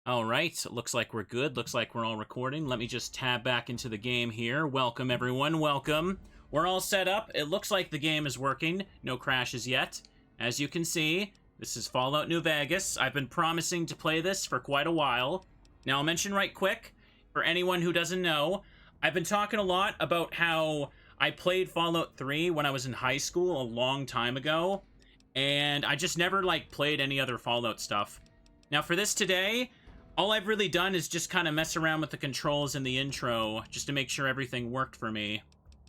All right, looks like we're good. Looks like we're all recording. Let me just tab back into the game here. Welcome, everyone. Welcome. We're all set up. It looks like the game is working. No crashes yet. As you can see, this is Fallout New Vegas. I've been promising to play this for quite a while. Now, I'll mention right quick, for anyone who doesn't know, I've been talking a lot about how I played Fallout 3 when I was in high school a long time ago, and I just never, played any other Fallout stuff. Now, for this today, all I've really done is just kind of mess around with the controls in the intro, just to make sure everything worked for me.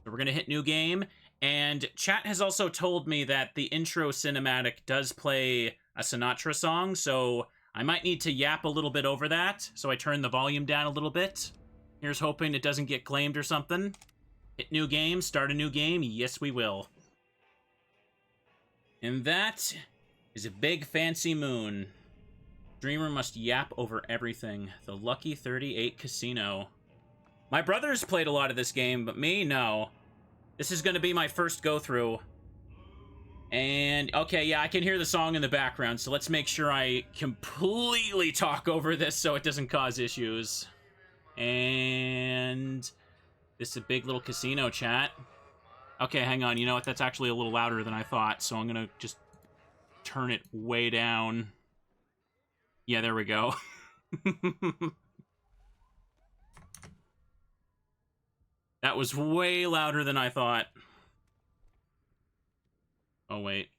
So we're going to hit new game, and chat has also told me that the intro cinematic does play a Sinatra song, so I might need to yap a little bit over that, so I turn the volume down a little bit. Here's hoping it doesn't get claimed or something. Hit new game, start a new game, yes we will. And that is a big fancy moon. Dreamer must yap over everything. The Lucky 38 Casino. My brothers played a lot of this game, but me, no. This is going to be my first go-through. And, okay, yeah, I can hear the song in the background, so let's make sure I completely talk over this so it doesn't cause issues. And this is a big little casino, chat. Okay, hang on. You know what? That's actually a little louder than I thought, so I'm going to just turn it way down. Yeah, there we go. That was way louder than I thought. Oh, wait.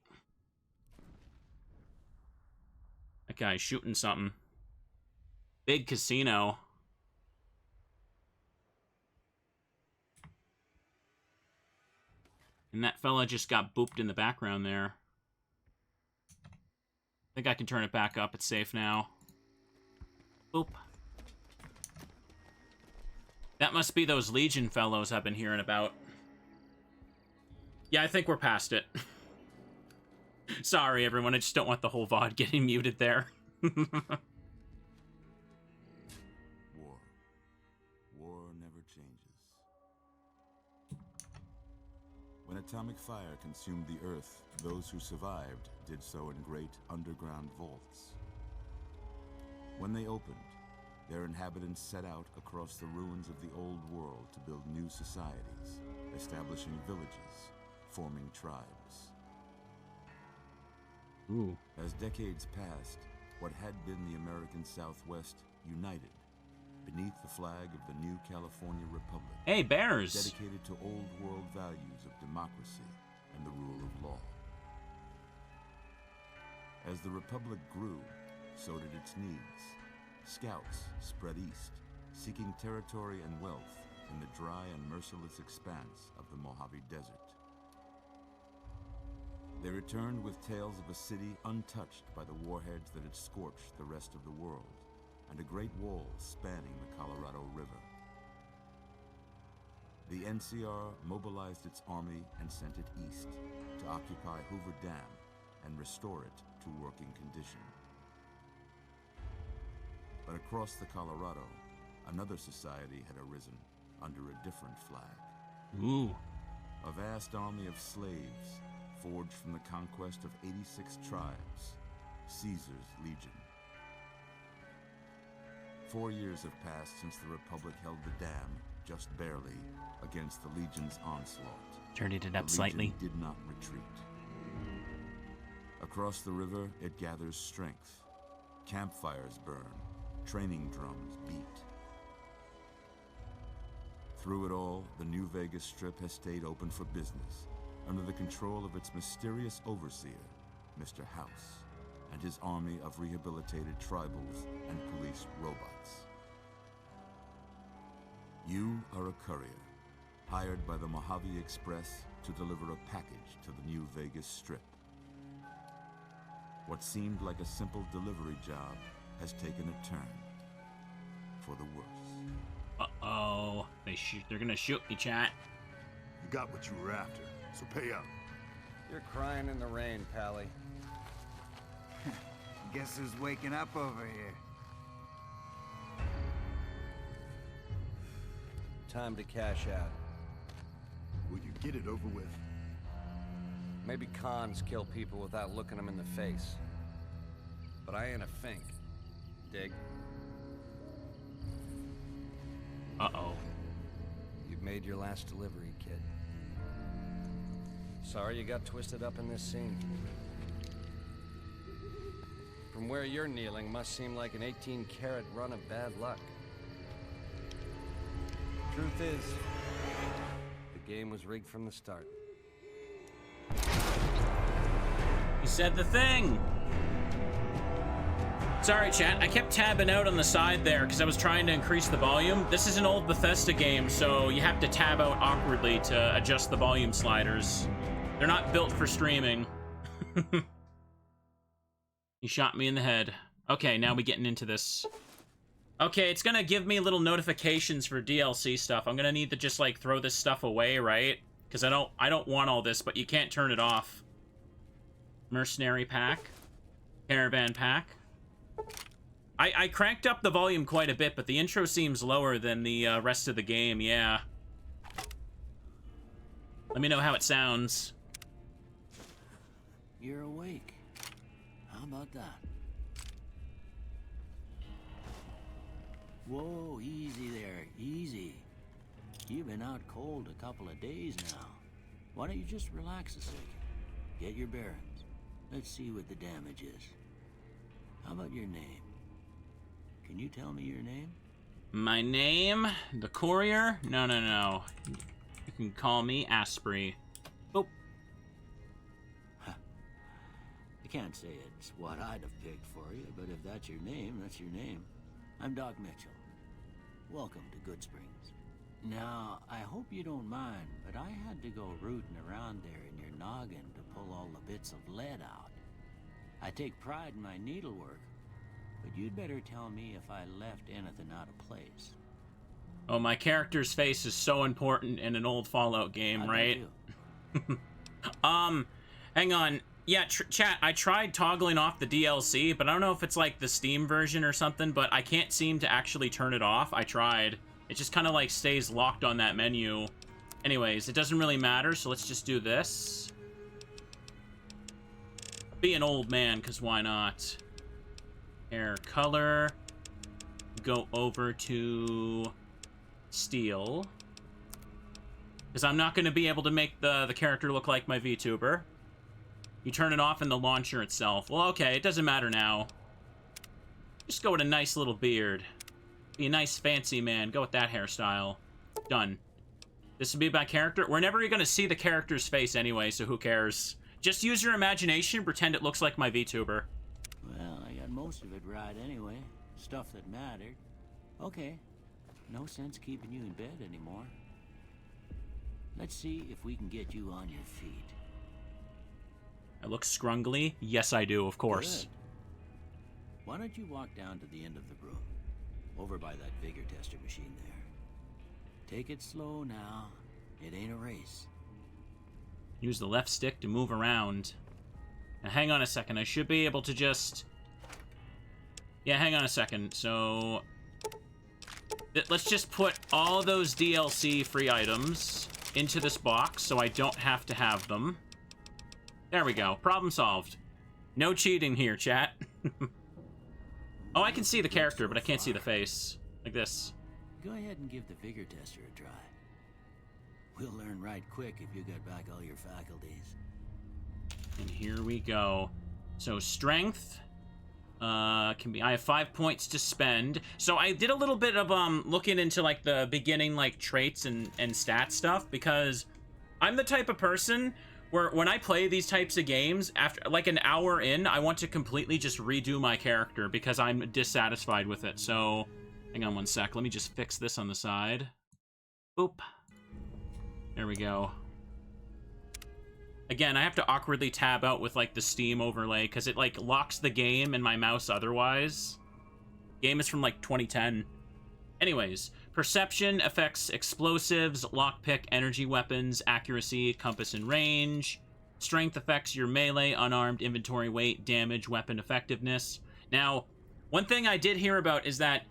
That guy's shooting something. Big casino. And that fella just got booped in the background there. I think I can turn it back up. It's safe now. Boop. That must be those Legion fellows I've been hearing about. Yeah, I think we're past it. Sorry, everyone. I just don't want the whole VOD getting muted there. War never changes. When atomic fire consumed the Earth, those who survived did so in great underground vaults. When they opened, their inhabitants set out across the ruins of the old world to build new societies, establishing villages, forming tribes. Ooh. As decades passed, what had been the American Southwest united beneath the flag of the new California Republic. Hey, bears! Dedicated to old world values of democracy and the rule of law. As the Republic grew, so did its needs. Scouts spread east, seeking territory and wealth in the dry and merciless expanse of the Mojave Desert. They returned with tales of a city untouched by the warheads that had scorched the rest of the world, and a great wall spanning the Colorado River. The NCR mobilized its army and sent it east to occupy Hoover Dam and restore it to working condition. But across the Colorado, another society had arisen under a different flag. Ooh. A vast army of slaves forged from the conquest of 86 tribes, Caesar's Legion. 4 years have passed since the Republic held the dam, just barely, against the Legion's onslaught. Turned it up slightly. The Legion did not retreat. Across the river, it gathers strength. Campfires burn, training drums beat. Through it all, the New Vegas Strip has stayed open for business, under the control of its mysterious overseer, Mr. House, and his army of rehabilitated tribals and police robots. You are a courier, hired by the Mojave Express to deliver a package to the New Vegas Strip. What seemed like a simple delivery job has taken a turn for the worse. Uh-oh. They're gonna shoot me, chat. You got what you were after, so pay up. You're crying in the rain, Pally. Guess who's waking up over here? Time to cash out. Will you get it over with? Maybe cons kill people without looking them in the face. But I ain't a fink. Dig? Uh-oh. You've made your last delivery, kid. Sorry you got twisted up in this scene. From where you're kneeling must seem like an 18-carat run of bad luck. Truth is, the game was rigged from the start. He said the thing! Sorry, chat. I kept tabbing out on the side there because I was trying to increase the volume. This is an old Bethesda game, so you have to tab out awkwardly to adjust the volume sliders. They're not built for streaming. He shot me in the head. Okay, now we're getting into this. Okay, it's gonna give me little notifications for DLC stuff. I'm gonna need to just, like, throw this stuff away, right? Because I don't want all this, but you can't turn it off. Mercenary pack. Caravan pack. I cranked up the volume quite a bit, but the intro seems lower than the rest of the game, yeah. Let me know how it sounds. You're awake. How about that? Whoa, easy there, easy. You've been out cold a couple of days now. Why don't you just relax a second? Get your bearings. Let's see what the damage is. How about your name? Can you tell me your name? My name? The courier? No. You can call me Asprey. Oh. I can't say it's what I'd have picked for you, but if that's your name, that's your name. I'm Doc Mitchell. Welcome to Goodsprings. Now, I hope you don't mind, but I had to go rooting around there in your noggin to pull all the bits of lead out. I take pride in my needlework, but you'd better tell me if I left anything out of place. Oh, my character's face is so important in an old Fallout game, right? Hang on. Yeah, chat, I tried toggling off the DLC, but I don't know if it's like the Steam version or something, but I can't seem to actually turn it off. I tried. It just kind of like stays locked on that menu. Anyways, it doesn't really matter, so let's just do this. Be an old man, because why not? Hair color. Go over to steel. Because I'm not going to be able to make the character look like my VTuber. You turn it off in the launcher itself. Well, okay, it doesn't matter now. Just go with a nice little beard. Be a nice fancy man. Go with that hairstyle. Done. This would be my character. We're never going to see the character's face anyway, so who cares? Just use your imagination, pretend it looks like my VTuber. Well, I got most of it right anyway. Stuff that mattered. Okay. No sense keeping you in bed anymore. Let's see if we can get you on your feet. I look scrungly? Yes, I do, of course. Good. Why don't you walk down to the end of the room? Over by that Vigor tester machine there. Take it slow now. It ain't a race. Use the left stick to move around. Now, hang on a second. I should be able to just... Yeah, hang on a second. So... Let's just put all those DLC free items into this box so I don't have to have them. There we go. Problem solved. No cheating here, chat. Oh, I can see the character, but I can't see the face. Like this. Go ahead and give the Vigor tester a try. We'll learn right quick if you get back all your faculties. And here we go. So, strength... can be... I have 5 points to spend. So I did a little bit of, looking into, like, the beginning, like, traits and stat stuff, because I'm the type of person where when I play these types of games, after, like, an hour in, I want to completely just redo my character because I'm dissatisfied with it. So, hang on one sec. Let me just fix this on the side. Boop. There we go. Again, I have to awkwardly tab out with, like, the Steam overlay, because it, like, locks the game and my mouse otherwise. Game is from, like, 2010. Anyways, perception affects explosives, lockpick, energy weapons, accuracy, compass and range. Strength affects your melee, unarmed, inventory weight, damage, weapon effectiveness. Now, one thing I did hear about is that,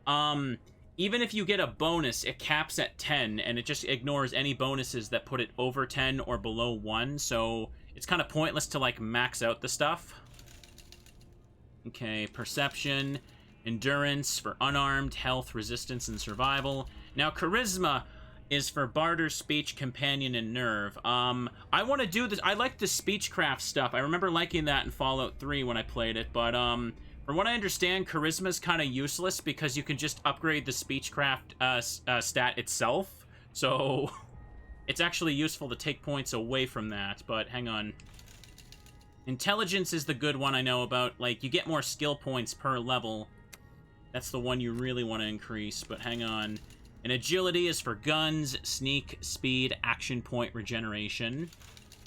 even if you get a bonus, it caps at 10, and it just ignores any bonuses that put it over 10 or below 1, so it's kind of pointless to, like, max out the stuff. Okay, perception, endurance for unarmed, health, resistance, and survival. Now, charisma is for barter, speech, companion, and nerve. I want to do this. I like the speechcraft stuff. I remember liking that in Fallout 3 when I played it, but from what I understand, charisma is kind of useless because you can just upgrade the speechcraft stat itself. So it's actually useful to take points away from that, but hang on. Intelligence is the good one I know about. Like, you get more skill points per level. That's the one you really want to increase, but hang on. And agility is for guns, sneak, speed, action point regeneration.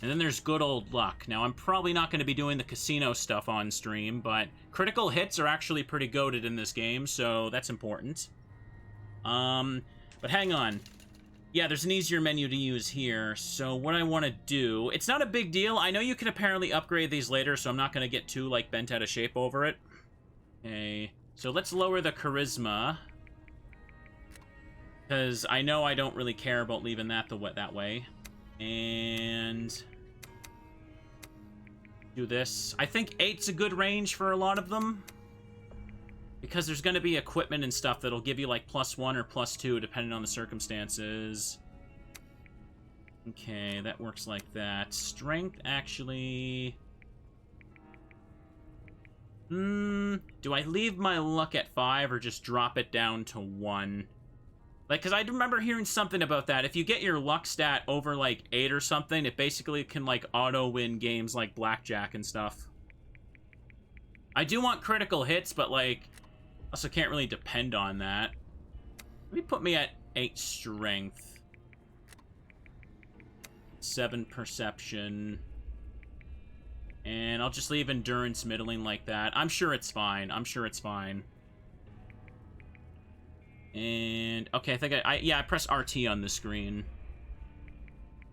And then there's good old luck. Now, I'm probably not going to be doing the casino stuff on stream, but critical hits are actually pretty goated in this game, so that's important. But hang on. Yeah, there's an easier menu to use here, so what I want to do... It's not a big deal. I know you can apparently upgrade these later, so I'm not going to get too, like, bent out of shape over it. Okay, so let's lower the charisma. Because I know I don't really care about leaving that that way. And... do this. I think 8's a good range for a lot of them. Because there's going to be equipment and stuff that'll give you, like, +1 or +2, depending on the circumstances. Okay, that works like that. Strength, actually... do I leave my luck at 5 or just drop it down to 1? Like, because I remember hearing something about that. If you get your luck stat over, like, 8 or something, it basically can, like, auto-win games like Blackjack and stuff. I do want critical hits, but, like... also can't really depend on that. Let me put me at 8 strength. 7 perception. And I'll just leave endurance middling like that. I'm sure it's fine. I'm sure it's fine. And okay, I think I press RT on the screen.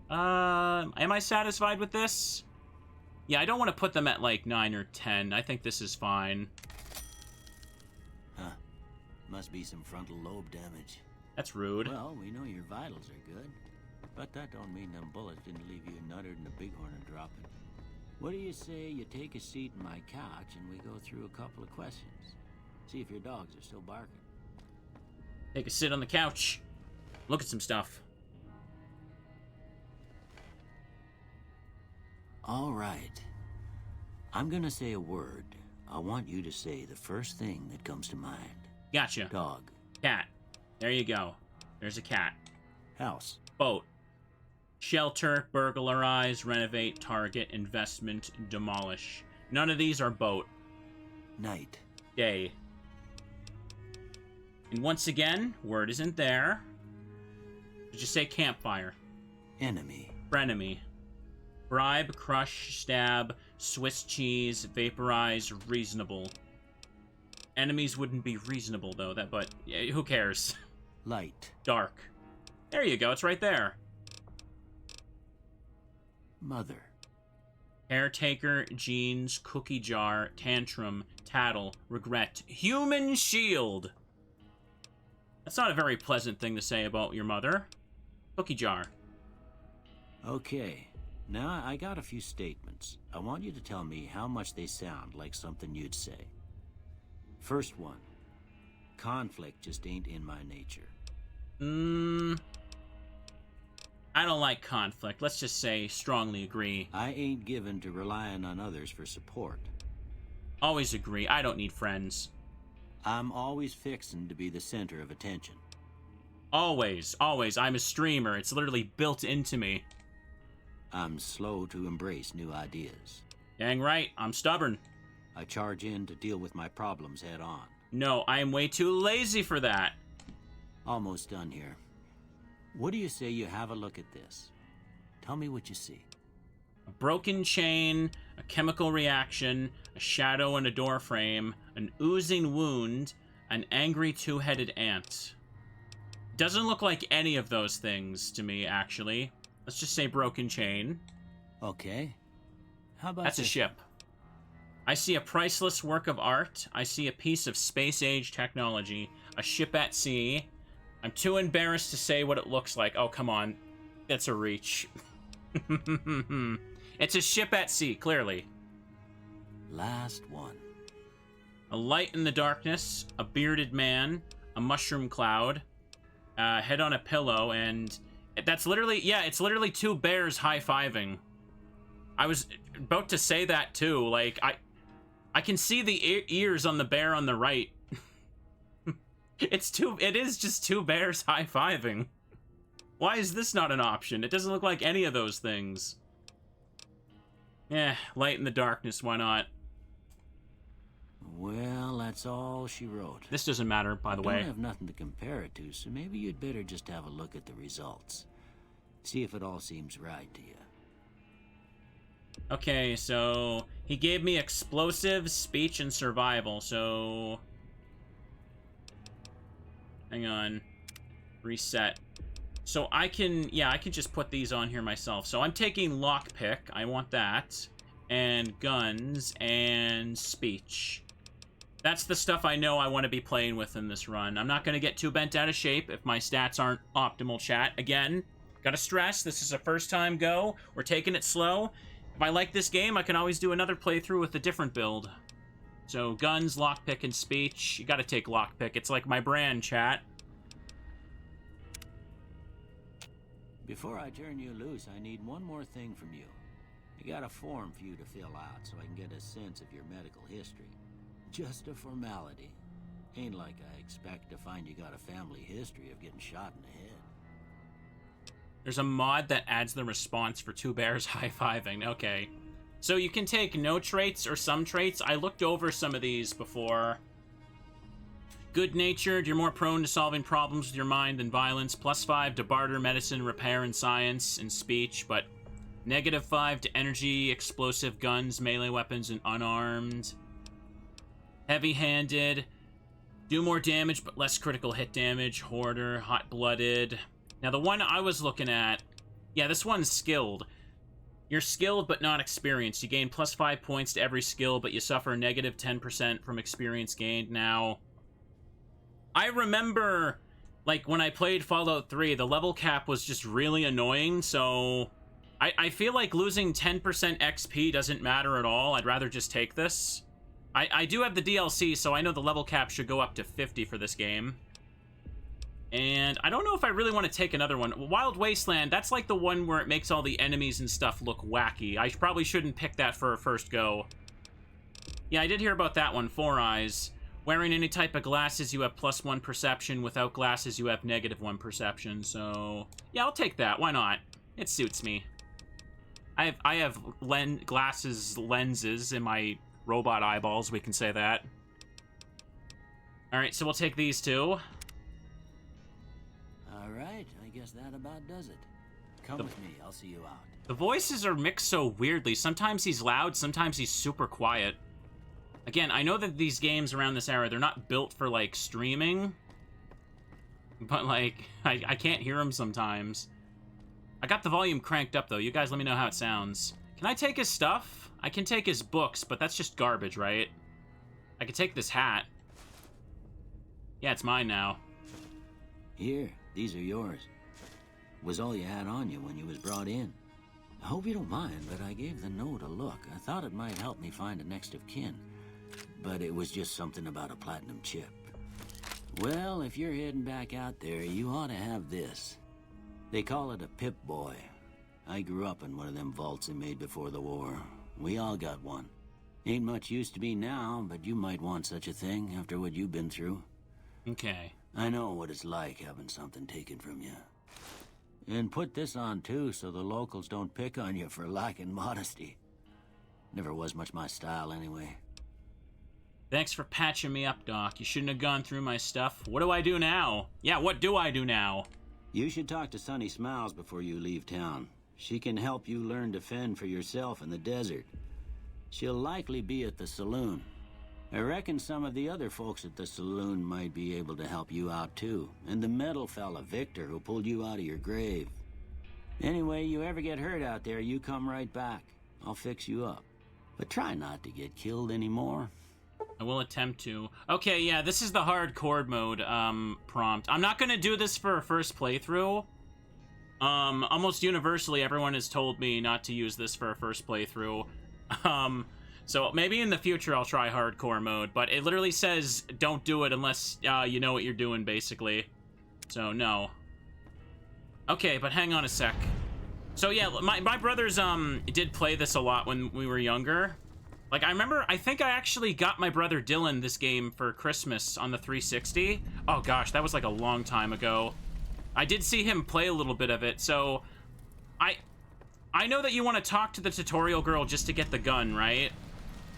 Am I satisfied with this? Yeah, I don't want to put them at like 9 or 10. I think this is fine. Huh. Must be some frontal lobe damage. That's rude. Well, we know your vitals are good, but that don't mean them bullets didn't leave you nuttered and a bighorn dropping. What do you say you take a seat in my couch and we go through a couple of questions? See if your dogs are still barking. Take a sit on the couch. Look at some stuff. All right. I'm gonna say a word. I want you to say the first thing that comes to mind. Gotcha. Dog. Cat. There you go. There's a cat. House. Boat. Shelter, burglarize, renovate, target, investment, demolish. None of these are boat. Night. Day. And once again, word isn't there. Just say campfire. Enemy. Frenemy. Bribe, crush, stab, Swiss cheese, vaporize, reasonable. Enemies wouldn't be reasonable though, but yeah, who cares? Light. Dark. There you go, it's right there. Mother. Caretaker, jeans, cookie jar, tantrum, tattle, regret, human shield. That's not a very pleasant thing to say about your mother. Cookie jar. Okay. Now I got a few statements. I want you to tell me how much they sound like something you'd say. First one. Conflict just ain't in my nature. I don't like conflict. Let's just say strongly agree. I ain't given to relying on others for support. Always agree. I don't need friends. I'm always fixin' to be the center of attention. Always, always. I'm a streamer. It's literally built into me. I'm slow to embrace new ideas. Dang right. I'm stubborn. I charge in to deal with my problems head on. No, I am way too lazy for that. Almost done here. What do you say you have a look at this? Tell me what you see. A broken chain, a chemical reaction, a shadow in a door frame, an oozing wound, an angry two-headed ant. Doesn't look like any of those things to me, actually. Let's just say broken chain. Okay. How about That's a ship. I see a priceless work of art. I see a piece of space-age technology. A ship at sea. I'm too embarrassed to say what it looks like. Oh, come on. That's a reach. It's a ship at sea, clearly. Last one. A light in the darkness, a bearded man, a mushroom cloud. head on a pillow, and that's literally, yeah, it's literally two bears high-fiving. I was about to say that too. Like, I can see the ears on the bear on the right. It is just two bears high-fiving. Why is this not an option? It doesn't look like any of those things. Yeah, light in the darkness, why not? Well, that's all she wrote. This doesn't matter, by the I way. don't have nothing to compare it to, so maybe you'd better just have a look at the results. See if it all seems right to you. Okay, so he gave me explosive, speech, and survival, so... Hang on. Reset. So I can, yeah, I can just put these on here myself. So I'm taking lockpick, I want that, and guns, and speech. That's the stuff I know I want to be playing with in this run. I'm not going to get too bent out of shape if my stats aren't optimal, chat. Again, gotta stress, this is a first time go. We're taking it slow. If I like this game, I can always do another playthrough with a different build. So guns, lockpick, and speech. You gotta take lockpick. It's like my brand, chat. Before I turn you loose, I need one more thing from you. I got a form for you to fill out so I can get a sense of your medical history. Just a formality. Ain't like I expect to find you got a family history of getting shot in the head. There's a mod that adds the response for two bears high-fiving. Okay. So you can take no traits or some traits. I looked over some of these before. Good-natured, you're more prone to solving problems with your mind than violence. +5 to barter, medicine, repair, and science, and speech, but -5 to energy, explosive guns, melee weapons, and unarmed. Heavy-handed, do more damage but less critical hit damage. Hoarder, hot-blooded. Now the one I was looking at, yeah, this one's skilled. You're skilled but not experienced. You gain +5 points to every skill, but you suffer -10% from experience gained. Now, I remember, like, when I played Fallout 3, the level cap was just really annoying, so I feel like losing 10% XP doesn't matter at all. I'd rather just take this. I do have the DLC, so I know the level cap should go up to 50 for this game. And I don't know if I really want to take another one. Wild Wasteland, that's like the one where it makes all the enemies and stuff look wacky. I probably shouldn't pick that for a first go. Yeah, I did hear about that one, 4 Eyes. Wearing any type of glasses, you have +1 perception. Without glasses, you have -1 perception. So, yeah, I'll take that. Why not? It suits me. I have lenses in my robot eyeballs, we can say that. Alright, so we'll take these two. Alright, I guess that about does it. Come with me, I'll see you out. The voices are mixed so weirdly. Sometimes he's loud, sometimes he's super quiet. Again, I know that these games around this era, they're not built for, like, streaming. But, like, I can't hear them sometimes. I got the volume cranked up, though. You guys let me know how it sounds. Can I take his stuff? I can take his books, but that's just garbage, right? I can take this hat. Yeah, it's mine now. Here, these are yours. Was all you had on you when you was brought in. I hope you don't mind, but I gave the note a look. I thought it might help me find a next of kin. But it was just something about a platinum chip. Well, if you're heading back out there, you ought to have this. They call it a Pip-Boy. I grew up in one of them vaults they made before the war. We all got one. Ain't much use to me now, but you might want such a thing after what you've been through. Okay. I know what it's like having something taken from you. And put this on too, so the locals don't pick on you for lacking modesty. Never was much my style anyway. Thanks for patching me up, Doc. You shouldn't have gone through my stuff. What do I do now? Yeah, what do I do now? You should talk to Sunny Smiles before you leave town. She can help you learn to fend for yourself in the desert. She'll likely be at the saloon. I reckon some of the other folks at the saloon might be able to help you out too. And the metal fella, Victor, who pulled you out of your grave. Anyway, you ever get hurt out there, you come right back. I'll fix you up. But try not to get killed anymore. I will attempt to. Okay, yeah, this is the hardcore mode prompt. I'm not gonna do this for a first playthrough. Almost universally, everyone has told me not to use this for a first playthrough. So maybe in the future I'll try hardcore mode, but it literally says don't do it unless you know what you're doing, basically. So, no. Okay, but hang on a sec. So, yeah, my brothers, did play this a lot when we were younger. Like, I think I actually got my brother Dylan this game for Christmas on the 360. Oh, gosh, that was like a long time ago. I did see him play a little bit of it, so... I know that you want to talk to the tutorial girl just to get the gun, right?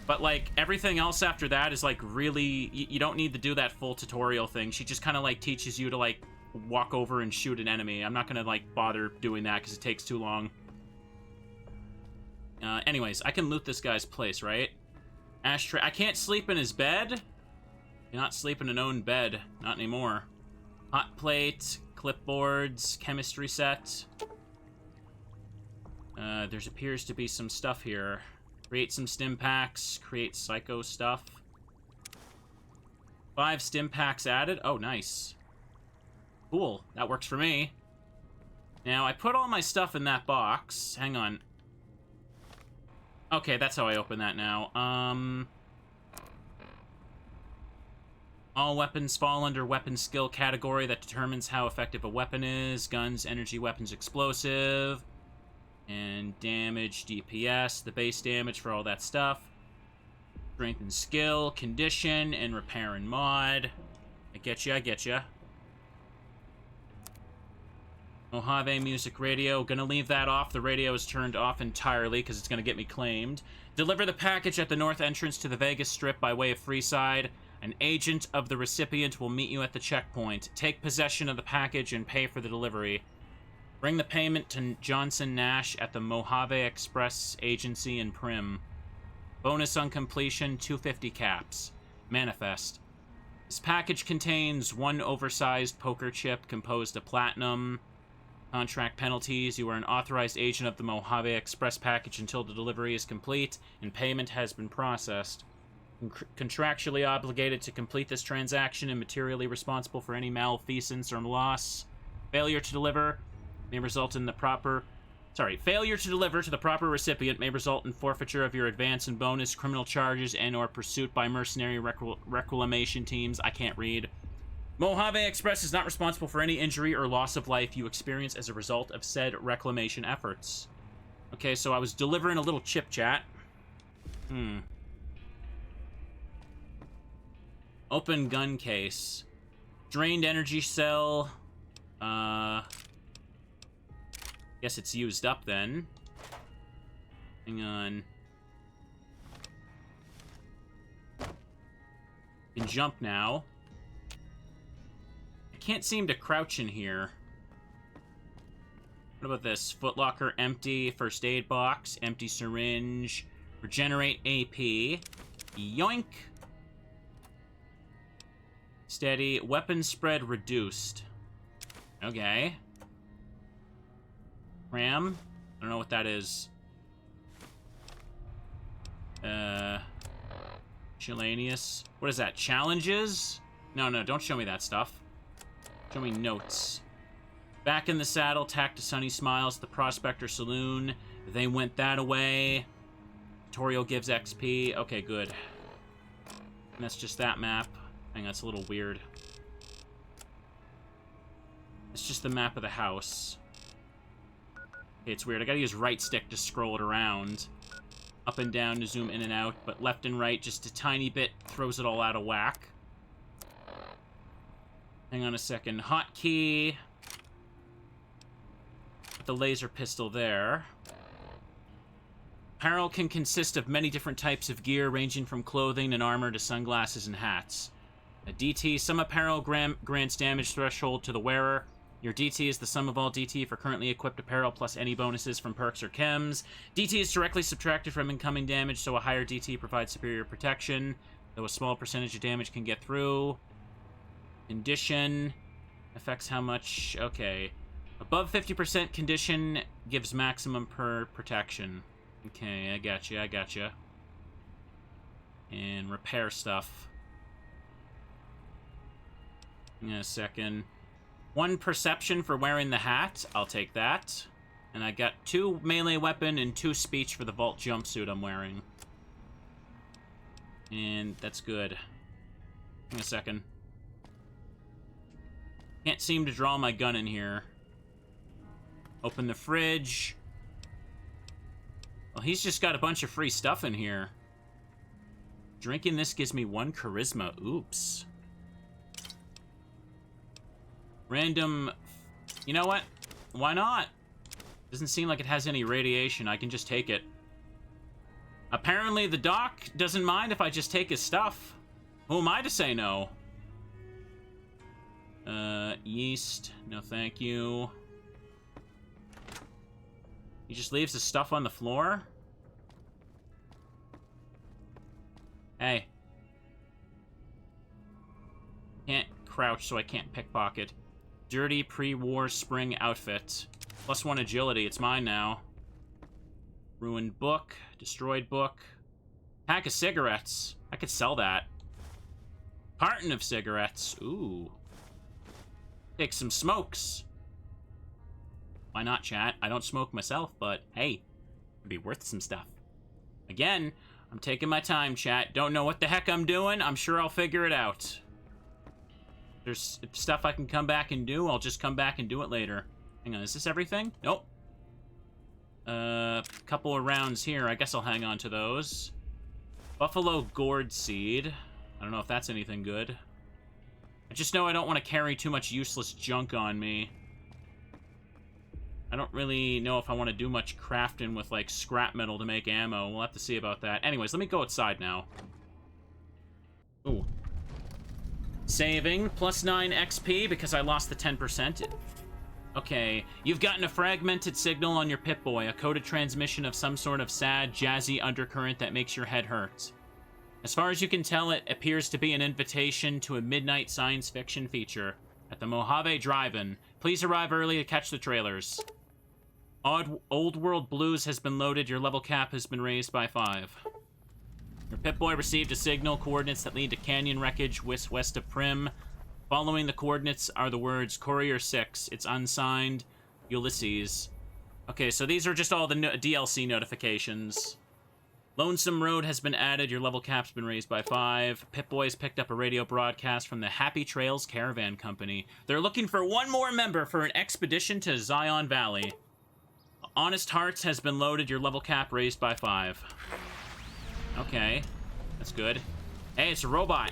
But, like, everything else after that is, like, really... You don't need to do that full tutorial thing. She just kind of, like, teaches you to, like, walk over and shoot an enemy. I'm not gonna, like, bother doing that because it takes too long. Anyways, I can loot this guy's place, right? Ashtray. I can't sleep in his bed? You're not sleep in an own bed. Not anymore. Hot plate, clipboards, chemistry set. There appears to be some stuff here. Create some stim packs, create psycho stuff. 5 stim packs added. Oh, nice. Cool, that works for me. Now, I put all my stuff in that box. Hang on. Okay, that's how I open that now. All weapons fall under weapon skill category that determines how effective a weapon is. Guns, energy, weapons, explosive. And damage, DPS, the base damage for all that stuff. Strength and skill, condition, and repair and mod. I get ya. Mojave Music Radio. Gonna leave that off. The radio is turned off entirely because it's gonna get me claimed. Deliver the package at the north entrance to the Vegas Strip by way of Freeside. An agent of the recipient will meet you at the checkpoint. Take possession of the package and pay for the delivery. Bring the payment to Johnson Nash at the Mojave Express Agency in Primm. Bonus on completion, 250 caps. Manifest. This package contains 1 oversized poker chip composed of platinum. Contract penalties. You are an authorized agent of the Mojave Express package until the delivery is complete and payment has been processed. Contractually obligated to complete this transaction and materially responsible for any malfeasance or loss. Failure to deliver may result in the proper... Failure to deliver to the proper recipient may result in forfeiture of your advance and bonus, criminal charges, and or pursuit by mercenary reclamation teams. I can't read. Mojave Express is not responsible for any injury or loss of life you experience as a result of said reclamation efforts. Okay, so I was delivering a little chip chat. Open gun case. Drained energy cell. Guess it's used up then. Hang on. Can jump now. I can't seem to crouch in here. What about this? Footlocker empty. First aid box. Empty syringe. Regenerate AP. Yoink. Steady. Weapon spread reduced. Okay. Ram? I don't know what that is. Chilanius. What is that? Challenges? No, don't show me that stuff. Show me notes. Back in the saddle, tack to Sunny Smiles, the Prospector Saloon. They went that away. Tutorial gives XP. Okay, good. And that's just that map. I think that's a little weird. It's just the map of the house. Okay, it's weird. I gotta use right stick to scroll it around. Up and down to zoom in and out, but left and right just a tiny bit throws it all out of whack. Hang on a second. Hotkey. Put the laser pistol there. Apparel can consist of many different types of gear, ranging from clothing and armor to sunglasses and hats. A DT, some apparel grants damage threshold to the wearer. Your DT is the sum of all DT for currently equipped apparel plus any bonuses from perks or chems. DT is directly subtracted from incoming damage, so a higher DT provides superior protection, though a small percentage of damage can get through. Condition affects how much... Okay. Above 50% condition gives maximum per protection. Okay, I gotcha. And repair stuff. Hang on a second. 1 perception for wearing the hat. I'll take that. And I got 2 melee weapon and 2 speech for the vault jumpsuit I'm wearing. And that's good. Hang on a second. Can't seem to draw my gun in here. Open the fridge. Well, he's just got a bunch of free stuff in here. Drinking this gives me 1 charisma. Oops. Random... You know what? Why not? Doesn't seem like it has any radiation. I can just take it. Apparently the doc doesn't mind if I just take his stuff. Who am I to say no? Yeast. No thank you. He just leaves his stuff on the floor? Hey. Can't crouch, so I can't pickpocket. Dirty pre-war spring outfit. +1 agility. It's mine now. Ruined book. Destroyed book. Pack of cigarettes. I could sell that. Carton of cigarettes. Ooh. Take some smokes. Why not, chat? I don't smoke myself, but hey, it'd be worth some stuff. Again, I'm taking my time, chat. Don't know what the heck I'm doing. I'm sure I'll figure it out. There's stuff I can come back and do. I'll just come back and do it later. Hang on, is this everything? Nope. Couple of rounds here. I guess I'll hang on to those. Buffalo gourd seed. I don't know if that's anything good. I just know I don't want to carry too much useless junk on me. I don't really know if I want to do much crafting with, like, scrap metal to make ammo. We'll have to see about that. Anyways, let me go outside now. Ooh. Saving. +9 XP because I lost the 10%. Okay. You've gotten a fragmented signal on your Pip-Boy, a coded transmission of some sort of sad, jazzy undercurrent that makes your head hurt. As far as you can tell, it appears to be an invitation to a midnight science fiction feature at the Mojave Drive-In. Please arrive early to catch the trailers. Old World Blues has been loaded. Your level cap has been raised by 5. Your Pip-Boy received a signal, coordinates that lead to canyon wreckage west of Primm. Following the coordinates are the words Courier 6. It's unsigned. Ulysses. Okay, so these are just all the DLC notifications. Lonesome Road has been added. Your level cap's been raised by 5. Pip-Boy's picked up a radio broadcast from the Happy Trails Caravan Company. They're looking for one more member for an expedition to Zion Valley. Honest Hearts has been loaded. Your level cap raised by 5. Okay. That's good. Hey, it's a robot.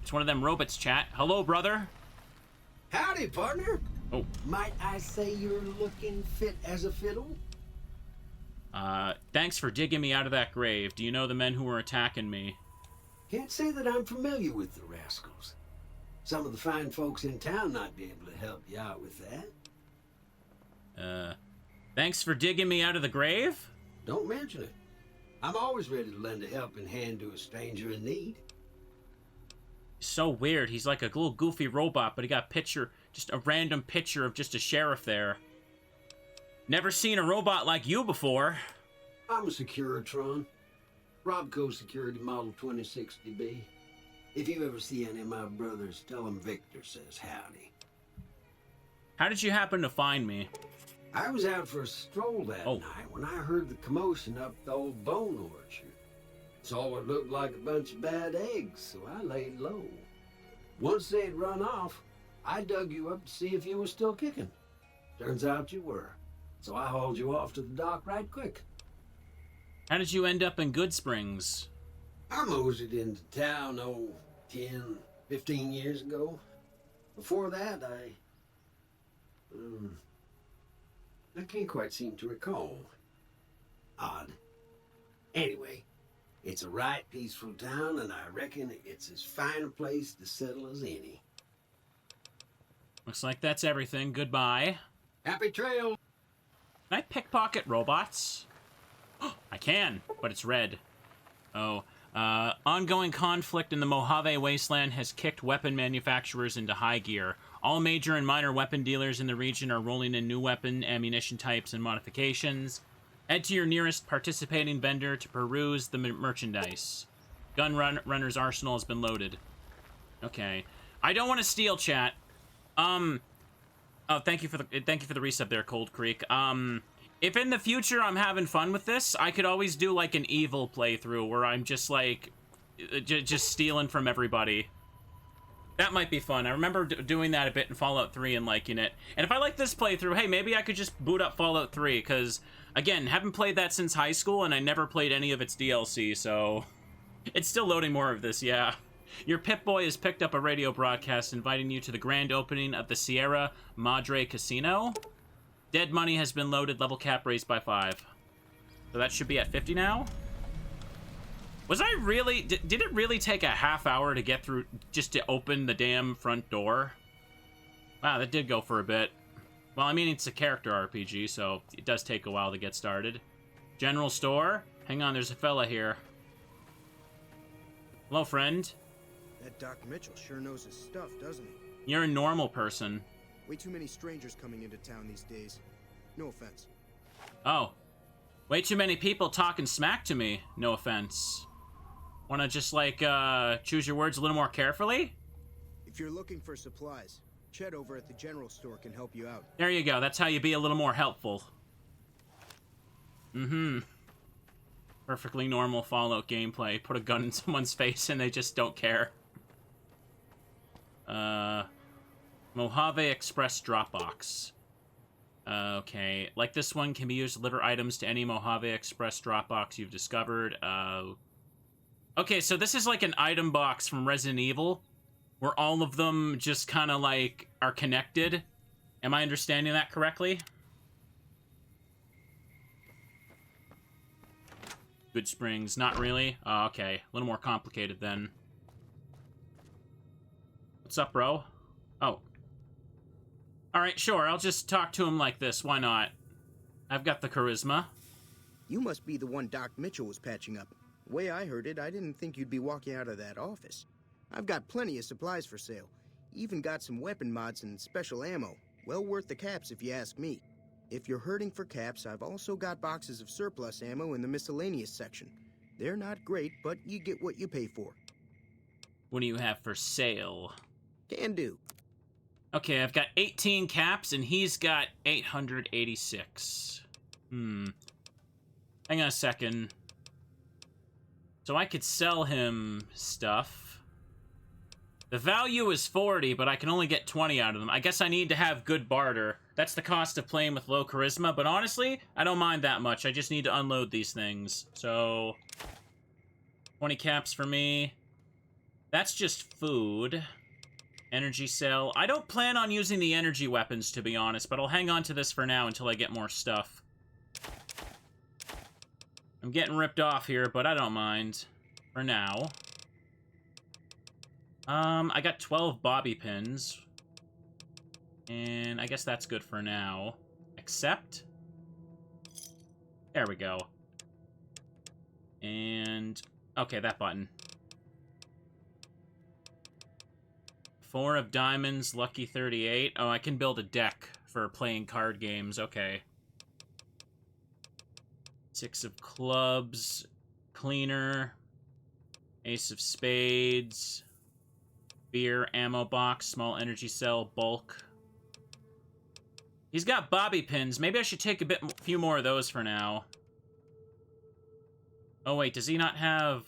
It's one of them robots, chat. Hello, brother. Howdy, partner. Oh. Might I say you're looking fit as a fiddle? Thanks for digging me out of that grave. Do you know the men who were attacking me? Can't say that I'm familiar with the rascals. Some of the fine folks in town might be able to help you out with that. Thanks for digging me out of the grave? Don't mention it. I'm always ready to lend a helping hand to a stranger in need. So weird. He's like a little goofy robot, but he got just a random picture of just a sheriff there. Never seen a robot like you before. I'm a Securitron. Robco Security Model 2060B. If you ever see any of my brothers, tell them Victor says howdy. How did you happen to find me? I was out for a stroll that night when I heard the commotion up the old bone orchard. Saw what looked like a bunch of bad eggs, so I laid low. Once they'd run off, I dug you up to see if you were still kicking. Turns out you were. So I hauled you off to the dock right quick. How did you end up in Goodsprings? I moseyed into town, 10, 15 years ago. Before that, I can't quite seem to recall. Odd. Anyway, it's a right peaceful town, and I reckon it's as fine a place to settle as any. Looks like that's everything. Goodbye. Happy trail! Can I pickpocket robots? I can, but it's red. Oh. Ongoing conflict in the Mojave Wasteland has kicked weapon manufacturers into high gear. All major and minor weapon dealers in the region are rolling in new weapon, ammunition types, and modifications. Head to your nearest participating vendor to peruse the merchandise. Runner's arsenal has been loaded. Okay. I don't want to steal, chat. Oh, thank you for the resub there, Cold Creek. If in the future I'm having fun with this, I could always do like an evil playthrough where I'm just like, just stealing from everybody. That might be fun. I remember doing that a bit in Fallout 3 and liking it. And if I like this playthrough, hey, maybe I could just boot up Fallout 3, because, again, haven't played that since high school, and I never played any of its DLC, so... It's still loading more of this, yeah. Your Pip-Boy has picked up a radio broadcast inviting you to the grand opening of the Sierra Madre Casino. Dead money has been loaded, level cap raised by 5. So that should be at 50 now? Was I really... Did it really take a half hour to get through, just to open the damn front door? Wow, that did go for a bit. Well, I mean, it's a character RPG, so it does take a while to get started. General store? Hang on, there's a fella here. Hello, friend. That Doc Mitchell sure knows his stuff, doesn't he? You're a normal person. Way too many strangers coming into town these days. No offense. Oh. Way too many people talking smack to me. No offense. Wanna just, like, choose your words a little more carefully? If you're looking for supplies, Chet over at the general store can help you out. There you go. That's how you be a little more helpful. Perfectly normal Fallout gameplay. Put a gun in someone's face and they just don't care. Mojave Express Dropbox. Okay. Like this one, can be used to deliver items to any Mojave Express Dropbox you've discovered. Okay, so this is like an item box from Resident Evil, where all of them just kind of like are connected. Am I understanding that correctly? Goodsprings, not really. Oh, okay, a little more complicated then. What's up, bro? Oh. Alright, sure, I'll just talk to him like this, why not? I've got the charisma. You must be the one Doc Mitchell was patching up. The way I heard it, I didn't think you'd be walking out of that office. I've got plenty of supplies for sale. Even got some weapon mods and special ammo. Well worth the caps if you ask me. If you're hurting for caps, I've also got boxes of surplus ammo in the miscellaneous section. They're not great, but you get what you pay for. What do you have for sale? Can do. Okay, I've got 18 caps, and he's got 886. Hang on a second. So I could sell him stuff. The value is 40, but I can only get 20 out of them. I guess I need to have good barter. That's the cost of playing with low charisma, but honestly, I don't mind that much. I just need to unload these things. So, 20 caps for me. That's just food. Energy cell. I don't plan on using the energy weapons, to be honest, but I'll hang on to this for now until I get more stuff. I'm getting ripped off here, but I don't mind. For now. I got 12 bobby pins. And I guess that's good for now. Accept? There we go. And... okay, that button. 4 of diamonds, lucky 38. Oh, I can build a deck for playing card games. Okay. 6 of clubs, cleaner, ace of spades, beer, ammo box, small energy cell, bulk. He's got bobby pins. Maybe I should take a few more of those for now. Oh wait, does he not have...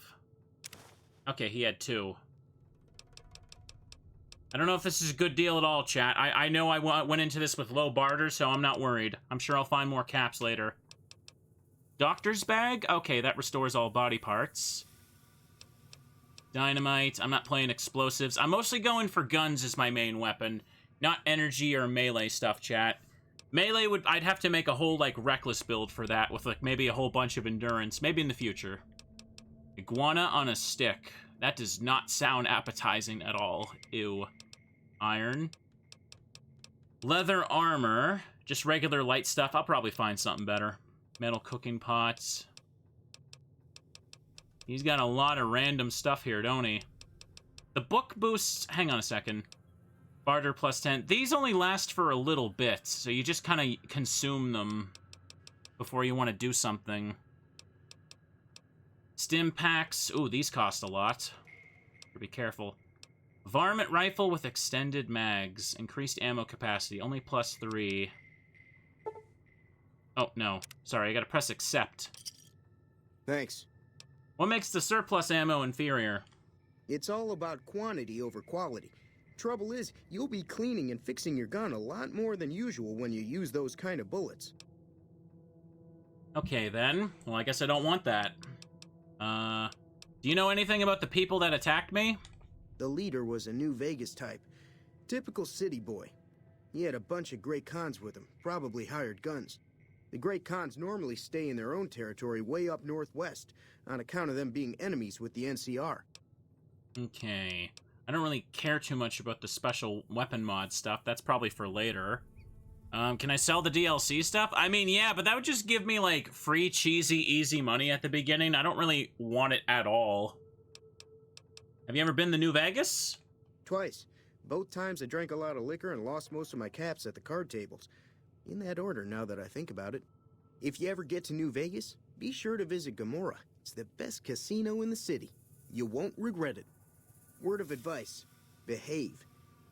okay, he had 2. I don't know if this is a good deal at all, chat. I know I went into this with low barter, so I'm not worried. I'm sure I'll find more caps later. Doctor's bag? Okay, that restores all body parts. Dynamite. I'm not playing explosives. I'm mostly going for guns as my main weapon. Not energy or melee stuff, chat. Melee I'd have to make a whole, like, reckless build for that with, like, maybe a whole bunch of endurance. Maybe in the future. Iguana on a stick. That does not sound appetizing at all. Ew. Iron. Leather armor. Just regular light stuff. I'll probably find something better. Metal cooking pots. He's got a lot of random stuff here, don't he? The book boosts... hang on a second. Barter plus 10. These only last for a little bit, so you just kind of consume them before you want to do something. Stim packs. Ooh, these cost a lot. Be careful. Varmint rifle with extended mags. Increased ammo capacity. Only plus 3. Oh, no. Sorry, I gotta press accept. Thanks. What makes the surplus ammo inferior? It's all about quantity over quality. Trouble is, you'll be cleaning and fixing your gun a lot more than usual when you use those kind of bullets. Okay, then. Well, I guess I don't want that. Do you know anything about the people that attacked me? The leader was a New Vegas type. Typical city boy. He had a bunch of Great Khans with him, probably hired guns. The Great Khans normally stay in their own territory way up northwest, on account of them being enemies with the NCR. Okay. I don't really care too much about the special weapon mod stuff. That's probably for later. Can I sell the DLC stuff? I mean, yeah, but that would just give me, like, free, cheesy, easy money at the beginning. I don't really want it at all. Have you ever been to New Vegas? Twice. Both times I drank a lot of liquor and lost most of my caps at the card tables. In that order, now that I think about it. If you ever get to New Vegas, be sure to visit Gomorrah. It's the best casino in the city. You won't regret it. Word of advice, behave.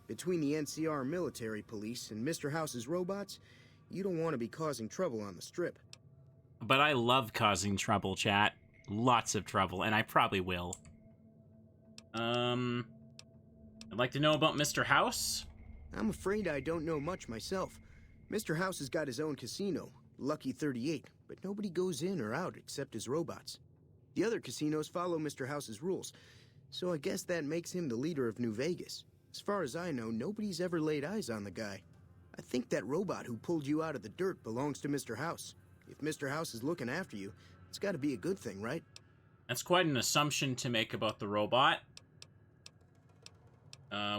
Between the NCR military police and Mr. House's robots, you don't want to be causing trouble on the Strip. But I love causing trouble, chat. Lots of trouble, and I probably will. I'd like to know about Mr. House. I'm afraid I don't know much myself. Mr. House has got his own casino, Lucky 38, but nobody goes in or out except his robots. The other casinos follow Mr. House's rules, so I guess that makes him the leader of New Vegas. As far as I know, nobody's ever laid eyes on the guy. I think that robot who pulled you out of the dirt belongs to Mr. House. If Mr. House is looking after you, it's got to be a good thing, right? That's quite an assumption to make about the robot.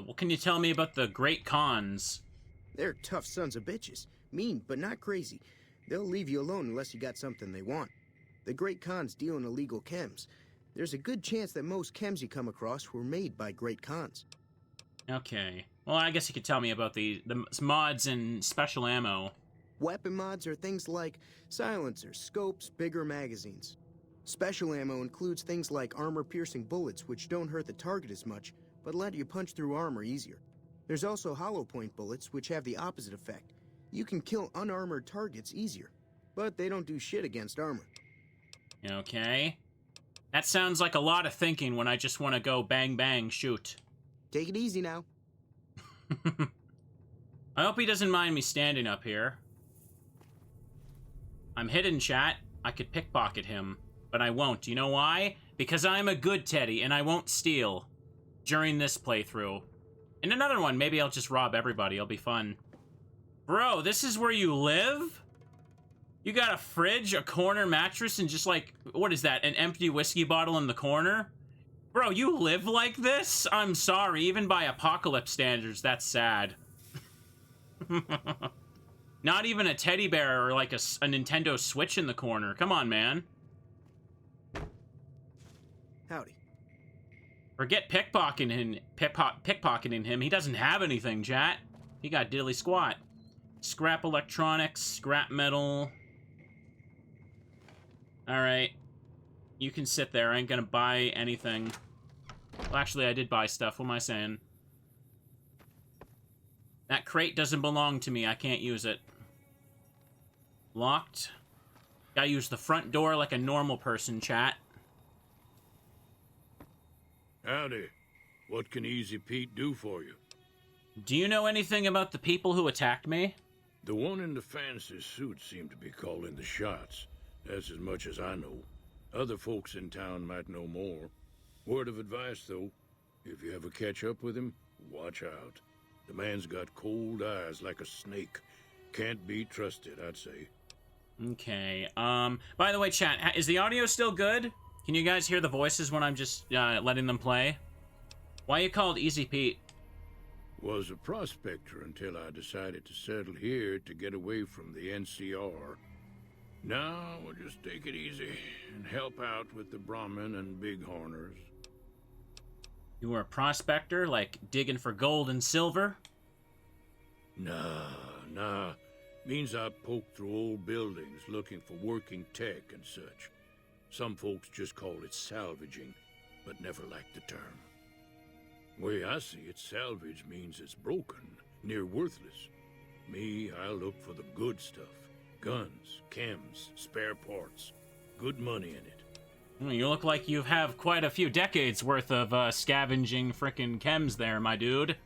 What can you tell me about the Great Khans? They're tough sons of bitches. Mean, but not crazy. They'll leave you alone unless you got something they want. The Great Khans deal in illegal chems. There's a good chance that most chems you come across were made by Great Khans. Okay. Well, I guess you could tell me about the mods and special ammo. Weapon mods are things like silencers, scopes, bigger magazines. Special ammo includes things like armor-piercing bullets, which don't hurt the target as much, but let you punch through armor easier. There's also hollow point bullets, which have the opposite effect. You can kill unarmored targets easier, but they don't do shit against armor. Okay. That sounds like a lot of thinking when I just want to go bang bang shoot. Take it easy now. I hope he doesn't mind me standing up here. I'm hidden, chat. I could pickpocket him, but I won't. You know why? Because I'm a good Teddy, and I won't steal during this playthrough. In another one, maybe I'll just rob everybody. It'll be fun. Bro, this is where you live? You got a fridge, a corner mattress, and just like, what is that, an empty whiskey bottle in the corner? Bro, you live like this? I'm sorry, even by apocalypse standards, that's sad. Not even a teddy bear or like a Nintendo Switch in the corner. Come on, man. Howdy. Forget pickpocketing him. He doesn't have anything, chat. He got diddly squat. Scrap electronics, scrap metal. Alright. You can sit there. I ain't gonna buy anything. Well, actually, I did buy stuff. What am I saying? That crate doesn't belong to me. I can't use it. Locked. Gotta use the front door like a normal person, chat. Howdy. What can Easy Pete do for you? Do you know anything about the people who attacked me? The one in the fancy suit seemed to be calling the shots. That's as much as I know. Other folks in town might know more. Word of advice, though. If you ever catch up with him, watch out. The man's got cold eyes like a snake. Can't be trusted, I'd say. Okay, by the way, chat, is the audio still good? Can you guys hear the voices when I'm just, letting them play? Why are you called Easy Pete? Was a prospector until I decided to settle here to get away from the NCR. Now, we'll just take it easy and help out with the Brahmin and Bighorners. You were a prospector, like digging for gold and silver? Nah. Means I poked through old buildings looking for working tech and such. Some folks just call it salvaging, but never liked the term. Way I see it, salvage means it's broken, near worthless. Me, I look for the good stuff. Guns, chems, spare parts. Good money in it. You look like you have quite a few decades worth of scavenging frickin' chems there, my dude.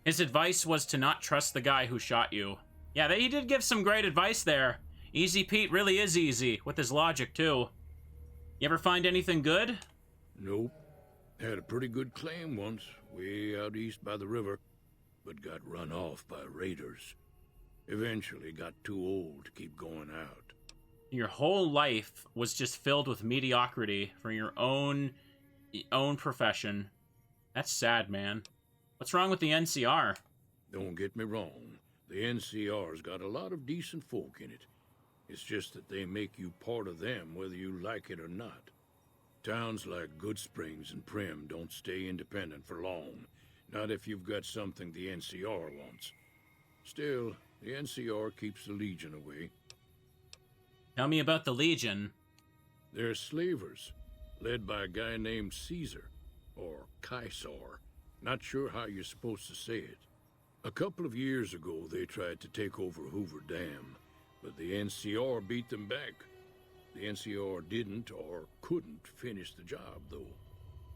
His advice was to not trust the guy who shot you. Yeah, he did give some great advice there. Easy Pete really is easy, with his logic, too. You ever find anything good? Nope. Had a pretty good claim once, way out east by the river, but got run off by raiders. Eventually got too old to keep going out. Your whole life was just filled with mediocrity for your own profession. That's sad, man. What's wrong with the NCR? Don't get me wrong. The NCR's got a lot of decent folk in it. It's just that they make you part of them whether you like it or not. Towns like Goodsprings and Primm don't stay independent for long. Not if you've got something the NCR wants. Still, the NCR keeps the Legion away. Tell me about the Legion. They're slavers, led by a guy named Caesar, or Caesar. Not sure how you're supposed to say it. A couple of years ago, they tried to take over Hoover Dam, but the NCR beat them back. The NCR didn't or couldn't finish the job, though.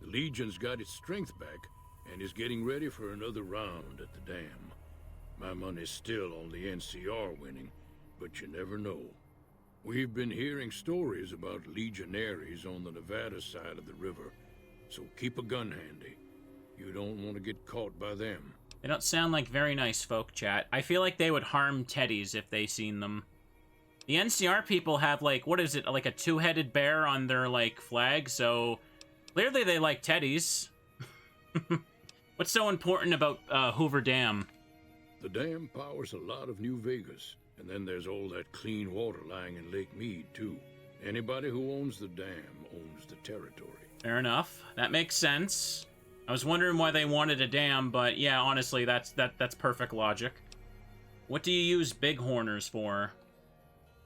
The Legion's got its strength back and is getting ready for another round at the dam. My money's still on the NCR winning, but you never know. We've been hearing stories about legionaries on the Nevada side of the river, so keep a gun handy. You don't want to get caught by them. They don't sound like very nice folk, chat. I feel like they would harm teddies if they seen them. The NCR people have, like, what is it, like a two-headed bear on their, like, flag, so clearly they like teddies. What's so important about Hoover Dam? The dam powers a lot of New Vegas, and then there's all that clean water lying in Lake Mead, too. Anybody who owns the dam owns the territory. Fair enough. That makes sense. I was wondering why they wanted a dam, but yeah, honestly, that's perfect logic. What do you use bighorners for?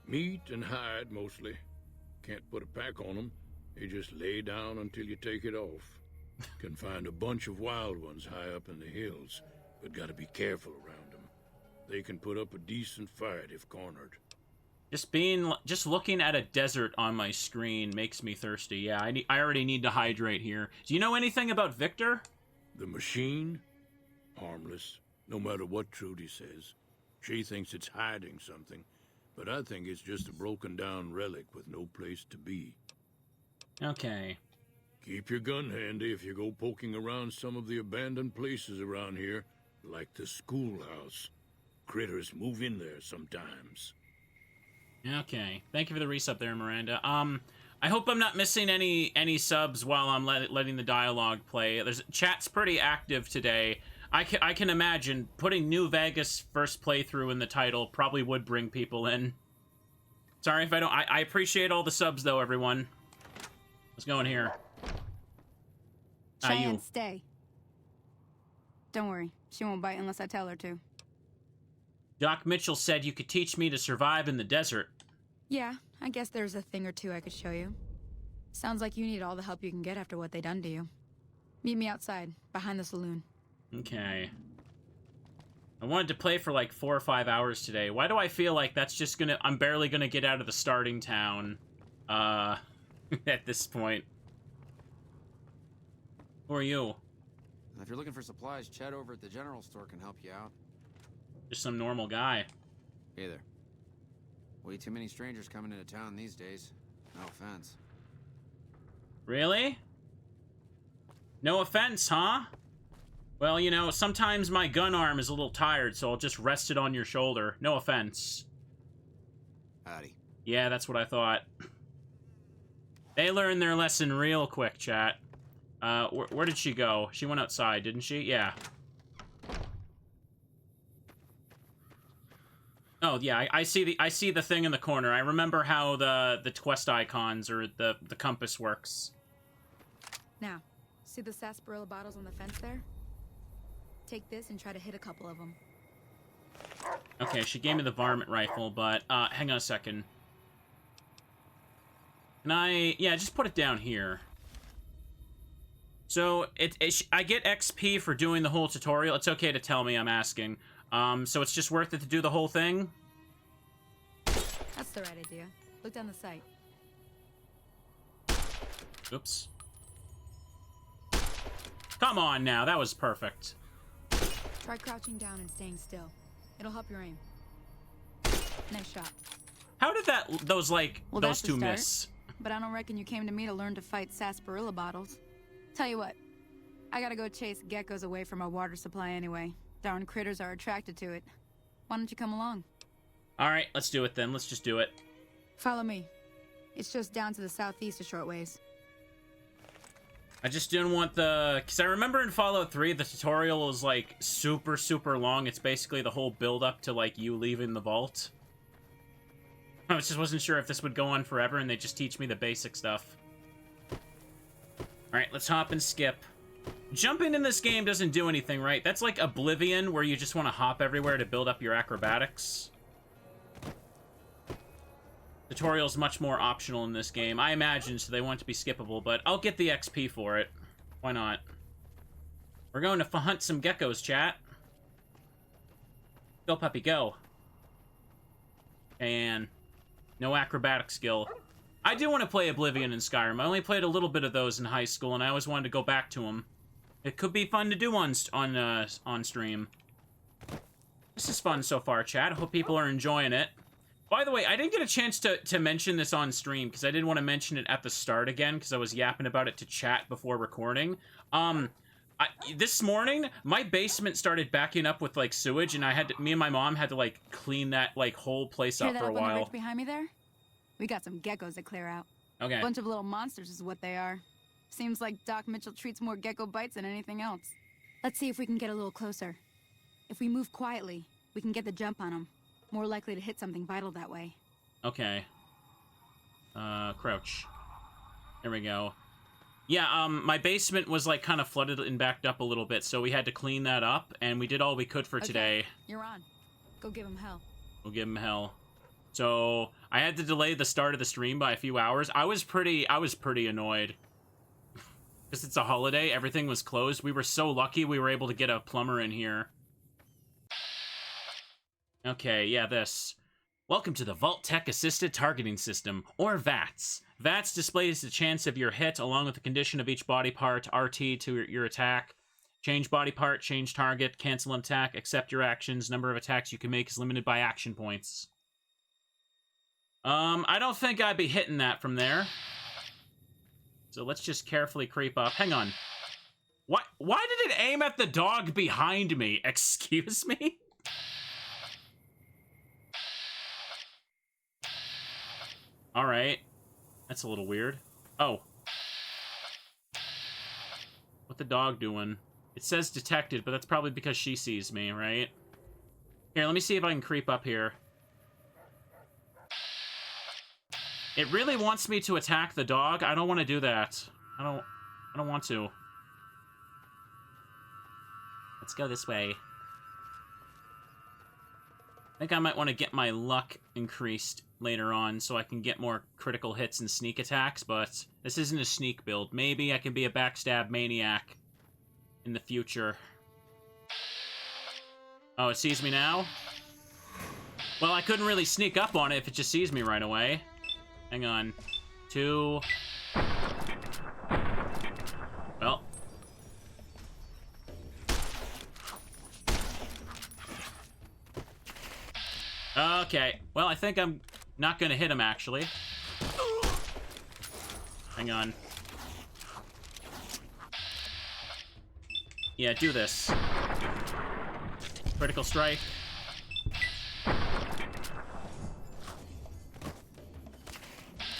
Meat and hide, mostly. Can't put a pack on them. They just lay down until you take it off. Can find a bunch of wild ones high up in the hills, but gotta be careful around them. They can put up a decent fight if cornered. Just looking at a desert on my screen makes me thirsty. Yeah, I already need to hydrate here. Do you know anything about Victor? The machine? Harmless, no matter what Trudy says. She thinks it's hiding something, but I think it's just a broken down relic with no place to be. Okay. Keep your gun handy if you go poking around some of the abandoned places around here, like the schoolhouse. Critters move in there sometimes. Okay. Thank you for the resub there, Miranda. I hope I'm not missing any subs while I'm letting the dialogue play. Chat's pretty active today. I can imagine putting New Vegas first playthrough in the title probably would bring people in. Sorry if I don't. I appreciate all the subs though, everyone. Let's go in here. Try and stay. Don't worry, she won't bite unless I tell her to. Doc Mitchell said you could teach me to survive in the desert. Yeah, I guess there's a thing or two I could show you. Sounds like you need all the help you can get after what they done to you. Meet me outside, behind the saloon. Okay. I wanted to play for like 4 or 5 hours today. Why do I feel like that's just I'm barely gonna get out of the starting town, at this point. Who are you? If you're looking for supplies, Chet over at the general store can help you out. Just some normal guy. Hey there. Way too many strangers coming into town these days. No offense. Really? No offense, huh? Well, you know, sometimes my gun arm is a little tired, so I'll just rest it on your shoulder. No offense. Howdy. Yeah, that's what I thought. They learned their lesson real quick, chat. Where did she go? She went outside, didn't she? Yeah. Oh yeah, I see the thing in the corner. I remember how the quest icons or the compass works. Now, see the sarsaparilla bottles on the fence there? Take this and try to hit a couple of them. Okay, she gave me the varmint rifle, but hang on a second. Can I? Yeah, just put it down here. So I get XP for doing the whole tutorial. It's okay to tell me, I'm asking. So it's just worth it to do the whole thing? That's the right idea. Look down the sight. Oops. Come on now, that was perfect. Try crouching down and staying still. It'll help your aim. Nice shot. How did those that's two a start. miss? But I don't reckon you came to me to learn to fight sarsaparilla bottles. Tell you what, I gotta go chase geckos away from our water supply anyway. Darn critters are attracted to it. Why don't you come along? All right, let's do it then. Let's just do it. Follow me. It's just down to the southeast a short ways. I just didn't want because I remember in Fallout 3, the tutorial was, like, super, super long. It's basically the whole build-up to, like, you leaving the vault. I just wasn't sure if this would go on forever, and they just teach me the basic stuff. Alright, let's hop and skip. Jumping in this game doesn't do anything, right? That's like Oblivion, where you just want to hop everywhere to build up your acrobatics. Tutorial's much more optional in this game, I imagine, so they want it to be skippable, but I'll get the XP for it. Why not? We're going to hunt some geckos, chat. Go, puppy, go. And no acrobatic skill. I do want to play Oblivion and Skyrim. I only played a little bit of those in high school, and I always wanted to go back to them. It could be fun to do on stream. This is fun so far, chat. I hope people are enjoying it. By the way, I didn't get a chance to mention this on stream, because I didn't want to mention it at the start again, because I was yapping about it to chat before recording. This morning, my basement started backing up with, like, sewage, and me and my mom had to, like, clean that, like, whole place up for a while. On the ridge behind me there? We got some geckos to clear out. Okay. Bunch of little monsters is what they are. Seems like Doc Mitchell treats more gecko bites than anything else. Let's see if we can get a little closer. If we move quietly, we can get the jump on them. More likely to hit something vital that way. Okay. Crouch. There we go. Yeah, my basement was, like, kind of flooded and backed up a little bit, so we had to clean that up, and we did all we could for today. You're on. Go give him hell. We'll give him hell. So, I had to delay the start of the stream by a few hours. I was pretty annoyed. Because it's a holiday, everything was closed. We were so lucky we were able to get a plumber in here. Okay, yeah, this. Welcome to the Vault Tech Assisted Targeting System, or VATS. VATS displays the chance of your hit along with the condition of each body part, RT to your attack. Change body part, change target, cancel an attack, accept your actions. Number of attacks you can make is limited by action points. I don't think I'd be hitting that from there. So let's just carefully creep up. Hang on. Why did it aim at the dog behind me? Excuse me? Alright. That's a little weird. Oh. What the dog doing? It says detected, but that's probably because she sees me, right? Here, let me see if I can creep up here. It really wants me to attack the dog. I don't want to do that. I don't want to. Let's go this way. I think I might want to get my luck increased later on so I can get more critical hits and sneak attacks, but this isn't a sneak build. Maybe I can be a backstab maniac in the future. Oh, it sees me now? Well, I couldn't really sneak up on it if it just sees me right away. Hang on. 2. Well. Okay. Well, I think I'm not gonna hit him, actually. Hang on. Yeah, do this. Critical strike.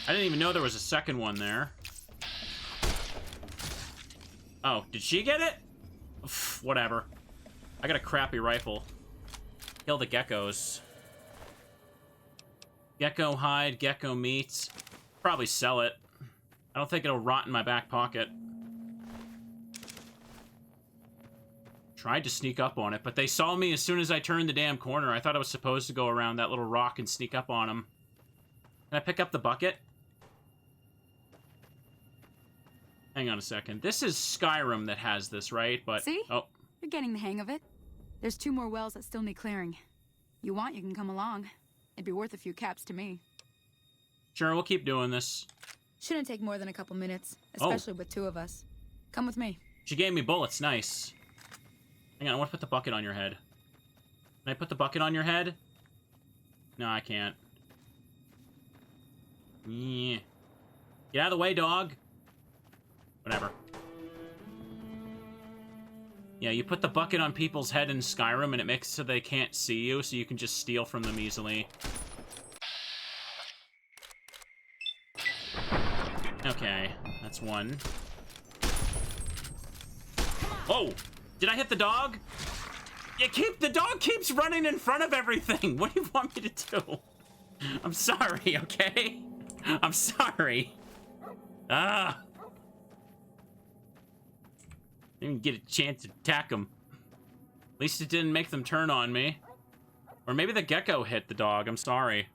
I didn't even know there was a second one there. Oh, did she get it? Whatever. I got a crappy rifle. Kill the geckos. Gecko hide, gecko meat. Probably sell it. I don't think it'll rot in my back pocket. Tried to sneak up on it, but they saw me as soon as I turned the damn corner. I thought I was supposed to go around that little rock and sneak up on them. Can I pick up the bucket? Hang on a second. This is Skyrim that has this, right? But see? Oh. You're getting the hang of it. There's 2 more wells that still need clearing. You want, you can come along. It'd be worth a few caps to me. Sure, we'll keep doing this. Shouldn't take more than a couple minutes, especially with 2 of us. Come with me. She gave me bullets, nice. Hang on, I want to put the bucket on your head. Can I put the bucket on your head? No, I can't. Yeah. Get out of the way, dog. Whatever. Yeah, you put the bucket on people's head in Skyrim, and it makes it so they can't see you, so you can just steal from them easily. Okay, that's one. Oh! Did I hit the dog? The dog keeps running in front of everything! What do you want me to do? I'm sorry, okay? I'm sorry. Ah! Didn't get a chance to attack them. At least it didn't make them turn on me. Or maybe the gecko hit the dog. I'm sorry.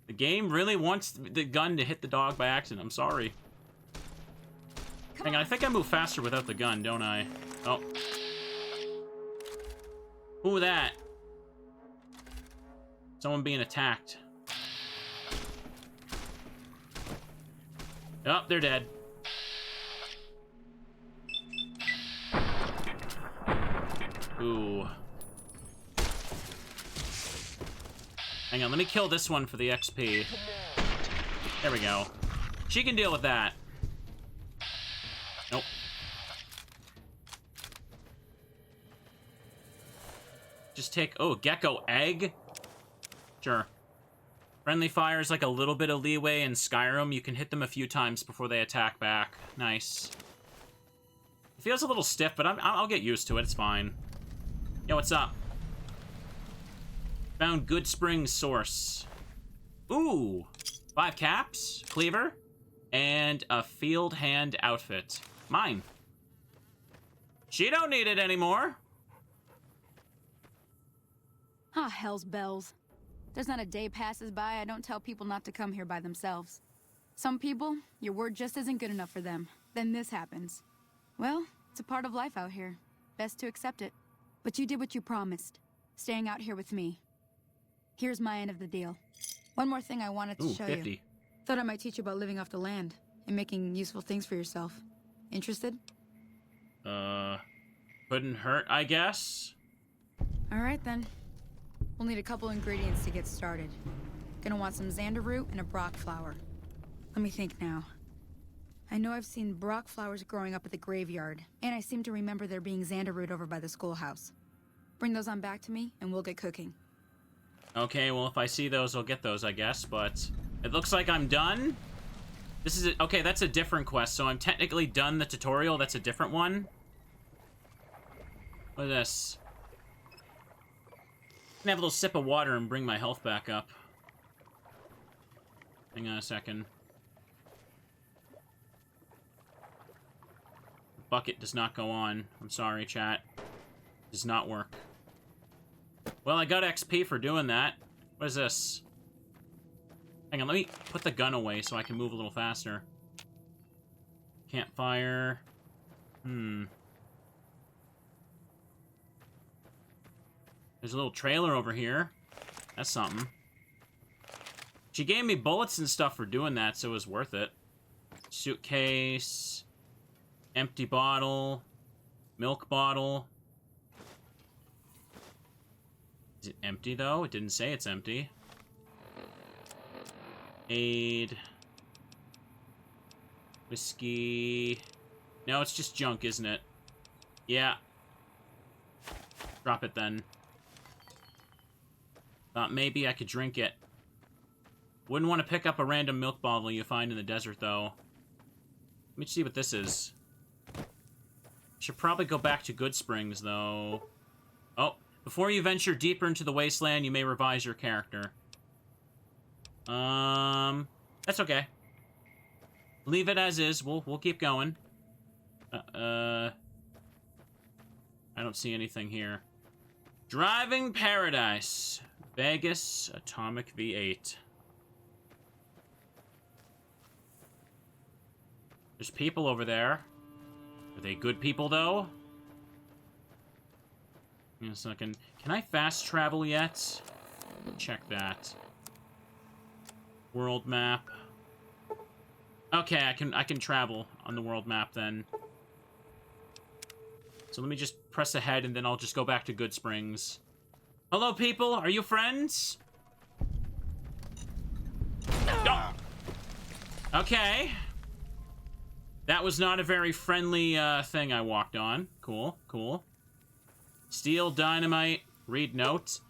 The game really wants the gun to hit the dog by accident. I'm sorry. Hang on, I think I move faster without the gun, don't I? Oh. Who that? Someone being attacked. Oh, they're dead. Ooh. Hang on, let me kill this one for the XP. There we go. She can deal with that. Nope. Just take... Oh, Gecko egg? Sure. Friendly fire is like a little bit of leeway in Skyrim. You can hit them a few times before they attack back. Nice. It feels a little stiff, but I'll get used to it. It's fine. Yo, what's up? Found Goodsprings source. Ooh. 5 caps, cleaver, and a field hand outfit. Mine. She don't need it anymore. Ah, hell's bells. There's not a day passes by I don't tell people not to come here by themselves. Some people, your word just isn't good enough for them. Then this happens. Well, it's a part of life out here. Best to accept it. But you did what you promised, staying out here with me. Here's my end of the deal. One more thing I wanted to show 50. you. Thought I might teach you about living off the land and making useful things for yourself. Interested? Couldn't hurt, I guess. All right, then. We'll need a couple ingredients to get started. Gonna want some xander root and a brock flower. Let me think now. I know I've seen brock flowers growing up at the graveyard, and I seem to remember there being xander root over by the schoolhouse. Bring those on back to me, and we'll get cooking. Okay, well, if I see those, I'll get those, I guess, but it looks like I'm done. This is okay, that's a different quest, so I'm technically done the tutorial. That's a different one. What is this? I'm gonna have a little sip of water and bring my health back up. Hang on a second. The bucket does not go on. I'm sorry, chat. Does not work. Well, I got XP for doing that. What is this? Hang on, let me put the gun away so I can move a little faster. Campfire. There's a little trailer over here. That's something. She gave me bullets and stuff for doing that, so it was worth it. Suitcase. Empty bottle. Milk bottle. Is it empty, though? It didn't say it's empty. Aid. Whiskey. No, it's just junk, isn't it? Yeah. Drop it, then. Thought maybe I could drink it. Wouldn't want to pick up a random milk bottle you find in the desert, though. Let me see what this is. Should probably go back to Goodsprings, though. Oh. Before you venture deeper into the wasteland, you may revise your character. That's okay. Leave it as is. We'll keep going. I don't see anything here. Driving Paradise. Vegas Atomic V8. There's people over there. Are they good people, though? In a second. Can I fast travel yet? Check that. World map. Okay, I can travel on the world map then. So let me just press ahead, and then I'll just go back to Goodsprings. Hello, people. Are you friends? Oh. Okay. That was not a very friendly thing I walked on. Cool, cool. Steel, dynamite, read note.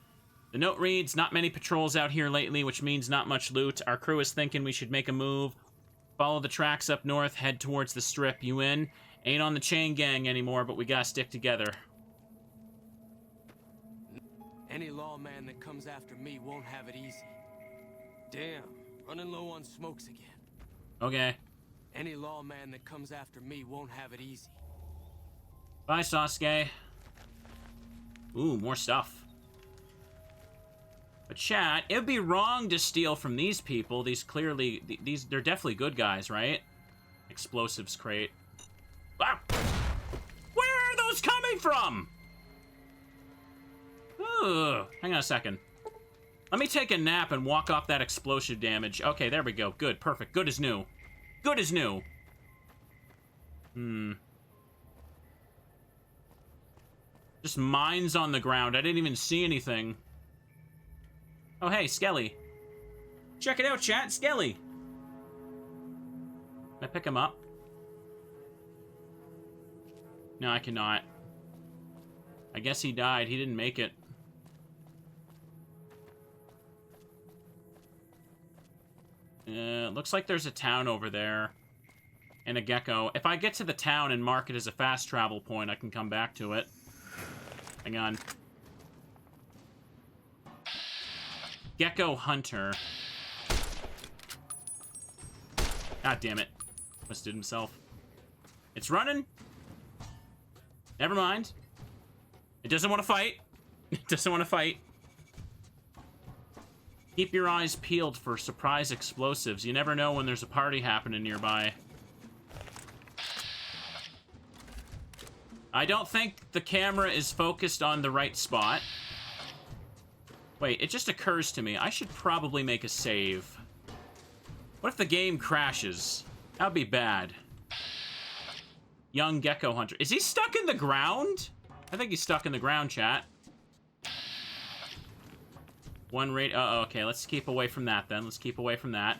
The note reads, not many patrols out here lately, which means not much loot. Our crew is thinking we should make a move. Follow the tracks up north, head towards the strip. You in? Ain't on the chain gang anymore, but we gotta stick together. Any lawman that comes after me won't have it easy. Damn, running low on smokes again. Okay. Any lawman that comes after me won't have it easy. Bye, Sasuke. Ooh, more stuff. But chat, it'd be wrong to steal from these people. These clearly, they're definitely good guys, right? Explosives crate. Ah! Where are those coming from? Ugh, hang on a second. Let me take a nap and walk off that explosive damage. Okay, there we go. Good, perfect. Good as new. Good as new. Just mines on the ground. I didn't even see anything. Oh, hey, Skelly. Check it out, chat. Skelly. Can I pick him up? No, I cannot. I guess he died. He didn't make it. Looks like there's a town over there. And a Gecko. If I get to the town and mark it as a fast travel point, I can come back to it. Hang on. Gecko Hunter. God damn it. Twisted himself. It's running. Never mind. It doesn't want to fight. It doesn't want to fight. Keep your eyes peeled for surprise explosives. You never know when there's a party happening nearby. I don't think the camera is focused on the right spot. Wait, it just occurs to me. I should probably make a save. What if the game crashes? That would be bad. Young Gecko Hunter. Is he stuck in the ground? I think he's stuck in the ground, chat. One rate. Oh, okay. Let's keep away from that then. Let's keep away from that.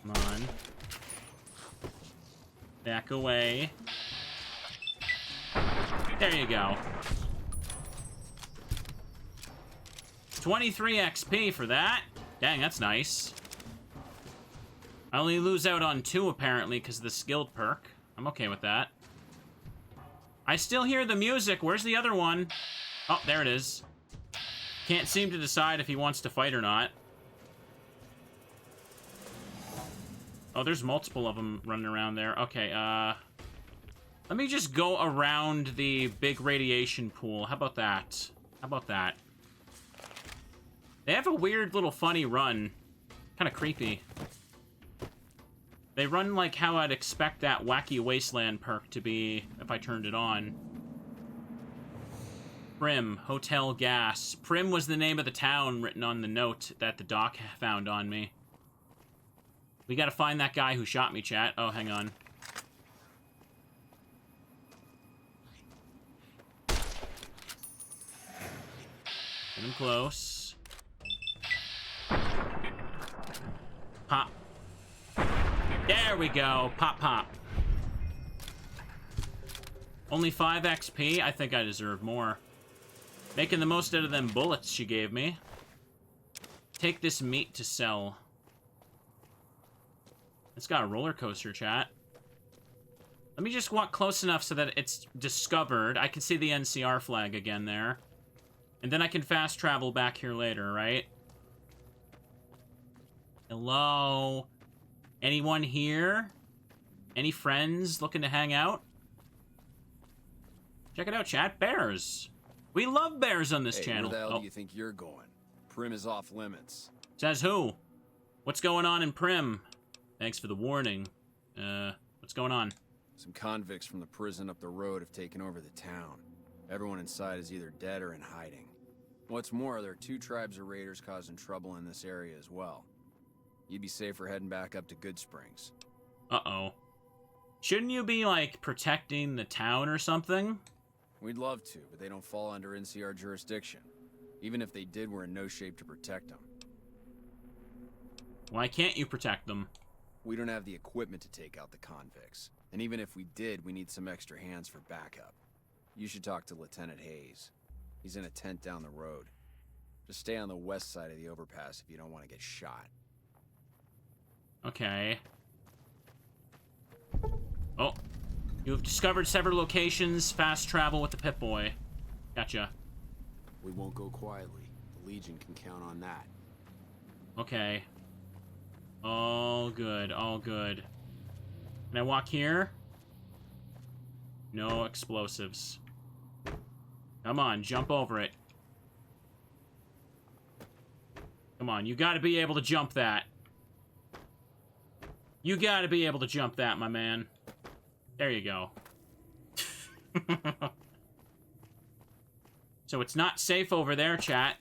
Come on. Back away. There you go. 23 XP for that. Dang, that's nice. I only lose out on 2, apparently, because of the skilled perk. I'm okay with that. I still hear the music. Where's the other one? Oh, there it is. Can't seem to decide if he wants to fight or not. Oh, there's multiple of them running around there. Okay, let me just go around the big radiation pool. How about that? How about that? They have a weird little funny run. Kind of creepy. They run like how I'd expect that Wacky Wasteland perk to be if I turned it on. Primm, Hotel Gas. Primm was the name of the town written on the note that the doc found on me. We gotta find that guy who shot me, chat. Oh, hang on. Get him close. Pop. There we go. Pop, pop. Only 5 XP? I think I deserve more. Making the most out of them bullets she gave me. Take this meat to sell. It's got a roller coaster, chat. Let me just walk close enough so that it's discovered. I can see the NCR flag again there. And then I can fast travel back here later, right? Hello? Anyone here? Any friends looking to hang out? Check it out, chat. Bears. We love bears on this channel. Where the hell do you think you're going? Primm is off limits. Says who? What's going on in Primm? Thanks for the warning. What's going on? Some convicts from the prison up the road have taken over the town. Everyone inside is either dead or in hiding. What's more, there are 2 tribes of raiders causing trouble in this area as well. You'd be safer heading back up to Goodsprings. Uh-oh. Shouldn't you be, like, protecting the town or something? We'd love to, but they don't fall under NCR jurisdiction. Even if they did, we're in no shape to protect them. Why can't you protect them? We don't have the equipment to take out the convicts. And even if we did, we need some extra hands for backup. You should talk to Lieutenant Hayes. He's in a tent down the road. Just stay on the west side of the overpass if you don't want to get shot. Okay. Oh. You have discovered several locations. Fast travel with the Pip-Boy. Gotcha. We won't go quietly. The Legion can count on that. Okay. All good, all good. Can I walk here? No explosives. Come on, jump over it. Come on, you gotta be able to jump that. You gotta be able to jump that, my man. There you go. So it's not safe over there, chat.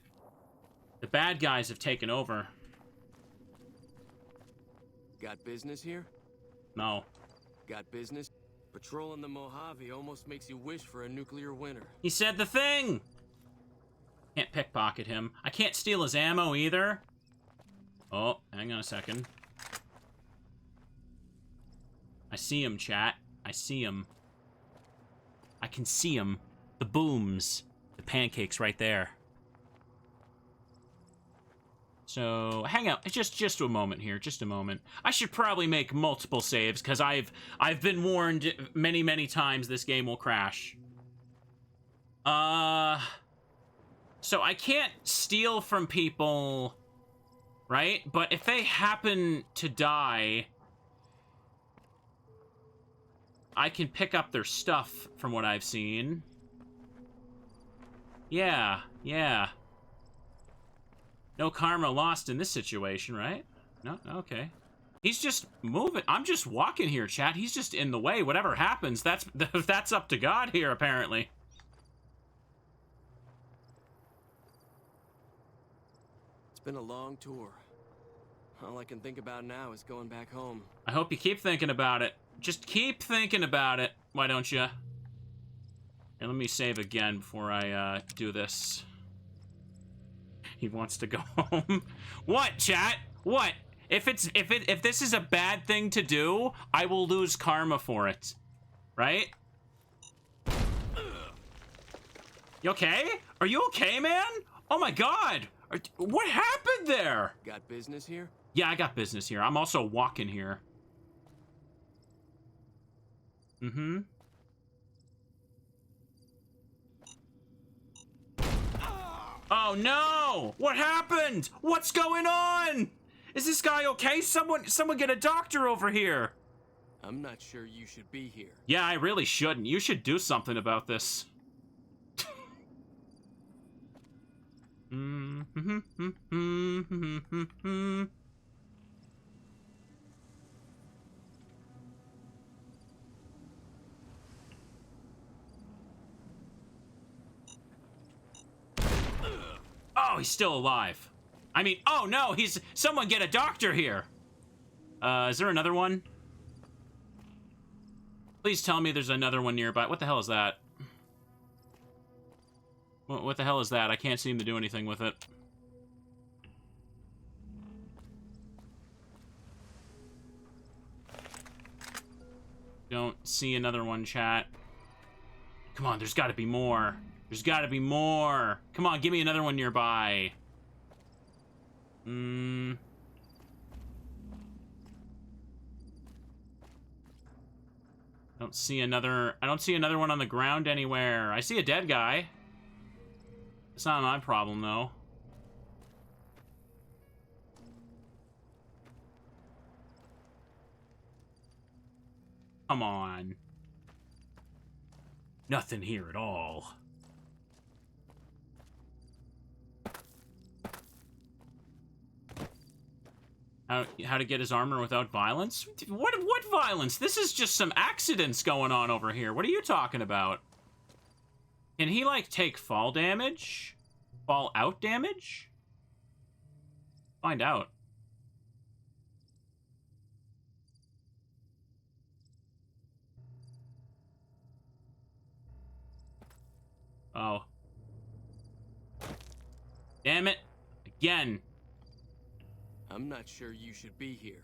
The bad guys have taken over. Got business here? No. Got business? Patrolling the Mojave almost makes you wish for a nuclear winter. He said the thing! Can't pickpocket him. I can't steal his ammo either. Oh, hang on a second. I see him, chat. I see him. I can see him. The booms. The pancakes right there. So, hang out. Just a moment here. Just a moment. I should probably make multiple saves, because I've been warned many, many times this game will crash. So I can't steal from people, right? But if they happen to die, I can pick up their stuff from what I've seen. Yeah, yeah. No karma lost in this situation, right? No? Okay. He's just moving. I'm just walking here, chat. He's just in the way. Whatever happens, that's up to God here, apparently. It's been a long tour. All I can think about now is going back home. I hope you keep thinking about it. Just keep thinking about it. Why don't you? And let me save again before I do this. He wants to go home. What, chat? What? If this is a bad thing to do, I will lose karma for it. Right? You okay? Are you okay, man? Oh my god! What happened there? Got business here? Yeah, I got business here. I'm also walking here. Mm-hmm. Oh no! What happened? What's going on? Is this guy okay? Someone get a doctor over here. I'm not sure you should be here. Yeah, I really shouldn't. You should do something about this. Oh, he's still alive. I mean, oh no, someone get a doctor here. Is there another one? Please tell me there's another one nearby. What the hell is that? What the hell is that? I can't seem to do anything with it. Don't see another one, chat. Come on, there's gotta be more. There's gotta be more. Come on, give me another one nearby. I don't see another one on the ground anywhere. I see a dead guy. It's not my problem, though. Come on. Nothing here at all. How to get his armor without violence? What violence? This is just some accidents going on over here. What are you talking about? Can he, like, take fall damage? fallout damage? Find out. Oh. Damn it. Again. I'm not sure you should be here.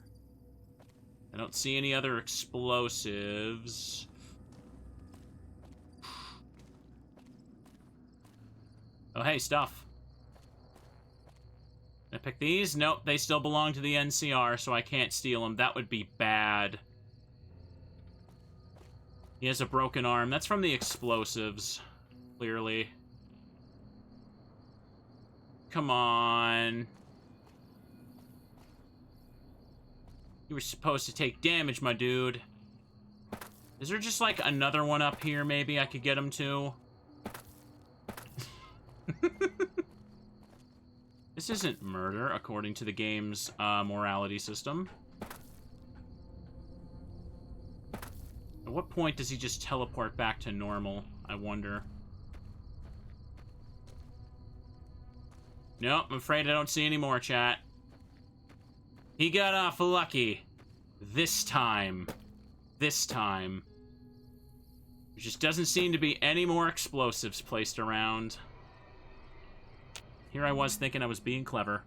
I don't see any other explosives. Oh, hey, stuff. Can I pick these? Nope, they still belong to the NCR, so I can't steal them. That would be bad. He has a broken arm. That's from the explosives, clearly. Come on. You were supposed to take damage, my dude. Is there just, like, another one up here, maybe I could get him to? This isn't murder, according to the game's morality system. At what point does he just teleport back to normal, I wonder? Nope, I'm afraid I don't see any more, chat. He got off lucky. This time. This time. There just doesn't seem to be any more explosives placed around. Here I was thinking I was being clever.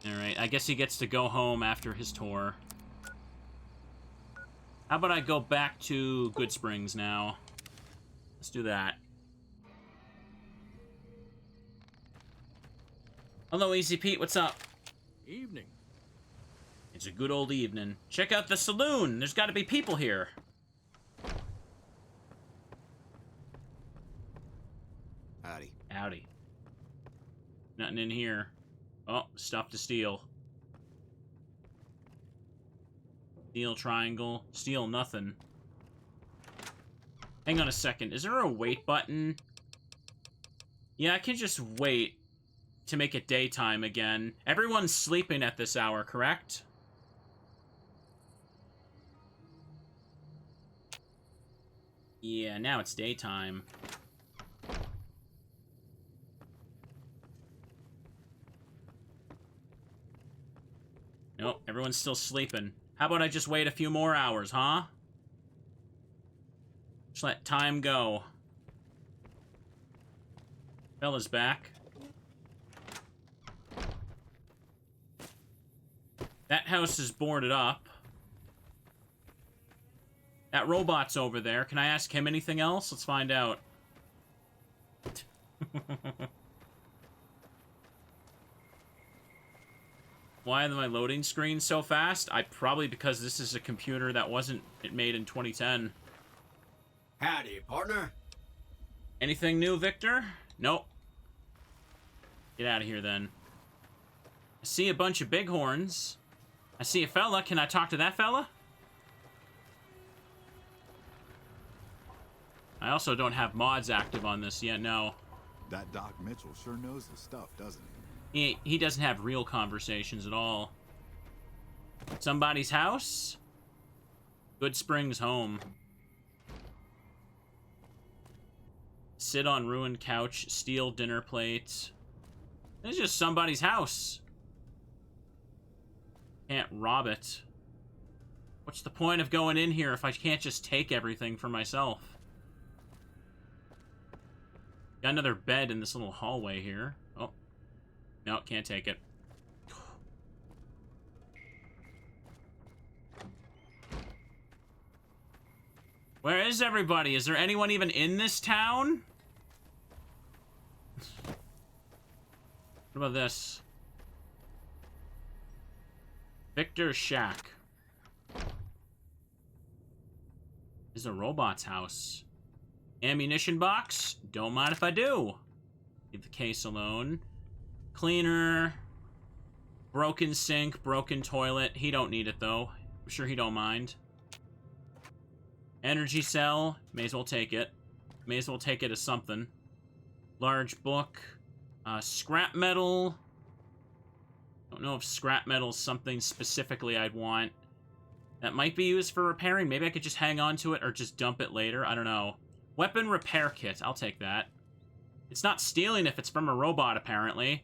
Alright, I guess he gets to go home after his tour. How about I go back to Goodsprings now? Let's do that. Hello, Easy Pete, what's up? Evening. It's a good old evening. Check out the saloon! There's gotta be people here. Howdy. Howdy. Nothing in here. Oh, stuff to steal. Steal triangle. Steal nothing. Hang on a second. Is there a wait button? Yeah, I can just wait to make it daytime again. Everyone's sleeping at this hour, correct? Yeah, now it's daytime. Nope, everyone's still sleeping. How about I just wait a few more hours, huh? Just let time go. Fella's back. That house is boarded up. That robot's over there. Can I ask him anything else? Let's find out. Why am I loading screen so fast? Probably because this is a computer that wasn't made in 2010. Howdy, partner. Anything new, Victor? Nope. Get out of here, then. I see a bunch of bighorns. I see a fella. Can I talk to that fella? I also don't have mods active on this yet, no. That Doc Mitchell sure knows the stuff, doesn't he? He doesn't have real conversations at all. Somebody's house? Goodsprings home. Sit on ruined couch, steal dinner plate. This is just somebody's house. Can't rob it. What's the point of going in here if I can't just take everything for myself? Got another bed in this little hallway here. Oh. No, can't take it. Where is everybody? Is there anyone even in this town? What about this? Victor's shack. This is a robot's house. Ammunition box? Don't mind if I do. Leave the case alone. Cleaner. Broken sink, broken toilet. He don't need it, though. I'm sure he don't mind. Energy cell. May as well take it. May as well take it as something. Large book. Scrap metal. Don't know if scrap metal is something specifically I'd want. That might be used for repairing. Maybe I could just hang on to it or just dump it later. I don't know. Weapon repair kit. I'll take that. It's not stealing if it's from a robot, apparently.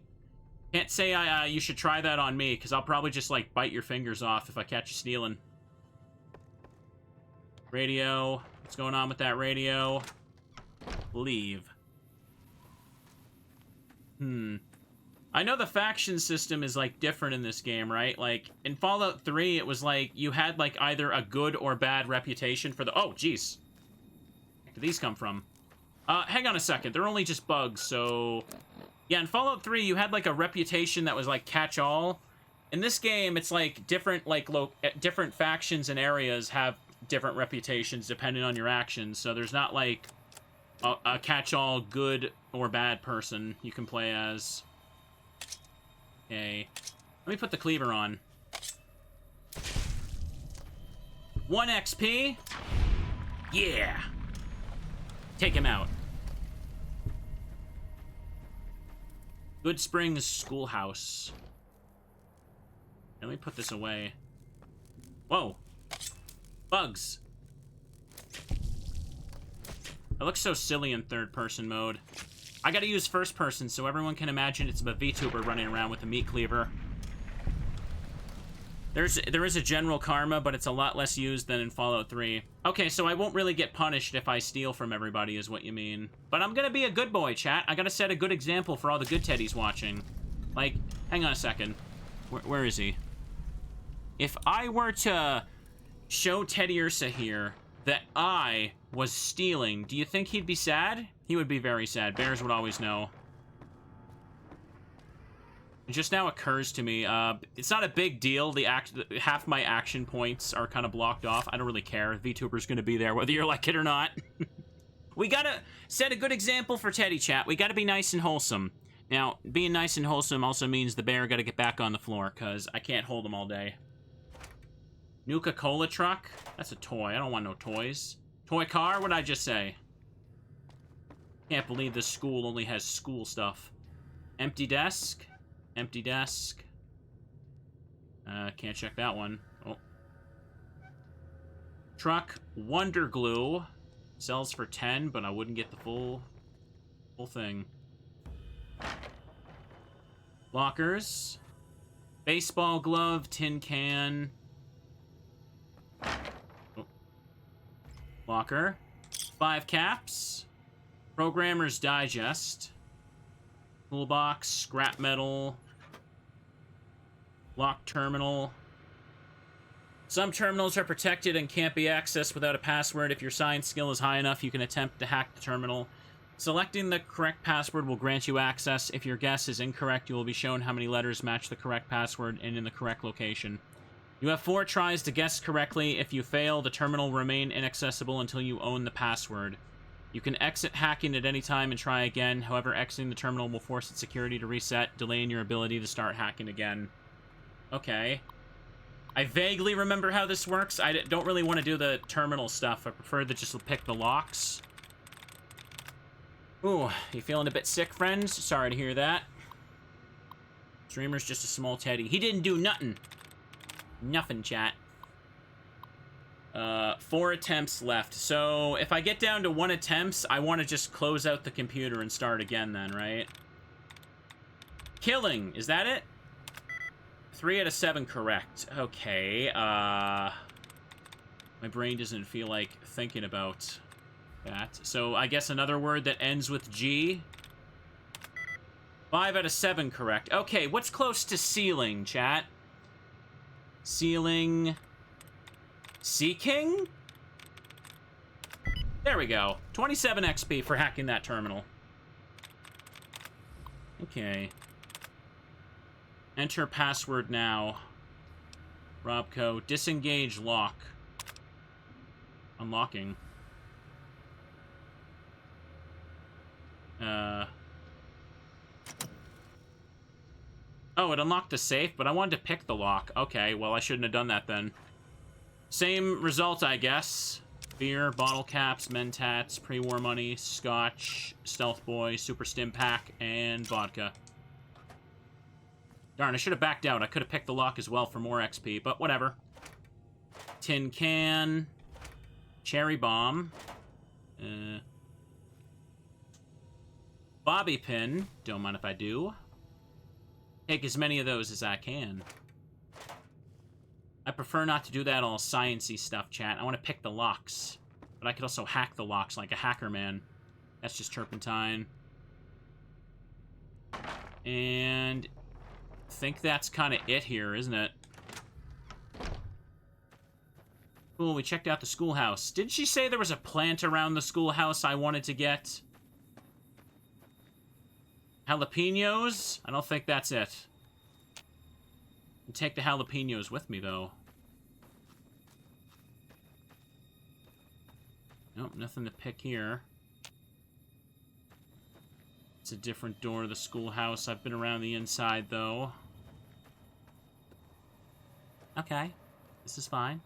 Can't say you should try that on me, because I'll probably just, like, bite your fingers off if I catch you stealing. Radio. What's going on with that radio? Leave. I know the faction system is, like, different in this game, right? Like, in Fallout 3, it was like, you had, like, either a good or bad reputation for the... Oh, jeez. Where did these come from? Hang on a second. They're only just bugs, so... Yeah, in Fallout 3, you had, like, a reputation that was, like, catch-all. In this game, it's, like, different, like, different factions and areas have different reputations depending on your actions, so there's not, like, a catch-all good or bad person you can play as. Okay. Let me put the cleaver on. 1 XP. Yeah. Take him out. Goodsprings Schoolhouse. Let me put this away. Whoa. Bugs. It looks so silly in third-person mode. I gotta use first-person so everyone can imagine it's a VTuber running around with a meat cleaver. There is a general karma, but it's a lot less used than in Fallout 3. Okay, so I won't really get punished if I steal from everybody, is what you mean. But I'm gonna be a good boy, chat. I gotta set a good example for all the good teddies watching. Like, hang on a second. Where is he? If I were to show Teddy Ursa here that I was stealing, do you think he'd be sad? He would be very sad. Bears would always know. It just now occurs to me, it's not a big deal. Half my action points are kind of blocked off. I don't really care. VTuber's gonna be there whether you like it or not. We gotta set a good example for Teddy, chat. We gotta be nice and wholesome. Now, being nice and wholesome also means the bear gotta get back on the floor, because I can't hold him all day. Nuka-Cola truck? That's a toy. I don't want no toys. Toy car? What'd I just say? Can't believe this school only has school stuff. Empty desk? Empty desk. Can't check that one. Oh. Truck. Wonder Glue. Sells for 10, but I wouldn't get the full thing. Lockers. Baseball glove. Tin can. Oh. Locker. 5 caps. Programmer's Digest. Toolbox, scrap metal, locked terminal. Some terminals are protected and can't be accessed without a password. If your science skill is high enough, you can attempt to hack the terminal. Selecting the correct password will grant you access. If your guess is incorrect, you will be shown how many letters match the correct password and in the correct location. You have 4 tries to guess correctly. If you fail, the terminal will remain inaccessible until you own the password. You can exit hacking at any time and try again. However, exiting the terminal will force its security to reset, delaying your ability to start hacking again. Okay. I vaguely remember how this works. I don't really want to do the terminal stuff. I prefer to just pick the locks. Ooh, you feeling a bit sick, friends? Sorry to hear that. Streamer's just a small teddy. He didn't do nothing. Nothing, chat. 4 attempts left. So, if I get down to 1 attempt, I want to just close out the computer and start again then, right? Killing. Is that it? 3 out of 7 correct. Okay, my brain doesn't feel like thinking about that. So, I guess another word that ends with G. 5 out of 7 correct. Okay, what's close to ceiling, chat? Ceiling... Sea King? There we go. 27 XP for hacking that terminal. Okay. Enter password now. Robco. Disengage lock. Unlocking. Oh, it unlocked the safe, but I wanted to pick the lock. Okay, well, I shouldn't have done that then. Same result, I guess. Beer, bottle caps, Mentats, pre-war money, scotch, stealth boy, super stim pack, and vodka. Darn, I should have backed out. I could have picked the lock as well for more XP, but whatever. Tin can, cherry bomb. Bobby pin. Don't mind if I do. Take as many of those as I can. I prefer not to do that all science-y stuff, chat. I want to pick the locks. But I could also hack the locks like a hacker man. That's just turpentine. And I think that's kind of it here, isn't it? Cool, we checked out the schoolhouse. Did she say there was a plant around the schoolhouse I wanted to get? Jalapenos? I don't think that's it. I'll take the jalapenos with me, though. Nope, nothing to pick here. It's a different door to the schoolhouse. I've been around the inside, though. Okay. This is fine.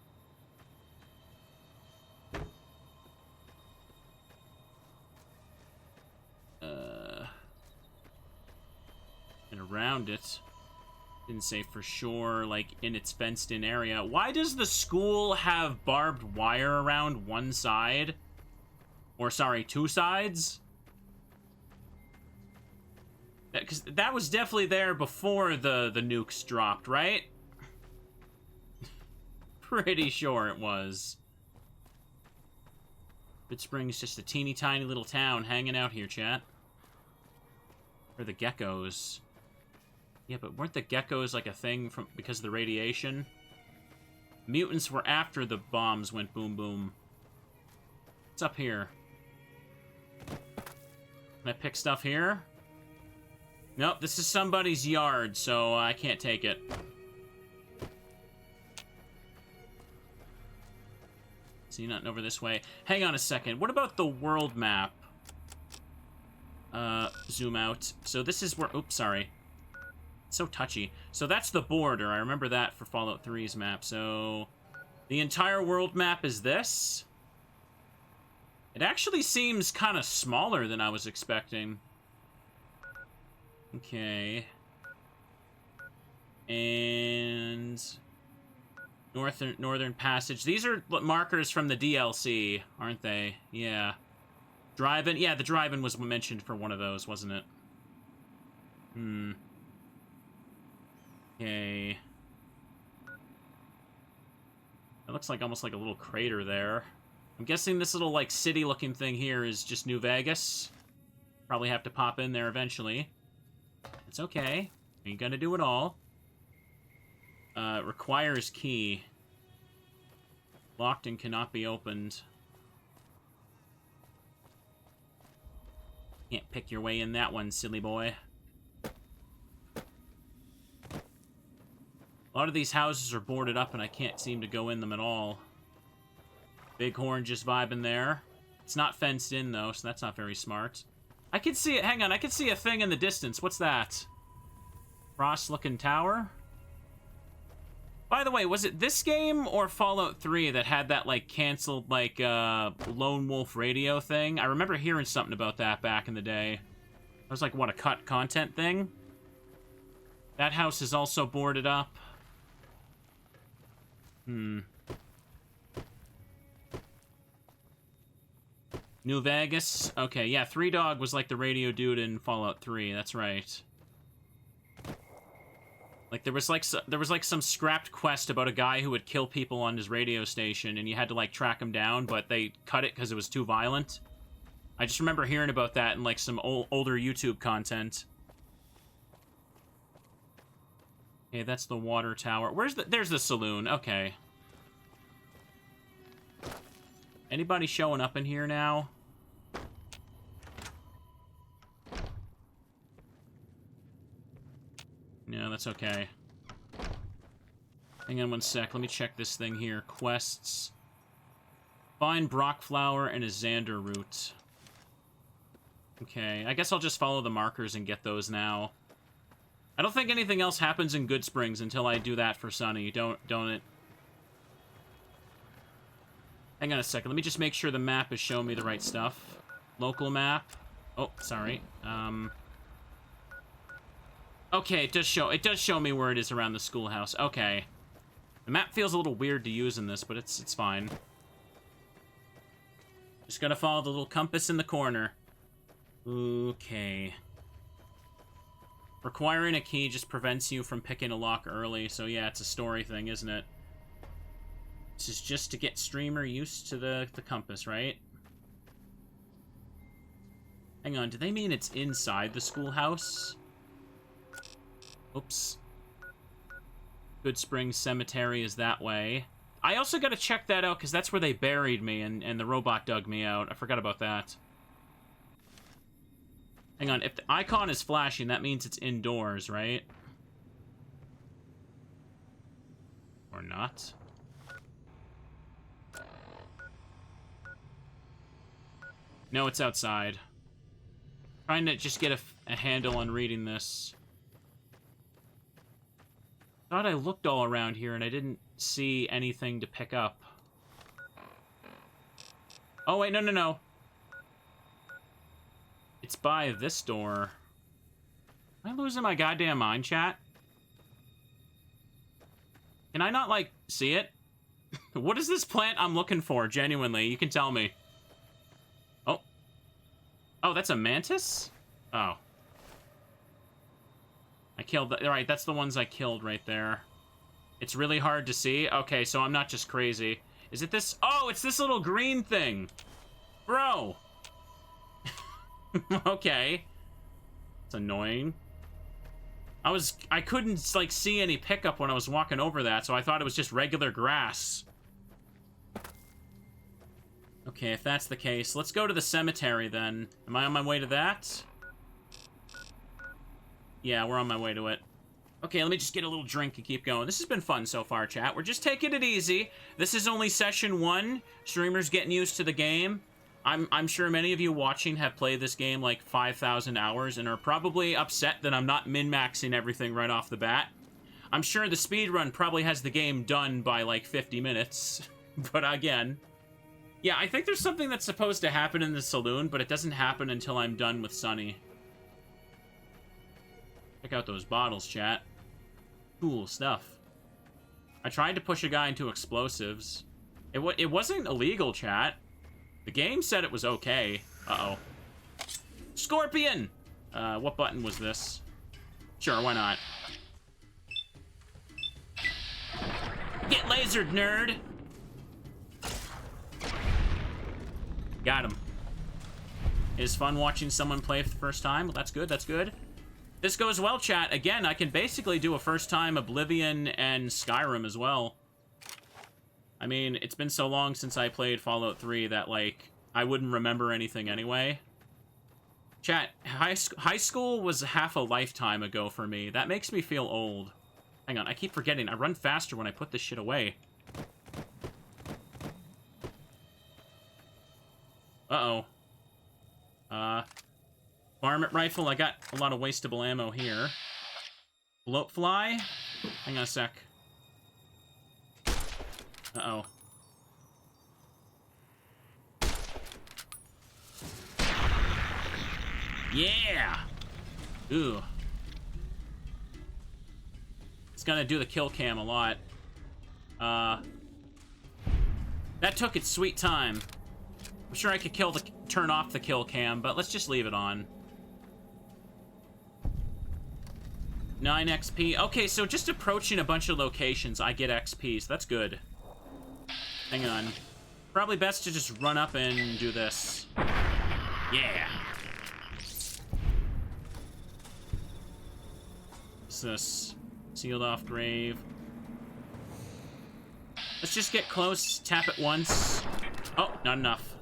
And around it. Didn't say for sure, like, in its fenced-in area. Why does the school have barbed wire around one side? Or, sorry, two sides? Because that was definitely there before the nukes dropped, right? Pretty sure it was. Goodsprings just a teeny tiny little town hanging out here, chat. Or the geckos. Yeah, but weren't the geckos like a thing from because of the radiation? Mutants were after the bombs went boom boom. What's up here? Can I pick stuff here? Nope, this is somebody's yard, so I can't take it. See, nothing over this way. Hang on a second. What about the world map? Zoom out. So this is where... Oops, sorry. It's so touchy. So that's the border. I remember that for Fallout 3's map. So the entire world map is this. It actually seems kind of smaller than I was expecting. Okay. And... Northern Passage. These are markers from the DLC, aren't they? Yeah. Drive-in? Yeah, the drive-in was mentioned for one of those, wasn't it? Hmm. Okay. It looks like almost like a little crater there. I'm guessing this little, like, city-looking thing here is just New Vegas. Probably have to pop in there eventually. It's okay. Ain't gonna do it all. Requires key. Locked and cannot be opened. Can't pick your way in that one, silly boy. A lot of these houses are boarded up and I can't seem to go in them at all. Bighorn just vibing there. It's not fenced in, though, so that's not very smart. I can see it. Hang on, I can see a thing in the distance. What's that? Cross-looking tower? By the way, was it this game or Fallout 3 that had that, like, canceled, like, Lone Wolf radio thing? I remember hearing something about that back in the day. It was like, what, a cut content thing? That house is also boarded up. Hmm. New Vegas? Okay, yeah, Three Dog was like the radio dude in Fallout 3, that's right. Like, there was like some scrapped quest about a guy who would kill people on his radio station, and you had to, like, track him down, but they cut it because it was too violent. I just remember hearing about that in, like, some older YouTube content. Okay, that's the water tower. There's the saloon, okay. Anybody showing up in here now? No, that's okay. Hang on one sec. Let me check this thing here. Quests. Find Brock Flower and a Xander root. Okay, I guess I'll just follow the markers and get those now. I don't think anything else happens in Goodsprings until I do that for Sunny. Don't it? Hang on a second. Let me just make sure the map is showing me the right stuff. Local map. Oh, sorry. Okay, it does show me where it is around the schoolhouse. Okay. The map feels a little weird to use in this, but it's fine. Just gotta follow the little compass in the corner. Okay. Requiring a key just prevents you from picking a lock early, so yeah, it's a story thing, isn't it? This is just to get streamer used to the compass, right? Hang on, do they mean it's inside the schoolhouse? Oops. Goodsprings Cemetery is that way. I also gotta check that out, because that's where they buried me, and the robot dug me out. I forgot about that. Hang on, if the icon is flashing, that means it's indoors, right? Or not? No, it's outside. Trying to just get a handle on reading this. Thought I looked all around here and I didn't see anything to pick up. Oh, wait, no. It's by this door. Am I losing my goddamn mind, chat? Can I not, like, see it? What is this plant I'm looking for, genuinely? You can tell me. Oh. Oh, that's a mantis? Oh. I killed the... Alright, that's the ones I killed right there. It's really hard to see? Okay, so I'm not just crazy. Is it this? Oh, it's this little green thing. Bro. Okay. It's annoying. I couldn't, like, see any pickup when I was walking over that, so I thought it was just regular grass. Okay, if that's the case, let's go to the cemetery then. Am I on my way to that? Yeah, we're on my way to it. Okay, let me just get a little drink and keep going. This has been fun so far, chat. We're just taking it easy. This is only session 1. Streamers getting used to the game. I'm sure many of you watching have played this game like 5,000 hours and are probably upset that I'm not min-maxing everything right off the bat. I'm sure the speedrun probably has the game done by like 50 minutes. But again... Yeah, I think there's something that's supposed to happen in the saloon, but it doesn't happen until I'm done with Sunny. Check out those bottles, chat. Cool stuff. I tried to push a guy into explosives. It wasn't illegal, chat. The game said it was okay. Uh-oh. Scorpion! What button was this? Sure, why not? Get lasered, nerd! Got him. It is fun watching someone play for the first time. Well, that's good, that's good. This goes well, chat. Again, I can basically do a first-time Oblivion and Skyrim as well. I mean, it's been so long since I played Fallout 3 that, like, I wouldn't remember anything anyway. Chat, high school was half a lifetime ago for me. That makes me feel old. Hang on, I keep forgetting. I run faster when I put this shit away. Uh-oh. Varmint rifle. I got a lot of wastable ammo here. Bloatfly? Hang on a sec. Uh-oh. Yeah! Ooh. It's gonna do the kill cam a lot. That took its sweet time. I'm sure I could turn off the kill cam, but let's just leave it on. 9 XP. Okay, so just approaching a bunch of locations, I get XP, so that's good. Hang on. Probably best to just run up and do this. Yeah. What's this? Sealed off grave. Let's just get close, tap it once. Oh, not enough.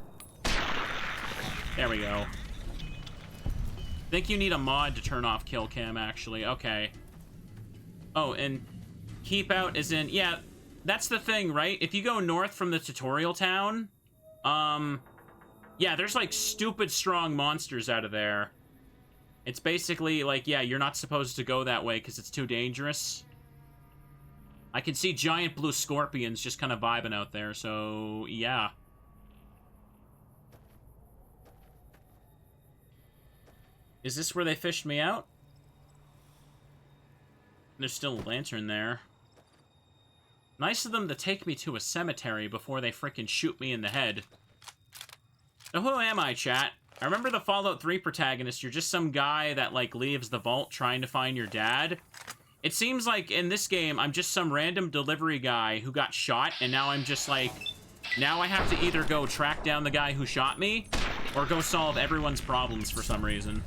There we go. I think you need a mod to turn off kill cam, actually. Okay. Oh, and keep out is in... Yeah, that's the thing, right? If you go north from the tutorial town, yeah, there's, like, stupid strong monsters out of there. It's basically, like, yeah, you're not supposed to go that way because it's too dangerous. I can see giant blue scorpions just kind of vibing out there, so, yeah. Is this where they fished me out? There's still a lantern there. Nice of them to take me to a cemetery before they frickin' shoot me in the head. So who am I, chat? I remember the Fallout 3 protagonist. You're just some guy that, like, leaves the vault trying to find your dad. It seems like in this game, I'm just some random delivery guy who got shot, and now I'm just like... Now I have to either go track down the guy who shot me, or go solve everyone's problems for some reason.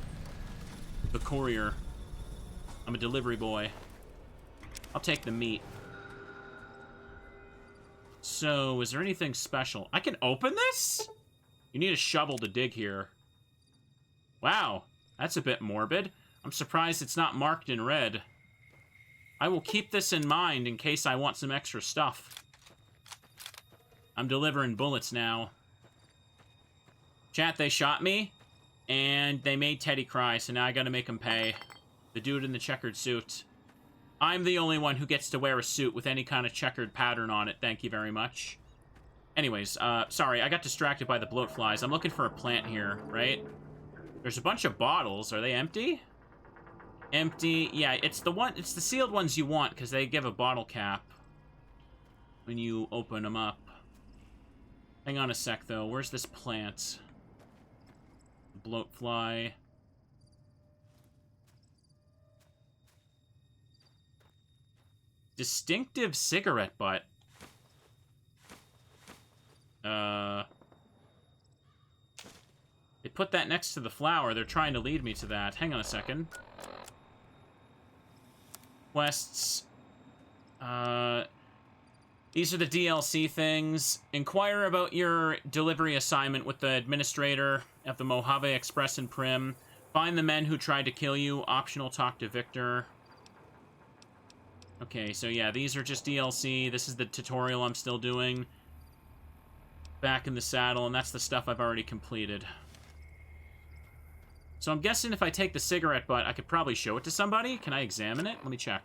The courier. I'm a delivery boy. I'll take the meat. So, is there anything special? I can open this? You need a shovel to dig here. Wow, that's a bit morbid. I'm surprised it's not marked in red. I will keep this in mind in case I want some extra stuff. I'm delivering bullets now. Chat, they shot me, and they made Teddy cry, so now I gotta make him pay. The dude in the checkered suit. I'm the only one who gets to wear a suit with any kind of checkered pattern on it, thank you very much. Anyways, sorry, I got distracted by the bloat flies. I'm looking for a plant here, right? There's a bunch of bottles. Are they empty? Empty. Yeah, it's the sealed ones you want, because they give a bottle cap when you open them up. Hang on a sec, though. Where's this plant? Bloat fly. Distinctive cigarette butt. They put that next to the flower. They're trying to lead me to that. Hang on a second. Quests. These are the DLC things. Inquire about your delivery assignment with the administrator of the Mojave Express in Primm. Find the men who tried to kill you. Optional, talk to Victor. Okay, so yeah, these are just DLC. This is the tutorial I'm still doing. Back in the saddle, and that's the stuff I've already completed. So I'm guessing if I take the cigarette butt, I could probably show it to somebody. Can I examine it? Let me check.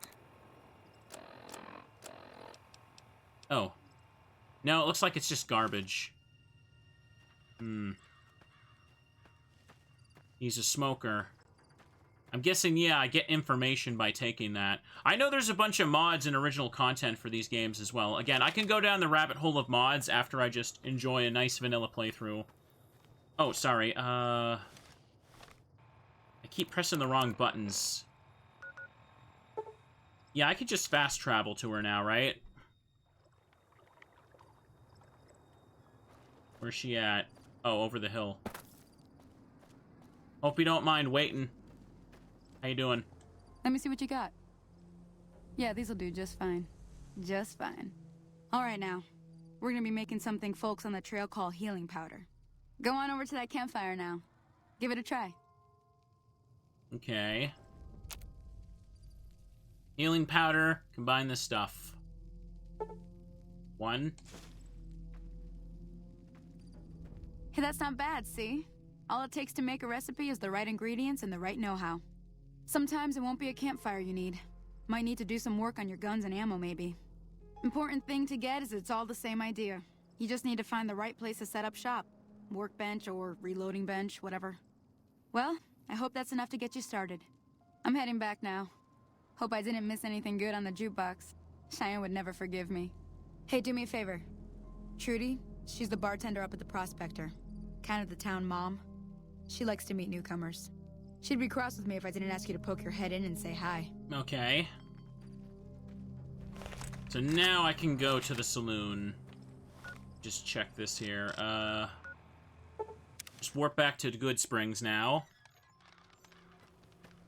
Oh. No, it looks like it's just garbage. He's a smoker. I'm guessing, yeah, I get information by taking that. I know there's a bunch of mods and original content for these games as well. Again, I can go down the rabbit hole of mods after I just enjoy a nice vanilla playthrough. Oh, sorry, I keep pressing the wrong buttons. Yeah, I could just fast travel to her now, right? Where's she at? Oh, over the hill. Hope you don't mind waiting. How you doing? Let me see what you got. Yeah, these'll do just fine. Just fine. All right, now. We're gonna be making something folks on the trail call healing powder. Go on over to that campfire now. Give it a try. Okay. Healing powder. Combine this stuff. 1. Hey, that's not bad, see? All it takes to make a recipe is the right ingredients and the right know-how. Sometimes it won't be a campfire you need. Might need to do some work on your guns and ammo, maybe. Important thing to get is it's all the same idea. You just need to find the right place to set up shop. Workbench or reloading bench, whatever. Well, I hope that's enough to get you started. I'm heading back now. Hope I didn't miss anything good on the jukebox. Cheyenne would never forgive me. Hey, do me a favor. Trudy, she's the bartender up at the Prospector. Kind of the town mom. She likes to meet newcomers. She'd be cross with me if I didn't ask you to poke your head in and say hi. Okay. So now I can go to the saloon. Just check this here. Just warp back to Goodsprings now.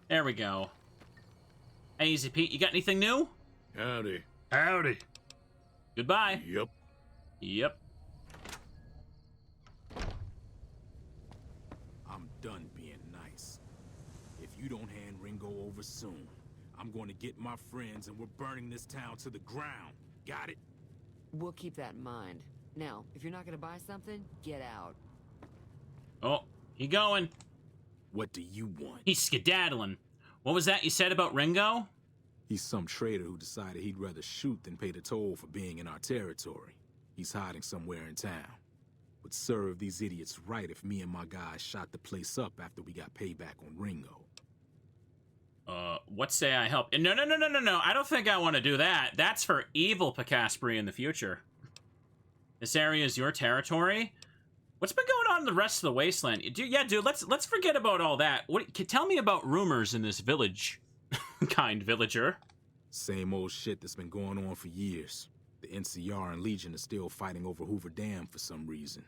There we go. Hey, Easy Pete, you got anything new? Howdy. Howdy. Goodbye. Yep. Yep. I'm done being nice. If you don't hand Ringo over soon, I'm going to get my friends and we're burning this town to the ground. Got it? We'll keep that in mind. Now, if you're not going to buy something, get out. Oh, he going. What do you want? He's skedaddling. What was that you said about Ringo? He's some traitor who decided he'd rather shoot than pay the toll for being in our territory. He's hiding somewhere in town. Would serve these idiots right if me and my guys shot the place up after we got payback on Ringo. What say I help? No. I don't think I want to do that. That's for evil Picaspri in the future. This area is your territory? What's been going on in the rest of the wasteland? Dude, let's forget about all that. Tell me about rumors in this village, kind villager. Same old shit that's been going on for years. The NCR and Legion are still fighting over Hoover Dam for some reason.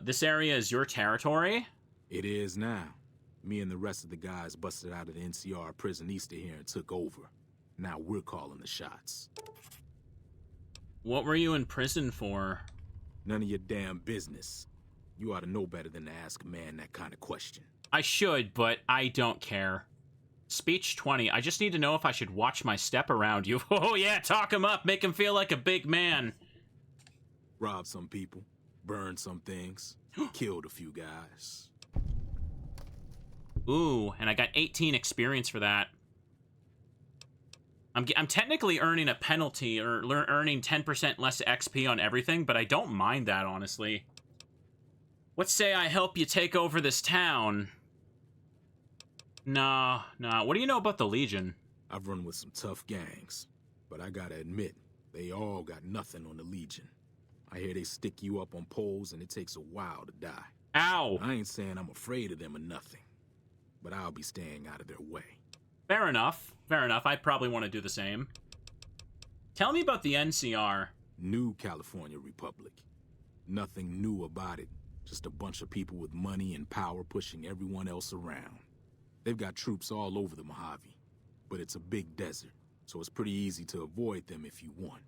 This area is your territory? It is now. Me and the rest of the guys busted out of the NCR prison east of here and took over. Now we're calling the shots. What were you in prison for? None of your damn business. You ought to know better than to ask a man that kind of question. I should, but I don't care. Speech 20. I just need to know if I should watch my step around you. Oh yeah, talk him up. Make him feel like a big man. Robbed some people. Burned some things. Killed a few guys. Ooh, and I got 18 experience for that. I'm technically earning a penalty, or earning 10% less XP on everything, but I don't mind that, honestly. Let's say I help you take over this town. Nah. What do you know about the Legion? I've run with some tough gangs, but I gotta admit, they all got nothing on the Legion. I hear they stick you up on poles and it takes a while to die. Ow! I ain't saying I'm afraid of them or nothing, but I'll be staying out of their way. Fair enough. I'd probably want to do the same. Tell me about the NCR. New California Republic. Nothing new about it. Just a bunch of people with money and power pushing everyone else around. They've got troops all over the Mojave, but it's a big desert, so it's pretty easy to avoid them if you want.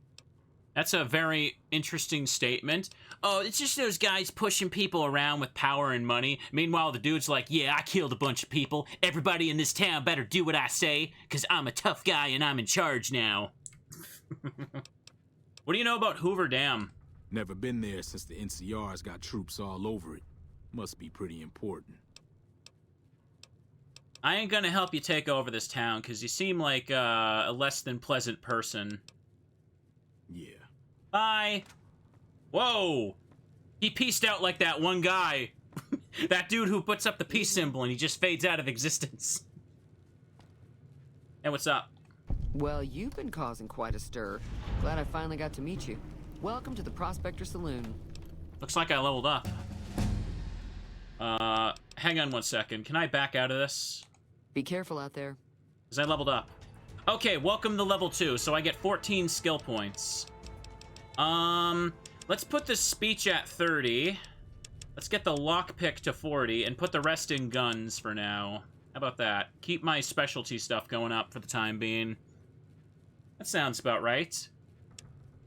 That's a very interesting statement. Oh, it's just those guys pushing people around with power and money. Meanwhile, the dude's like, yeah, I killed a bunch of people. Everybody in this town better do what I say, because I'm a tough guy and I'm in charge now. What do you know about Hoover Dam? Never been there since the NCR's got troops all over it. Must be pretty important. I ain't gonna help you take over this town, because you seem like a less than pleasant person. Yeah. Bye. Whoa. He pieced out like that one guy. That dude who puts up the peace symbol and he just fades out of existence. Hey, what's up? Well, you've been causing quite a stir. Glad I finally got to meet you. Welcome to the Prospector Saloon. Looks like I leveled up. Hang on one second. Can I back out of this? Be careful out there. Because I leveled up. Okay, welcome to level 2, so I get 14 skill points. Let's put the speech at 30. Let's get the lockpick to 40, and put the rest in guns for now. How about that? Keep my specialty stuff going up for the time being. That sounds about right.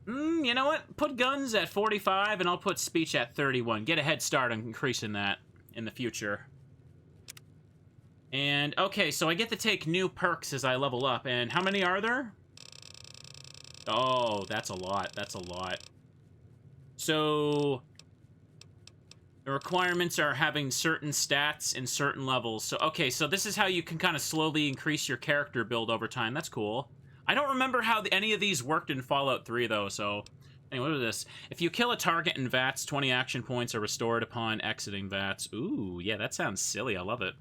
You know what? Put guns at 45, and I'll put speech at 31. Get a head start on increasing that in the future. And, okay, so I get to take new perks as I level up, and how many are there? Oh, that's a lot. That's a lot. So, the requirements are having certain stats in certain levels. So, okay, so this is how you can kind of slowly increase your character build over time. That's cool. I don't remember how any of these worked in Fallout 3, though, so... Anyway, what is this? If you kill a target in VATS, 20 action points are restored upon exiting VATS. Ooh, yeah, that sounds silly. I love it.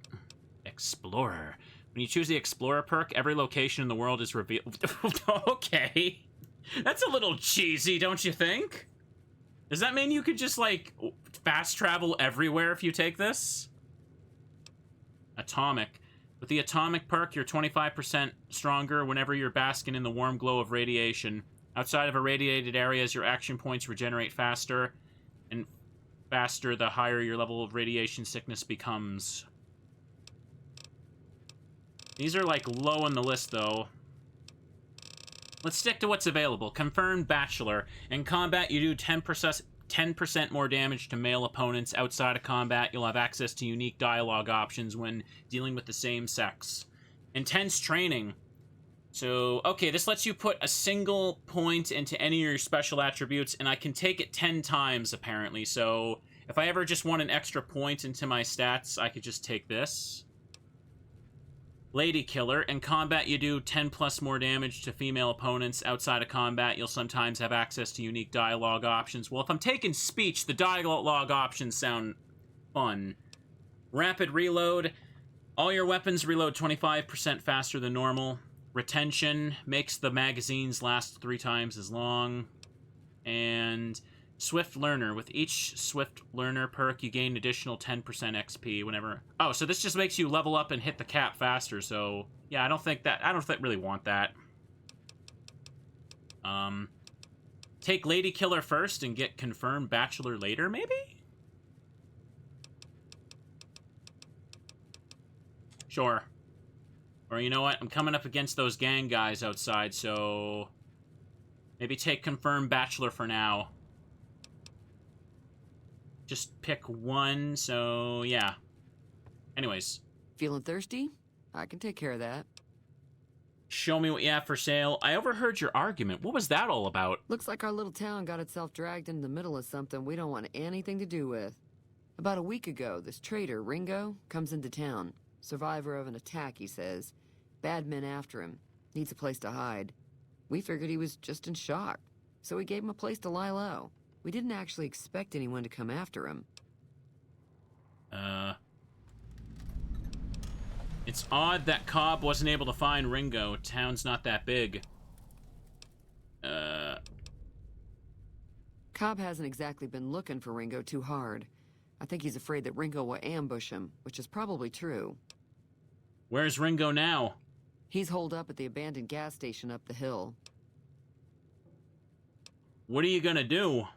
Explorer. When you choose the Explorer perk, every location in the world is revealed. Okay. That's a little cheesy, don't you think? Does that mean you could just, like, fast travel everywhere if you take this? Atomic. With the Atomic perk, you're 25% stronger whenever you're basking in the warm glow of radiation. Outside of irradiated areas, your action points regenerate faster, and faster the higher your level of radiation sickness becomes. These are, like, low on the list, though. Let's stick to what's available. Confirmed Bachelor. In combat, you do 10% more damage to male opponents. Outside of combat, you'll have access to unique dialogue options when dealing with the same sex. Intense Training. So, okay, this lets you put a single point into any of your special attributes, and I can take it 10 times, apparently. So, if I ever just want an extra point into my stats, I could just take this. Lady Killer. In combat, you do 10 plus more damage to female opponents. Outside of combat, you'll sometimes have access to unique dialogue options. Well, if I'm taking speech, the dialogue options sound fun. Rapid Reload. All your weapons reload 25% faster than normal. Retention makes the magazines last 3 times as long. And Swift Learner. With each Swift Learner perk, you gain additional 10% XP whenever... Oh, so this just makes you level up and hit the cap faster, so... Yeah, I don't really want that. Take Lady Killer first and get Confirmed Bachelor later, maybe? Sure. Or you know what? I'm coming up against those gang guys outside, so... Maybe take Confirmed Bachelor for now. Just pick one, so yeah. Anyways. Feeling thirsty? I can take care of that. Show me what you have for sale. I overheard your argument. What was that all about? Looks like our little town got itself dragged into the middle of something we don't want anything to do with. About a week ago, this trader, Ringo, comes into town. Survivor of an attack, he says. Bad men after him. Needs a place to hide. We figured he was just in shock, so we gave him a place to lie low. We didn't actually expect anyone to come after him. It's odd that Cobb wasn't able to find Ringo. Town's not that big. Cobb hasn't exactly been looking for Ringo too hard. I think he's afraid that Ringo will ambush him, which is probably true. Where's Ringo now? He's holed up at the abandoned gas station up the hill. What are you gonna do?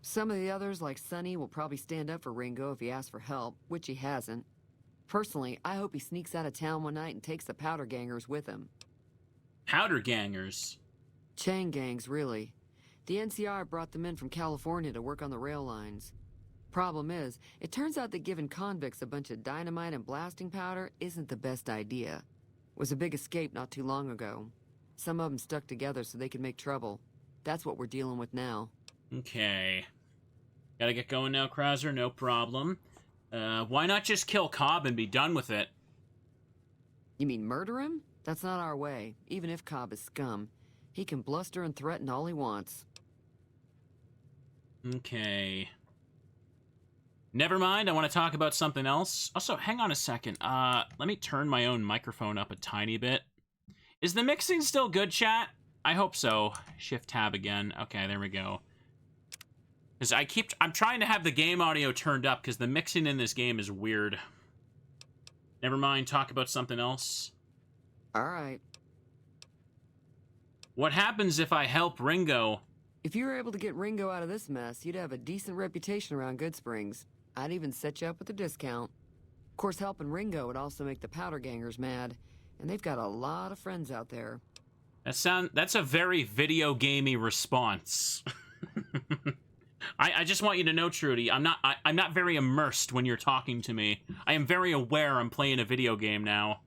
Some of the others, like Sonny, will probably stand up for Ringo if he asks for help, which he hasn't. Personally, I hope he sneaks out of town one night and takes the powder gangers with him. Powder gangers? Chain gangs, really. The NCR brought them in from California to work on the rail lines. Problem is, it turns out that giving convicts a bunch of dynamite and blasting powder isn't the best idea. It was a big escape not too long ago. Some of them stuck together so they could make trouble. That's what we're dealing with now. Okay. Gotta get going now, Krauser, no problem. Why not just kill Cobb and be done with it? You mean murder him? That's not our way, even if Cobb is scum. He can bluster and threaten all he wants. Okay. Never mind, I want to talk about something else. Also, hang on a second. Let me turn my own microphone up a tiny bit. Is the mixing still good, chat? I hope so. Shift tab again. Okay, there we go. Because I'm trying to have the game audio turned up because the mixing in this game is weird. Never mind, talk about something else. Alright. What happens if I help Ringo? If you were able to get Ringo out of this mess, you'd have a decent reputation around Goodsprings. I'd even set you up with a discount. Of course, helping Ringo would also make the powder gangers mad, and they've got a lot of friends out there. That's a very video gamey response. I just want you to know, Trudy, I'm not very immersed when you're talking to me. I am very aware I'm playing a video game now.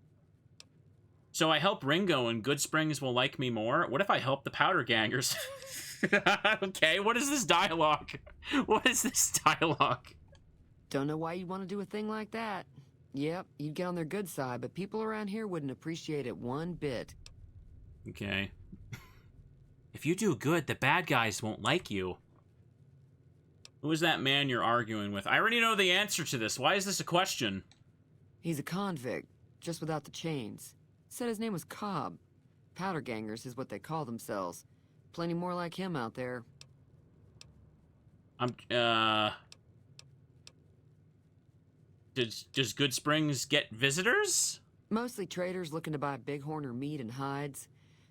So I help Ringo and Goodsprings will like me more? What if I help the powder gangers? Okay, what is this dialogue? What is this dialogue? Don't know why you'd want to do a thing like that. Yep, you'd get on their good side, but people around here wouldn't appreciate it one bit. Okay. If you do good, the bad guys won't like you. Who is that man you're arguing with? I already know the answer to this. Why is this a question? He's a convict, just without the chains. Said his name was Cobb. Powder gangers is what they call themselves. Plenty more like him out there. Does Goodsprings get visitors? Mostly traders looking to buy bighorn or meat and hides.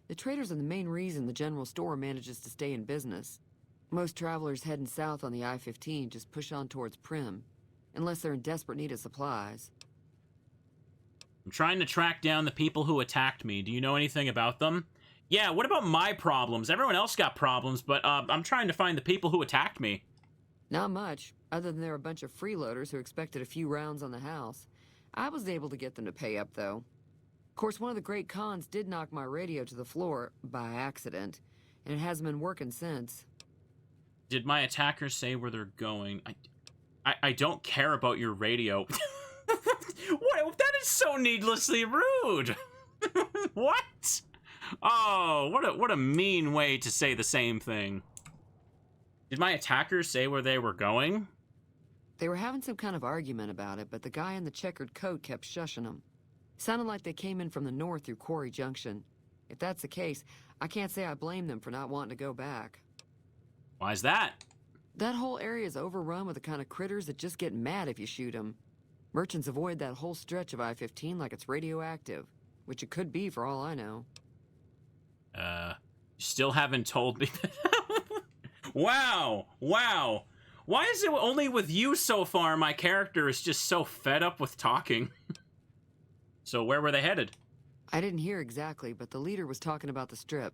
The traders are the main reason the general store manages to stay in business. Most travelers heading south on the I-15 just push on towards Primm, unless they're in desperate need of supplies. I'm trying to track down the people who attacked me. Do you know anything about them? Yeah, what about my problems? Everyone else got problems, but I'm trying to find the people who attacked me. Not much, other than they're a bunch of freeloaders who expected a few rounds on the house. I was able to get them to pay up, though. Of course, one of the great cons did knock my radio to the floor, by accident, and it hasn't been working since. Did my attackers say where they're going? I don't care about your radio. What? That is so needlessly rude. What? Oh, what a mean way to say the same thing. Did my attackers say where they were going? They were having some kind of argument about it, but the guy in the checkered coat kept shushing them. Sounded like they came in from the north through Quarry Junction. If that's the case, I can't say I blame them for not wanting to go back. Why's that? That whole area is overrun with the kind of critters that just get mad if you shoot them. Merchants avoid that whole stretch of I-15 like it's radioactive, which it could be for all I know. Still haven't told me. Wow! Wow! Why is it only with you so far my character is just so fed up with talking? So where were they headed? I didn't hear exactly, but the leader was talking about the strip.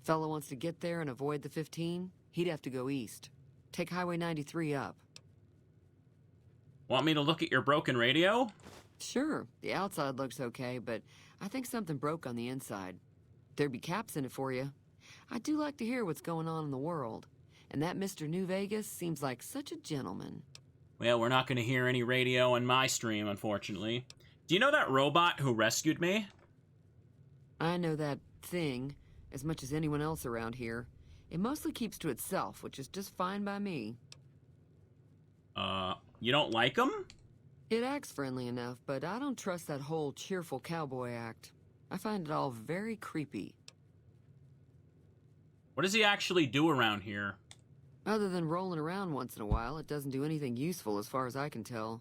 Fella wants to get there and avoid the 15, he'd have to go east. Take Highway 93 up. Want me to look at your broken radio? Sure, the outside looks okay, but I think something broke on the inside. There'd be caps in it for you. I do like to hear what's going on in the world. And that Mr. New Vegas seems like such a gentleman. Well, we're not going to hear any radio on my stream, unfortunately. Do you know that robot who rescued me? I know that thing as much as anyone else around here. It mostly keeps to itself, which is just fine by me. You don't like him? It acts friendly enough, but I don't trust that whole cheerful cowboy act. I find it all very creepy. What does he actually do around here? Other than rolling around once in a while, it doesn't do anything useful as far as I can tell.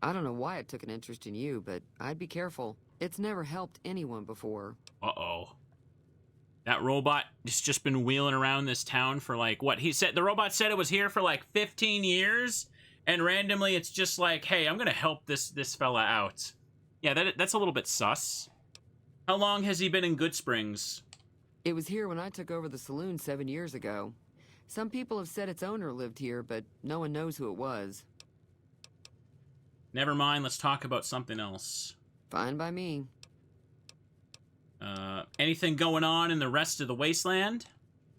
I don't know why it took an interest in you, but I'd be careful. It's never helped anyone before. Uh-oh. That robot has just been wheeling around this town for like, what? The robot said it was here for like 15 years, and randomly it's just like, hey, I'm gonna help this fella out. Yeah, that's a little bit sus. How long has he been in Goodsprings? It was here when I took over the saloon 7 years ago. Some people have said its owner lived here, but no one knows who it was. Never mind, let's talk about something else. Fine by me. Anything going on in the rest of the wasteland?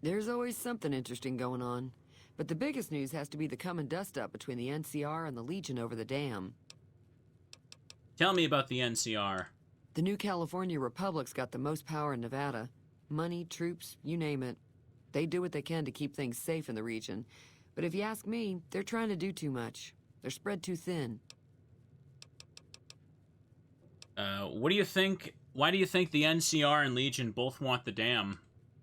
There's always something interesting going on. But the biggest news has to be the come and dust up between the NCR and the Legion over the dam. Tell me about the NCR. The new California Republic's got the most power in Nevada. Money, troops, you name it. They do what they can to keep things safe in the region. But if you ask me, they're trying to do too much. They're spread too thin. What do you think? Why do you think the NCR and Legion both want the dam?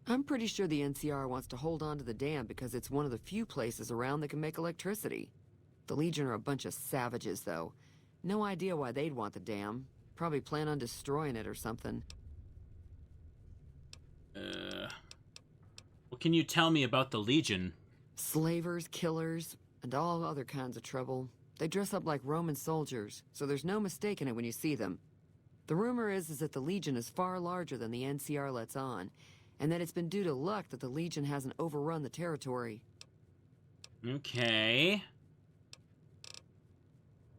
I'm pretty sure the NCR wants to hold on to the dam because it's one of the few places around that can make electricity. The Legion are a bunch of savages, though. No idea why they'd want the dam. Probably plan on destroying it or something. What can you tell me about the Legion? Slavers, killers, and all other kinds of trouble. They dress up like Roman soldiers, so there's no mistaking it when you see them. The rumor is that the Legion is far larger than the NCR lets on, and that it's been due to luck that the Legion hasn't overrun the territory. Okay.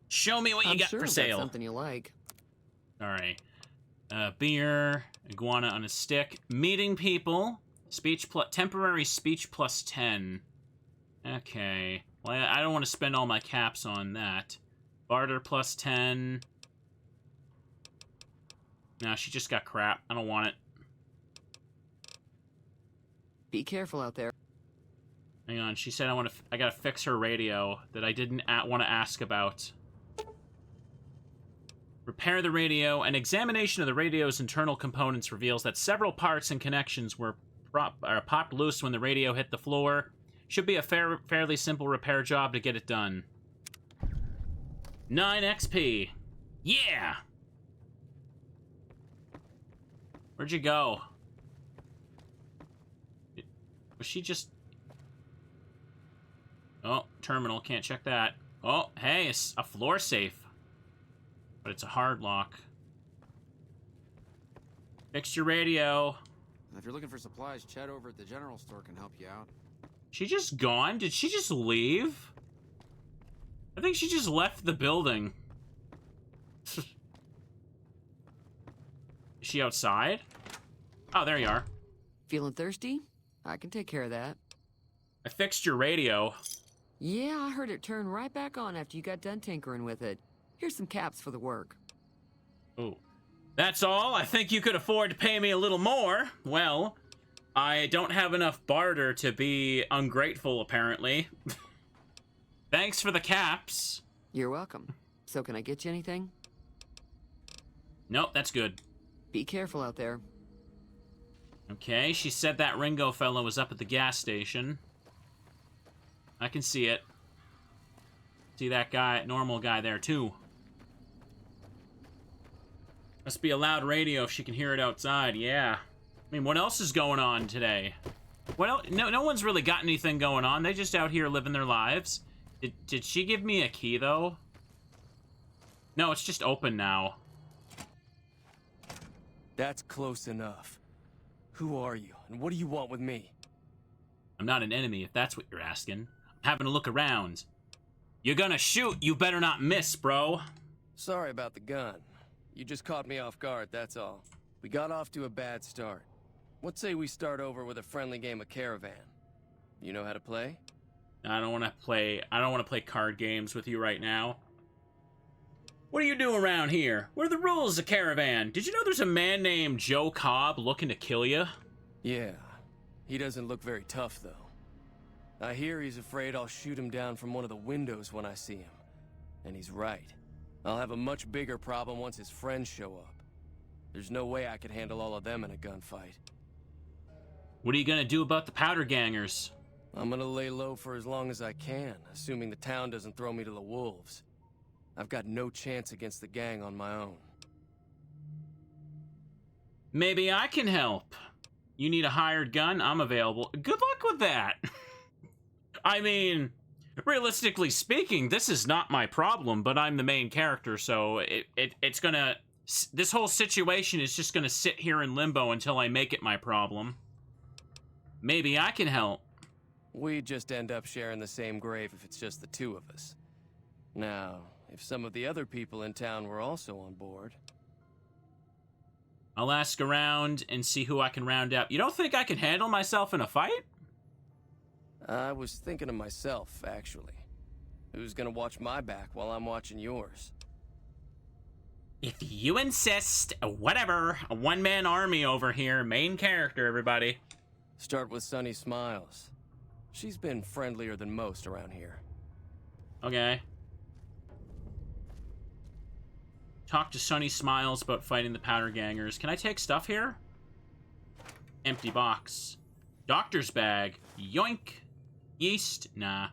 Show me what you got for sale. I'm sure that's something you like. Alright. Beer, iguana on a stick, meeting people, temporary speech plus 10. Okay. Well, I don't want to spend all my caps on that. Barter plus 10. No, she just got crap. I don't want it. Be careful out there. Hang on, she said I gotta fix her radio that I didn't want to ask about. Repair the radio. An examination of the radio's internal components reveals that several parts and connections were popped loose when the radio hit the floor. Should be a fairly simple repair job to get it done. 9 XP. Yeah! Where'd you go? Was she just... Oh, terminal. Can't check that. Oh, hey, it's a floor safe. But it's a hard lock. Fix your radio. If you're looking for supplies, Chet over at the general store can help you out. She just gone? Did she just leave? I think she just left the building. Is she outside? Oh, there you are. Feeling thirsty? I can take care of that. I fixed your radio. Yeah, I heard it turn right back on after you got done tinkering with it. Here's some caps for the work. Oh. That's all? I think you could afford to pay me a little more. Well, I don't have enough barter to be ungrateful, apparently. Thanks for the caps. You're welcome. So can I get you anything? Nope, that's good. Be careful out there. Okay, she said that Ringo fellow was up at the gas station. I can see it. See that guy, normal guy there, too. Must be a loud radio if she can hear it outside, yeah. I mean, what else is going on today? What else? No one's really got anything going on. They just out here living their lives. Did she give me a key, though? No, it's just open now. That's close enough. Who are you, and what do you want with me? I'm not an enemy, if that's what you're asking. I'm having a look around. You're gonna shoot, you better not miss, bro. Sorry about the gun. You just caught me off guard, that's all. We got off to a bad start. Let's say we start over with a friendly game of Caravan. You know how to play? I don't want to play card games with you right now. What do you do around here? What are the rules of Caravan? Did you know there's a man named Joe Cobb looking to kill you? Yeah. He doesn't look very tough, though. I hear he's afraid I'll shoot him down from one of the windows when I see him. And he's right. I'll have a much bigger problem once his friends show up. There's no way I could handle all of them in a gunfight. What are you gonna do about the powder gangers? I'm gonna lay low for as long as I can, assuming the town doesn't throw me to the wolves. I've got no chance against the gang on my own. Maybe I can help. You need a hired gun? I'm available. Good luck with that. I mean, realistically speaking, this is not my problem, but I'm the main character, so it's gonna... This whole situation is just gonna sit here in limbo until I make it my problem. Maybe I can help. We just end up sharing the same grave if it's just the two of us. Now, if some of the other people in town were also on board... I'll ask around and see who I can round up. You don't think I can handle myself in a fight? I was thinking of myself, actually. Who's gonna watch my back while I'm watching yours? If you insist, whatever. A one-man army over here. Main character, everybody. Start with Sunny Smiles. She's been friendlier than most around here. Okay. Talk to Sunny Smiles about fighting the powder gangers. Can I take stuff here? Empty box. Doctor's bag. Yoink. Yeast. Nah.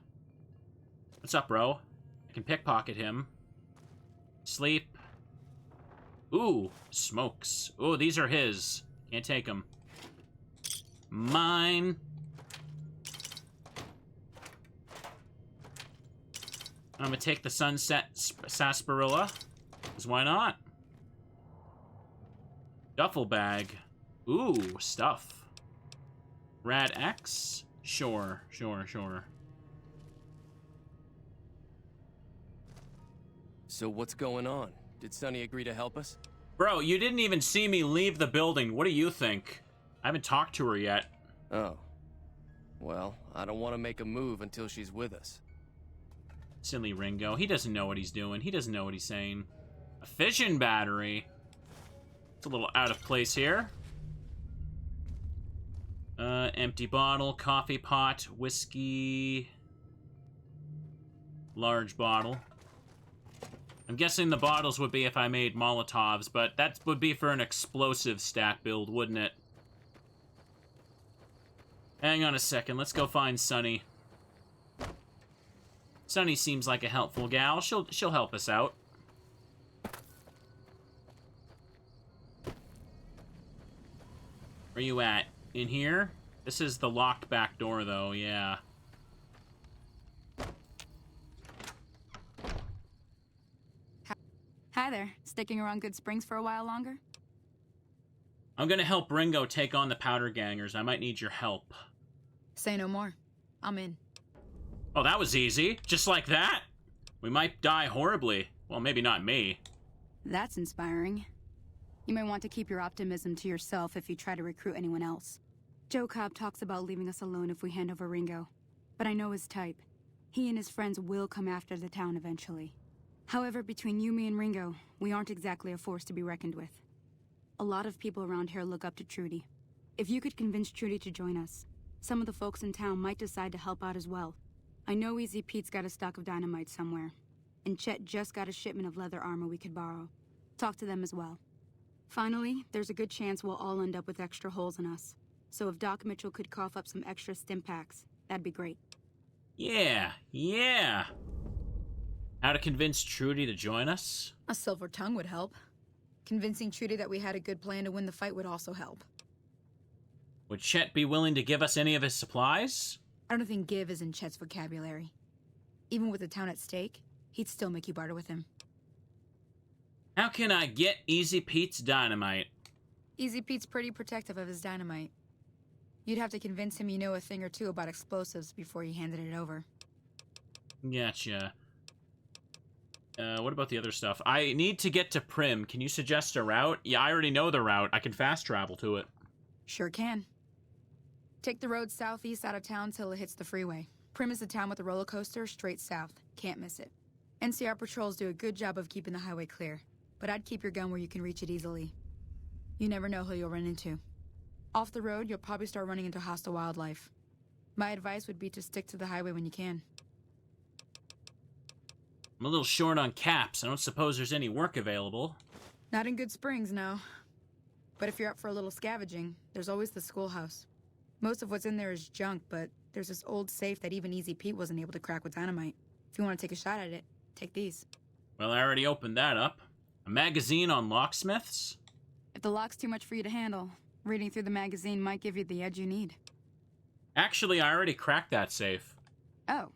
What's up, bro? I can pickpocket him. Sleep. Ooh, smokes. Ooh, these are his. Can't take them. Mine. I'm gonna take the Sunset Sarsaparilla. Because why not? Duffel bag. Ooh, stuff. Rad X? Sure. So what's going on? Did Sunny agree to help us? Bro, you didn't even see me leave the building. What do you think? I haven't talked to her yet. Oh. Well, I don't want to make a move until she's with us. Silly Ringo. He doesn't know what he's doing. He doesn't know what he's saying. A fission battery. It's a little out of place here. Empty bottle, coffee pot, whiskey. Large bottle. I'm guessing the bottles would be if I made Molotovs, but that would be for an explosive stat build, wouldn't it? Hang on a second, let's go find Sunny. Sunny seems like a helpful gal. She'll help us out. Where you at? In here? This is the locked back door, though, yeah. Hi there. Sticking around Goodsprings for a while longer? I'm gonna help Ringo take on the powder gangers. I might need your help. Say no more. I'm in. Oh, that was easy. Just like that? We might die horribly. Well, maybe not me. That's inspiring. You may want to keep your optimism to yourself if you try to recruit anyone else. Joe Cobb talks about leaving us alone if we hand over Ringo. But I know his type. He and his friends will come after the town eventually. However, between you, me, and Ringo, we aren't exactly a force to be reckoned with. A lot of people around here look up to Trudy. If you could convince Trudy to join us, some of the folks in town might decide to help out as well. I know Easy Pete's got a stock of dynamite somewhere, and Chet just got a shipment of leather armor we could borrow. Talk to them as well. Finally, there's a good chance we'll all end up with extra holes in us. So if Doc Mitchell could cough up some extra stim packs, that'd be great. Yeah, yeah. How to convince Trudy to join us? A silver tongue would help. Convincing Trudy that we had a good plan to win the fight would also help. Would Chet be willing to give us any of his supplies? I don't think give is in Chet's vocabulary. Even with the town at stake, he'd still make you barter with him. How can I get Easy Pete's dynamite? Easy Pete's pretty protective of his dynamite. You'd have to convince him you know a thing or two about explosives before you handed it over. Gotcha. What about the other stuff? I need to get to Primm. Can you suggest a route? Yeah, I already know the route. I can fast travel to it. Sure can. Take the road southeast out of town till it hits the freeway. Primm is the town with the roller coaster straight south. Can't miss it. NCR patrols do a good job of keeping the highway clear, but I'd keep your gun where you can reach it easily. You never know who you'll run into. Off the road, you'll probably start running into hostile wildlife. My advice would be to stick to the highway when you can. I'm a little short on caps. I don't suppose there's any work available. Not in Goodsprings, no. But if you're up for a little scavenging, there's always the schoolhouse. Most of what's in there is junk, but there's this old safe that even Easy Pete wasn't able to crack with dynamite. If you want to take a shot at it, take these. Well, I already opened that up. A magazine on locksmiths? If the lock's too much for you to handle, reading through the magazine might give you the edge you need. Actually, I already cracked that safe. Oh.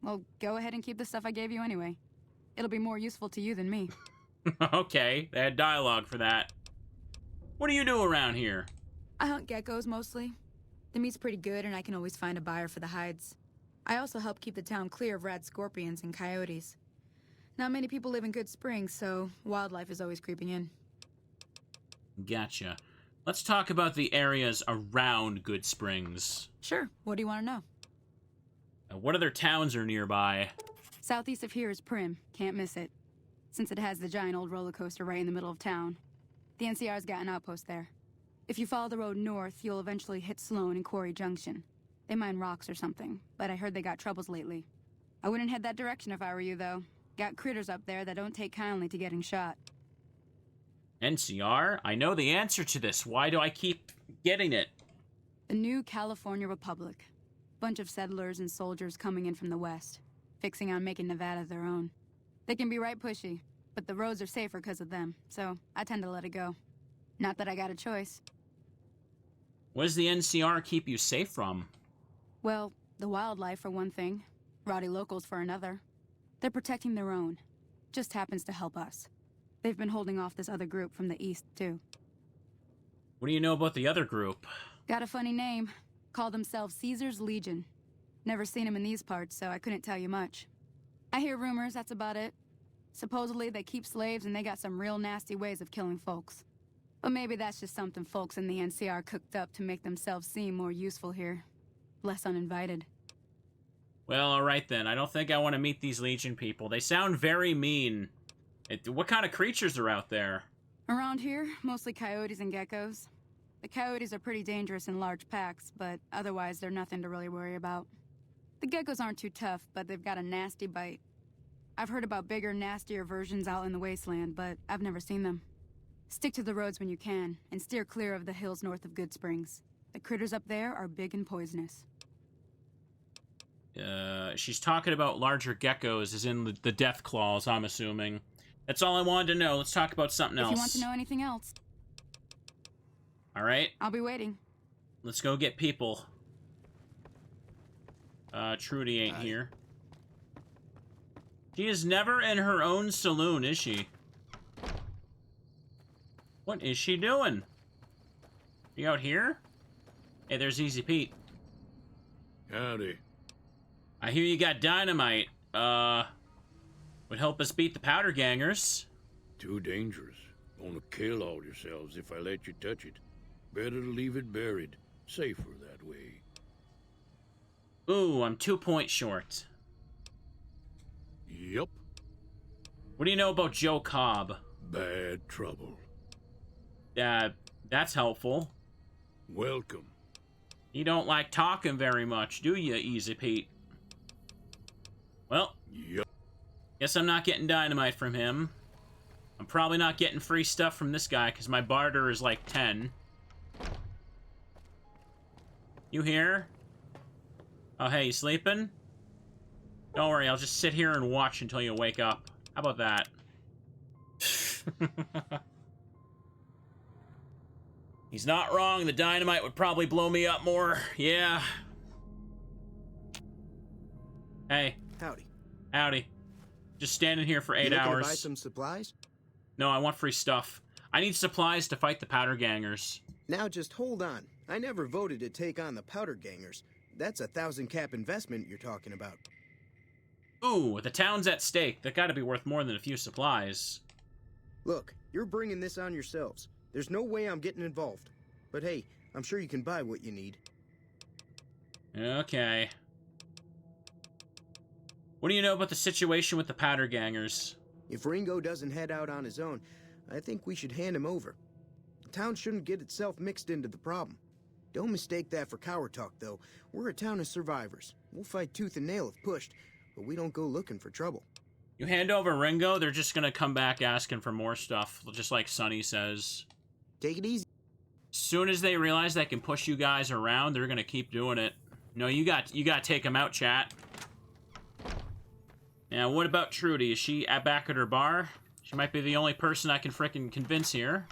Well, go ahead and keep the stuff I gave you anyway. It'll be more useful to you than me. Okay, they had dialogue for that. What do you do around here? I hunt geckos mostly. The meat's pretty good and I can always find a buyer for the hides. I also help keep the town clear of rad scorpions and coyotes. Not many people live in Goodsprings, so wildlife is always creeping in. Gotcha. Let's talk about the areas around Goodsprings. Sure. What do you want to know? What other towns are nearby? Southeast of here is Primm. Can't miss it. Since it has the giant old roller coaster right in the middle of town. The NCR's got an outpost there. If you follow the road north, you'll eventually hit Sloan and Quarry Junction. They mine rocks or something, but I heard they got troubles lately. I wouldn't head that direction if I were you, though. Got critters up there that don't take kindly to getting shot. NCR? I know the answer to this. Why do I keep getting it? The new California Republic. Bunch of settlers and soldiers coming in from the west, fixing on making Nevada their own. They can be right pushy, but the roads are safer because of them, so I tend to let it go. Not that I got a choice. What does the NCR keep you safe from? Well, the wildlife for one thing, rowdy locals for another. They're protecting their own. Just happens to help us. They've been holding off this other group from the east, too. What do you know about the other group? Got a funny name. Call themselves Caesar's Legion. Never seen them in these parts, so I couldn't tell you much. I hear rumors, that's about it. Supposedly they keep slaves and they got some real nasty ways of killing folks. But maybe that's just something folks in the NCR cooked up to make themselves seem more useful here. Less uninvited. Well, alright then. I don't think I want to meet these Legion people. They sound very mean. What kind of creatures are out there? Around here, mostly coyotes and geckos. The coyotes are pretty dangerous in large packs, but otherwise they're nothing to really worry about. The geckos aren't too tough, but they've got a nasty bite. I've heard about bigger, nastier versions out in the wasteland, but I've never seen them. Stick to the roads when you can, and steer clear of the hills north of Goodsprings. The critters up there are big and poisonous. She's talking about larger geckos, as in the death claws, I'm assuming. That's all I wanted to know. Let's talk about something else. If you want to know anything else. Alright. I'll be waiting. Let's go get people. Trudy ain't here. She is never in her own saloon, is she? What is she doing? You out here? Hey, there's Easy Pete. Howdy. I hear you got dynamite. Would help us beat the powder gangers. Too dangerous. Gonna kill all yourselves if I let you touch it. Better to leave it buried. Safer that way. Ooh, I'm 2 points short. Yup. What do you know about Joe Cobb? Bad trouble. That's helpful. Welcome. You don't like talking very much, do you, Easy Pete? Well, yep. Guess I'm not getting dynamite from him. I'm probably not getting free stuff from this guy, because my barter is like 10. You here? Oh, hey, you sleeping? Don't worry, I'll just sit here and watch until you wake up. How about that? He's not wrong. The dynamite would probably blow me up more. Yeah. Hey. Howdy. Howdy. Just standing here for 8 hours. You looking to buy some supplies? No, I want free stuff. I need supplies to fight the powder gangers. Now just hold on. I never voted to take on the powder gangers. That's a 1,000 cap investment you're talking about. Ooh, the town's at stake. That gotta be worth more than a few supplies. Look, you're bringing this on yourselves. There's no way I'm getting involved. But hey, I'm sure you can buy what you need. Okay. What do you know about the situation with the powder gangers? If Ringo doesn't head out on his own, I think we should hand him over. The town shouldn't get itself mixed into the problem. Don't mistake that for coward talk, though. We're a town of survivors. We'll fight tooth and nail if pushed, but we don't go looking for trouble. You hand over Ringo, they're just gonna come back asking for more stuff, just like Sonny says. Take it easy. Soon as they realize they can push you guys around, they're gonna keep doing it. No, you got to take them out, chat. Now, what about Trudy? Is she back at her bar? She might be the only person I can frickin' convince here.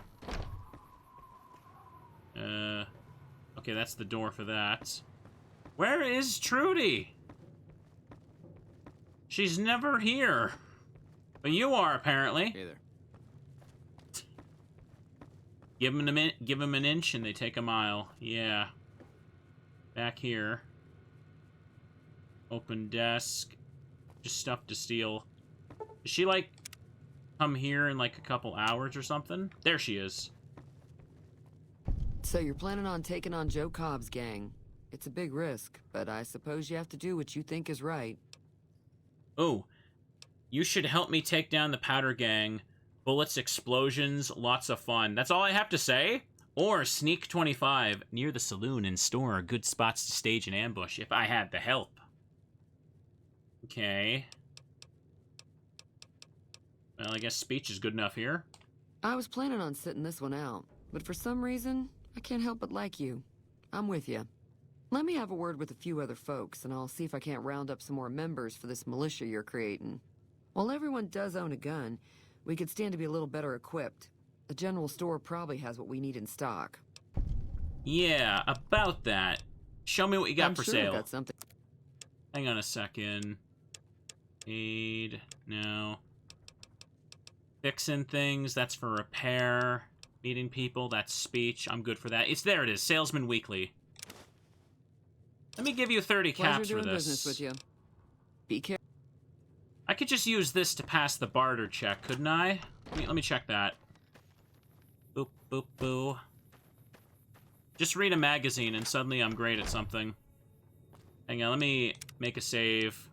Okay, that's the door for that. Where is Trudy? She's never here. But you are, apparently. Hey there. Give them an inch and they take a mile. Yeah. Back here. Open desk. Just stuff to steal. Is she, like, come here in, like, a couple hours or something? There she is. So you're planning on taking on Joe Cobb's gang. It's a big risk, but I suppose you have to do what you think is right. Oh, you should help me take down the powder gang. Bullets, explosions, lots of fun. That's all I have to say? Or sneak 25. Near the saloon and store are good spots to stage an ambush if I had the help. Okay. Well, I guess speech is good enough here. I was planning on sitting this one out, but for some reason, I can't help but like you. I'm with you. Let me have a word with a few other folks, and I'll see if I can't round up some more members for this militia you're creating. While everyone does own a gun, we could stand to be a little better equipped. The general store probably has what we need in stock. Yeah, about that. Show me what you got for sure sale. Got something. Hang on a second. Aid, no. Fixing things, that's for repair. Meeting people, that's speech. I'm good for that. There it is, Salesman Weekly. Let me give you 30 caps for Pleasure doing this. business with you. Be careful. I could just use this to pass the barter check, couldn't I? Let me check that. Boop, boop, boo. Just read a magazine and suddenly I'm great at something. Hang on, let me make a save.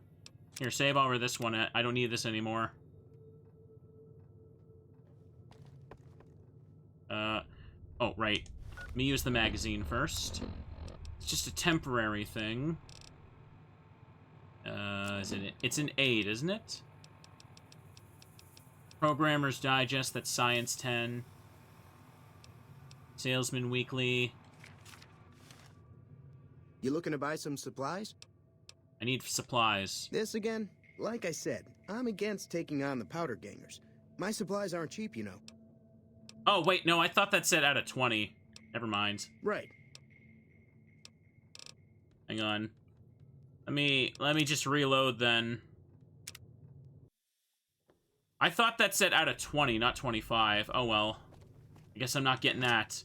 Here, save over this one. I don't need this anymore. Oh, right. Let me use the magazine first. It's just a temporary thing. It's an aid, isn't it? Programmer's Digest, that's Science 10. Salesman Weekly. You looking to buy some supplies? I need supplies. This again? Like I said, I'm against taking on the powder gangers. My supplies aren't cheap, you know. Oh, wait, no, I thought that said out of 20. Never mind. Right. Hang on. Let me just reload then. I thought that said out of 20, not 25. Oh well. I guess I'm not getting that.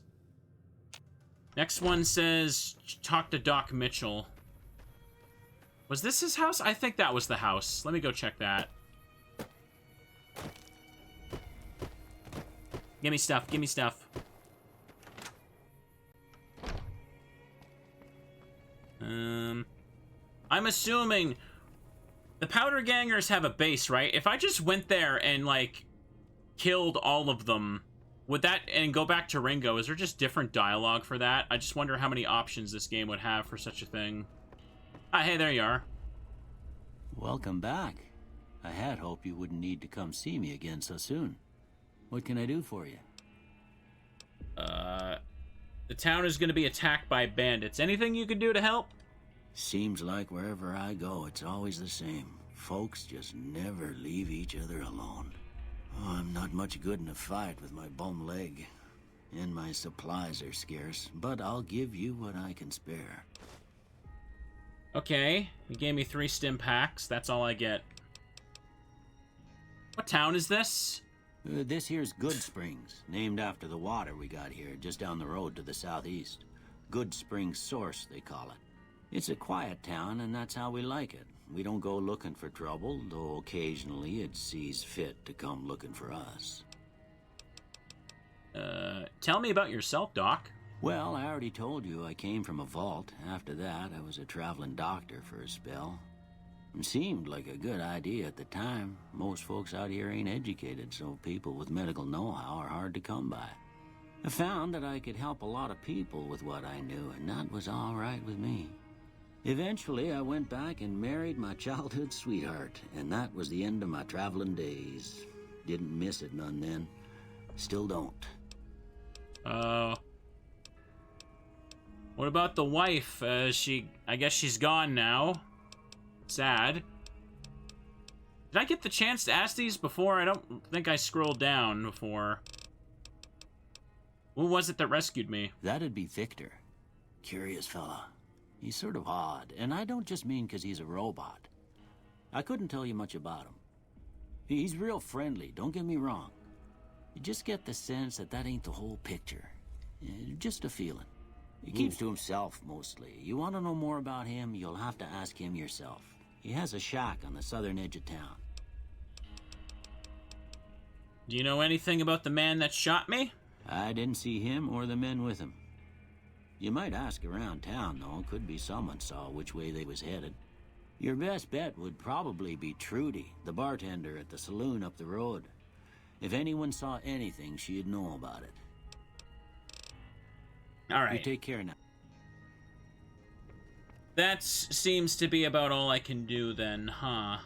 Next one says, talk to Doc Mitchell. Was this his house? I think that was the house. Let me go check that. Give me stuff, give me stuff. I'm assuming the powder gangers have a base, right? If I just went there and, like, killed all of them, would that, and go back to Ringo, is there just different dialogue for that? I just wonder how many options this game would have for such a thing. Ah, hey, there you are. Welcome back. I had hoped you wouldn't need to come see me again so soon. What can I do for you? The town is going to be attacked by bandits. Anything you could do to help? Seems like wherever I go, it's always the same. Folks just never leave each other alone. Oh, I'm not much good in a fight with my bum leg. And my supplies are scarce, but I'll give you what I can spare. Okay, he gave me 3 stim packs. That's all I get. What town is this? This here's Goodsprings, named after the water we got here, just down the road to the southeast. Goodsprings Source, they call it. It's a quiet town, and that's how we like it. We don't go looking for trouble, though occasionally it sees fit to come looking for us. Tell me about yourself, Doc. Well, I already told you I came from a vault. After that, I was a traveling doctor for a spell. It seemed like a good idea at the time. Most folks out here ain't educated, so people with medical know-how are hard to come by. I found that I could help a lot of people with what I knew, and that was all right with me. Eventually, I went back and married my childhood sweetheart, and that was the end of my traveling days. Didn't miss it none then. Still don't. What about the wife? I guess she's gone now. Sad. Did I get the chance to ask these before? I don't think I scrolled down before. Who was it that rescued me? That'd be Victor. Curious fella. He's sort of odd, and I don't just mean because he's a robot. I couldn't tell you much about him. He's real friendly, don't get me wrong. You just get the sense that that ain't the whole picture. Just a feeling. He keeps to himself, mostly. You want to know more about him, you'll have to ask him yourself. He has a shack on the southern edge of town. Do you know anything about the man that shot me? I didn't see him or the men with him. You might ask around town, though. Could be someone saw which way they was headed. Your best bet would probably be Trudy, the bartender at the saloon up the road. If anyone saw anything, she'd know about it. All right. You take care now. That seems to be about all I can do then, huh?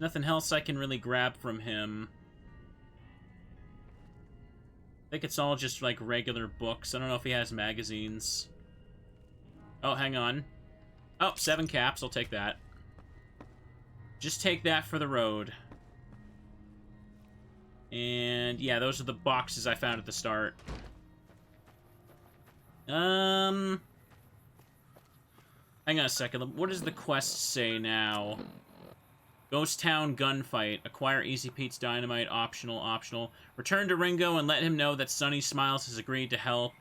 Nothing else I can really grab from him. I think it's all just, like, regular books. I don't know if he has magazines. Oh, hang on. Oh, 7 caps. I'll take that. Just take that for the road. And, yeah, those are the boxes I found at the start. Hang on a second. What does the quest say now? Ghost Town Gunfight. Acquire Easy Pete's dynamite. Optional. Return to Ringo and let him know that Sunny Smiles has agreed to help.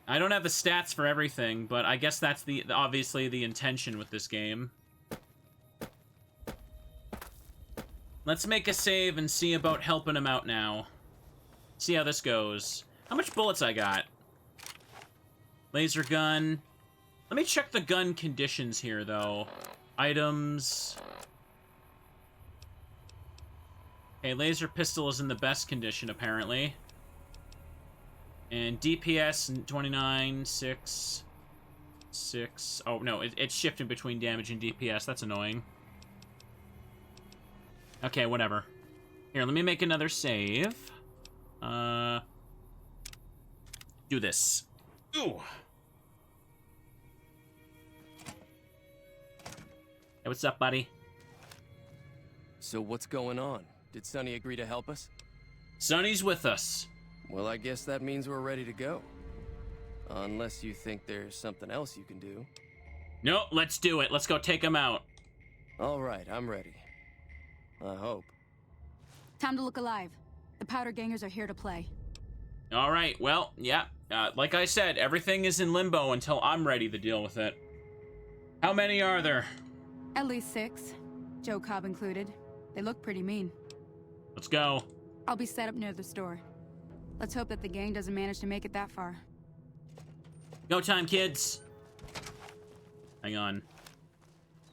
I don't have the stats for everything, but I guess that's obviously the intention with this game. Let's make a save and see about helping him out now. See how this goes. How much bullets I got? Laser gun. Let me check the gun conditions here, though. Items. Okay, laser pistol is in the best condition, apparently. And DPS, 29, 6. Oh, no, it's shifting between damage and DPS. That's annoying. Okay, whatever. Here, let me make another save. Do this. Ooh. Hey, what's up, buddy? So what's going on? Did Sonny agree to help us? Sonny's with us. Well, I guess that means we're ready to go. Unless you think there's something else you can do. No, let's do it. Let's go take him out. All right, I'm ready. I hope. Time to look alive. The powder gangers are here to play. All right, well, yeah. Like I said, everything is in limbo until I'm ready to deal with it. How many are there? At least 6. Joe Cobb included. They look pretty mean. Let's go. I'll be set up near the store. Let's hope that the gang doesn't manage to make it that far. Go time, kids. Hang on.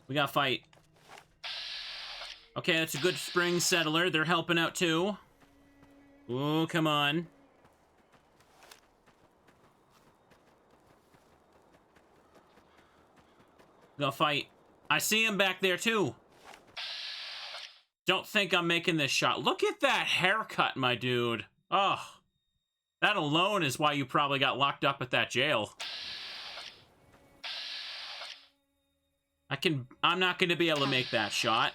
We gotta fight. Okay, that's a Goodsprings settler. They're helping out, too. Ooh, come on. Go fight. I see him back there, too. Don't think I'm making this shot. Look at that haircut, my dude. Oh. That alone is why you probably got locked up at that jail. I'm not gonna be able to make that shot.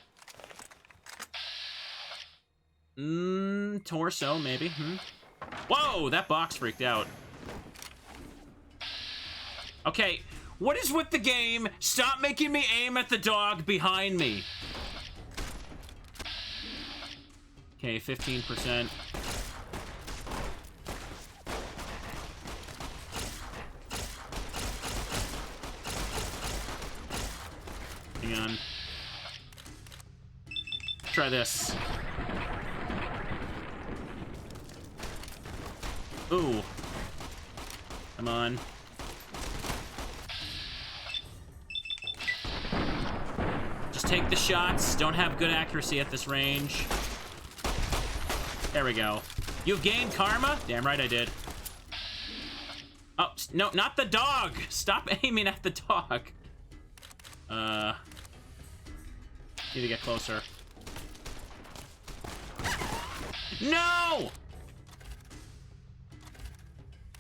Torso, maybe. Whoa, that box freaked out. Okay, what is with the game? Stop making me aim at the dog behind me. Okay, 15%. Hang on. Try this. Ooh. Come on. Just take the shots. Don't have good accuracy at this range. There we go. You've gained karma? Damn right I did. Oh, no, not the dog! Stop aiming at the dog. Need to get closer. No!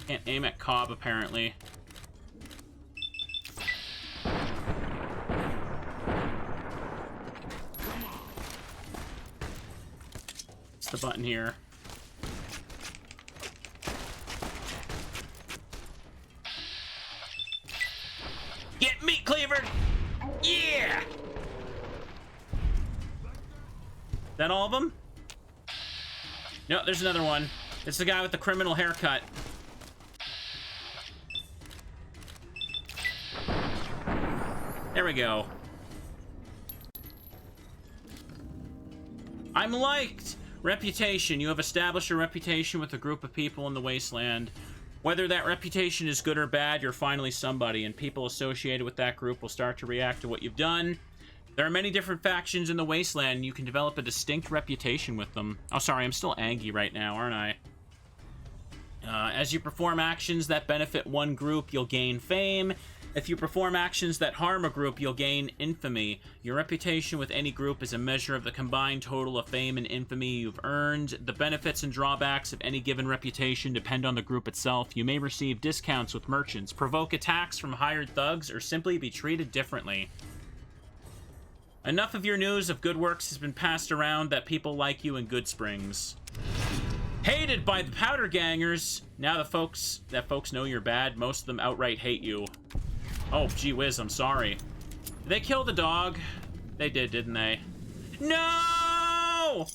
Can't aim at Cobb, apparently. What's the button here? Get meat cleavered! Yeah! Is that all of them? No, there's another one. It's the guy with the criminal haircut. There we go. I'm liked! Reputation. You have established a reputation with a group of people in the Wasteland. Whether that reputation is good or bad, you're finally somebody, and people associated with that group will start to react to what you've done. There are many different factions in the Wasteland, and you can develop a distinct reputation with them. Oh, sorry, I'm still Angie right now, aren't I? As you perform actions that benefit one group, you'll gain fame. If you perform actions that harm a group, you'll gain infamy. Your reputation with any group is a measure of the combined total of fame and infamy you've earned. The benefits and drawbacks of any given reputation depend on the group itself. You may receive discounts with merchants, provoke attacks from hired thugs, or simply be treated differently. Enough of your news of good works has been passed around that people like you in Goodsprings. Hated by the powder gangers. Now that folks know you're bad, most of them outright hate you. Oh, gee whiz, I'm sorry. Did they kill the dog? They did, didn't they? No!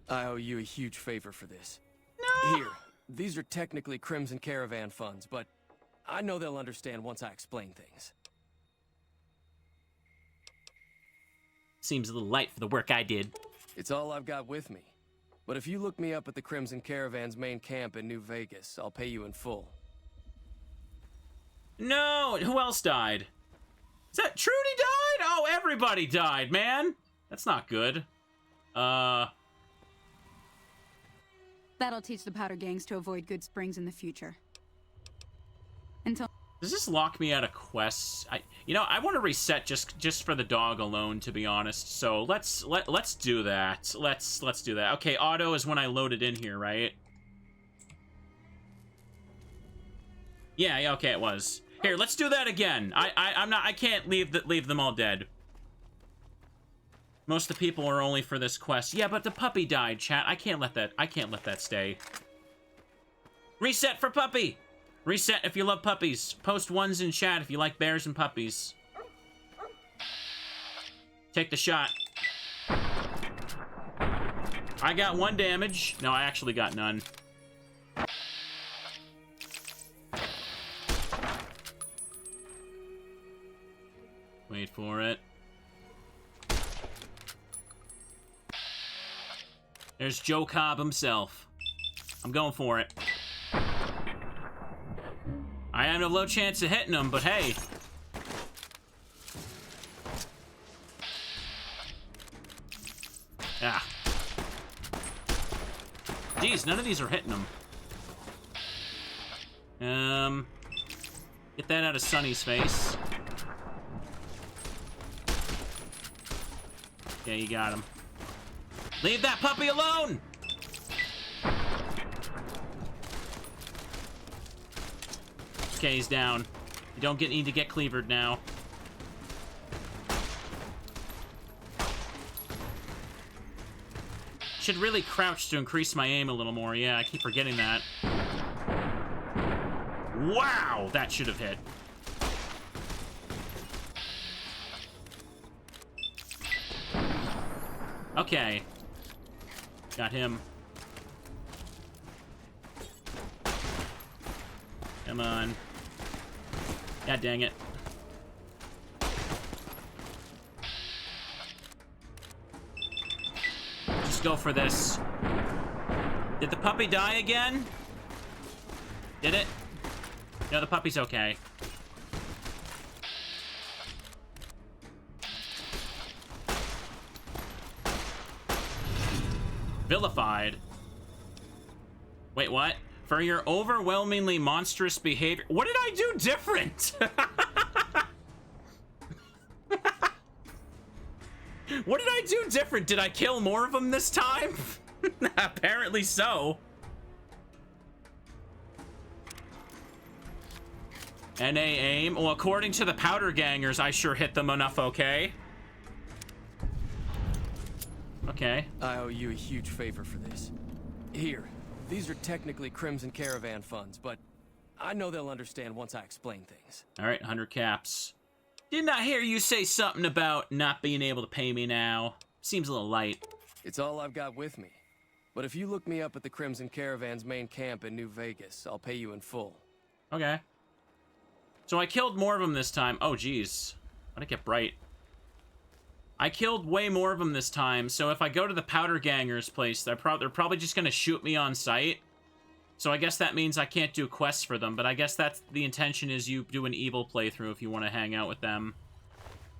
I owe you a huge favor for this. No! Here, these are technically Crimson Caravan funds, but I know they'll understand once I explain things. Seems a little light for the work I did. It's all I've got with me. But if you look me up at the Crimson Caravan's main camp in New Vegas, I'll pay you in full. No! Who else died? Is that Trudy died? Oh, everybody died, man! That's not good. That'll teach the powder gangs to avoid Goodsprings in the future. Until... Does this lock me out of quests? I want to reset just for the dog alone, to be honest. So let's do that. Let's do that. Okay, auto is when I load it in here, right? Yeah, okay, it was. Here, let's do that again. I can't leave them all dead. Most of the people are only for this quest. Yeah, but the puppy died, chat. I can't let that stay. Reset for puppy. Reset if you love puppies. Post ones in chat if you like bears and puppies. Take the shot. I got 1 damage. No, I actually got none. Wait for it. There's Joe Cobb himself. I'm going for it. I have a low chance of hitting him, but hey. Ah. Geez, none of these are hitting him. Get that out of Sonny's face. Okay, you got him. Leave that puppy alone! Okay, he's down. You don't need to get cleavered now. Should really crouch to increase my aim a little more. Yeah, I keep forgetting that. Wow! That should have hit. Okay. Got him. Come on. God dang it. Just go for this. Did the puppy die again? Did it? No, the puppy's okay. Vilified. Wait, what? For your overwhelmingly monstrous behavior. What did I do different? What did I do different? Did I kill more of them this time? Apparently so. NA aim. Well, according to the powder gangers, I sure hit them enough, okay? Okay. I owe you a huge favor for this. Here, these are technically Crimson Caravan funds, but I know they'll understand once I explain things. All right, 100 caps. Didn't I hear you say something about not being able to pay me now? Seems a little light. It's all I've got with me. But if you look me up at the Crimson Caravan's main camp in New Vegas, I'll pay you in full. Okay. So I killed more of them this time. Oh, geez. Why'd it get bright? I killed way more of them this time, so if I go to the powder gangers place, they're probably just gonna shoot me on sight. So I guess that means I can't do quests for them, but I guess that's the intention, is you do an evil playthrough if you want to hang out with them.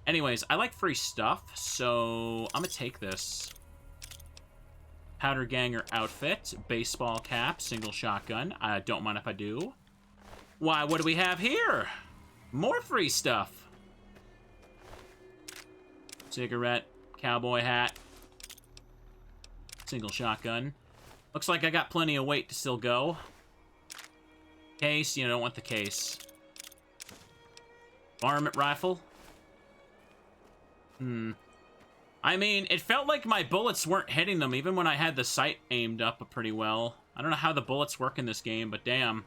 Anyways, I like free stuff, so I'm gonna take this. Powder ganger outfit, baseball cap, single shotgun. I don't mind if I do. Why, what do we have here? More free stuff. Cigarette, cowboy hat, single shotgun. Looks like I got plenty of weight to still go. Case, you don't want the case. Varmint rifle. I mean, it felt like my bullets weren't hitting them even when I had the sight aimed up pretty well. I don't know how the bullets work in this game, but damn.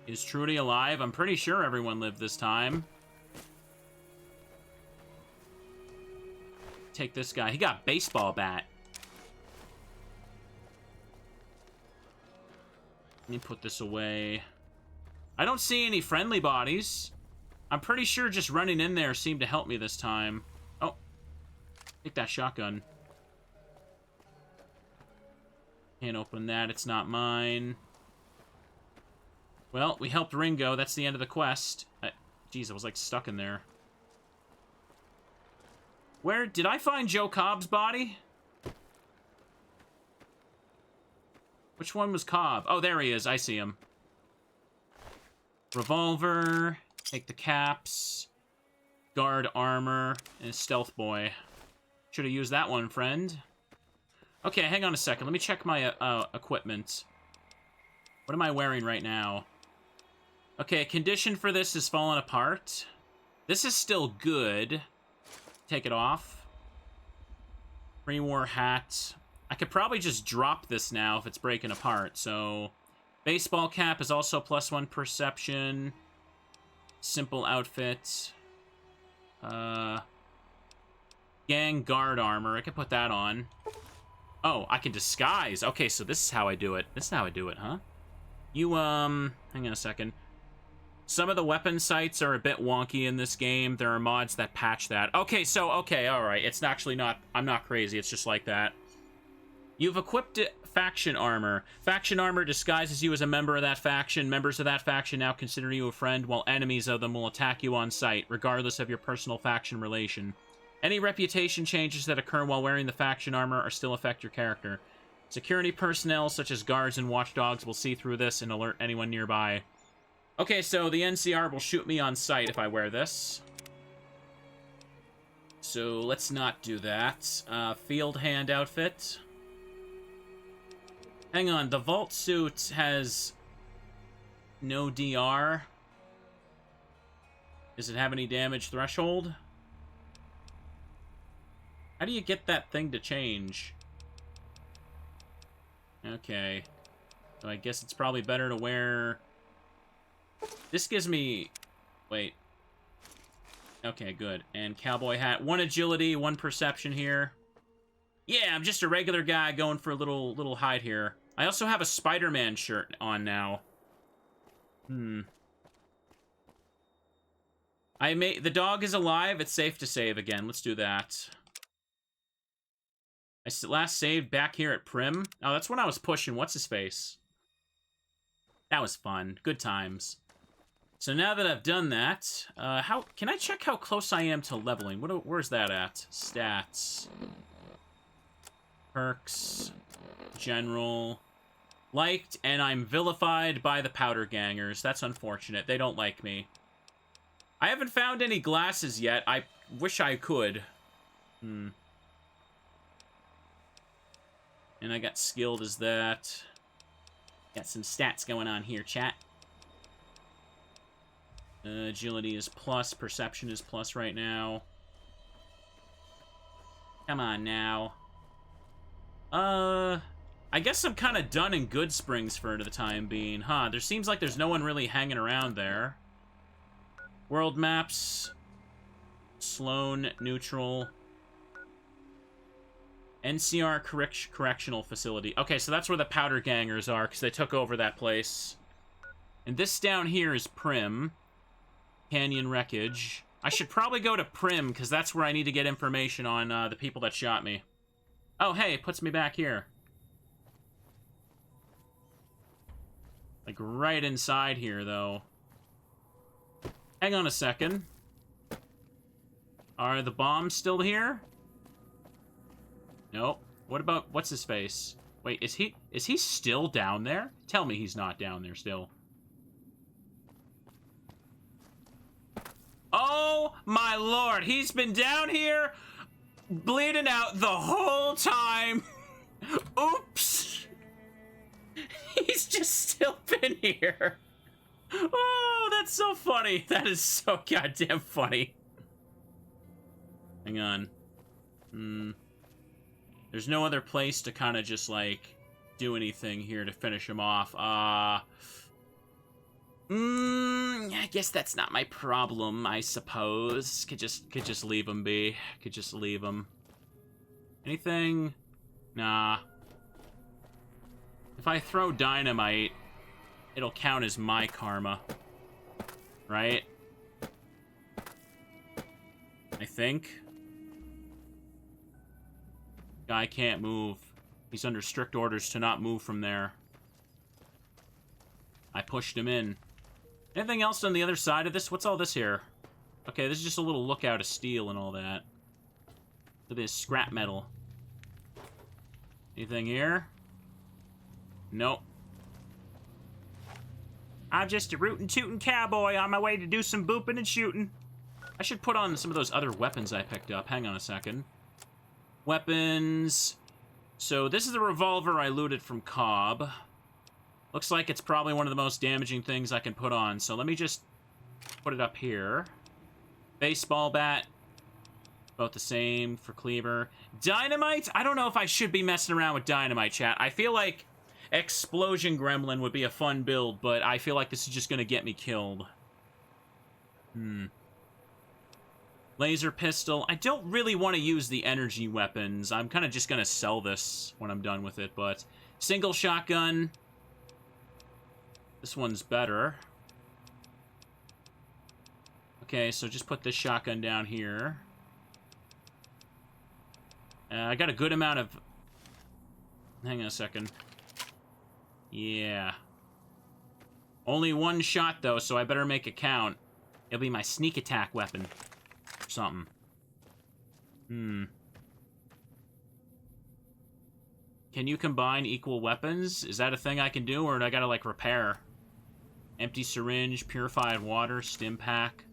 Is Trudy alive? I'm pretty sure everyone lived this time. Take this guy. He got baseball bat. Let me put this away. I don't see any friendly bodies. I'm pretty sure just running in there seemed to help me this time. Oh. Take that shotgun. Can't open that. It's not mine. Well, we helped Ringo. That's the end of the quest. Jeez, I was like stuck in there. Where did I find Joe Cobb's body? Which one was Cobb? Oh, there he is. I see him. Revolver. Take the caps. Guard armor. And stealth boy. Should have used that one, friend. Okay, hang on a second. Let me check my equipment. What am I wearing right now? Okay, condition for this is falling apart. This is still good. Take it off. Pre-war hat. I could probably just drop this now if it's breaking apart. So, baseball cap is also +1 perception. Simple outfit. Gang guard armor. I could put that on. Oh, I can disguise. Okay, so this is how I do it. This is how I do it, huh? You, hang on a second. Some of the weapon sights are a bit wonky in this game. There are mods that patch that. Okay, so, okay, alright. It's actually not, I'm not crazy. It's just like that. You've equipped faction armor. Faction armor disguises you as a member of that faction. Members of that faction now consider you a friend, while enemies of them will attack you on sight, regardless of your personal faction relation. Any reputation changes that occur while wearing the faction armor are still affect your character. Security personnel, such as guards and watchdogs, will see through this and alert anyone nearby. Okay, so the NCR will shoot me on sight if I wear this. So let's not do that. Field hand outfit. Hang on, the vault suit has no DR. Does it have any damage threshold? How do you get that thing to change? Okay. So I guess it's probably better to wear... This gives me... Wait. Okay, good. And cowboy hat. 1 agility, 1 perception here. Yeah, I'm just a regular guy going for a little hide here. I also have a Spider-Man shirt on now. The dog is alive. It's safe to save again. Let's do that. I last saved back here at Primm. Oh, that's when I was pushing What's-His-Face. That was fun. Good times. So now that I've done that, can I check how close I am to leveling? Where's that at? Stats. Perks. General. Liked, and I'm vilified by the powder gangers. That's unfortunate. They don't like me. I haven't found any glasses yet. I wish I could. And I got skilled as that. Got some stats going on here, chat. Agility is plus. Perception is plus right now. Come on now. I guess I'm kind of done in Goodsprings for the time being, huh? There seems like there's no one really hanging around there. World maps. Sloan, neutral. NCR Correctional Facility. Okay, so that's where the powder gangers are, because they took over that place. And this down here is Primm. Canyon Wreckage. I should probably go to Primm, because that's where I need to get information on the people that shot me. Oh, hey, it puts me back here. Like, right inside here, though. Hang on a second. Are the bombs still here? Nope. What about... What's-His-Face? Wait, is he still down there? Tell me he's not down there still. Oh, my lord! He's been down here bleeding out the whole time! Oops! He's just still been here. Oh, that's so funny. That is so goddamn funny. Hang on. There's no other place to kind of just, like, do anything here to finish him off. I guess that's not my problem, I suppose. Could just leave him be. Could just leave him. Anything? Nah. If I throw dynamite, it'll count as my karma. Right? I think. Guy can't move. He's under strict orders to not move from there. I pushed him in. Anything else on the other side of this? What's all this here? Okay, this is just a little lookout of steel and all that. Look at this scrap metal. Anything here? Nope. I'm just a rootin' tootin' cowboy on my way to do some booping and shooting. I should put on some of those other weapons I picked up. Hang on a second. Weapons. So this is the revolver I looted from Cobb. Looks like it's probably one of the most damaging things I can put on. So let me just put it up here. Baseball bat. Both the same for cleaver. Dynamite? I don't know if I should be messing around with dynamite, chat. I feel like Explosion Gremlin would be a fun build, but I feel like this is just going to get me killed. Laser pistol. I don't really want to use the energy weapons. I'm kind of just going to sell this when I'm done with it, but... Single shotgun. This one's better. Okay, so just put this shotgun down here. I got a good amount of... Hang on a second. Yeah. Only one shot, though, so I better make it count. It'll be my sneak attack weapon. Or something. Can you combine equal weapons? Is that a thing I can do, or do I gotta, like, repair? Empty syringe, purified water, stim pack.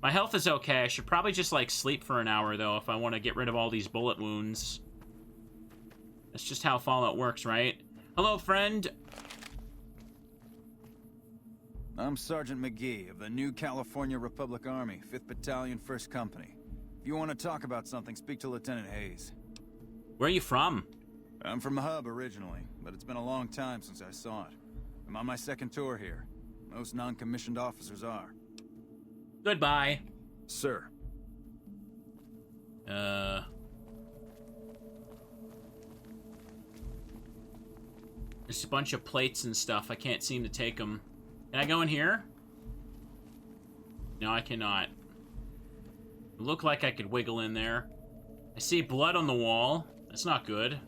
My health is okay. I should probably just, like, sleep for an hour, though, if I want to get rid of all these bullet wounds. That's just how Fallout works, right? Hello, friend. I'm Sergeant McGee of the New California Republic Army, 5th Battalion, 1st Company. If you want to talk about something, speak to Lieutenant Hayes. Where are you from? I'm from the hub originally, but it's been a long time since I saw it. I'm on my second tour here. Most non-commissioned officers are. Goodbye. Sir. There's a bunch of plates and stuff. I can't seem to take them. Can I go in here? No, I cannot. It looked like I could wiggle in there. I see blood on the wall. That's not good.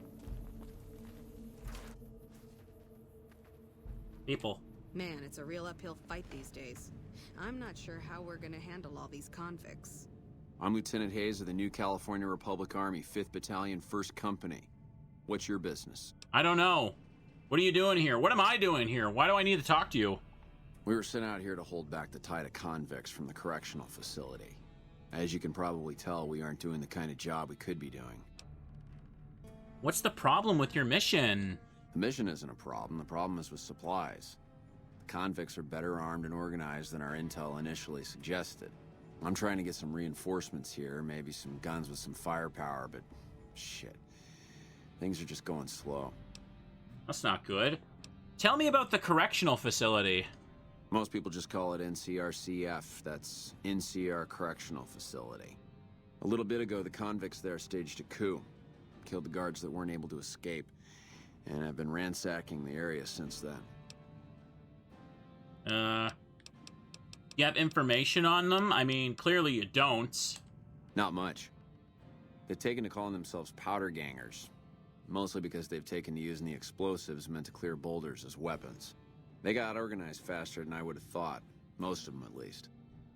People. Man, it's a real uphill fight these days. I'm not sure how we're gonna handle all these convicts. I'm Lieutenant Hayes of the New California Republic Army, 5th Battalion, 1st Company. What's your business? I don't know. What are you doing here? What am I doing here? Why do I need to talk to you? We were sent out here to hold back the tide of convicts from the correctional facility. As you can probably tell, we aren't doing the kind of job we could be doing. What's the problem with your mission? The mission isn't a problem. The problem is with supplies. The convicts are better armed and organized than our intel initially suggested. I'm trying to get some reinforcements here, maybe some guns with some firepower, but shit. Things are just going slow. That's not good. Tell me about the correctional facility. Most people just call it NCRCF. That's NCR Correctional Facility. A little bit ago, the convicts there staged a coup. Killed the guards that weren't able to escape. And I've been ransacking the area since then. You have information on them? I mean, clearly you don't. Not much. They've taken to calling themselves powder gangers. Mostly because they've taken to using the explosives meant to clear boulders as weapons. They got organized faster than I would have thought. Most of them, at least.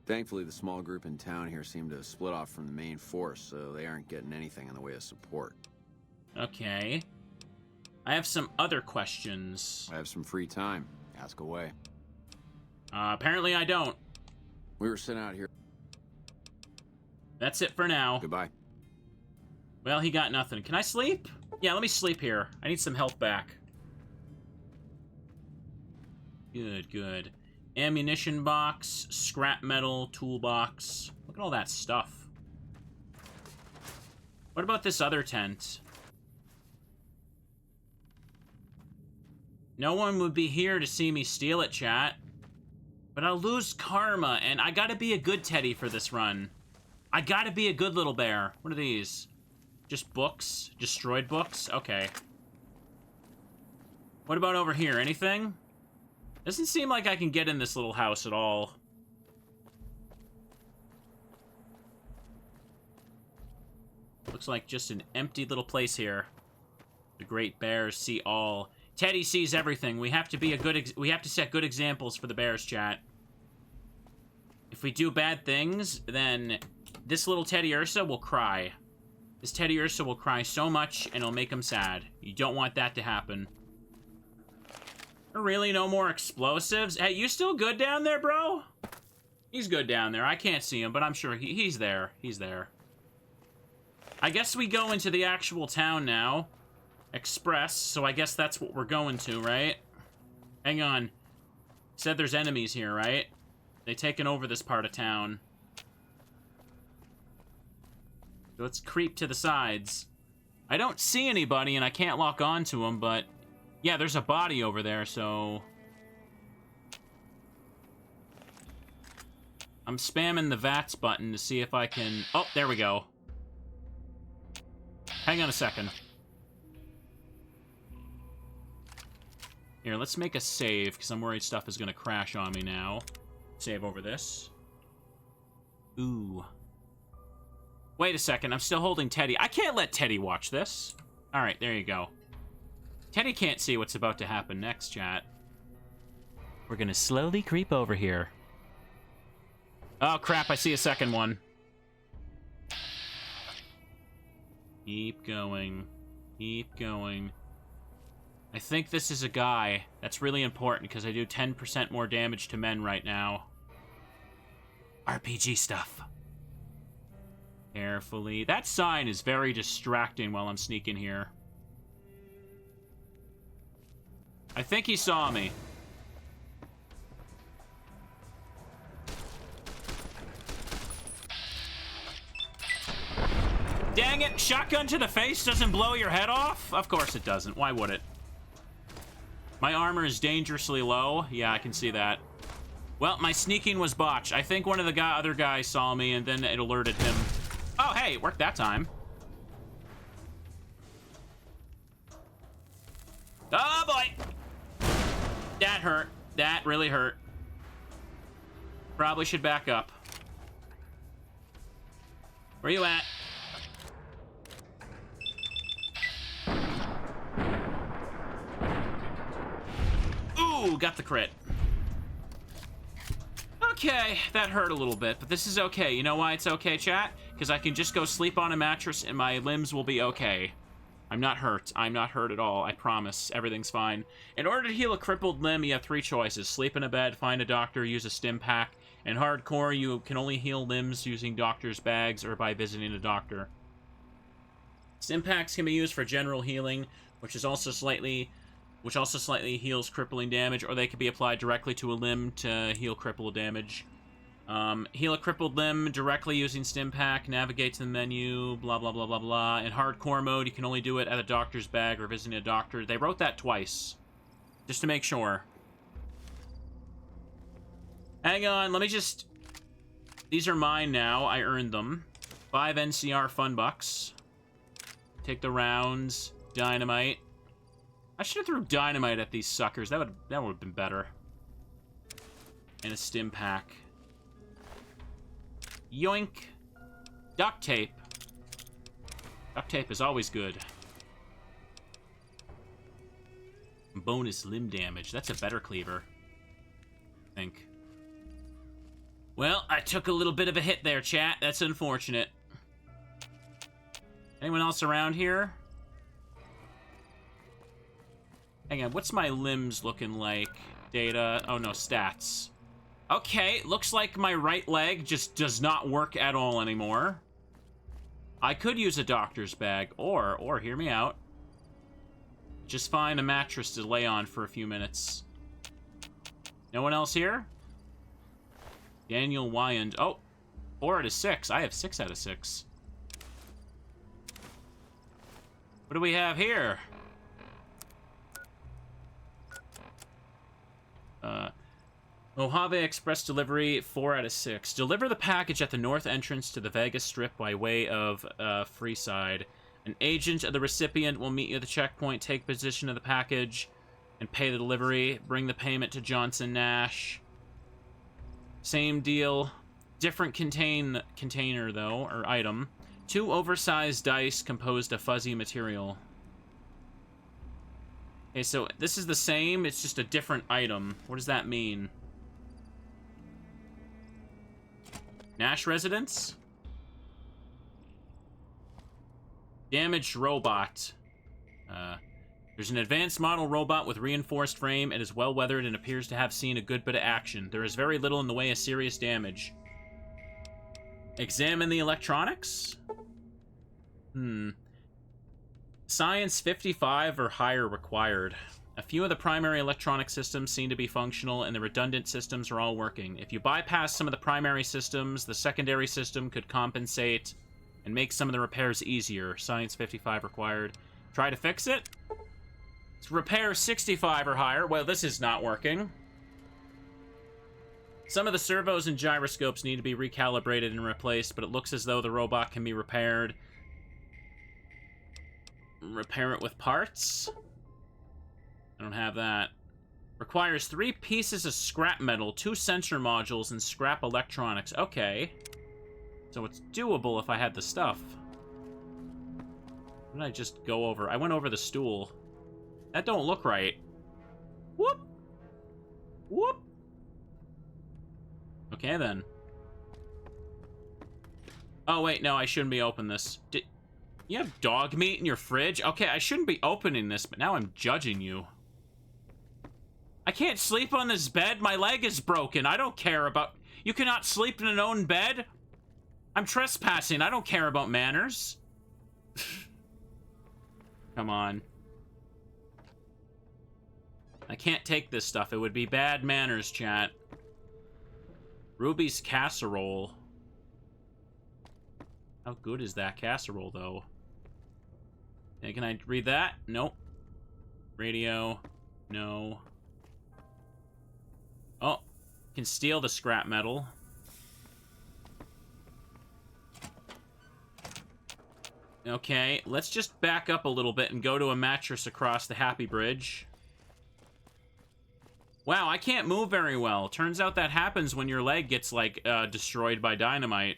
Thankfully, the small group in town here seem to have split off from the main force, so they aren't getting anything in the way of support. Okay. I have some other questions. I have some free time. Ask away. Apparently I don't. We were sent out here. That's it for now. Goodbye. Well, he got nothing. Can I sleep? Yeah, let me sleep here. I need some health back. Good, good. Ammunition box, scrap metal, toolbox. Look at all that stuff. What about this other tent? No one would be here to see me steal it, chat. But I'll lose karma, and I gotta be a good teddy for this run. I gotta be a good little bear. What are these? Just books? Destroyed books? Okay. What about over here? Anything? Doesn't seem like I can get in this little house at all. Looks like just an empty little place here. The great bears see all. Teddy sees everything. We have to be a good. We have to set good examples for the bears, chat. If we do bad things, then this little Teddy Ursa will cry. This Teddy Ursa will cry so much, and it'll make him sad. You don't want that to happen. Really, no more explosives? Hey, you still good down there, bro? He's good down there. I can't see him, but I'm sure he's there. He's there. I guess we go into the actual town now. Express, so I guess that's what we're going to, right? Hang on. Said there's enemies here, right? They taken over this part of town. Let's creep to the sides. I don't see anybody, and I can't lock on to them, but... yeah, there's a body over there, so... I'm spamming the VATS button to see if I can... oh, there we go. Hang on a second. Here, let's make a save, because I'm worried stuff is going to crash on me now. Save over this. Ooh. Wait a second, I'm still holding Teddy. I can't let Teddy watch this. Alright, there you go. Teddy can't see what's about to happen next, chat. We're gonna slowly creep over here. Oh, crap, I see a second one. Keep going. Keep going. I think this is a guy. That's really important, because I do 10% more damage to men right now. RPG stuff. Carefully. That sign is very distracting while I'm sneaking here. I think he saw me. Dang dang it! Shotgun to the face doesn't blow your head off? Of course it doesn't. Why would it? My armor is dangerously low. Yeah, I can see that. Well, my sneaking was botched. I think one of the other guys saw me, and then it alerted him. Oh, hey, it worked that time. Oh, boy! That hurt. That really hurt. Probably should back up. Where you at? Ooh, got the crit. Okay, that hurt a little bit, but this is okay. You know why it's okay, chat? Because I can just go sleep on a mattress and my limbs will be okay. I'm not hurt. I'm not hurt at all. I promise. Everything's fine. In order to heal a crippled limb, you have 3 choices. Sleep in a bed, find a doctor, use a stim pack. In hardcore, you can only heal limbs using doctor's bags or by visiting a doctor. Stim packs can be used for general healing, which also slightly heals crippling damage, or they can be applied directly to a limb to heal crippled damage. Heal a crippled limb directly using stim pack, navigate to the menu, blah, blah, blah, blah, blah. In hardcore mode, you can only do it at a doctor's bag or visiting a doctor. They wrote that twice, just to make sure. Hang on, let me just... These are mine now. I earned them. 5 NCR fun bucks. Take the rounds. Dynamite. I should have threw dynamite at these suckers. That would have been better. And a stim pack. Yoink. Duct tape. Duct tape is always good. Bonus limb damage. That's a better cleaver, I think. Well, I took a little bit of a hit there, chat. That's unfortunate. Anyone else around here? Hang on, what's my limbs looking like? Data. Oh, no, stats. Okay, looks like my right leg just does not work at all anymore. I could use a doctor's bag, or hear me out. Just find a mattress to lay on for a few minutes. No one else here? Daniel Wyand. Oh, 4 out of 6. I have 6 out of 6. What do we have here? Mojave Express delivery, 4 out of 6. Deliver the package at the north entrance to the Vegas Strip by way of Freeside. An agent of the recipient will meet you at the checkpoint, take possession of the package, and pay the delivery. Bring the payment to Johnson Nash. Same deal. Different container, though, or item. 2 oversized dice composed of fuzzy material. Okay, so this is the same, it's just a different item. What does that mean? Nash residence? Damaged robot. There's an advanced model robot with reinforced frame. It is well weathered and appears to have seen a good bit of action. There is very little in the way of serious damage. Examine the electronics? Science 55 or higher required. A few of the primary electronic systems seem to be functional, and the redundant systems are all working. If you bypass some of the primary systems, the secondary system could compensate and make some of the repairs easier. Science 55 required. Try to fix it? Repair 65 or higher. Well, this is not working. Some of the servos and gyroscopes need to be recalibrated and replaced, but it looks as though the robot can be repaired. Repair it with parts? I don't have that. Requires 3 pieces of scrap metal, 2 sensor modules, and scrap electronics. Okay. So it's doable if I had the stuff. What did I just go over? I went over the stool. That don't look right. Whoop! Whoop! Okay, then. Oh, wait, no, I shouldn't be opening this. You have dog meat in your fridge? Okay, I shouldn't be opening this, but now I'm judging you. I can't sleep on this bed. My leg is broken. I don't care about... You cannot sleep in an own bed? I'm trespassing. I don't care about manners. Come on. I can't take this stuff. It would be bad manners, chat. Ruby's casserole. How good is that casserole, though? Hey, can I read that? Nope. Radio. No. Oh. Can steal the scrap metal. Okay, let's just back up a little bit and go to a mattress across the Happy Bridge. Wow, I can't move very well. Turns out that happens when your leg gets, like, destroyed by dynamite.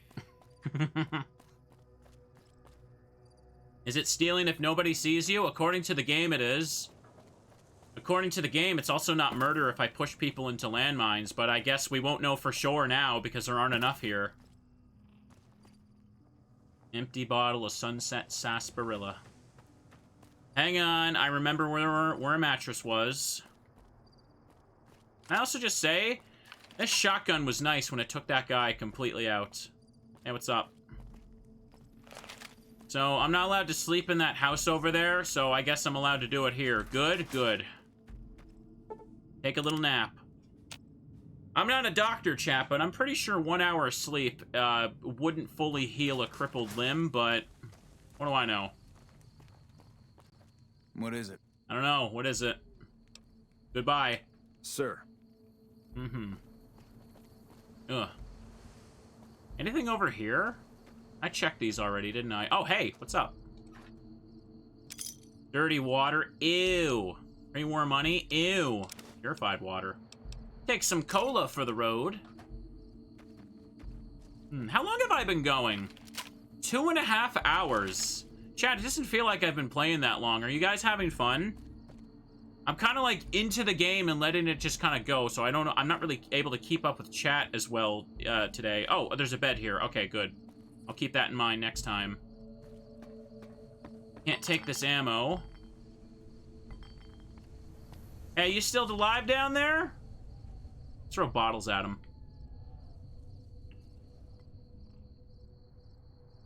Is it stealing if nobody sees you? According to the game, it is. According to the game, it's also not murder if I push people into landmines, but I guess we won't know for sure now because there aren't enough here. Empty bottle of Sunset Sarsaparilla. Hang on, I remember where a mattress was. Can I also just say, this shotgun was nice when it took that guy completely out. Hey, what's up? So, I'm not allowed to sleep in that house over there, so I guess I'm allowed to do it here. Good, good. Take a little nap. I'm not a doctor, chat, but I'm pretty sure 1 hour of sleep wouldn't fully heal a crippled limb, but what do I know? What is it? I don't know. What is it? Goodbye. Sir. Mm-hmm. Ugh. Anything over here? I checked these already, didn't I? Oh, hey, what's up? Dirty water. Ew. Pre-war money. Ew. Purified water. Take some cola for the road. How long have I been going? 2.5 hours. Chad, it doesn't feel like I've been playing that long. Are you guys having fun? I'm kind of like into the game and letting it just kind of go, so I don't know. I'm not really able to keep up with chat as well today. Oh, there's a bed here. Okay, good. I'll keep that in mind next time. Can't take this ammo. Hey, you still alive down there? Throw bottles at him.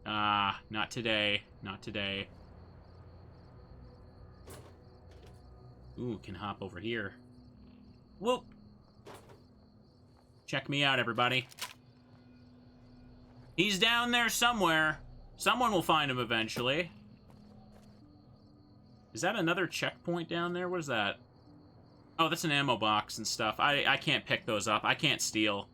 Ah, not today. Not today. Ooh, can hop over here. Whoop. Check me out, everybody. He's down there somewhere. Someone will find him eventually. Is that another checkpoint down there? What is that? Oh, that's an ammo box and stuff. I can't pick those up. I can't steal.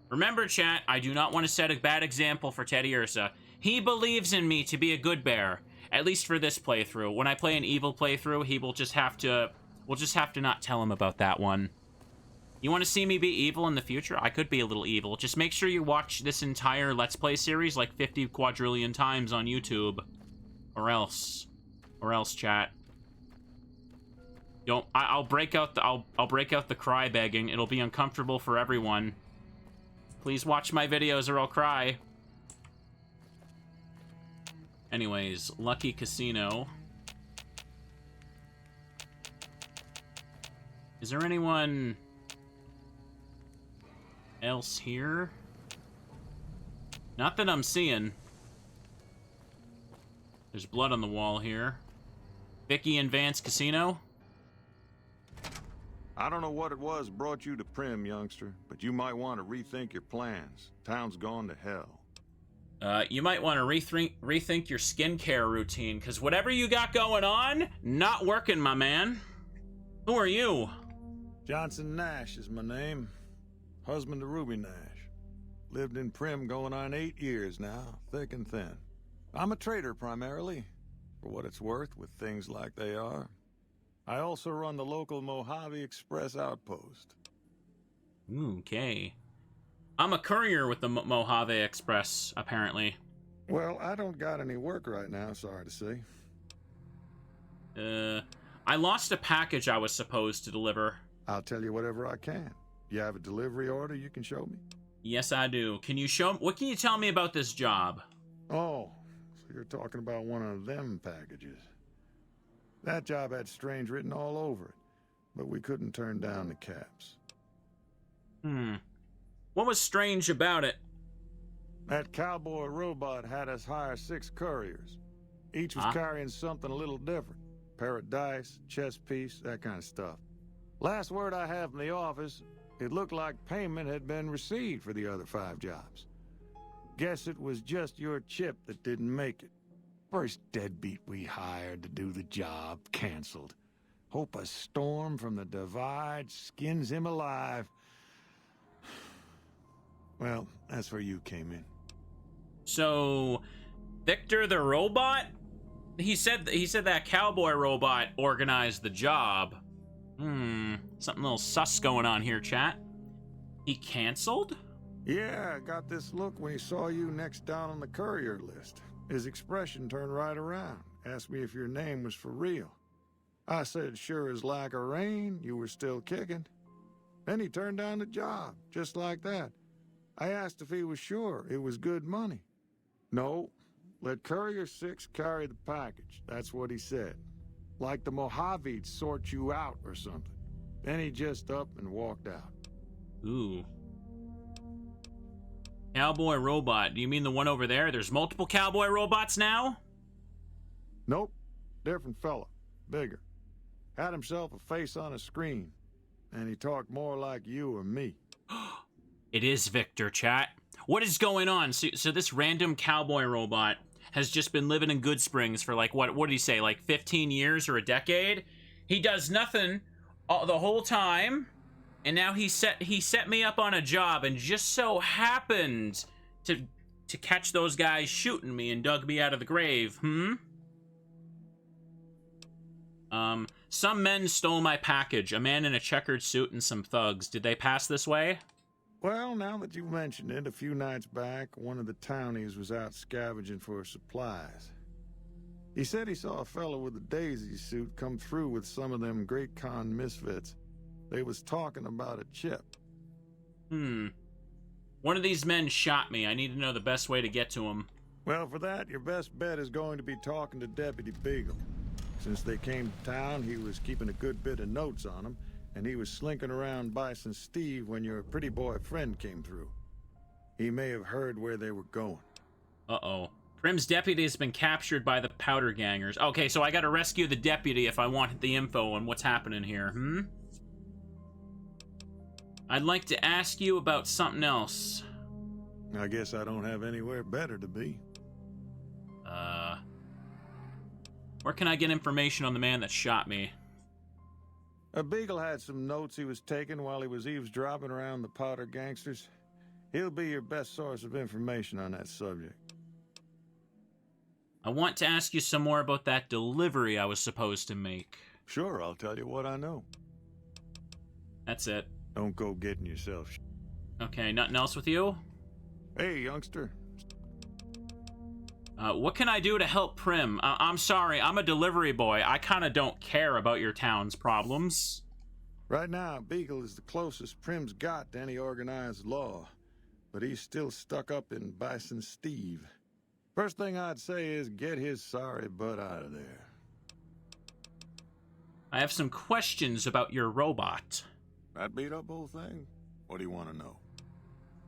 Remember, chat, I do not want to set a bad example for Teddy Ursa. He believes in me to be a good bear. At least for this playthrough. When I play an evil playthrough, he will just have to... We'll just have to not tell him about that one. You want to see me be evil in the future? I could be a little evil. Just make sure you watch this entire Let's Play series like 50 quadrillion times on YouTube. Or else. Or else, chat. Don't... I'll break out the... I'll break out the cry begging. It'll be uncomfortable for everyone. Please watch my videos or I'll cry. Anyways, Lucky Casino. Is there anyone else here? Not that I'm seeing. There's blood on the wall here. Vicki and Vance Casino? I don't know what it was brought you to Primm, youngster, but you might want to rethink your plans. Town's gone to hell. You might want to rethink your skincare routine, because whatever you got going on, not working, my man. Who are you? Johnson Nash is my name. Husband to Ruby Nash. Lived in Primm going on 8 years now, thick and thin. I'm a trader primarily, for what it's worth with things like they are. I also run the local Mojave Express outpost. Okay. I'm a courier with the Mojave Express, apparently. Well, I don't got any work right now, sorry to say. I lost a package I was supposed to deliver. I'll tell you whatever I can. You have a delivery order you can show me? Yes, I do. Can you show... What can you tell me about this job? Oh, so you're talking about one of them packages. That job had strange written all over it, but we couldn't turn down the caps. What was strange about it? That cowboy robot had us hire 6 couriers. Each was carrying something a little different. Pair of dice, chess piece, that kind of stuff. Last word I have from the office, it looked like payment had been received for the other 5 jobs. Guess it was just your chip that didn't make it. First deadbeat we hired to do the job canceled. Hope a storm from the Divide skins him alive. Well, that's where you came in. So, Victor the robot? He said that cowboy robot organized the job. Something a little sus going on here, chat. He canceled? Yeah, I got this look when he saw you next down on the courier list. His expression turned right around, asked me if your name was for real. I said, sure as like a rain, you were still kicking. Then he turned down the job, just like that. I asked if he was sure it was good money. No, let Courier 6 carry the package, that's what he said. Like the Mojave'd sort you out or something. Then he just up and walked out. Ooh. Cowboy robot, do you mean the one over there? There's multiple cowboy robots now? Nope, different fella, bigger. Had himself a face on a screen, and he talked more like you or me. It is Victor, chat. What is going on? So this random cowboy robot has just been living in Goodsprings for like, what did he say, like 15 years or a decade? He does nothing the whole time, and now he set me up on a job and just so happened to catch those guys shooting me and dug me out of the grave, Some men stole my package. A man in a checkered suit and some thugs. Did they pass this way? Well, now that you mentioned it, a few nights back, one of the townies was out scavenging for supplies. He said he saw a fellow with a daisy suit come through with some of them Great Con misfits. They was talking about a chip. One of these men shot me. I need to know the best way to get to him. Well, for that, your best bet is going to be talking to Deputy Beagle. Since they came to town, he was keeping a good bit of notes on them, and he was slinking around Bison Steve when your pretty boy friend came through. He may have heard where they were going. Uh-oh. Primm's deputy has been captured by the powder gangers. Okay, so I gotta rescue the deputy if I want the info on what's happening here, I'd like to ask you about something else. I guess I don't have anywhere better to be. Where can I get information on the man that shot me? A Beagle had some notes he was taking while he was eavesdropping around the powder gangsters. He'll be your best source of information on that subject. I want to ask you some more about that delivery I was supposed to make. Sure, I'll tell you what I know. That's it. Don't go getting yourself Okay, nothing else with you? Hey, youngster. What can I do to help Primm? I'm sorry, I'm a delivery boy. I kinda don't care about your town's problems. Right now, Beagle is the closest Primm's got to any organized law, but he's still stuck up in Bison Steve. First thing I'd say is get his sorry butt out of there. I have some questions about your robot. That beat up whole thing? What do you want to know?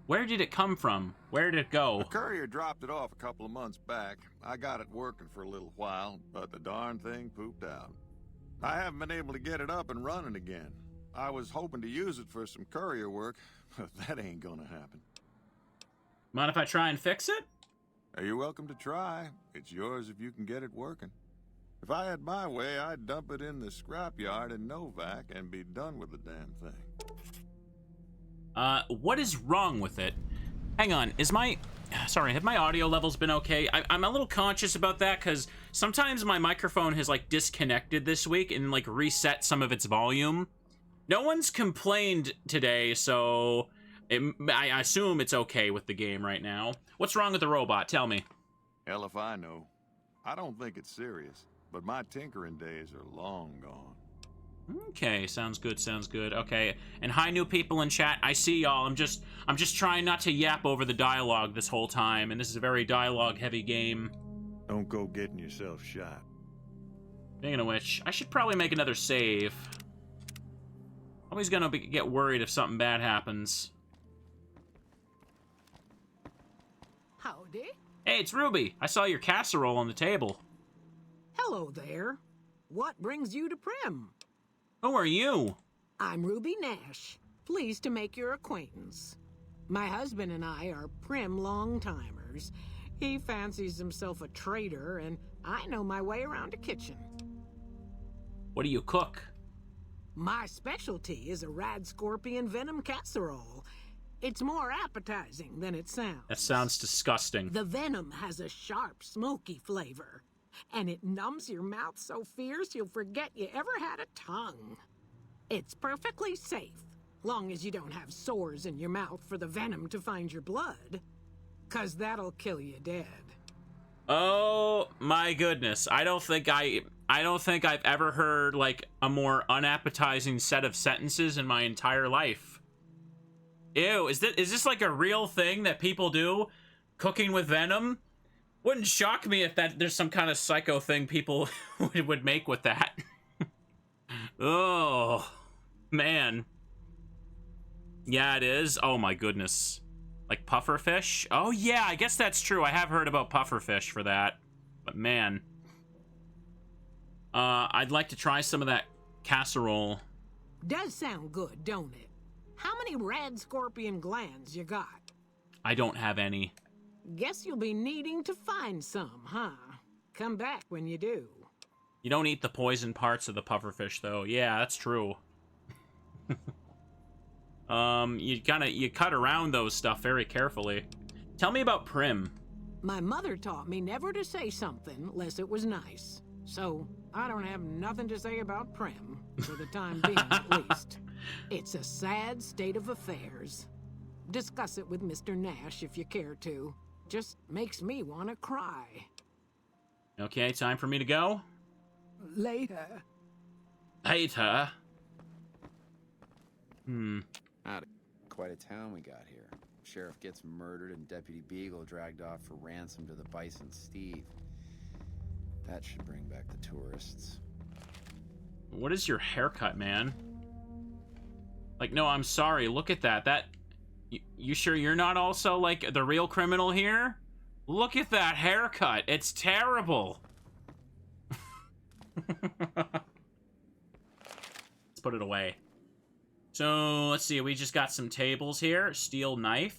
Where did it come from? Where did it go? The courier dropped it off a couple of months back. I got it working for a little while, but the darn thing pooped out. I haven't been able to get it up and running again. I was hoping to use it for some courier work, but that ain't gonna happen. Mind if I try and fix it? You're welcome to try. It's yours if you can get it working. If I had my way, I'd dump it in the scrapyard in Novak and be done with the damn thing. What is wrong with it? Hang on, sorry, have my audio levels been okay? I'm a little conscious about that, because sometimes my microphone has, like, disconnected this week and, like, reset some of its volume. No one's complained today, so I assume it's okay with the game right now. What's wrong with the robot? Tell me. Hell if I know. I don't think it's serious, but my tinkering days are long gone. Okay, sounds good, sounds good. Okay, and hi new people in chat. I see y'all. I'm just trying not to yap over the dialogue this whole time, and this is a very dialogue-heavy game. Don't go getting yourself shot. Speaking of which, I should probably make another save. Always gonna get worried if something bad happens. Howdy. Hey, it's Ruby. I saw your casserole on the table. Hello there. What brings you to Primm? Who are you? I'm Ruby Nash. Pleased to make your acquaintance. My husband and I are Primm long-timers. He fancies himself a trader, and I know my way around a kitchen. What do you cook? My specialty is a rad scorpion venom casserole. It's more appetizing than it sounds. That sounds disgusting. The venom has a sharp, smoky flavor, and it numbs your mouth so fierce you'll forget you ever had a tongue. It's perfectly safe, long as you don't have sores in your mouth for the venom to find your blood, 'cause that'll kill you dead. Oh my goodness. I don't think I've ever heard like a more unappetizing set of sentences in my entire life. Ew, is this like a real thing that people do? Cooking with venom? Wouldn't shock me if there's some kind of psycho thing people would make with that. Oh, man. Yeah, it is. Oh my goodness. Like pufferfish? Oh yeah, I guess that's true. I have heard about pufferfish for that. But man. I'd like to try some of that casserole. Does sound good, don't it? How many rad scorpion glands you got? I don't have any. Guess you'll be needing to find some, huh? Come back when you do. You don't eat the poison parts of the pufferfish, though. Yeah, that's true. You cut around those stuff very carefully. Tell me about Primm. My mother taught me never to say something unless it was nice. So I don't have nothing to say about Primm, for the time being at least. It's a sad state of affairs. Discuss it with Mr. Nash if you care to. Just makes me want to cry. Okay, time for me to go? Later. Later? Quite a town we got here. Sheriff gets murdered and Deputy Beagle dragged off for ransom to the Bison Steve. That should bring back the tourists. What is your haircut, man? Like, no, I'm sorry. Look at that. You sure you're not also, like, the real criminal here? Look at that haircut. It's terrible. Let's put it away. So, let's see. We just got some tables here. Steel knife.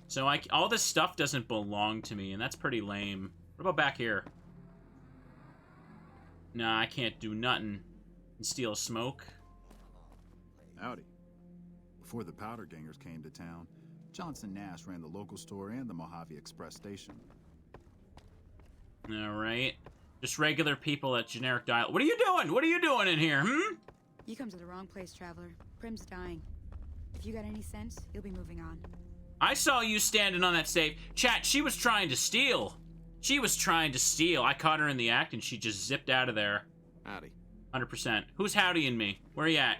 So, all this stuff doesn't belong to me, and that's pretty lame. What about back here? Nah, I can't do nothing. And steal smoke. Howdy. Before the powder gangers came to town, Johnson Nash ran the local store and the Mojave Express station. Alright. Just regular people at generic dial. What are you doing? What are you doing in here, You come to the wrong place, traveler. Primm's dying. If you got any sense, you'll be moving on. I saw you standing on that safe. Chat, she was trying to steal. She was trying to steal. I caught her in the act and she just zipped out of there. Howdy. 100%. Who's howdying me? Where are you at?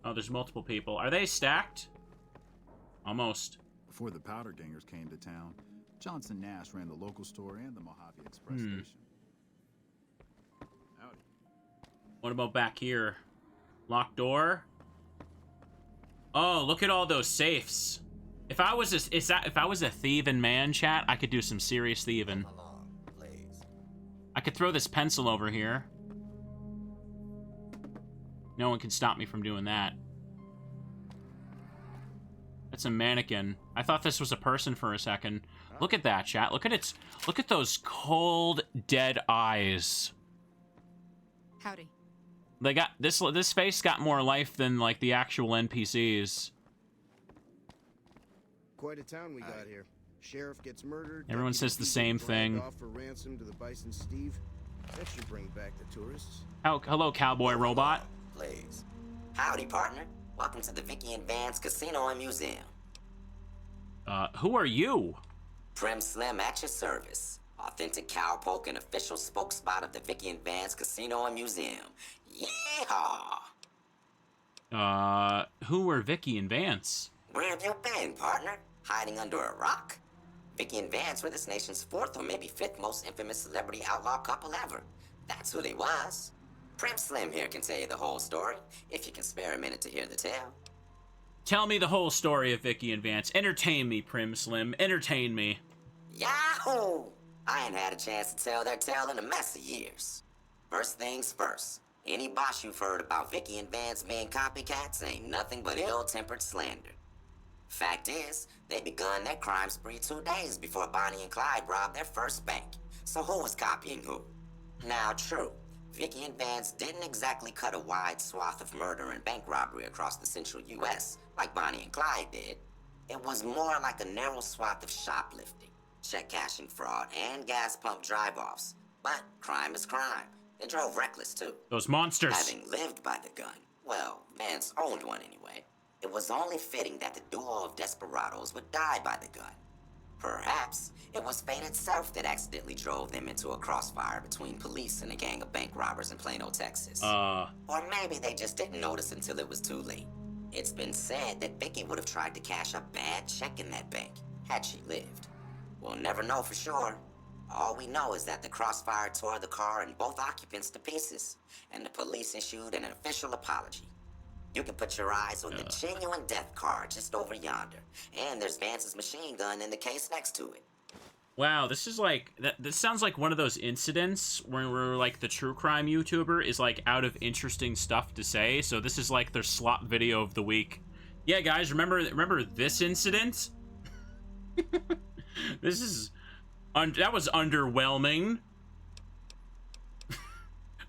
Oh, there's multiple people. Are they stacked? Almost. Before the powder gangers came to town, Johnson Nash ran the local store and the Mojave Express station. Howdy. What about back here? Locked door? Oh, look at all those safes. If I was a thieving man, chat, I could do some serious thieving. I could throw this pencil over here. No one can stop me from doing that. That's a mannequin. I thought this was a person for a second. Look at that, chat. Look at those cold, dead eyes. Howdy. They got this face got more life than like the actual NPCs. Quite a town we got here. Sheriff gets murdered. Everyone says the same thing. Off for ransom to the Bison Steve. That should bring back the tourists. Hello, cowboy robot. Please. Howdy, partner. Welcome to the Vicki and Vance Casino and Museum. Who are you? Primm Slim at your service. Authentic cowpoke and official spokesspot of the Vicki and Vance Casino and Museum. Yeehaw! Who were Vicki and Vance? Where have you been, partner? Hiding under a rock? Vicki and Vance were this nation's 4th or maybe 5th most infamous celebrity outlaw couple ever. That's who they was. Primm Slim here can tell you the whole story, if you can spare a minute to hear the tale. Tell me the whole story of Vicki and Vance. Entertain me, Primm Slim. Entertain me. Yahoo! I ain't had a chance to tell their tale in a mess of years. First things first. Any bosh you've heard about Vicki and Vance being copycats ain't nothing but ill-tempered slander. Fact is, they begun their crime spree 2 days before Bonnie and Clyde robbed their first bank. So who was copying who? Now, true, Vicki and Vance didn't exactly cut a wide swath of murder and bank robbery across the central U.S. like Bonnie and Clyde did. It was more like a narrow swath of shoplifting, check cashing fraud, and gas pump drive-offs. But crime is crime. They drove reckless, too. Those monsters. Having lived by the gun, well, Vance owned one anyway, it was only fitting that the duo of desperados would die by the gun. Perhaps it was fate itself that accidentally drove them into a crossfire between police and a gang of bank robbers in Plano, Texas. Or maybe they just didn't notice until it was too late. It's been said that Vicki would have tried to cash a bad check in that bank, had she lived. We'll never know for sure. All we know is that the crossfire tore the car and both occupants to pieces, and the police issued an official apology. You can put your eyes on the genuine death car just over yonder, and there's Vance's machine gun in the case next to it. Wow, this is like, this sounds like one of those incidents where we're like the true crime YouTuber is like out of interesting stuff to say, so this is like their slop video of the week. Yeah, guys, remember this incident? This is, that was underwhelming.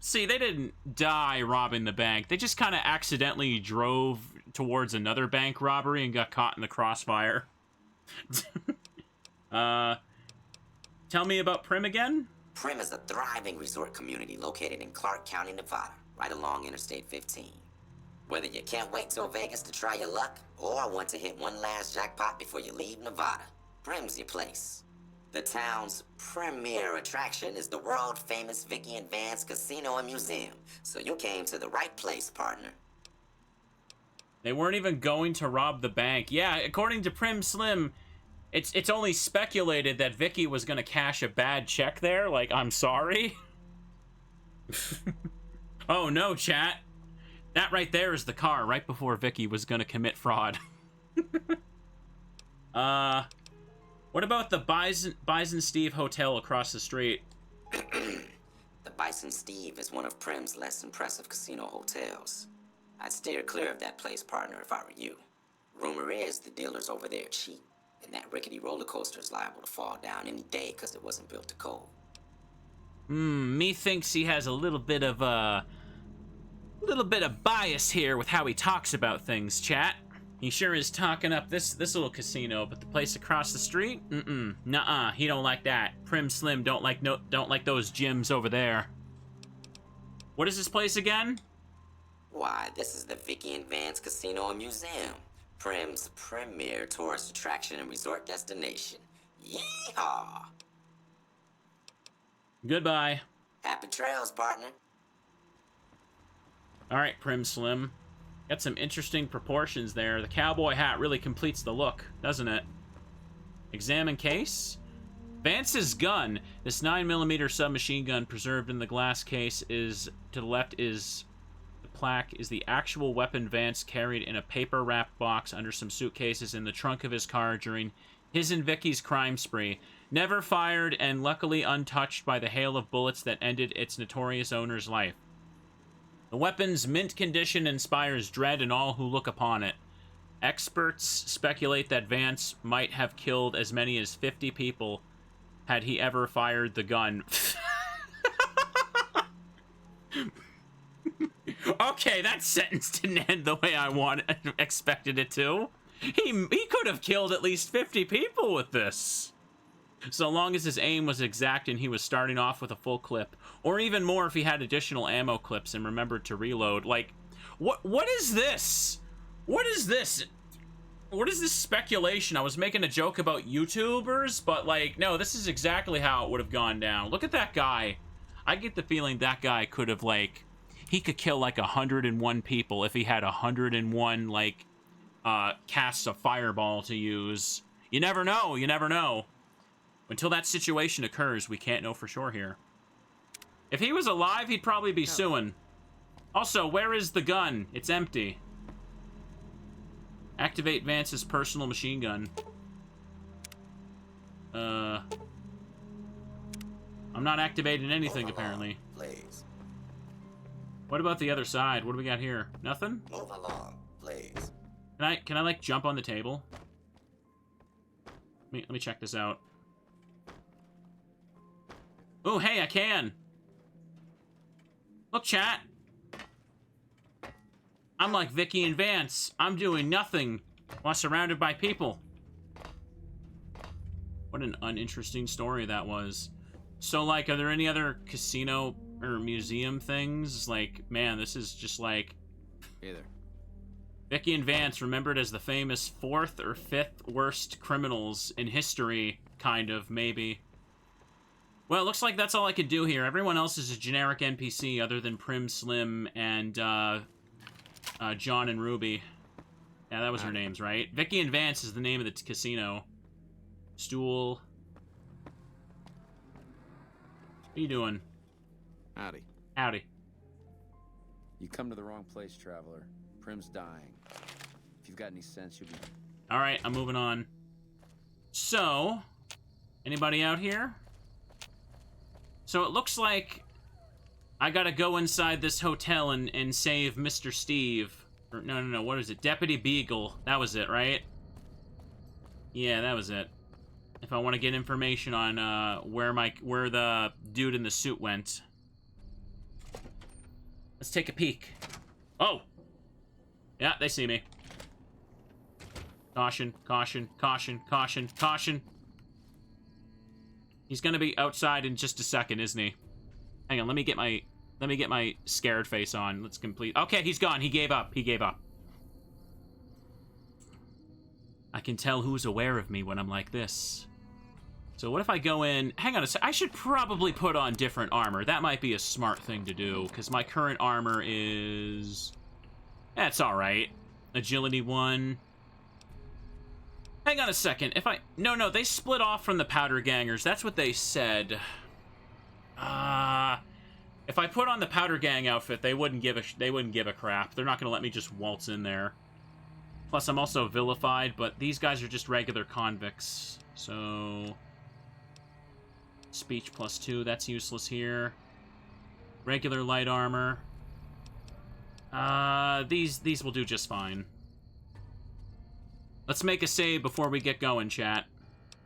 See, they didn't die robbing the bank. They just kind of accidentally drove towards another bank robbery and got caught in the crossfire. Tell me about Primm again? Primm is a thriving resort community located in Clark County, Nevada, right along Interstate 15. Whether you can't wait till Vegas to try your luck, or want to hit one last jackpot before you leave Nevada, Primm's your place. The town's premier attraction is the world-famous Vicki and Vance Casino and Museum, so you came to the right place, partner. They weren't even going to rob the bank. Yeah, according to Primm Slim, it's only speculated that Vicki was going to cash a bad check there. Like, I'm sorry? Oh, no, chat. That right there is the car right before Vicki was going to commit fraud. What about the Bison Steve Hotel across the street? The Bison Steve is one of Primm's less impressive casino hotels. I'd steer clear of that place, partner, if I were you. Rumor is the dealers over there cheat, and that rickety roller coaster is liable to fall down any day because it wasn't built to code. Me thinks he has a little bit of bias here with how he talks about things, chat. He sure is talking up this little casino, but the place across the street? Nuh-uh, he don't like that. Primm Slim don't like those gyms over there. What is this place again? Why, this is the Vicki and Vance Casino and Museum, Primm's premier tourist attraction and resort destination. Yeehaw! Goodbye. Happy trails, partner. Alright, Primm Slim. Got some interesting proportions there. The cowboy hat really completes the look, doesn't it? Examine case. Vance's gun. This 9mm submachine gun preserved in the glass case is, to the left is, the plaque is the actual weapon Vance carried in a paper-wrapped box under some suitcases in the trunk of his car during his and Vicki's crime spree. Never fired and luckily untouched by the hail of bullets that ended its notorious owner's life. The weapon's mint condition inspires dread in all who look upon it. Experts speculate that Vance might have killed as many as 50 people had he ever fired the gun. Okay, that sentence didn't end the way I expected it to. He could have killed at least 50 people with this. So long as his aim was exact and he was starting off with a full clip. Or even more if he had additional ammo clips and remembered to reload. Like, what is this? What is this? What is this speculation? I was making a joke about YouTubers, but like, no, this is exactly how it would have gone down. Look at that guy. I get the feeling that guy could have, like, he could kill like 101 people if he had 101, like, casts of fireball to use. You never know, you never know. Until that situation occurs, we can't know for sure here. If he was alive, he'd probably be suing. Also, where is the gun? It's empty. Activate Vance's personal machine gun. I'm not activating anything, apparently. Please. What about the other side? What do we got here? Nothing? Move along, please. Can I like jump on the table? Let me check this out. Oh, hey, I can. Look, chat. I'm like Vicki and Vance. I'm doing nothing while surrounded by people. What an uninteresting story that was. So, like, are there any other casino or museum things? Like, man, this is just like... Hey there. Vicki and Vance remembered as the famous 4th or 5th worst criminals in history, kind of, maybe. Well, it looks like that's all I could do here. Everyone else is a generic NPC other than Primm, Slim, and John and Ruby. Yeah, that was her names, right? Vicki and Vance is the name of the casino. Stool. What are you doing? Howdy. Howdy. You come to the wrong place, traveler. Primm's dying. If you've got any sense, you'll be... Alright, I'm moving on. So, anybody out here? So it looks like I gotta go inside this hotel and save Mr. Steve. Or, no, what is it? Deputy Beagle. That was it, right? Yeah, that was it. If I want to get information on where the dude in the suit went. Let's take a peek. Oh! Yeah, they see me. Caution, caution, caution, caution, caution. He's gonna be outside in just a second, isn't he? Hang on, let me get my scared face on. Let's complete. Okay, he's gone. He gave up. He gave up. I can tell who's aware of me when I'm like this. So what if I go in... Hang on a sec. I should probably put on different armor. That might be a smart thing to do, because my current armor is... That's alright. Agility 1. Hang on a second. If I... No, they split off from the powder gangers. That's what they said. If I put on the powder gang outfit, they wouldn't give a crap. They're not going to let me just waltz in there. Plus, I'm also vilified, but these guys are just regular convicts. So... Speech +2, that's useless here. Regular light armor. These will do just fine. Let's make a save before we get going, chat.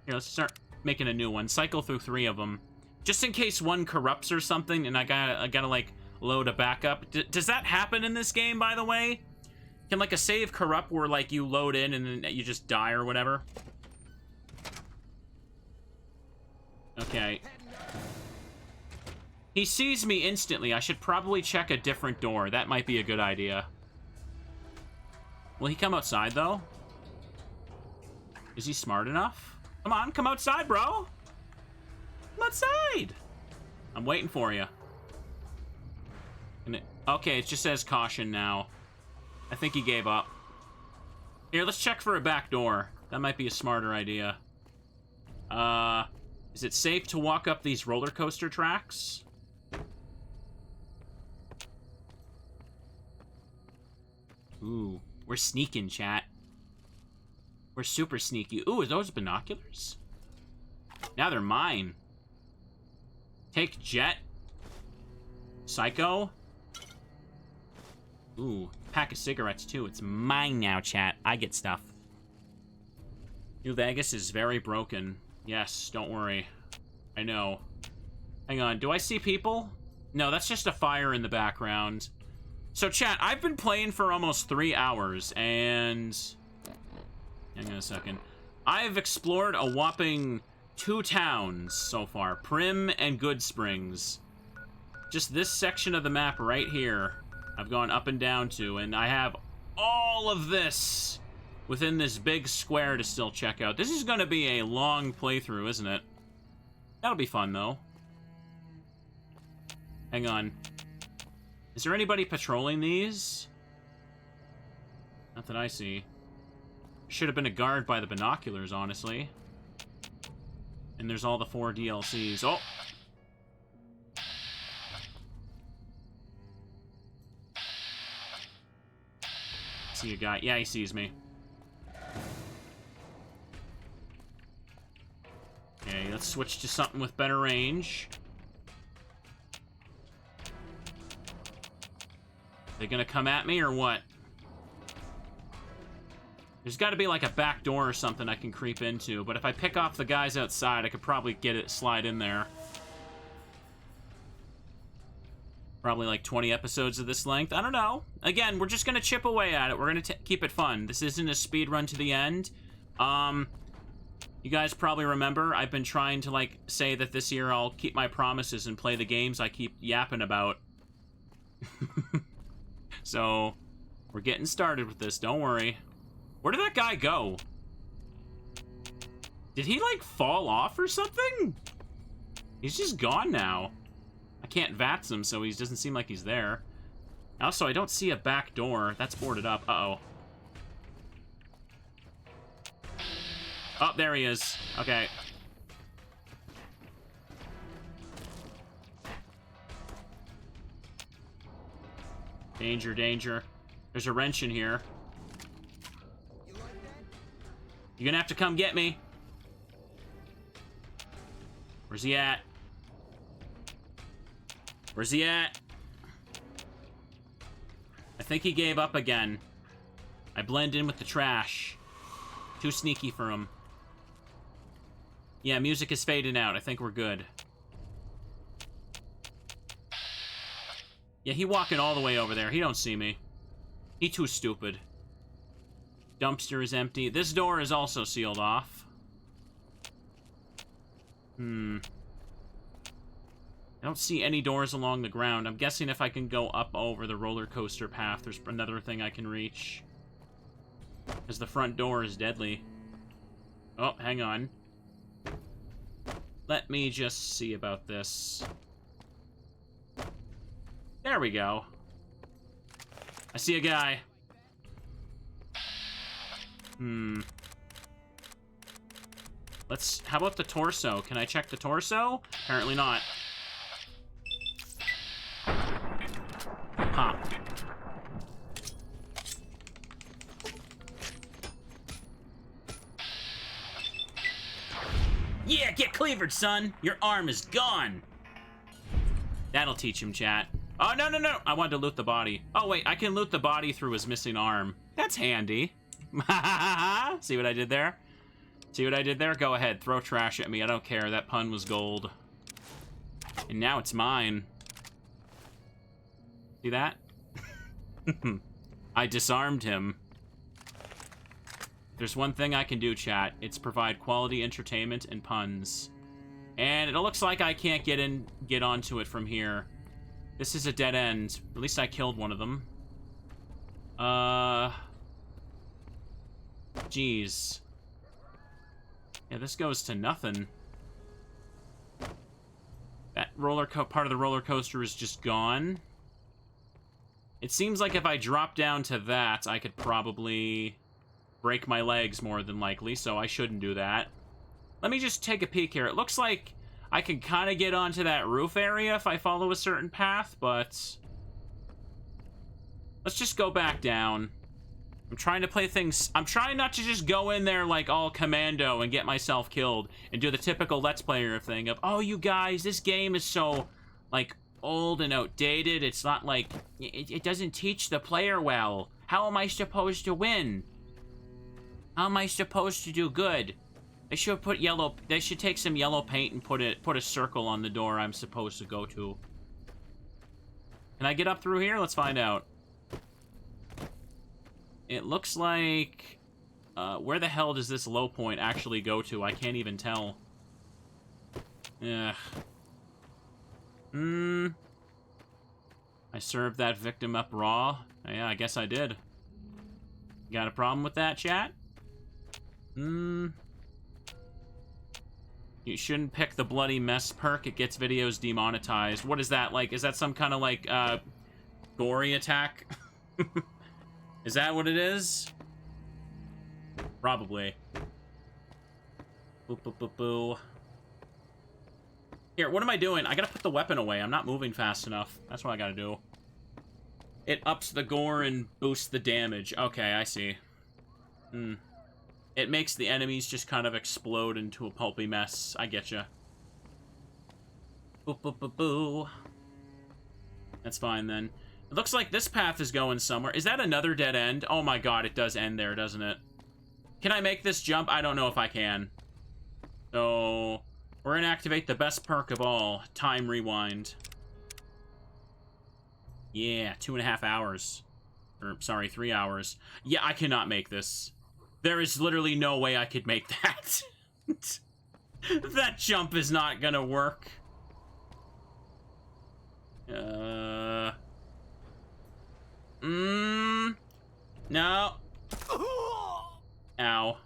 Here, let's start making a new one. Cycle through 3 of them. Just in case one corrupts or something, and I gotta like, load a backup. Does that happen in this game, by the way? Can, like, a save corrupt where, like, you load in and then you just die or whatever? Okay. He sees me instantly. I should probably check a different door. That might be a good idea. Will he come outside, though? Is he smart enough? Come on, come outside, bro! Come outside! I'm waiting for you. Okay, it just says caution now. I think he gave up. Here, let's check for a back door. That might be a smarter idea. Is it safe to walk up these roller coaster tracks? Ooh, we're sneaking, chat. We're super sneaky. Ooh, are those binoculars? Now they're mine. Take Jet. Psycho. Ooh, pack of cigarettes too. It's mine now, chat. I get stuff. New Vegas is very broken. Yes, don't worry. I know. Hang on, do I see people? No, that's just a fire in the background. So, chat, I've been playing for almost 3 hours, and... Hang on a second. I've explored a whopping 2 towns so far. Primm and Goodsprings. Just this section of the map right here, I've gone up and down to, and I have all of this within this big square to still check out. This is going to be a long playthrough, isn't it? That'll be fun, though. Hang on. Is there anybody patrolling these? Not that I see. Should have been a guard by the binoculars, honestly. And there's all the 4 DLCs. Oh! See a guy. Yeah, he sees me. Okay, let's switch to something with better range. They gonna come at me or what? There's got to be like a back door or something I can creep into, but if I pick off the guys outside, I could probably get it, slide in there. Probably like 20 episodes of this length. I don't know. Again, we're just gonna chip away at it. We're gonna keep it fun. This isn't a speed run to the end. You guys probably remember I've been trying to like say that this year I'll keep my promises and play the games I keep yapping about. So, we're getting started with this. Don't worry. Where did that guy go? Did he, like, fall off or something? He's just gone now. I can't Vance him, so he doesn't seem like he's there. Also, I don't see a back door. That's boarded up. Uh-oh. Oh, there he is. Okay. Danger, danger. There's a wrench in here. You're gonna have to come get me. Where's he at? Where's he at? I think he gave up again. I blend in with the trash. Too sneaky for him. Yeah, music is fading out. I think we're good. Yeah, he walking all the way over there. He don't see me. He too stupid. Dumpster is empty. This door is also sealed off. I don't see any doors along the ground. I'm guessing if I can go up over the roller coaster path, there's another thing I can reach. Because the front door is deadly. Oh, hang on. Let me just see about this. There we go. I see a guy. How about the torso? Can I check the torso? Apparently not. Huh. Yeah, get cleavered, son! Your arm is gone! That'll teach him, chat. Oh, no, no, no! I wanted to loot the body. Oh, wait, I can loot the body through his missing arm. That's handy. See what I did there? See what I did there? Go ahead, throw trash at me. I don't care. That pun was gold. And now it's mine. See that? I disarmed him. There's one thing I can do, chat. It's provide quality entertainment and puns. And it looks like I can't get onto it from here. This is a dead end. At least I killed one of them. Jeez. Yeah, this goes to nothing. That part of the roller coaster is just gone. It seems like if I drop down to that, I could probably break my legs more than likely, so I shouldn't do that. Let me just take a peek here. It looks like I can kind of get onto that roof area if I follow a certain path, but let's just go back down. I'm trying to play things... I'm trying not to just go in there like all commando and get myself killed and do the typical Let's Player thing of, oh, you guys, this game is so, like, old and outdated. It's not like... It doesn't teach the player well. How am I supposed to win? How am I supposed to do good? They should put yellow... They should take some yellow paint and put a circle on the door I'm supposed to go to. Can I get up through here? Let's find out. It looks like... where the hell does this low point actually go to? I can't even tell. Ugh. I served that victim up raw. Yeah, I guess I did. Got a problem with that, chat? You shouldn't pick the bloody mess perk. It gets videos demonetized. What is that? Like, is that some kind of, like, gory attack? Is that what it is? Probably. Boo, boo, boo, boo. Here, what am I doing? I gotta put the weapon away. I'm not moving fast enough. That's what I gotta do. It ups the gore and boosts the damage. Okay, I see. It makes the enemies just kind of explode into a pulpy mess. I getcha. Boo, boo, boo, boo. That's fine, then. It looks like this path is going somewhere. Is that another dead end? Oh my god, it does end there, doesn't it? Can I make this jump? I don't know if I can. So, we're gonna activate the best perk of all, time rewind. Yeah, 2.5 hours. Or, sorry, 3 hours. Yeah, I cannot make this. There is literally no way I could make that. That jump is not gonna work. No. Ow.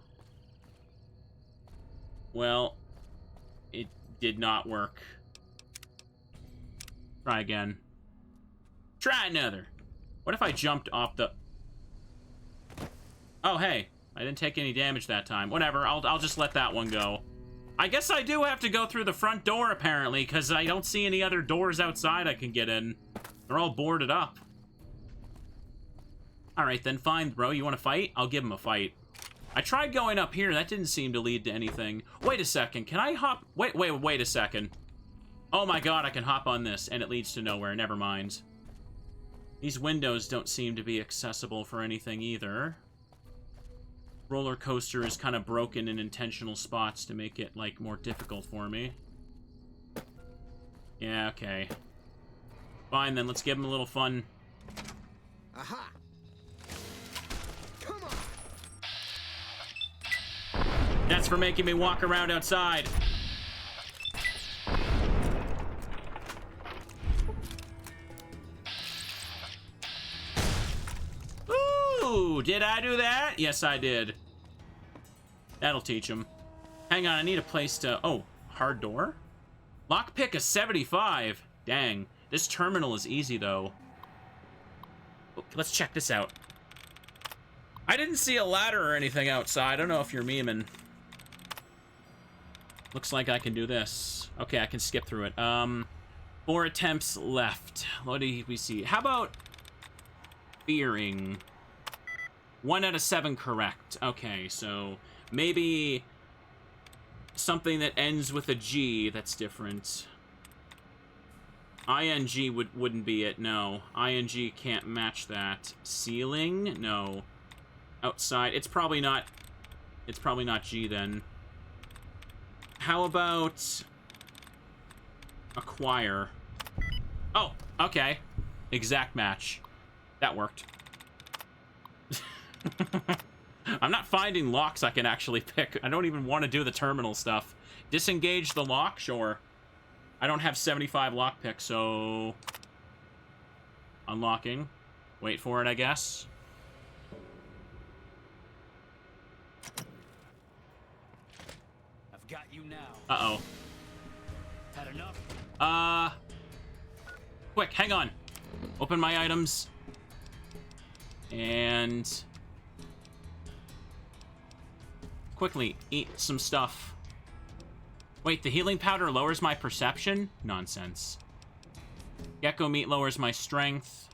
Well, it did not work. Try again. Try another. What if I jumped off the... Oh, hey. I didn't take any damage that time. Whatever, I'll just let that one go. I guess I do have to go through the front door, apparently, because I don't see any other doors outside I can get in. They're all boarded up. Alright, then fine, bro. You want to fight? I'll give him a fight. I tried going up here. That didn't seem to lead to anything. Wait a second. Can I hop? Wait a second. Oh my god, I can hop on this, and it leads to nowhere. Never mind. These windows don't seem to be accessible for anything either. Roller coaster is kind of broken in intentional spots to make it, like, more difficult for me. Yeah, okay. Fine, then. Let's give him a little fun. Aha! Come on! That's for making me walk around outside. Ooh, did I do that? Yes, I did. That'll teach him. Hang on, I need a place to... Oh, hard door? Lockpick is 75. Dang. This terminal is easy, though. Let's check this out. I didn't see a ladder or anything outside. I don't know if you're memeing. Looks like I can do this. Okay, I can skip through it. 4 attempts left. What do we see? How about fearing? 1 out of 7 correct. Okay, so maybe something that ends with a G that's different. ING wouldn't be it, no. ING can't match that. Ceiling? No. Outside? It's probably not G then. How about acquire? Oh, okay. Exact match. That worked. I'm not finding locks I can actually pick. I don't even want to do the terminal stuff. Disengage the lock? Sure. I don't have 75 lockpicks, so... Unlocking. Wait for it, I guess. I've got you now. Uh-oh. Had enough? Quick, hang on. Open my items. And... quickly, eat some stuff. Wait, the healing powder lowers my perception? Nonsense. Gecko meat lowers my strength.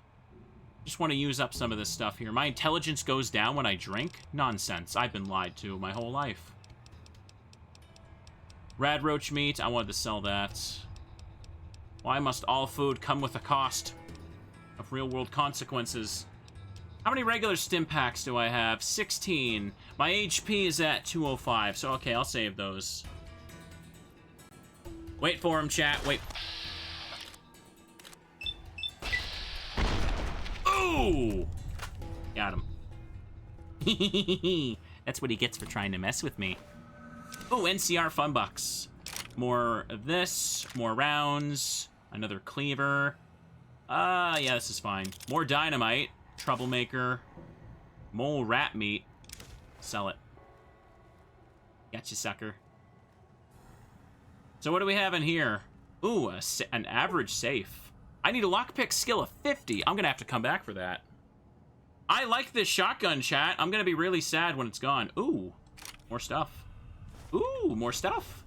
Just want to use up some of this stuff here. My intelligence goes down when I drink? Nonsense. I've been lied to my whole life. Rad roach meat. I wanted to sell that. Why must all food come with a cost of real-world consequences? How many regular stim packs do I have? 16. My HP is at 205, so okay, I'll save those. Wait for him, chat. Wait. Ooh! Got him. That's what he gets for trying to mess with me. Ooh, NCR fun bucks. More of this, more rounds, another cleaver. Yeah, this is fine. More dynamite, troublemaker, mole rat meat. Sell it. Gotcha, sucker. So what do we have in here? Ooh, an average safe. I need a lockpick skill of 50. I'm gonna have to come back for that. I like this shotgun, chat. I'm gonna be really sad when it's gone. Ooh, more stuff. Ooh, more stuff.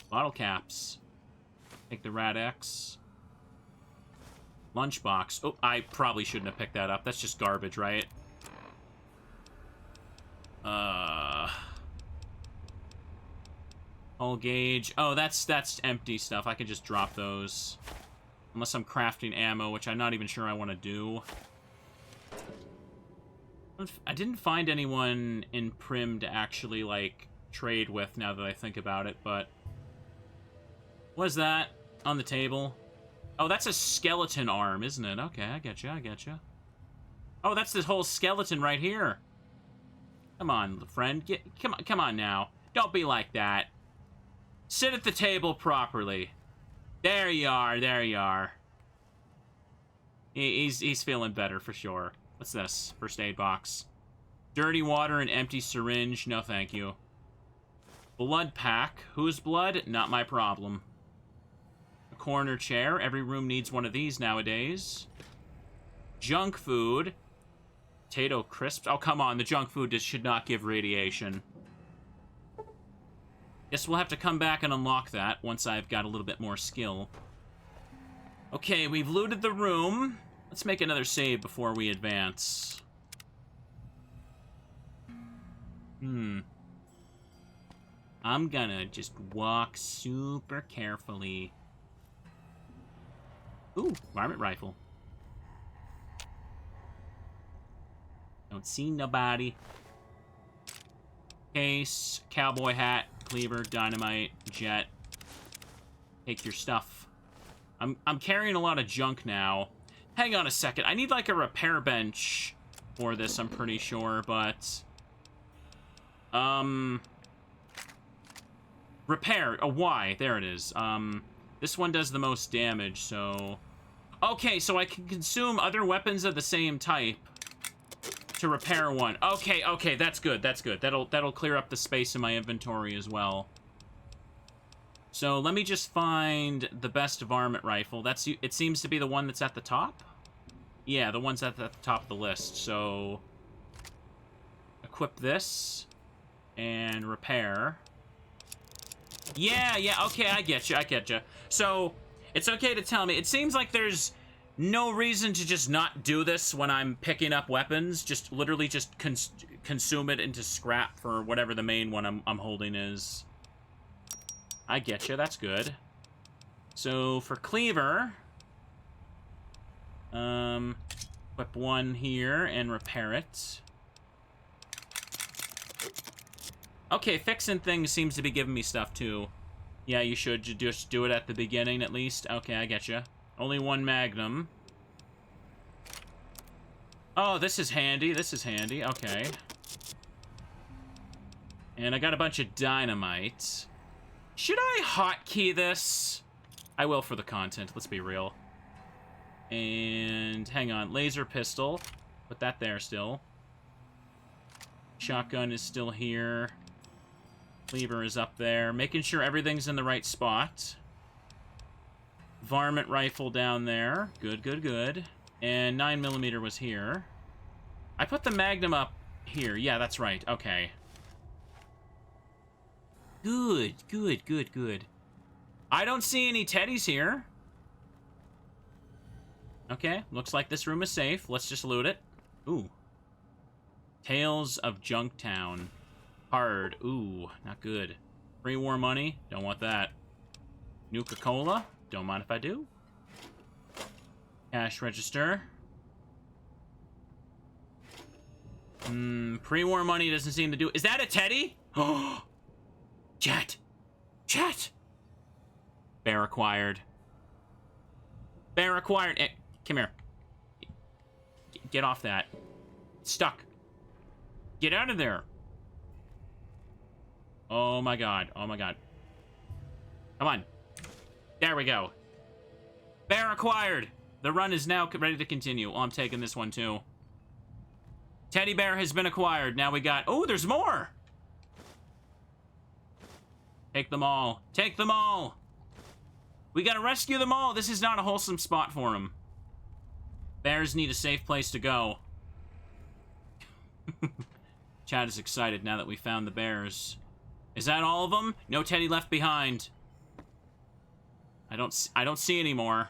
Bottle caps. Take the Rad X. Lunchbox. Oh, I probably shouldn't have picked that up. That's just garbage, right? Hull gauge. Oh, that's empty stuff. I can just drop those. Unless I'm crafting ammo, which I'm not even sure I want to do. I didn't find anyone in Primm to actually, like, trade with now that I think about it, but... What is that on the table? Oh, that's a skeleton arm, isn't it? Okay, I getcha, I getcha. Oh, that's this whole skeleton right here. Come on, friend. Come on now. Don't be like that. Sit at the table properly. There you are, there you are. He's feeling better for sure. What's this? First aid box. Dirty water and empty syringe. No, thank you. Blood pack. Whose blood? Not my problem. A corner chair. Every room needs one of these nowadays. Junk food. Potato crisps. Oh, come on. The junk food just should not give radiation. Guess we'll have to come back and unlock that once I've got a little bit more skill. Okay, we've looted the room. Let's make another save before we advance. I'm gonna just walk super carefully. Ooh, varmint rifle. Don't see nobody. Case, cowboy hat, cleaver, dynamite, jet. Take your stuff. I'm carrying a lot of junk now. Hang on a second. I need like a repair bench for this, I'm pretty sure, but repair. Oh, why? There it is. This one does the most damage, so okay, so I can consume other weapons of the same type to repair one. Okay, okay, that's good. That's good. That'll clear up the space in my inventory as well. So let me just find the best varmint rifle. It seems to be the one that's at the top. Yeah, the one's at the top of the list. So equip this and repair. Yeah, okay, I get you. So it's okay to tell me. It seems like there's no reason to just not do this when I'm picking up weapons. Just literally just consume it into scrap for whatever the main one I'm holding is. I get you. That's good. So for cleaver, equip one here and repair it. Okay, fixing things seems to be giving me stuff too. Yeah, you should just do it at the beginning at least. Okay, I get you. Only one magnum. Oh, this is handy. This is handy. Okay. And I got a bunch of dynamite. Should I hotkey this? I will for the content, let's be real. And hang on, laser pistol. Put that there still. Shotgun is still here. Cleaver is up there. Making sure everything's in the right spot. Varmint rifle down there. Good, good, good. And 9mm was here. I put the Magnum up here. Yeah, that's right. Okay. Good, good, good, good. I don't see any teddies here. Okay, looks like this room is safe. Let's just loot it. Ooh. Tales of Junktown. Hard. Ooh, not good. Pre-war money. Don't want that. Nuka-Cola. Don't mind if I do. Cash register. Pre-war money doesn't seem to do... Is that a teddy? Oh! Chet! Chet! Bear acquired. Bear acquired. Come here. Get off that. It's stuck. Get out of there. Oh my god. Oh my god. Come on. There we go. Bear acquired. The run is now ready to continue. Oh, I'm taking this one too. Teddy bear has been acquired. Now we got... Oh, there's more! Take them all. Take them all! We gotta rescue them all. This is not a wholesome spot for them. Bears need a safe place to go. Chad is excited now that we found the bears. Is that all of them? No teddy left behind. I don't see any more.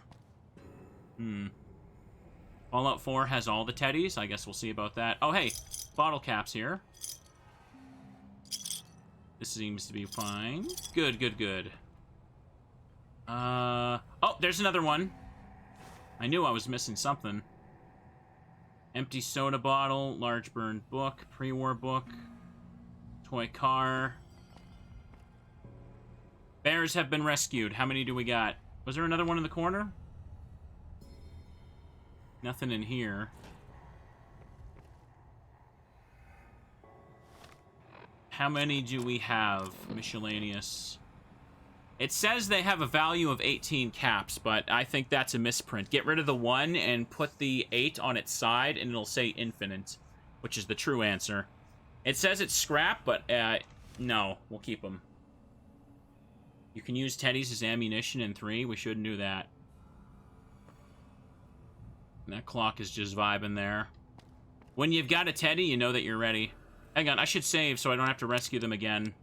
Fallout 4 has all the teddies. I guess we'll see about that. Oh, hey. Bottle caps here. This seems to be fine. Good, good, good. Oh, there's another one. I knew I was missing something. Empty soda bottle, large burned book, pre-war book, toy car. Bears have been rescued. How many do we got? Was there another one in the corner? Nothing in here. How many do we have? Miscellaneous. It says they have a value of 18 caps, but I think that's a misprint. Get rid of the 1 and put the 8 on its side, and it'll say infinite, which is the true answer. It says it's scrap, but no, we'll keep them. You can use teddies as ammunition in 3. We shouldn't do that. And that clock is just vibing there. When you've got a teddy, you know that you're ready. Hang on, I should save so I don't have to rescue them again.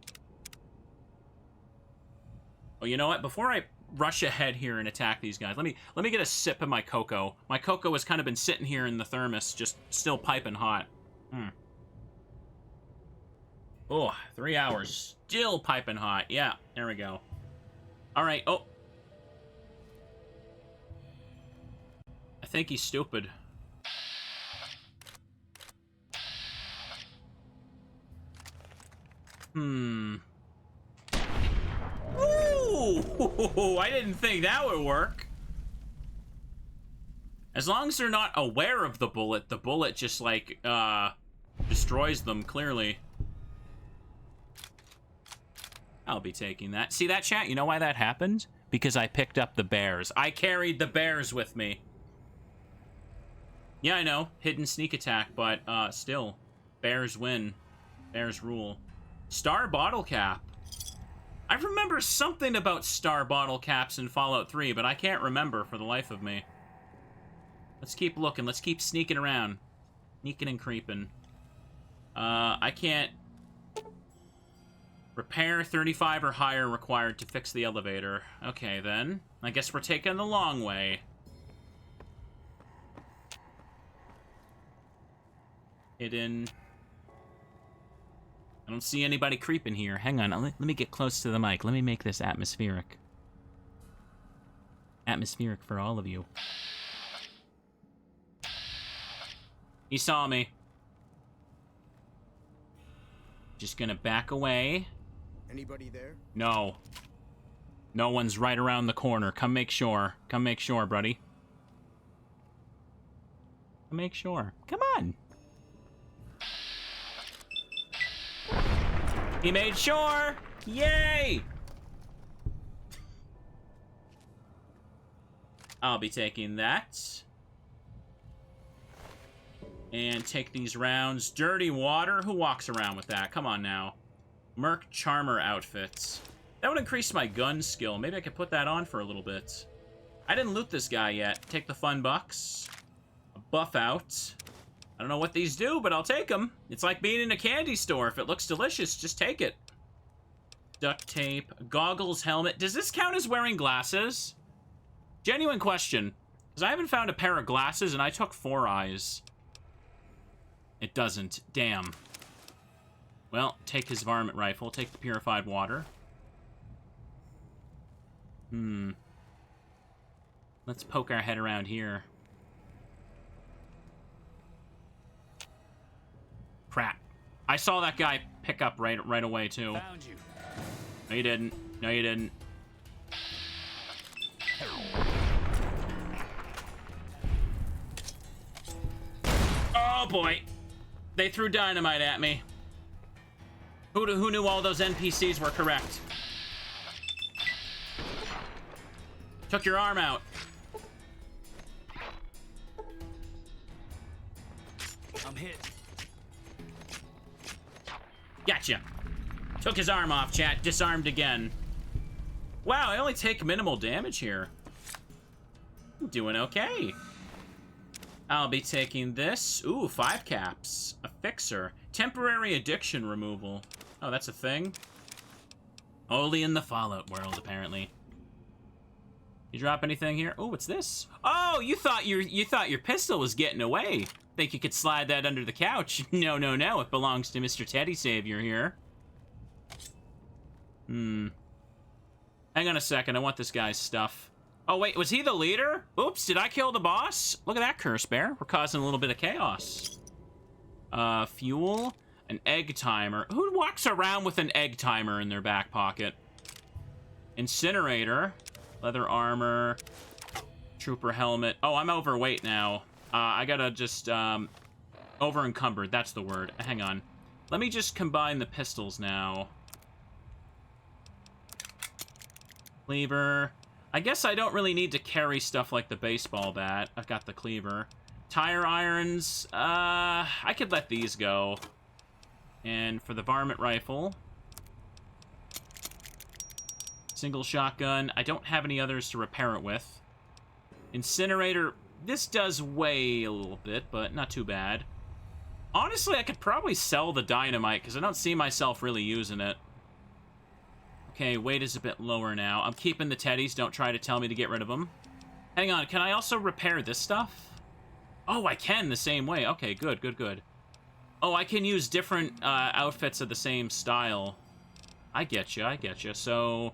Oh, you know what? Before I rush ahead here and attack these guys, let me get a sip of my cocoa. My cocoa has kind of been sitting here in the thermos, just still piping hot. Oh, 3 hours. Still piping hot. Yeah, there we go. All right. Oh. I think he's stupid. Ooh, I didn't think that would work. As long as they're not aware of the bullet just, like, destroys them, clearly. I'll be taking that. See that, chat? You know why that happened? Because I picked up the bears. I carried the bears with me. Yeah, I know. Hidden sneak attack, but, still. Bears win. Bears rule. Star bottle cap. I remember something about star bottle caps in Fallout 3, but I can't remember for the life of me. Let's keep looking. Let's keep sneaking around. Sneaking and creeping. I can't... Repair 35 or higher required to fix the elevator. Okay, then. I guess we're taking the long way. Hidden. I don't see anybody creeping here. Hang on, let me get close to the mic. Let me make this atmospheric. Atmospheric for all of you. He saw me. Just gonna back away. Anybody there? No. No one's right around the corner. Come make sure. Come make sure, buddy. Come make sure. Come on. He made sure! Yay! I'll be taking that. And take these rounds. Dirty water? Who walks around with that? Come on now. Merc Charmer outfits. That would increase my gun skill. Maybe I could put that on for a little bit. I didn't loot this guy yet. Take the fun bucks. A buff out. I don't know what these do, but I'll take them. It's like being in a candy store. If it looks delicious, just take it. Duct tape. Goggles, helmet. Does this count as wearing glasses? Genuine question. Because I haven't found a pair of glasses, and I took 4 eyes. It doesn't. Damn. Well, take his varmint rifle. Take the purified water. Let's poke our head around here. Crap. I saw that guy pick up right away, too. Found you. No, you didn't. No, you didn't. Oh, boy. They threw dynamite at me. Who knew all those NPCs were correct? Took your arm out. I'm hit. Gotcha. Took his arm off, chat. Disarmed again. Wow, I only take minimal damage here. I'm doing okay. I'll be taking this. Ooh, 5 caps. A fixer. Temporary addiction removal. Oh, that's a thing? Only in the Fallout world, apparently. You drop anything here? Oh, what's this? Oh, you thought your pistol was getting away. Think you could slide that under the couch? No, no, no. It belongs to Mr. Teddy Savior here. Hang on a second. I want this guy's stuff. Oh, wait, was he the leader? Oops, did I kill the boss? Look at that, Curse Bear. We're causing a little bit of chaos. Fuel, an egg timer. Who walks around with an egg timer in their back pocket? Incinerator, leather armor, trooper helmet. Oh, I'm overweight now. I gotta just, over encumbered, that's the word. Hang on. Let me just combine the pistols now. Cleaver. I guess I don't really need to carry stuff like the baseball bat. I've got the cleaver. Tire irons. I could let these go. And for the varmint rifle. Single shotgun. I don't have any others to repair it with. Incinerator. This does weigh a little bit, but not too bad. Honestly, I could probably sell the dynamite because I don't see myself really using it. Okay, weight is a bit lower now. I'm keeping the teddies. Don't try to tell me to get rid of them. Hang on, can I also repair this stuff? Oh, I can the same way. Okay, good, good, good. Oh, I can use different outfits of the same style. I get you, I get you. So,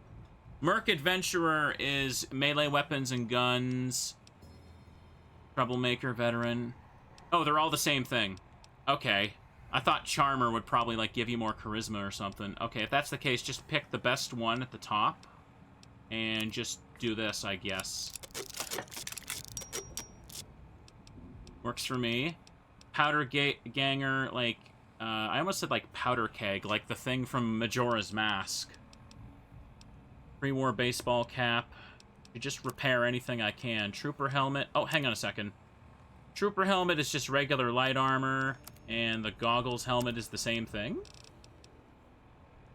Merc Adventurer is melee weapons and guns. Troublemaker Veteran. Oh, they're all the same thing. Okay. I thought Charmer would probably, like, give you more charisma or something. Okay, if that's the case, just pick the best one at the top. And just do this, I guess. Works for me. Powder Ganger, like... I almost said, like, Powder Keg, like the thing from Majora's Mask. Pre-war baseball cap. You just repair anything I can. Trooper helmet. Oh, hang on a second. Trooper helmet is just regular light armor. And the goggles helmet is the same thing?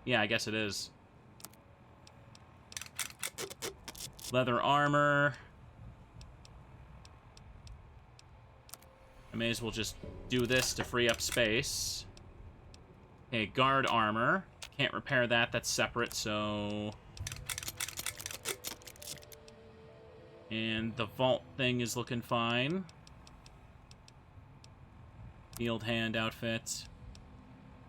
Yeah, I guess it is. Leather armor. I may as well just do this to free up space. Okay, guard armor. Can't repair that, that's separate, so... And the vault thing is looking fine. Field hand outfit.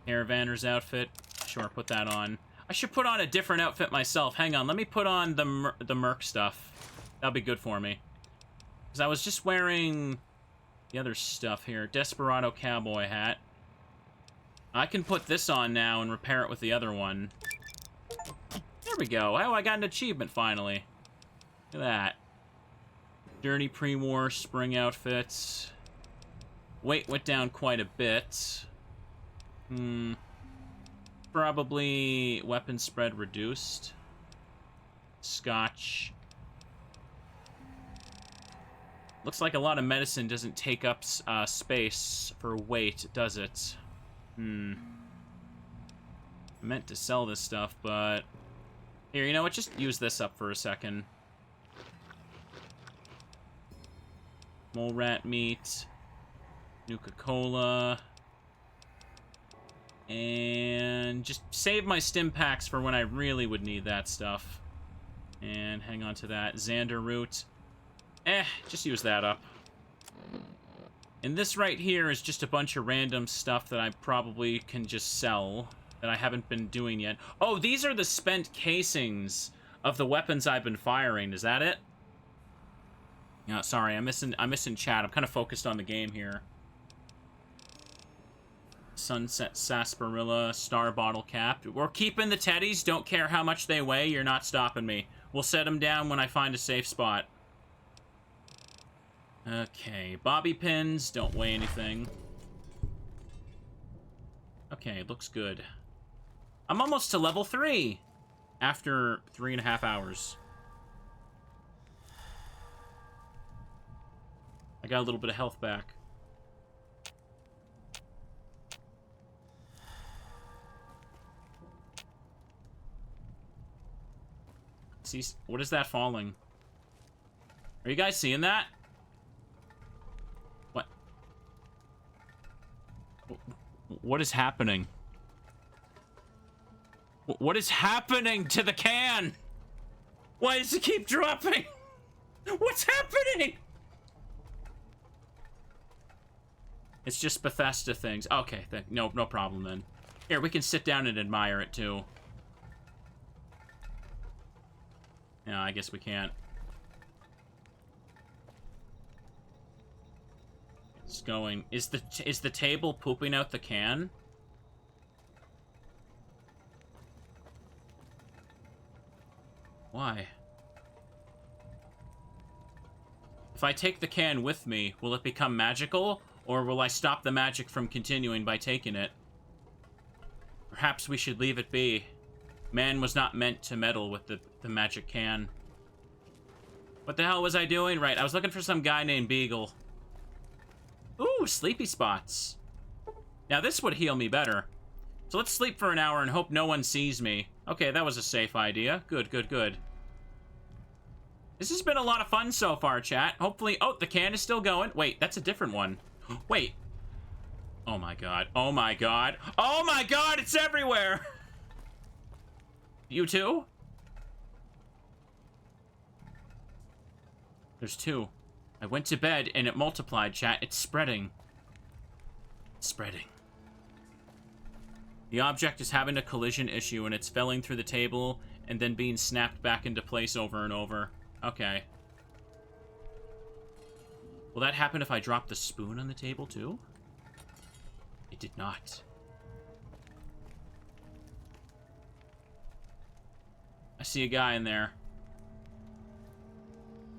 Caravanner's outfit. Sure, put that on. I should put on a different outfit myself. Hang on, let me put on the Merc stuff. That'll be good for me. Because I was just wearing the other stuff here. Desperado cowboy hat. I can put this on now and repair it with the other one. There we go. Oh, I got an achievement finally. Look at that. Dirty pre-war spring outfits. Weight went down quite a bit. Probably weapon spread reduced. Scotch. Looks like a lot of medicine doesn't take up space for weight, does it? I meant to sell this stuff, but... Here, you know what? Just use this up for a second. Mole rat meat. Nuka-Cola. And just save my stim packs for when I really would need that stuff. And hang on to that. Xander root. Just use that up. And this right here is just a bunch of random stuff that I probably can just sell that I haven't been doing yet. Oh, these are the spent casings of the weapons I've been firing. Is that it? No, sorry, I'm missing chat. I'm kind of focused on the game here. Sunset sarsaparilla, star bottle cap. We're keeping the teddies. Don't care how much they weigh. You're not stopping me. We'll set them down when I find a safe spot. Okay, bobby pins. Don't weigh anything. Okay, looks good. I'm almost to level 3 after 3.5 hours. I got a little bit of health back. See, what is that falling? Are you guys seeing that? What? What is happening? What is happening to the can? Why does it keep dropping? What's happening? It's just Bethesda things. Okay, no problem then. Here, we can sit down and admire it too. No, I guess we can't. going. Is the table pooping out the can? Why? If I take the can with me, will it become magical? Or will I stop the magic from continuing by taking it? Perhaps we should leave it be. Man was not meant to meddle with the magic can. What the hell was I doing? Right, I was looking for some guy named Beagle. Ooh, sleepy spots. Now this would heal me better. So let's sleep for an hour and hope no one sees me. Okay, that was a safe idea. Good, good, good. This has been a lot of fun so far, chat. Hopefully... Oh, the can is still going. Wait, that's a different one. Wait. Oh my god. Oh my god. Oh my god, it's everywhere! You too? There's two. I went to bed and it multiplied, chat. It's spreading. It's spreading. The object is having a collision issue and it's falling through the table and then being snapped back into place over and over. Okay. Will that happen if I drop the spoon on the table too? It did not. I see a guy in there.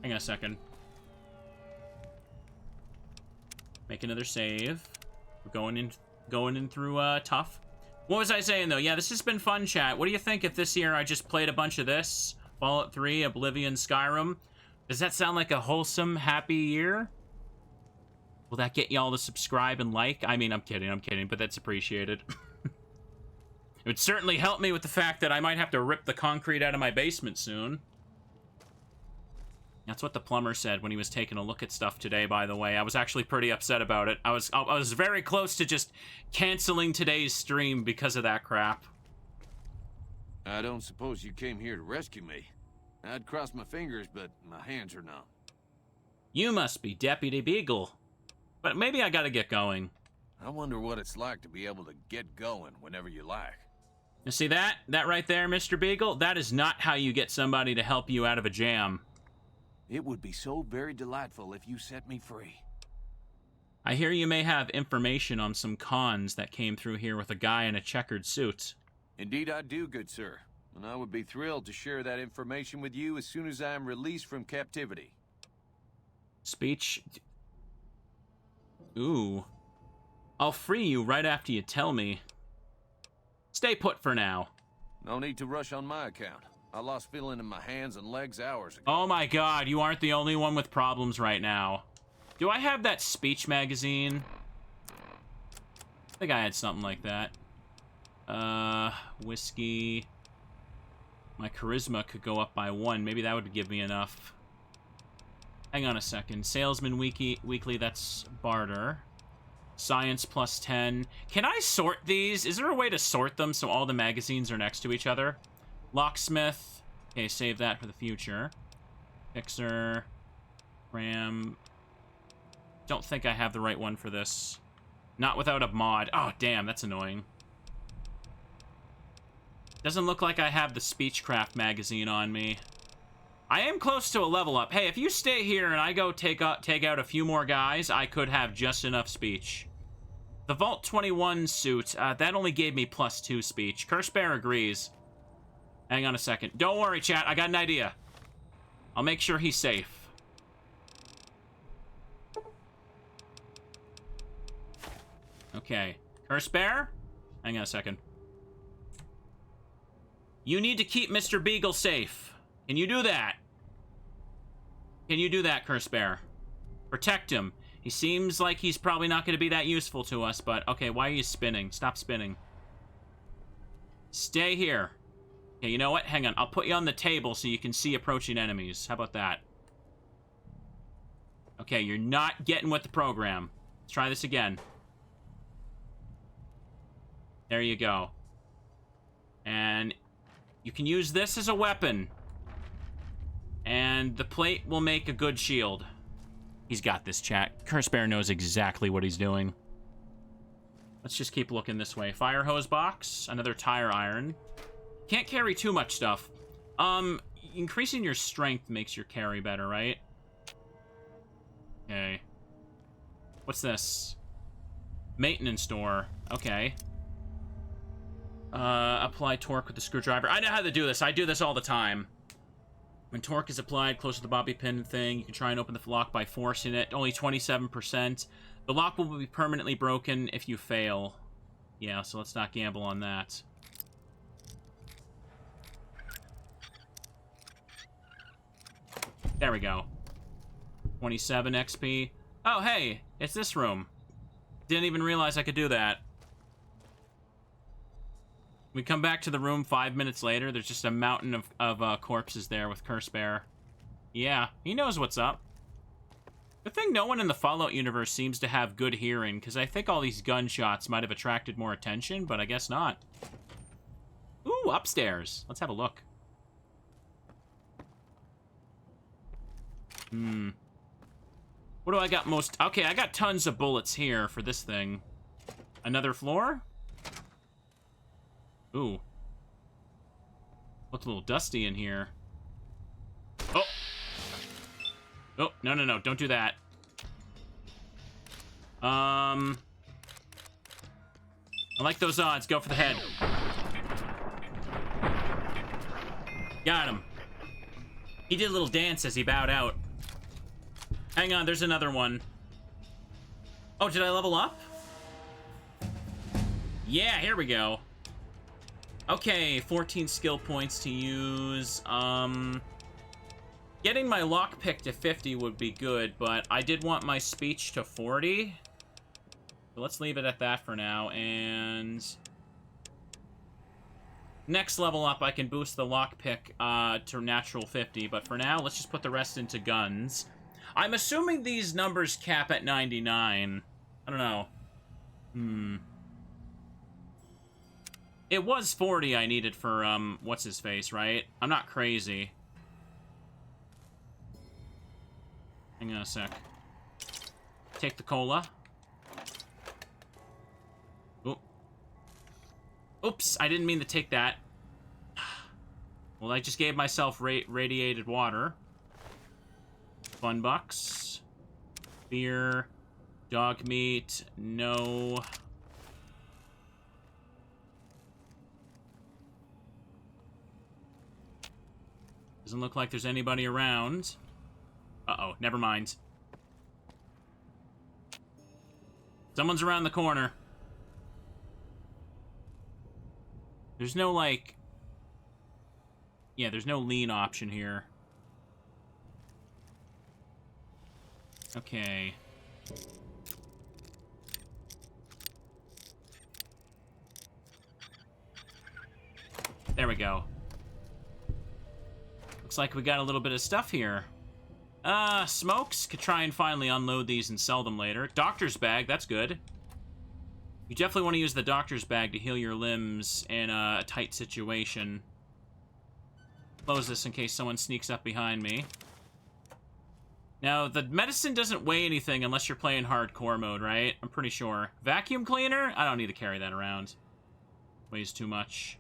Hang on a second. Make another save. We're going in through tough. What was I saying though? Yeah, this has been fun, chat. What do you think if this year I just played a bunch of this? Fallout 3, Oblivion, Skyrim. Does that sound like a wholesome, happy year? Will that get y'all to subscribe and like? I mean, I'm kidding, but that's appreciated. It would certainly help me with the fact that I might have to rip the concrete out of my basement soon. That's what the plumber said when he was taking a look at stuff today, by the way. I was actually pretty upset about it. I was very close to just canceling today's stream because of that crap. I don't suppose you came here to rescue me. I'd cross my fingers, but my hands are numb. You must be Deputy Beagle. But maybe I gotta get going. I wonder what it's like to be able to get going whenever you like. You see that? That right there, Mr. Beagle? That is not how you get somebody to help you out of a jam. It would be so very delightful if you set me free. I hear you may have information on some cons that came through here with a guy in a checkered suit. Indeed I do, good sir. And I would be thrilled to share that information with you as soon as I am released from captivity. Speech... Ooh. I'll free you right after you tell me. Stay put for now. No need to rush on my account. I lost feeling in my hands and legs hours ago. Oh my god, you aren't the only one with problems right now. Do I have that speech magazine? I think I had something like that. Whiskey. My charisma could go up by 1. Maybe that would give me enough. Hang on a second. Salesman weekly, that's barter. Science plus 10. Can I sort these? Is there a way to sort them so all the magazines are next to each other? Locksmith. Okay, save that for the future. Fixer. Ram. Don't think I have the right one for this. Not without a mod. Oh, damn, that's annoying. Doesn't look like I have the Speechcraft magazine on me. I am close to a level up. Hey, if you stay here and I go take out a few more guys, I could have just enough speech. The Vault 21 suit, that only gave me +2 speech. Curse Bear agrees. Hang on a second. Don't worry, chat. I got an idea. I'll make sure he's safe. Okay. Curse Bear? Hang on a second. You need to keep Mr. Beagle safe. Can you do that? Can you do that, Curse Bear? Protect him. He seems like he's probably not going to be that useful to us, but... Okay, why are you spinning? Stop spinning. Stay here. Okay, you know what? Hang on. I'll put you on the table so you can see approaching enemies. How about that? Okay, you're not getting with the program. Let's try this again. There you go. And you can use this as a weapon. And the plate will make a good shield. He's got this, chat. Curse Bear knows exactly what he's doing. Let's just keep looking this way. Fire hose box. Another tire iron. Can't carry too much stuff. Increasing your strength makes your carry better, right? Okay. What's this? Maintenance door. Okay. Apply torque with the screwdriver. I know how to do this. I do this all the time. When torque is applied close to the bobby pin thing, you can try and open the lock by forcing it. Only 27%. The lock will be permanently broken if you fail. Yeah, so let's not gamble on that. There we go. 27 XP. Oh, hey, it's this room. Didn't even realize I could do that. We come back to the room 5 minutes later. There's just a mountain of corpses there with Curse Bear. Yeah, he knows what's up. Good thing no one in the Fallout universe seems to have good hearing, because I think all these gunshots might have attracted more attention, but I guess not. Ooh, upstairs. Let's have a look. What do I got most? Okay, I got tons of bullets here for this thing. Another floor? Ooh. Looks a little dusty in here. Oh! Oh, no, no, no, don't do that. I like those odds. Go for the head. Got him. He did a little dance as he bowed out. Hang on, there's another one. Oh, did I level up? Yeah, here we go. Okay, 14 skill points to use. Getting my lockpick to 50 would be good, but I did want my speech to 40. So let's leave it at that for now, and... next level up, I can boost the lockpick to natural 50, but for now, let's just put the rest into guns. I'm assuming these numbers cap at 99. I don't know. It was 40 I needed for, what's-his-face, right? I'm not crazy. Hang on a sec. Take the cola. Oh. Oops, I didn't mean to take that. Well, I just gave myself radiated water. Fun bucks. Beer. Dog meat. No. Doesn't look like there's anybody around. Uh-oh, never mind. Someone's around the corner. There's no, like... yeah, there's no lean option here. Okay. There we go. Looks like we got a little bit of stuff here. Smokes. Could try and finally unload these and sell them later. Doctor's bag, that's good. You definitely want to use the doctor's bag to heal your limbs in a tight situation. Close this in case someone sneaks up behind me. Now, the medicine doesn't weigh anything unless you're playing hardcore mode, right? I'm pretty sure. Vacuum cleaner? I don't need to carry that around. Weighs too much.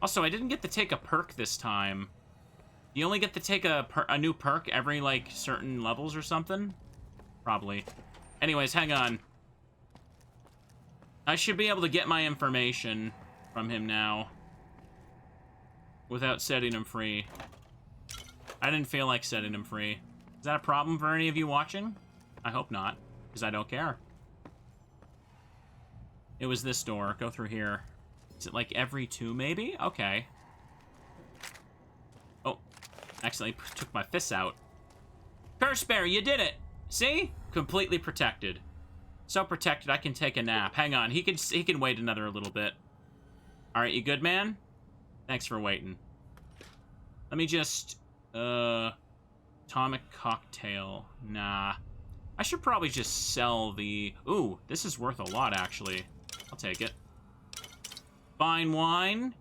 Also, I didn't get to take a perk this time. You only get to take a new perk every, like, certain levels or something? Probably. Anyways, hang on. I should be able to get my information from him now. Without setting him free. I didn't feel like setting him free. Is that a problem for any of you watching? I hope not, because I don't care. It was this door. Go through here. Is it like every 2, maybe? Okay. Oh. Accidentally took my fists out. Curse Bear, you did it! See? Completely protected. So protected, I can take a nap. Hang on, he can wait another little bit. Alright, you good, man? Thanks for waiting. Let me just... Atomic cocktail. Nah. I should probably just sell the... ooh, this is worth a lot, actually. I'll take it. Fine wine.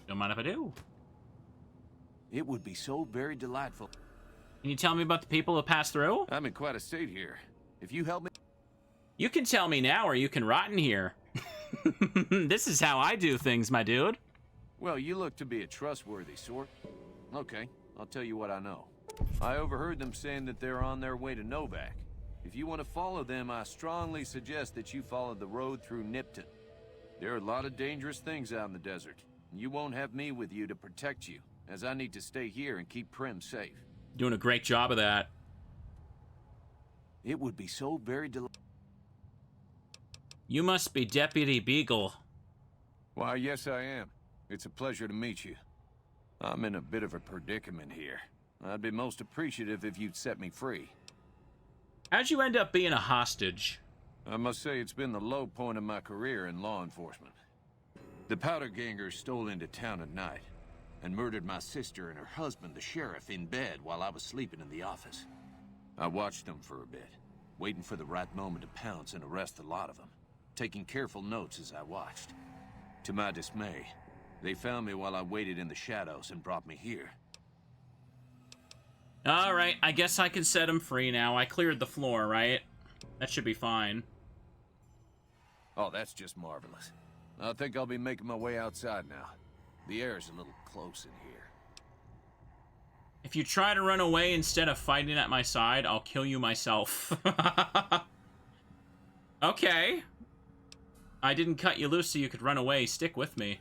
Don't mind if I do. It would be so very delightful. Can you tell me about the people who pass through? I'm in quite a state here. If you help me... You can tell me now or you can rot in here. This is how I do things, my dude. Well, you look to be a trustworthy sort. Okay, I'll tell you what I know. I overheard them saying that they're on their way to Novak. If you want to follow them, I strongly suggest that you follow the road through Nipton. There are a lot of dangerous things out in the desert. You won't have me with you to protect you, as I need to stay here and keep Primm safe. Doing a great job of that. It would be so very You must be Deputy Beagle. Why, yes I am. It's a pleasure to meet you. I'm in a bit of a predicament here. I'd be most appreciative if you'd set me free. How'd you end up being a hostage? I must say it's been the low point of my career in law enforcement. The powder gangers stole into town at night and murdered my sister and her husband, the sheriff, in bed while I was sleeping in the office. I watched them for a bit, waiting for the right moment to pounce and arrest a lot of them, taking careful notes as I watched. To my dismay, they found me while I waited in the shadows and brought me here. Alright, I guess I can set him free now. I cleared the floor, right? That should be fine. Oh, that's just marvelous. I think I'll be making my way outside now. The air's a little close in here. If you try to run away instead of fighting at my side, I'll kill you myself. Okay. I didn't cut you loose so you could run away. Stick with me.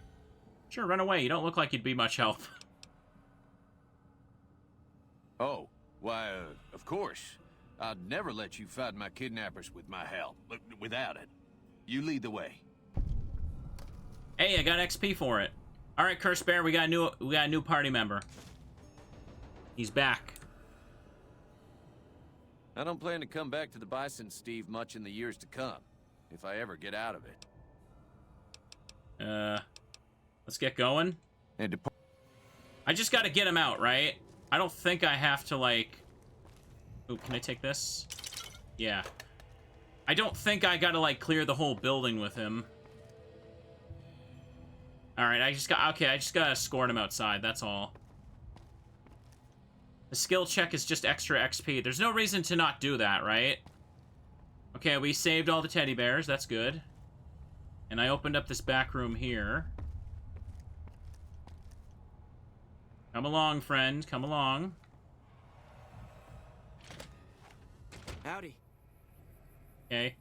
Sure, run away. You don't look like you'd be much help. Oh, why, of course. I'd never let you fight my kidnappers with my help, but without it. You lead the way. Hey, I got XP for it. All right, Curse Bear, we got a new party member. He's back. I don't plan to come back to the Bison Steve much in the years to come, if I ever get out of it. Let's get going. And I just got to get him out, right? I don't think I have to, like... Ooh, can I take this? Yeah. I don't think I got to, like, clear the whole building with him. Alright, I just got to escort him outside, that's all. The skill check is just extra XP. There's no reason to not do that, right? Okay, we saved all the teddy bears, that's good. And I opened up this back room here. Come along, friend. Come along. Howdy. Okay.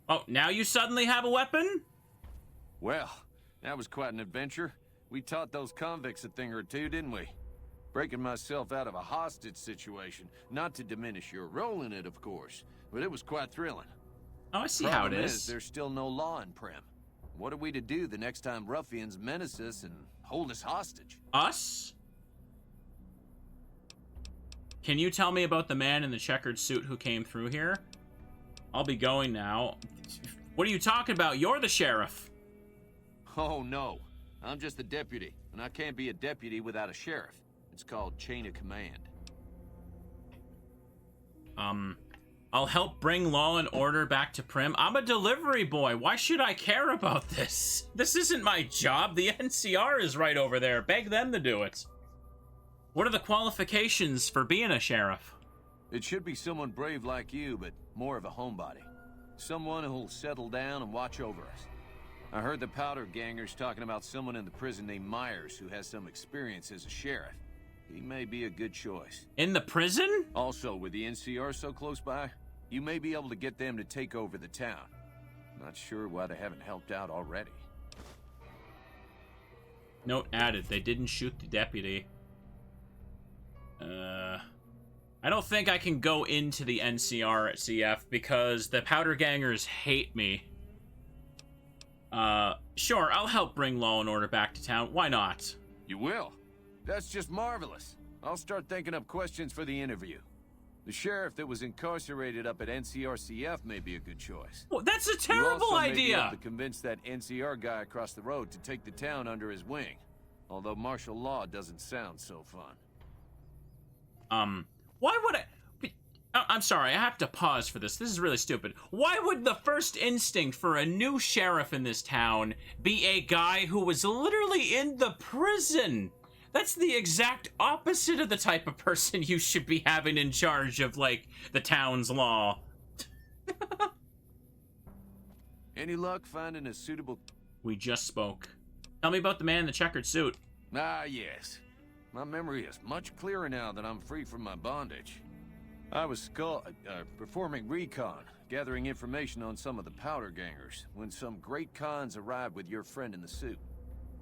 Oh, now you suddenly have a weapon? Well, that was quite an adventure. We taught those convicts a thing or two, didn't we? Breaking myself out of a hostage situation. Not to diminish your role in it, of course, but it was quite thrilling. Oh, I see how it is. There's still no law in Primm. What are we to do the next time ruffians menace us and hold us hostage? Us? Can you tell me about the man in the checkered suit who came through here? I'll be going now. What are you talking about? You're the sheriff. Oh, no. I'm just the deputy, and I can't be a deputy without a sheriff. It's called chain of command. I'll help bring law and order back to Primm. I'm a delivery boy. Why should I care about this? This isn't my job. The NCR is right over there. Beg them to do it. What are the qualifications for being a sheriff? It should be someone brave like you, but more of a homebody. Someone who'll settle down and watch over us. I heard the powder gangers talking about someone in the prison named Myers who has some experience as a sheriff. He may be a good choice. In the prison? Also, with the NCR so close by, you may be able to get them to take over the town. Not sure why they haven't helped out already. Note added, they didn't shoot the deputy. I don't think I can go into the NCR at CF because the powder gangers hate me. Sure, I'll help bring law and order back to town. Why not? You will? That's just marvelous. I'll start thinking up questions for the interview. The sheriff that was incarcerated up at NCRCF may be a good choice. Well, that's a terrible idea! You also may be able to convince that NCR guy across the road to take the town under his wing. Although martial law doesn't sound so fun. Why would I'm sorry, I have to pause for this. This is really stupid. Why would the first instinct for a new sheriff in this town be a guy who was literally in the prison? That's the exact opposite of the type of person you should be having in charge of, like, the town's law. Any luck finding a suitable... We just spoke. Tell me about the man in the checkered suit. Ah, yes. My memory is much clearer now that I'm free from my bondage. I was performing recon, gathering information on some of the powder gangers, when some great cons arrived with your friend in the suit.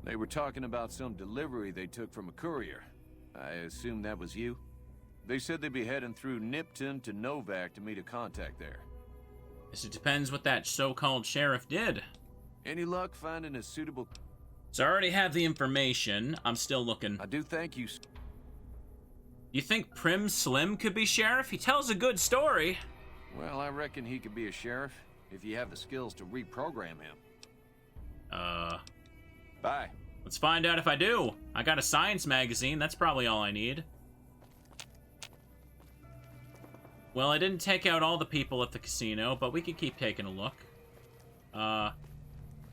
They were talking about some delivery they took from a courier. I assume that was you? They said they'd be heading through Nipton to Novak to meet a contact there. Guess it depends what that so-called sheriff did. Any luck finding a suitable... So I already have the information. I'm still looking. I do thank you. You think Primm Slim could be sheriff? He tells a good story. Well, I reckon he could be a sheriff if you have the skills to reprogram him. Bye. Let's find out if I do. I got a science magazine. That's probably all I need. Well, I didn't take out all the people at the casino, but we can keep taking a look.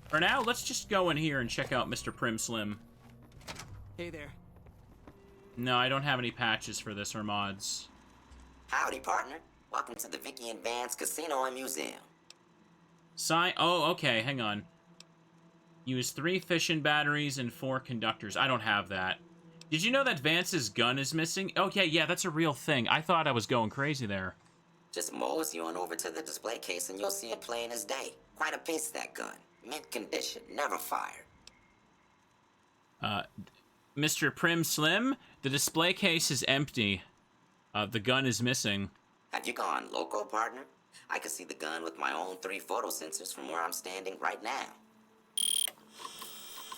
For now, let's just go in here and check out Mr. Primm Slim. Hey there. No, I don't have any patches for this or mods. Howdy, partner. Welcome to the Vicki and Vance Casino and Museum. Oh, okay, hang on. Use 3 fission batteries and 4 conductors. I don't have that. Did you know that Vance's gun is missing? Okay, yeah, that's a real thing. I thought I was going crazy there. Just mosey on over to the display case and you'll see it plain as day. Quite a piece, that gun. Mint condition, never fired. Mr. Primm Slim, the display case is empty. The gun is missing. Have you gone loco, partner? I can see the gun with my own 3 photo sensors from where I'm standing right now.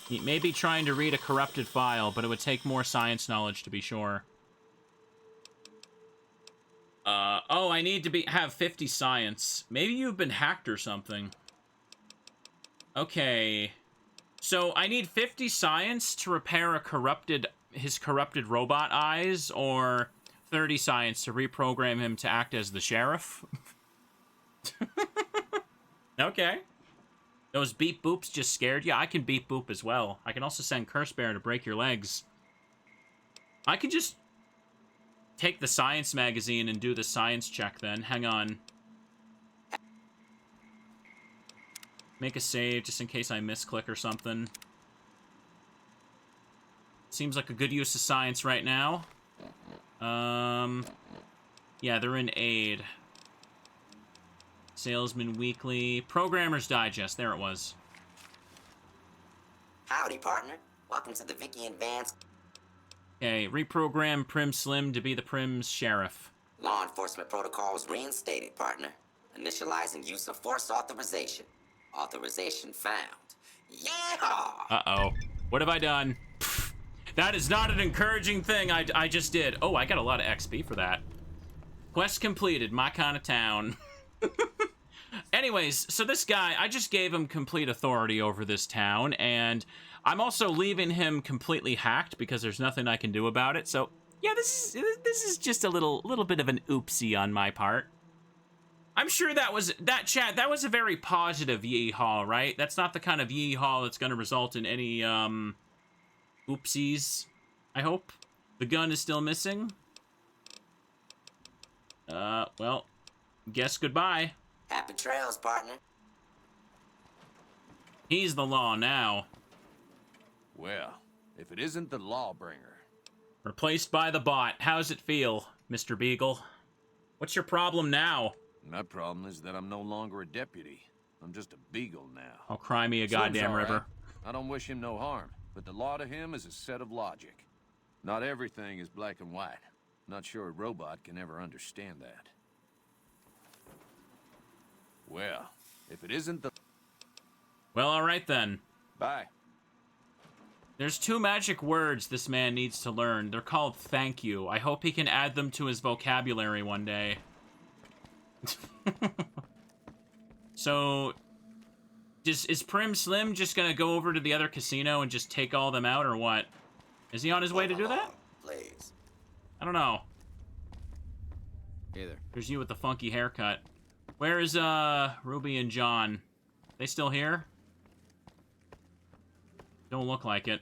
He may be trying to read a corrupted file, but it would take more science knowledge to be sure. Oh, I need to have 50 science. Maybe you've been hacked or something. Okay. So, I need 50 science to repair his corrupted robot eyes, or 30 science to reprogram him to act as the sheriff? Okay. Those beep boops just scared you? I can beep boop as well. I can also send Curse Bear to break your legs. I could just take the science magazine and do the science check then. Hang on. Make a save just in case I misclick or something. Seems like a good use of science right now. Yeah, they're in aid. Salesman Weekly. Programmer's Digest. There it was. Howdy, partner. Welcome to the Vicki and Vance. Okay, reprogram Primm Slim to be the Primm's sheriff. Law enforcement protocols reinstated, partner. Initializing use of force authorization. Authorization found. Yeah! Uh-oh. What have I done? Pfft, that is not an encouraging thing I just did. Oh, I got a lot of XP for that. Quest completed. My kind of town. Anyways, so this guy, I just gave him complete authority over this town, and I'm also leaving him completely hacked because there's nothing I can do about it. So, yeah, this is just a little bit of an oopsie on my part. I'm sure that was a very positive yeehaw, right? That's not the kind of yeehaw that's going to result in any oopsies, I hope. The gun is still missing. Well, guess goodbye. Happy trails, partner. He's the law now. Well, if it isn't the lawbringer. Replaced by the bot. How's it feel, Mr. Beagle? What's your problem now? My problem is that I'm no longer a deputy. I'm just a Beagle now. Oh, cry me a goddamn river. Right. I don't wish him no harm, but the law to him is a set of logic. Not everything is black and white. Not sure a robot can ever understand that. Well, if it isn't the... Well, alright then. Bye. There's 2 magic words this man needs to learn. They're called thank you. I hope he can add them to his vocabulary one day. So, is Primm Slim just gonna go over to the other casino and just take all them out, or what? Is he on his way to do that? Please. I don't know. Hey there. There's you with the funky haircut. Where is, Ruby and John? They still here? Don't look like it.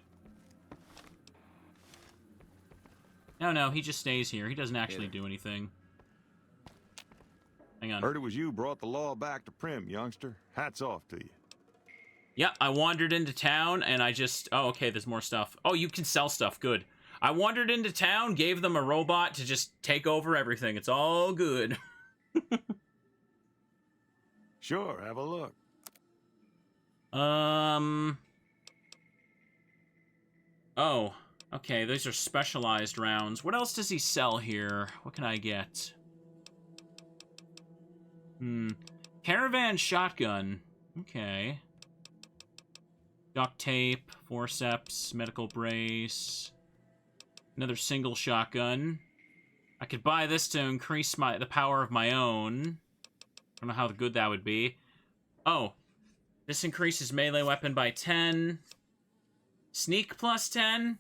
No, he just stays here. He doesn't actually do anything. Hang on. Heard it was you brought the law back to Primm, youngster. Hats off to you. Yeah, I wandered into town, and I just... Oh, okay, there's more stuff. Oh, you can sell stuff. Good. I wandered into town, gave them a robot to just take over everything. It's all good. Sure, have a look. Oh, okay, those are specialized rounds. What else does he sell here? What can I get? Caravan shotgun. Okay. Duct tape, forceps, medical brace. Another single shotgun. I could buy this to increase the power of my own. I don't know how good that would be. Oh. This increases melee weapon by 10. Sneak plus 10?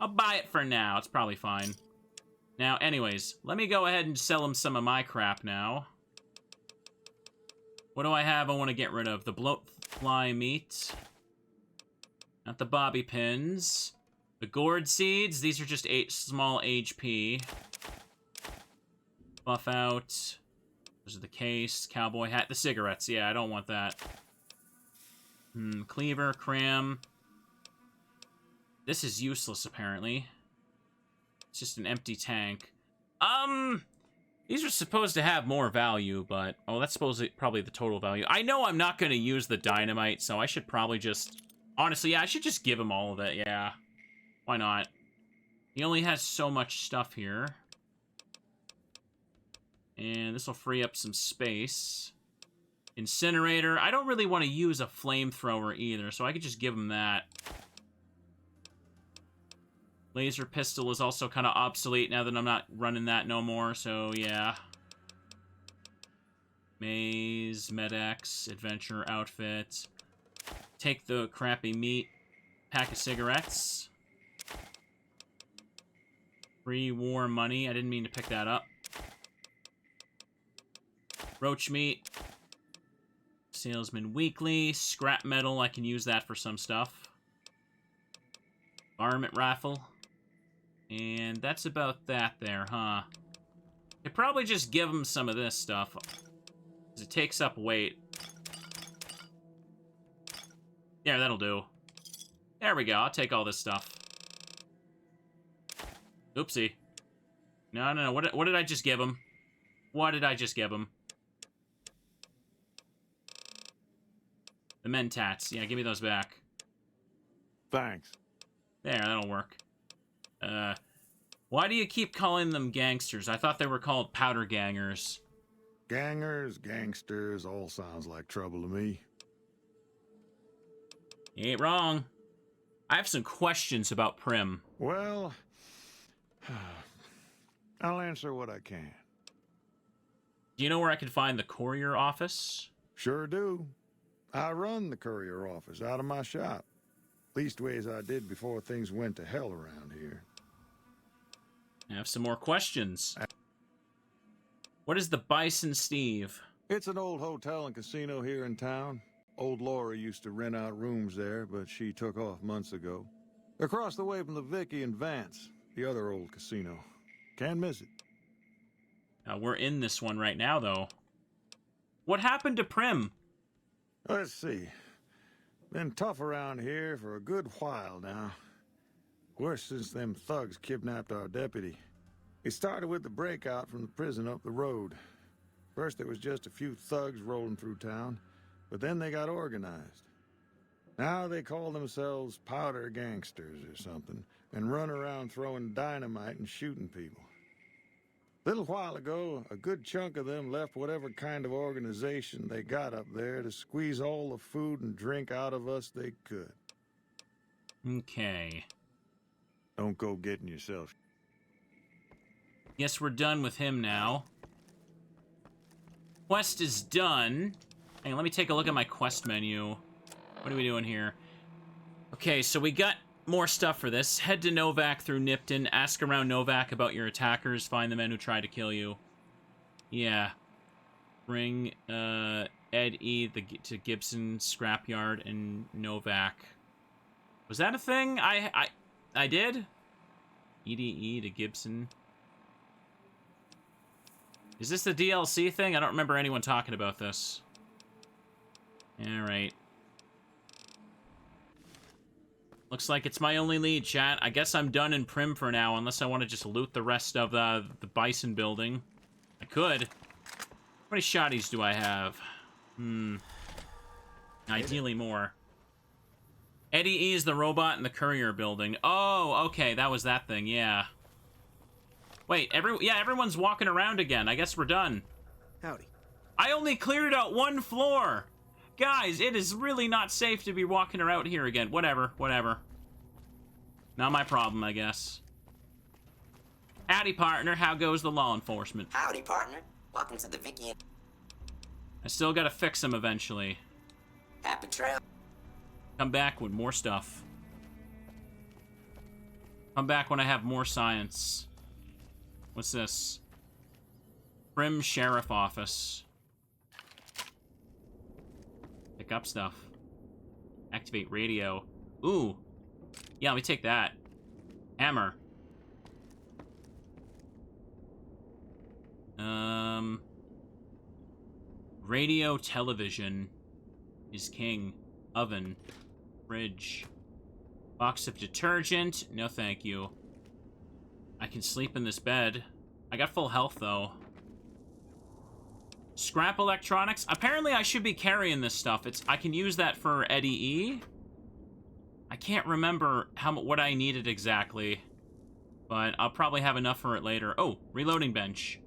I'll buy it for now. It's probably fine. Now, anyways, let me go ahead and sell him some of my crap now. What do I have I want to get rid of? The bloatfly meat. Not the bobby pins. The gourd seeds. These are just 8 small HP. Buff out. Those are the case. Cowboy hat. The cigarettes. Yeah, I don't want that. Cleaver, cram. This is useless, apparently. It's just an empty tank. These are supposed to have more value, but... Oh, that's probably the total value. I know I'm not going to use the dynamite, so I should probably just... Honestly, yeah, I should just give him all of it, yeah. Why not? He only has so much stuff here. And this will free up some space. Incinerator. I don't really want to use a flamethrower either, so I could just give him that. Laser pistol is also kind of obsolete now that I'm not running that no more, so yeah. Maze, Med-X, Adventure outfit. Take the crappy meat. Pack of cigarettes. Free war money. I didn't mean to pick that up. Roach meat. Salesman weekly. Scrap metal. I can use that for some stuff. Garment raffle. And that's about that there, huh? Could probably just give him some of this stuff. Because it takes up weight. Yeah, that'll do. There we go. I'll take all this stuff. Oopsie. No. What did I just give him? What did I just give him? The mentats. Yeah, give me those back. Thanks. There, that'll work. Why do you keep calling them gangsters? I thought they were called powder gangers. Gangers, gangsters, all sounds like trouble to me. You ain't wrong. I have some questions about Primm. Well, I'll answer what I can. Do you know where I can find the courier office? Sure do. I run the courier office out of my shop. Leastways I did before things went to hell around here. I have some more questions. What is the Bison Steve? It's an old hotel and casino here in town. Old Laura used to rent out rooms there, but she took off months ago. Across the way from the Vicki and Vance, the other old casino. Can't miss it. We're in this one right now, though. What happened to Primm? Let's see. Been tough around here for a good while now. Worse since them thugs kidnapped our deputy. It started with the breakout from the prison up the road. First there was just a few thugs rolling through town, but then they got organized. Now they call themselves powder gangsters or something, and run around throwing dynamite and shooting people. A little while ago, a good chunk of them left whatever kind of organization they got up there to squeeze all the food and drink out of us they could. Okay. Don't go getting yourself. Guess we're done with him now. Quest is done. Hang on, let me take a look at my quest menu. What are we doing here? Okay, so we got more stuff for this. Head to Novak through Nipton. Ask around Novak about your attackers. Find the men who tried to kill you. Yeah. Bring Ed E. to Gibson Scrapyard and Novak. Was that a thing? I did? EDE to Gibson. Is this the DLC thing? I don't remember anyone talking about this. Alright. Looks like it's my only lead, chat. I guess I'm done in Primm for now, unless I want to just loot the rest of the Bison building. I could. How many shotties do I have? Ideally more. Eddie E is the robot in the courier building. Oh, okay, that was that thing, yeah. Wait, everyone's walking around again. I guess we're done. Howdy. I only cleared out 1 floor! Guys, it is really not safe to be walking around here again. Whatever. Not my problem, I guess. Howdy, partner. How goes the law enforcement? Howdy, partner. Welcome to the Vicki. I still gotta fix him eventually. Happy trail. Come back with more stuff. Come back when I have more science. What's this? Primm Sheriff Office. Pick up stuff. Activate radio. Ooh. Yeah, let me take that. Hammer. Radio, television is king. Oven. Fridge. Box of detergent. No, thank you. I can sleep in this bed. I got full health, though. Scrap electronics. Apparently, I should be carrying this stuff. I can use that for Eddie E. I can't remember what I needed exactly, but I'll probably have enough for it later. Oh, reloading bench.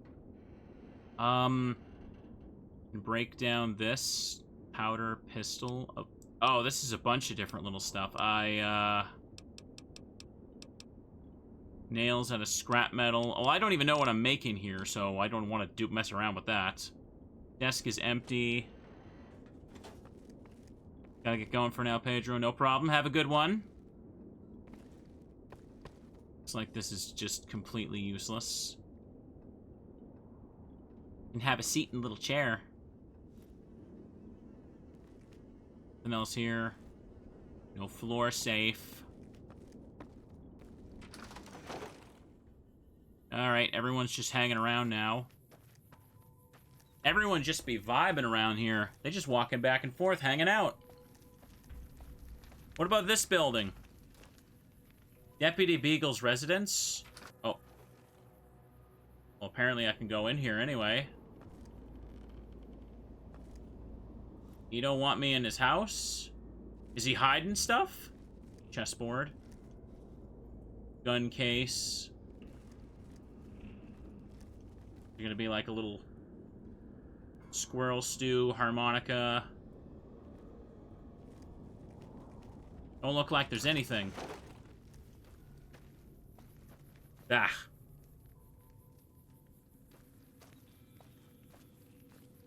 Break down this powder pistol. Oh, this is a bunch of different little stuff. Nails out of scrap metal. Oh, I don't even know what I'm making here, so I don't want to mess around with that. Desk is empty. Gotta get going for now, Pedro. No problem. Have a good one. Looks like this is just completely useless. And have a seat in a little chair. Nothing else here. No floor safe. Alright, everyone's just hanging around now. Everyone just be vibing around here. They're just walking back and forth, hanging out. What about this building? Deputy Beagle's residence? Oh. Well, apparently I can go in here anyway. You don't want me in his house? Is he hiding stuff? Chessboard. Gun case. You're gonna be like a little squirrel stew, harmonica. Don't look like there's anything. Ah.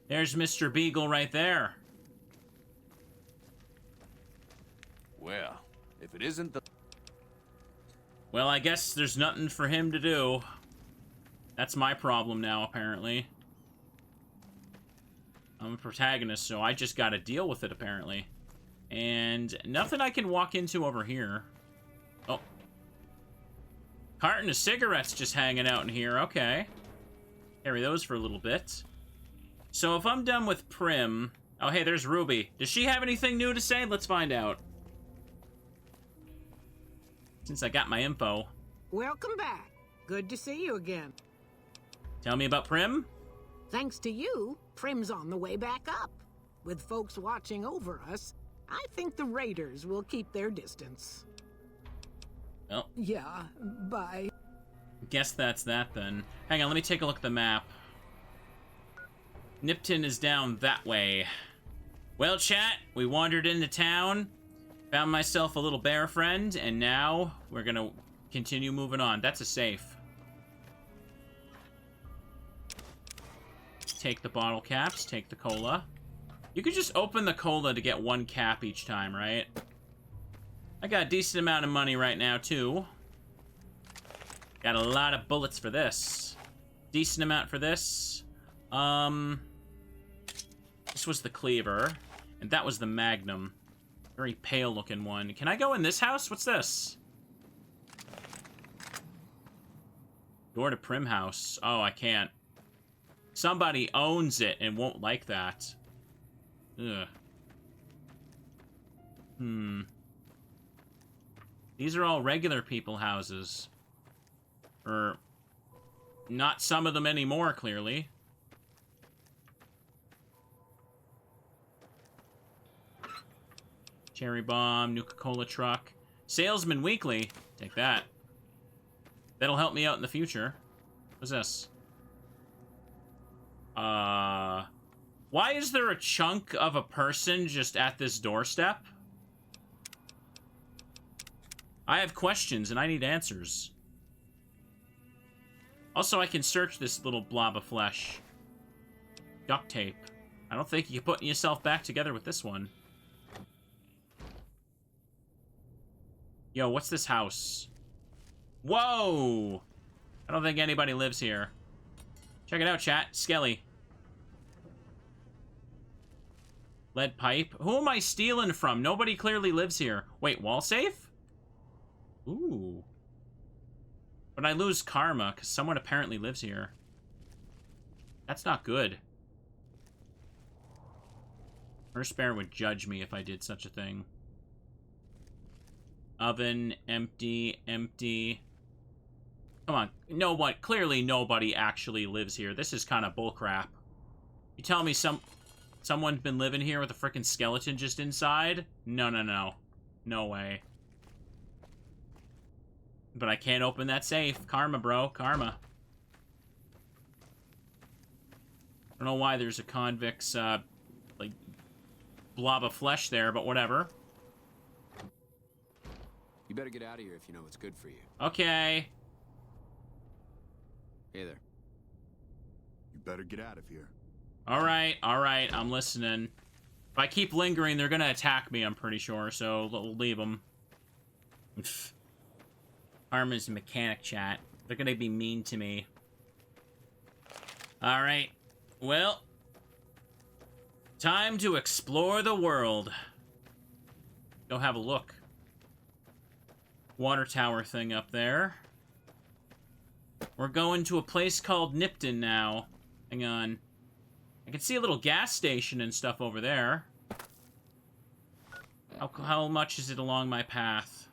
There's Mr. Beagle right there. Well, if it isn't the... Well, I guess there's nothing for him to do. That's my problem now, apparently. I'm a protagonist, so I just gotta deal with it, apparently. And nothing I can walk into over here. Oh. Carton of cigarettes just hanging out in here. Okay. Carry those for a little bit. So if I'm done with Primm... Oh, hey, there's Ruby. Does she have anything new to say? Let's find out. Since I got my info. Welcome back. Good to see you again. Tell me about Primm? Thanks to you, Primm's on the way back up. With folks watching over us, I think the raiders will keep their distance. Well. Yeah, bye. Guess that's that then. Hang on, let me take a look at the map. Nipton is down that way. Well, chat, we wandered into town, found myself a little bear friend, and now we're gonna continue moving on. That's a safe. Take the bottle caps, take the cola. You could just open the cola to get 1 cap each time, right? I got a decent amount of money right now, too. Got a lot of bullets for this. Decent amount for this. This was the cleaver. And that was the magnum. Very pale looking one. Can I go in this house? What's this? Door to Primm house. Oh, I can't. Somebody owns it and won't like that. Ugh. These are all regular people houses. Or not some of them anymore, clearly. Cherry Bomb, Nuka-Cola Truck. Salesman Weekly. Take that. That'll help me out in the future. What's this? Why is there a chunk of a person just at this doorstep? I have questions and I need answers. Also, I can search this little blob of flesh. Duct tape. I don't think you're putting yourself back together with this one. Yo, what's this house? Whoa! I don't think anybody lives here. Check it out, chat. Skelly. Lead pipe. Who am I stealing from? Nobody clearly lives here. Wait, wall safe? Ooh. But I lose karma, because someone apparently lives here. That's not good. First bear would judge me if I did such a thing. Oven, empty, empty. Come on. No one, clearly nobody actually lives here. This is kind of bullcrap. You tell me someone's been living here with a freaking skeleton just inside? No, no, no. No way. But I can't open that safe. Karma, bro. Karma. I don't know why there's a convict's, like, blob of flesh there, but whatever. You better get out of here if you know what's good for you. Okay. Hey there. You better get out of here. Alright, I'm listening. If I keep lingering, they're gonna attack me, I'm pretty sure, so we'll leave them. Karma's a mechanic, chat. They're gonna be mean to me. Alright. Well. Time to explore the world. Go have a look. Water tower thing up there. We're going to a place called Nipton now. Hang on. I can see a little gas station and stuff over there. How much is it along my path?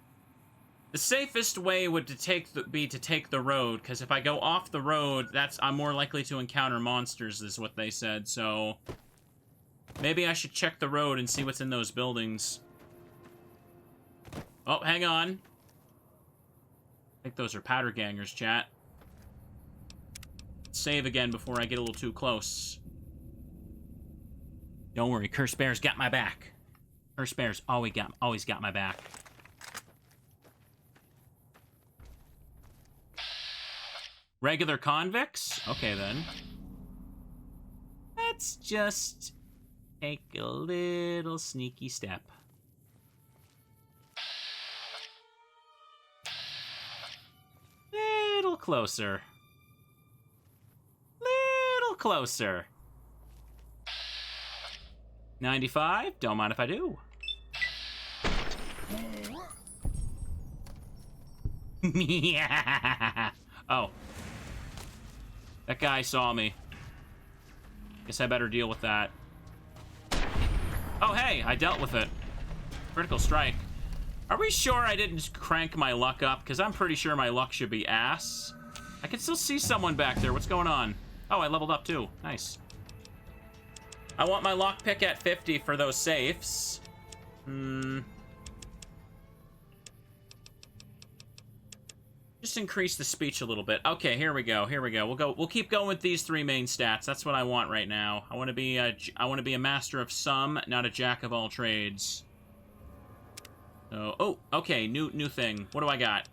The safest way would be to take the road, because if I go off the road, I'm more likely to encounter monsters, is what they said, so... Maybe I should check the road and see what's in those buildings. Oh, hang on. I think those are powder gangers, chat. Save again before I get a little too close. Don't worry, Curse Bear's got my back. Curse Bear's always got my back. Regular convicts? Okay, then. Let's just take a little sneaky step. Little closer. Little closer. 95? Don't mind if I do. Yeah. Oh. That guy saw me. Guess I better deal with that. Oh, hey, I dealt with it. Critical strike. Are we sure I didn't crank my luck up? Because I'm pretty sure my luck should be ass. I can still see someone back there. What's going on? Oh, I leveled up too. Nice. I want my lockpick at 50 for those safes. Just increase the speech a little bit. Okay, here we go. Here we go. We'll keep going with these three main stats. That's what I want right now. I want to be a master of some, not a jack of all trades. So, oh, okay, new thing. What do I got?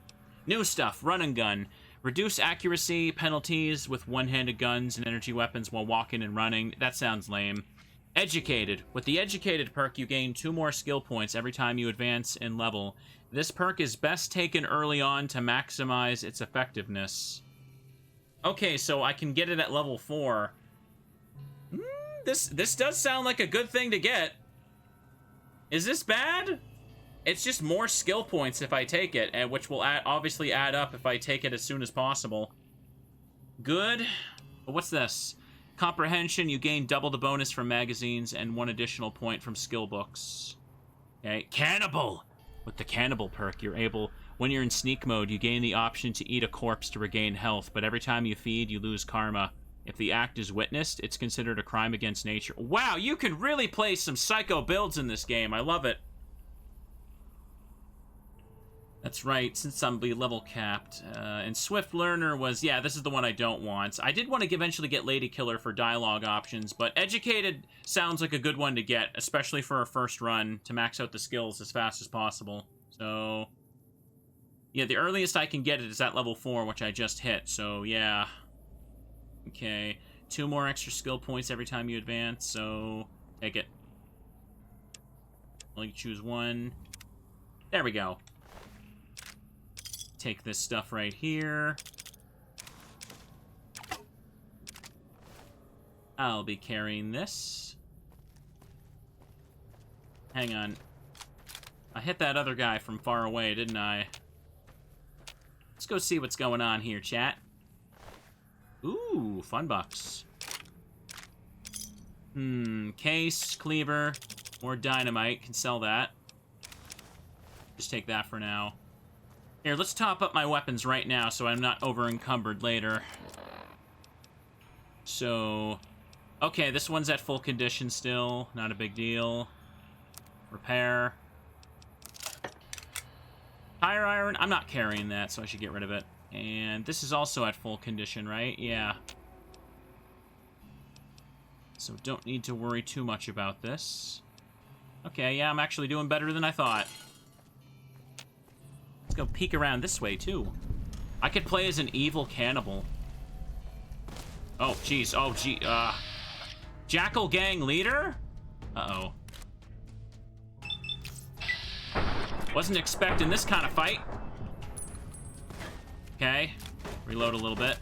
New stuff. Run and gun. Reduce accuracy penalties with one-handed guns and energy weapons while walking and running. That sounds lame. Educated. With the Educated perk, you gain 2 more skill points every time you advance in level. This perk is best taken early on to maximize its effectiveness. Okay, so I can get it at level 4. This does sound like a good thing to get. Is this bad? It's just more skill points if I take it, and which will obviously add up if I take it as soon as possible. Good. But what's this? Comprehension, you gain double the bonus from magazines and 1 additional point from skill books. Okay, Cannibal! With the Cannibal perk, you're able... When you're in sneak mode, you gain the option to eat a corpse to regain health, but every time you feed, you lose karma. If the act is witnessed, it's considered a crime against nature. Wow, you can really play some psycho builds in this game. I love it. That's right, since I'm level capped. And Swift Learner was, yeah, this is the one I don't want. I did want to eventually get Lady Killer for dialogue options, but Educated sounds like a good one to get, especially for a first run, to max out the skills as fast as possible. So, yeah, the earliest I can get it is at level 4, which I just hit, so yeah. Okay, 2 more extra skill points every time you advance, so take it. Only choose 1. There we go. Take this stuff right here. I'll be carrying this. Hang on. I hit that other guy from far away, didn't I? Let's go see what's going on here, chat. Ooh, fun bucks. Case, cleaver, more dynamite. Can sell that. Just take that for now. Here, let's top up my weapons right now so I'm not over-encumbered later. So, okay, this one's at full condition still. Not a big deal. Repair. Tire iron. I'm not carrying that, so I should get rid of it. And this is also at full condition, right? Yeah. So don't need to worry too much about this. Okay, yeah, I'm actually doing better than I thought. Let's go peek around this way, too. I could play as an evil cannibal. Oh, jeez. Oh, gee. Jackal gang leader? Uh-oh. Wasn't expecting this kind of fight. Okay. Reload a little bit.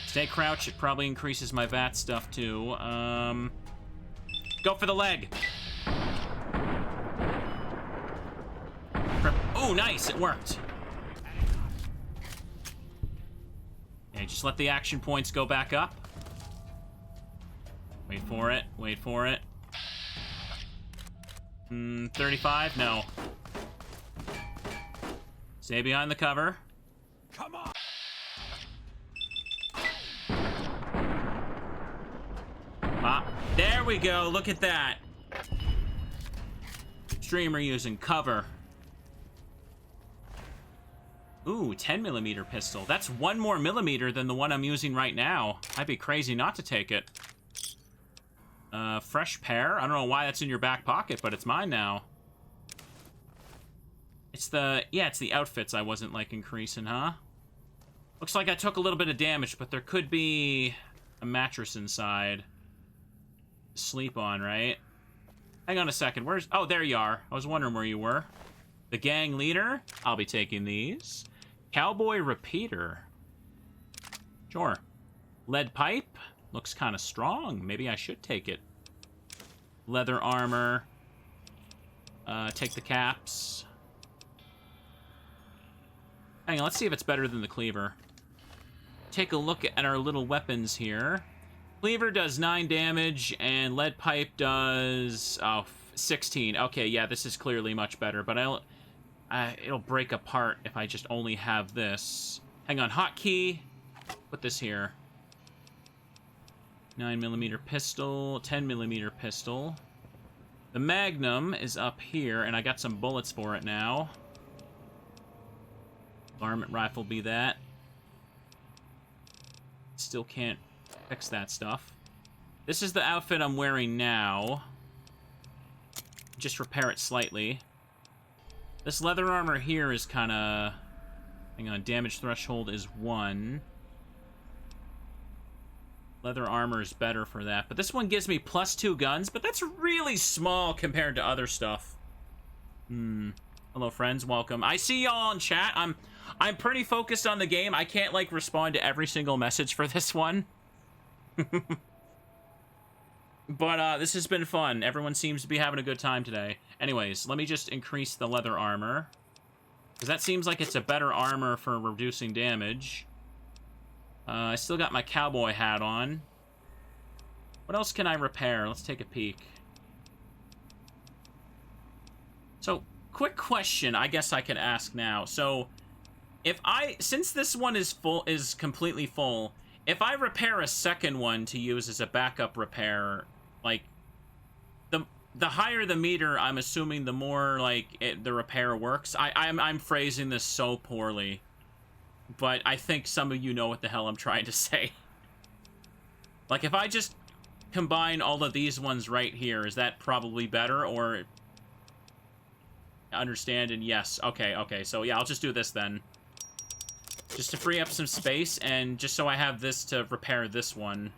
Stay crouched. It probably increases my VAT stuff, too. Go for the leg. Ooh, nice. It worked. Okay, just let the action points go back up. Wait for it. Wait for it. 35? No. Stay behind the cover. Come on. Ah, there we go. Look at that. Streamer using cover. Ooh, 10mm pistol. That's 1 more millimeter than the one I'm using right now. I'd be crazy not to take it. Fresh pear. I don't know why that's in your back pocket, but it's mine now. It's the, yeah, it's the outfits I wasn't, like, increasing, huh? Looks like I took a little bit of damage, but there could be a mattress inside. Sleep on, right? Hang on a second. Where's... Oh, there you are. I was wondering where you were. The gang leader. I'll be taking these. Cowboy repeater. Sure. Lead pipe. Looks kind of strong. Maybe I should take it. Leather armor. Take the caps. Hang on, let's see if it's better than the cleaver. Take a look at our little weapons here. Cleaver does 9 damage, and lead pipe does 16. Okay, yeah, this is clearly much better, but it'll break apart if I just only have this. Hang on, hotkey. Put this here. 9mm pistol, 10mm pistol. The Magnum is up here, and I got some bullets for it now. Varmint rifle be that. Still can't fix that stuff. This is the outfit I'm wearing now. Just repair it slightly. This leather armor here is kind of... Hang on, damage threshold is 1. Leather armor is better for that. But this one gives me +2 guns, but that's really small compared to other stuff. Hello, friends. Welcome. I see y'all in chat. I'm pretty focused on the game. I can't, like, respond to every single message for this one. But, this has been fun. Everyone seems to be having a good time today. Anyways, let me just increase the leather armor. Because that seems like it's a better armor for reducing damage. I still got my cowboy hat on. What else can I repair? Let's take a peek. So, quick question I guess I could ask now. So, since this one is completely full, if I repair a second one to use as a backup repair, like, the higher the meter, I'm assuming the more, like, the repair works. I'm phrasing this so poorly, but I think some of you know what the hell I'm trying to say. Like, if I just combine all of these ones right here, is that probably better, or... Understand, and yes. Okay, so yeah, I'll just do this then. Just to free up some space, and just so I have this to repair this one.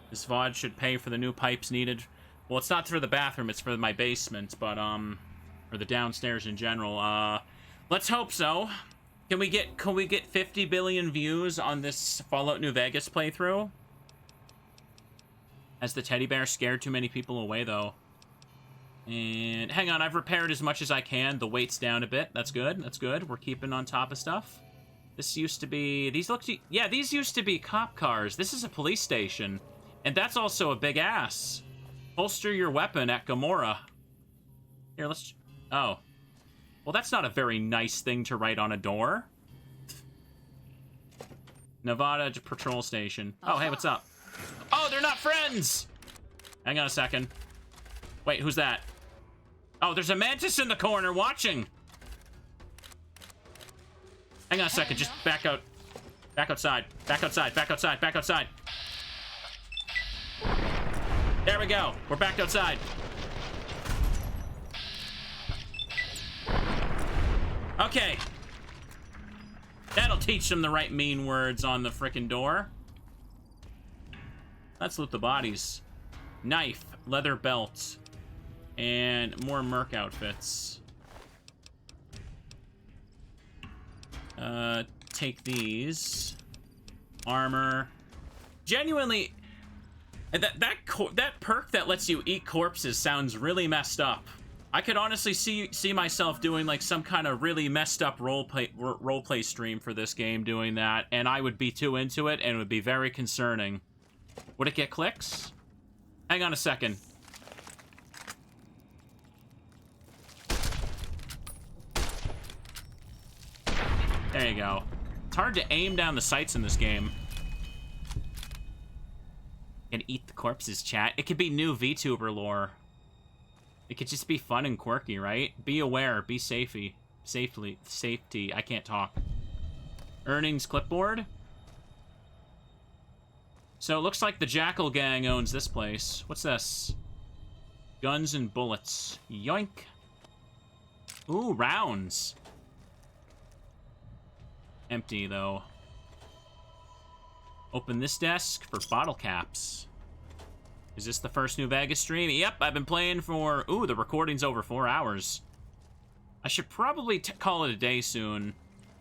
This VOD should pay for the new pipes needed. Well, it's not for the bathroom, it's for my basement, but, or the downstairs in general. Let's hope so. Can we get 50 billion views on this Fallout New Vegas playthrough? Has the teddy bear scared too many people away, though? And hang on, I've repaired as much as I can. The weight's down a bit. That's good. That's good. We're keeping on top of stuff. This used to be... These used to be cop cars. This is a police station. And that's also a big ass. Holster your weapon at Gamora. Here, let's... Oh. Well, that's not a very nice thing to write on a door. Nevada Patrol Station. Oh, hey, what's up? Oh, they're not friends! Hang on a second. Wait, who's that? Oh, there's a mantis in the corner watching! Hang on a second, just back out. Back outside. Back outside. Back outside. Back outside. There we go. We're back outside. Okay. That'll teach them the right mean words on the frickin' door. Let's loot the bodies. Knife, leather belt, and more merc outfits. Take these. Armor. Genuinely, that perk that lets you eat corpses sounds really messed up. I could honestly see myself doing like some kind of really messed up roleplay stream for this game doing that, and I would be too into it, and it would be very concerning. Would it get clicks? Hang on a second. There you go. It's hard to aim down the sights in this game. And eat the corpses, chat. It could be new VTuber lore. It could just be fun and quirky, right? Be aware, be safety. I can't talk. Earnings clipboard. So it looks like the Jackal gang owns this place. What's this? Guns and bullets. Yoink. Ooh, rounds. Empty, though. Open this desk for bottle caps. Is this the first New Vegas stream? Yep, I've been playing for... Ooh, the recording's over 4 hours. I should probably call it a day soon.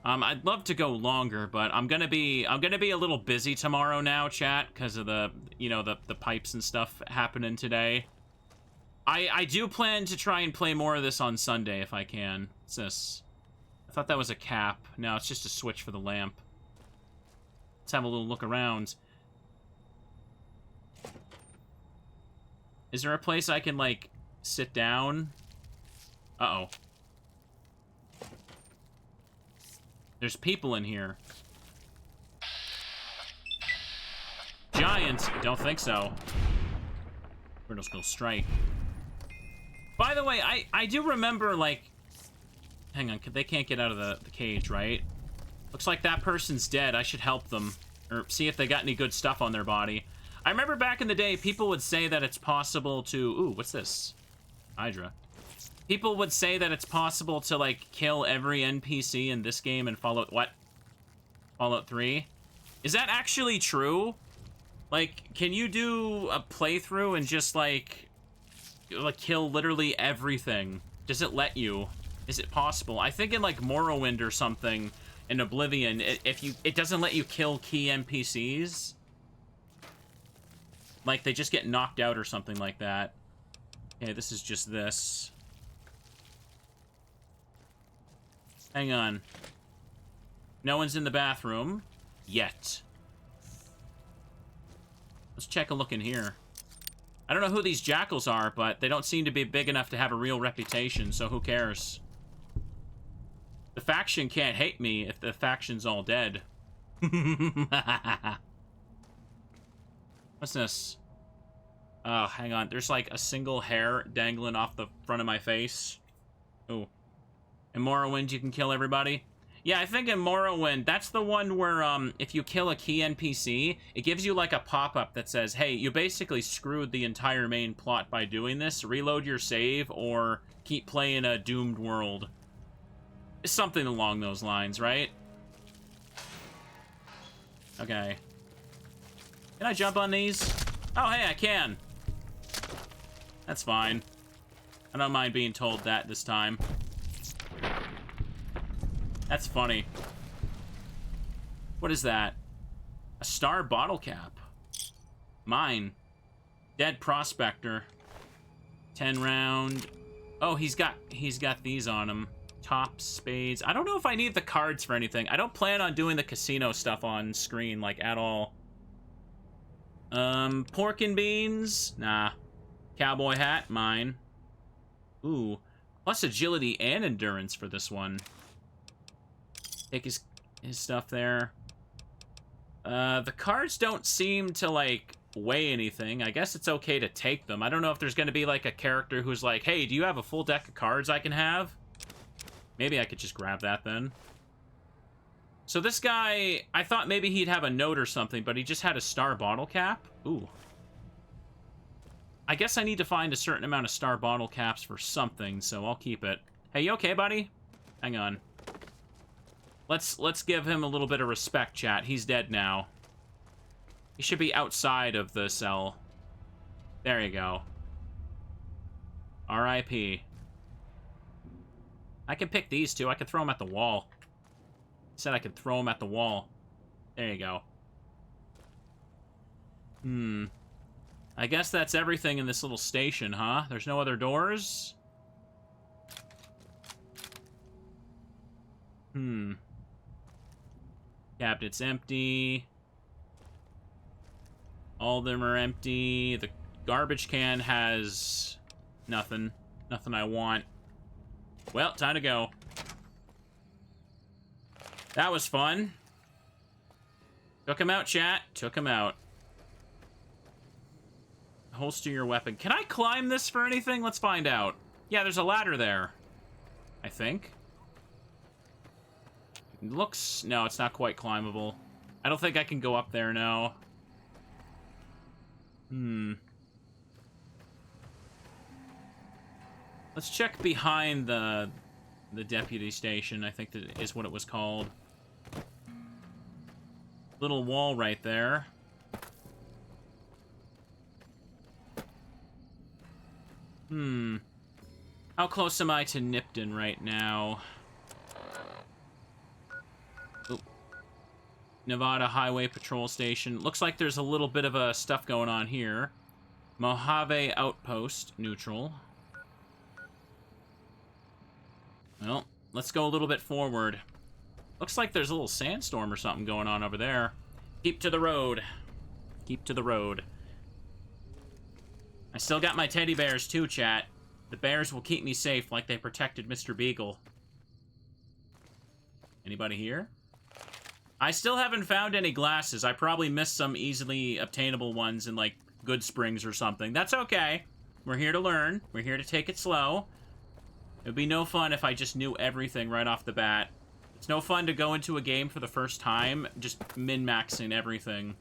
I'd love to go longer, but I'm gonna be a little busy tomorrow now, chat, because of the, you know, the pipes and stuff happening today. I do plan to try and play more of this on Sunday if I can. What's this? I thought that was a cap. No, it's just a switch for the lamp. Let's have a little look around. Is there a place I can, like, sit down? Uh-oh. There's people in here. Giant? Don't think so. Riddle Skill Strike. By the way, I do remember, like... Hang on, they can't get out of the cage, right? Looks like that person's dead. I should help them. Or see if they got any good stuff on their body. I remember back in the day, people would say that it's possible to... Ooh, what's this? Hydra. People would say that it's possible to, like, kill every NPC in this game and Fallout... What? Fallout 3? Is that actually true? Like, can you do a playthrough and just, like kill literally everything? Does it let you? Is it possible? I think in, like, Morrowind or something, in Oblivion, it doesn't let you kill key NPCs. Like, they just get knocked out or something like that. Okay, this is just this. Hang on. No one's in the bathroom. Yet. Let's check a look in here. I don't know who these jackals are, but they don't seem to be big enough to have a real reputation, so who cares? The faction can't hate me if the faction's all dead. What's this? Oh, hang on. There's like a single hair dangling off the front of my face. Oh. In Morrowind, you can kill everybody? Yeah, I think in Morrowind, that's the one where if you kill a key NPC, it gives you like a pop-up that says, hey, you basically screwed the entire main plot by doing this. Reload your save or keep playing a doomed world. Something along those lines, right? Okay. Can I jump on these? Oh, hey, I can. That's fine. I don't mind being told that this time. That's funny. What is that? A star bottle cap. Mine. Dead prospector. 10 round. Oh, he's got these on him. Tops, spades. I don't know if I need the cards for anything. I don't plan on doing the casino stuff on screen, like, at all. Pork and beans? Nah. Cowboy hat? Mine. Ooh. Plus agility and endurance for this one. Take his stuff there. The cards don't seem to, like, weigh anything. I guess it's okay to take them. I don't know if there's going to be, like, a character who's like, hey, do you have a full deck of cards I can have? Maybe I could just grab that then. So this guy, I thought maybe he'd have a note or something, but he just had a star bottle cap. Ooh. I guess I need to find a certain amount of star bottle caps for something, so I'll keep it. Hey, you okay, buddy? Hang on. Let's give him a little bit of respect, chat. He's dead now. He should be outside of the cell. There you go. R.I.P. I can pick these two. I can throw them at the wall. Said I could throw them at the wall. There you go. I guess that's everything in this little station, huh? There's no other doors? Cabinet's empty. All of them are empty. The garbage can has nothing. Nothing I want. Well, time to go. That was fun. Took him out, chat. Took him out. Holster your weapon. Can I climb this for anything? Let's find out. Yeah, there's a ladder there. I think. It looks... No, it's not quite climbable. I don't think I can go up there now. Let's check behind the deputy station, I think that is what it was called. Little wall right there. How close am I to Nipton right now? Oop. Nevada Highway Patrol Station. Looks like there's a little bit of stuff going on here. Mojave Outpost, neutral. Well, let's go a little bit forward. Looks like there's a little sandstorm or something going on over there. Keep to the road. Keep to the road. I still got my teddy bears too, chat. The bears will keep me safe like they protected Mr. Beagle. Anybody here? I still haven't found any glasses. I probably missed some easily obtainable ones in, like, Goodsprings or something. That's okay. We're here to learn. We're here to take it slow. It would be no fun if I just knew everything right off the bat. It's no fun to go into a game for the first time, just min-maxing everything.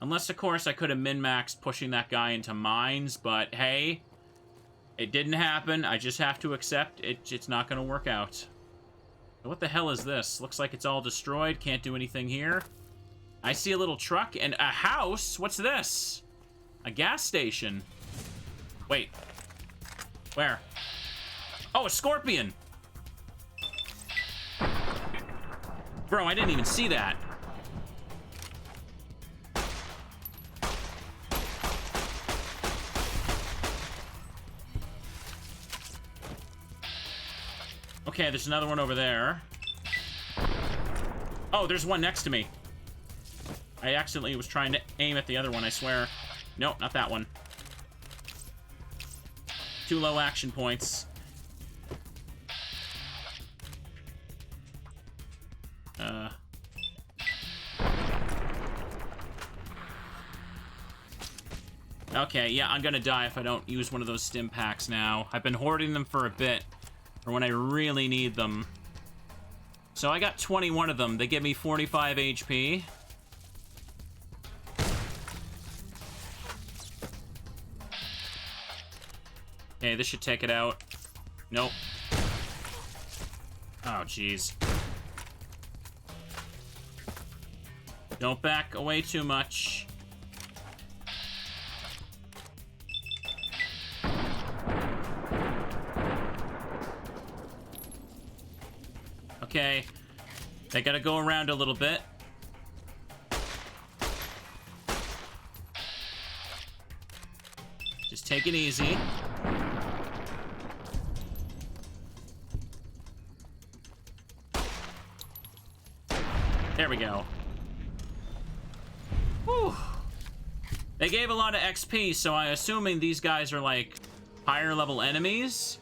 Unless, of course, I could have min-maxed pushing that guy into mines, but hey, it didn't happen. I just have to accept it's not going to work out. What the hell is this? Looks like it's all destroyed. Can't do anything here. I see a little truck and a house. What's this? A gas station. Wait. Where? Oh, a scorpion. Bro, I didn't even see that. Okay, there's another one over there. Oh, there's one next to me. I accidentally was trying to aim at the other one, I swear. Nope, not that one. Too low action points. Okay, yeah, I'm gonna die if I don't use one of those stim packs now. I've been hoarding them for a bit, for when I really need them. So I got 21 of them. They give me 45 HP. Okay, this should take it out. Nope. Oh, jeez. Don't back away too much. Okay. They gotta go around a little bit. Just take it easy. There we go. Whew. They gave a lot of XP, so I'm assuming these guys are like higher level enemies.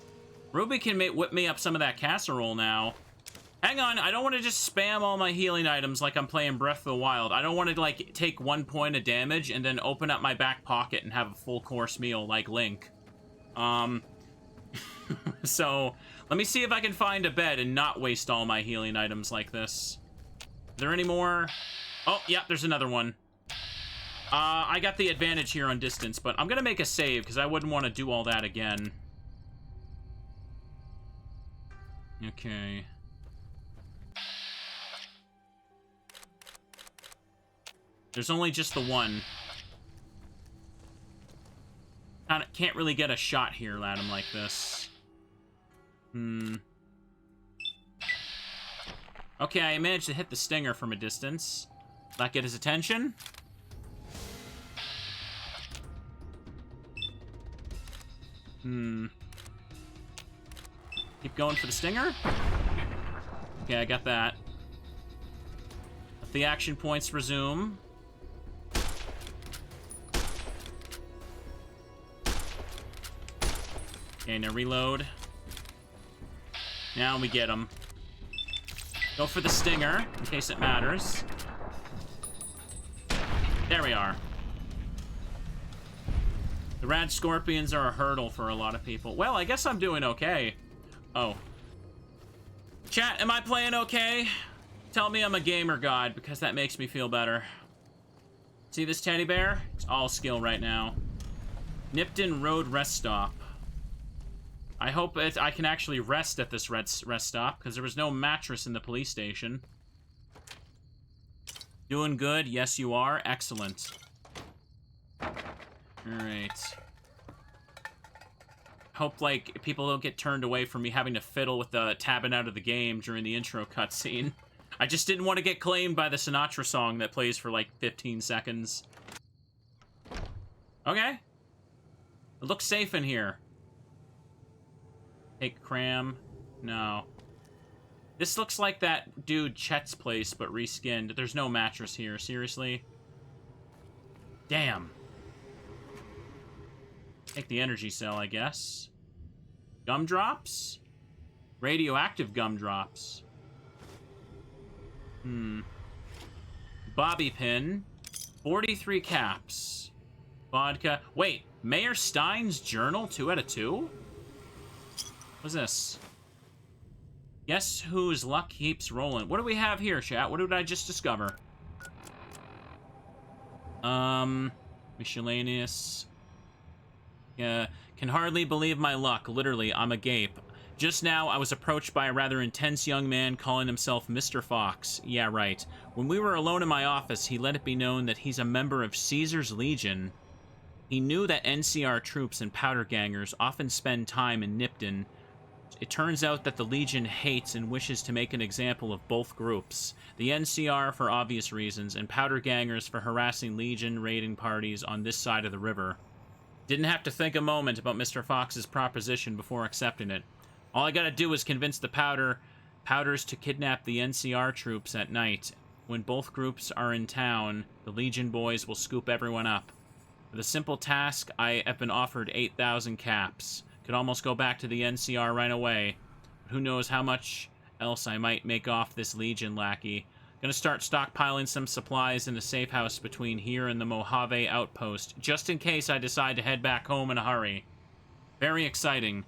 Ruby can whip me up some of that casserole now. Hang on, I don't want to just spam all my healing items like I'm playing Breath of the Wild. I don't want to, like, take 1 point of damage and then open up my back pocket and have a full course meal like Link. So, let me see if I can find a bed and not waste all my healing items like this. Is there any more? Oh, yeah, there's another one. I got the advantage here on distance, but I'm gonna make a save because I wouldn't want to do all that again. Okay. There's only just the one. Can't really get a shot here at him like this. Okay, I managed to hit the stinger from a distance. That get his attention? Keep going for the stinger? Okay, I got that. Let the action points resume. Okay, now reload. Now we get him. Go for the stinger, in case it matters. There we are. The rad scorpions are a hurdle for a lot of people. Well, I guess I'm doing okay. Oh. Chat, am I playing okay? Tell me I'm a gamer god, because that makes me feel better. See this teddy bear? It's all skill right now. Nipton Road Rest Stop. I hope I can actually rest at this rest stop, because there was no mattress in the police station. Doing good? Yes, you are. Excellent. Alright. Hope, like, people don't get turned away from me having to fiddle with the tabbing out of the game during the intro cutscene. I just didn't want to get claimed by the Sinatra song that plays for, like, 15 seconds. Okay. It looks safe in here. Take cram. No. This looks like that dude Chet's place, but reskinned. There's no mattress here. Seriously? Damn. Take the energy cell, I guess. Gumdrops? Radioactive gumdrops. Bobby pin. 43 caps. Vodka. Wait, Mayor Stein's journal? 2 out of 2? What's this? Guess whose luck keeps rolling. What do we have here, chat? What did I just discover? Miscellaneous. Yeah, can hardly believe my luck. Literally, I'm agape. Just now, I was approached by a rather intense young man calling himself Mr. Fox. Yeah, right. When we were alone in my office, he let it be known that he's a member of Caesar's Legion. He knew that NCR troops and powder gangers often spend time in Nipton. It turns out that the Legion hates and wishes to make an example of both groups. The NCR for obvious reasons, and powder gangers for harassing Legion raiding parties on this side of the river. Didn't have to think a moment about Mr. Fox's proposition before accepting it. All I gotta do is convince the powders to kidnap the NCR troops at night. When both groups are in town, the Legion boys will scoop everyone up. For the simple task, I have been offered 8,000 caps. Could almost go back to the NCR right away. But who knows how much else I might make off this Legion lackey. Gonna start stockpiling some supplies in the safe house between here and the Mojave outpost, just in case I decide to head back home in a hurry. Very exciting.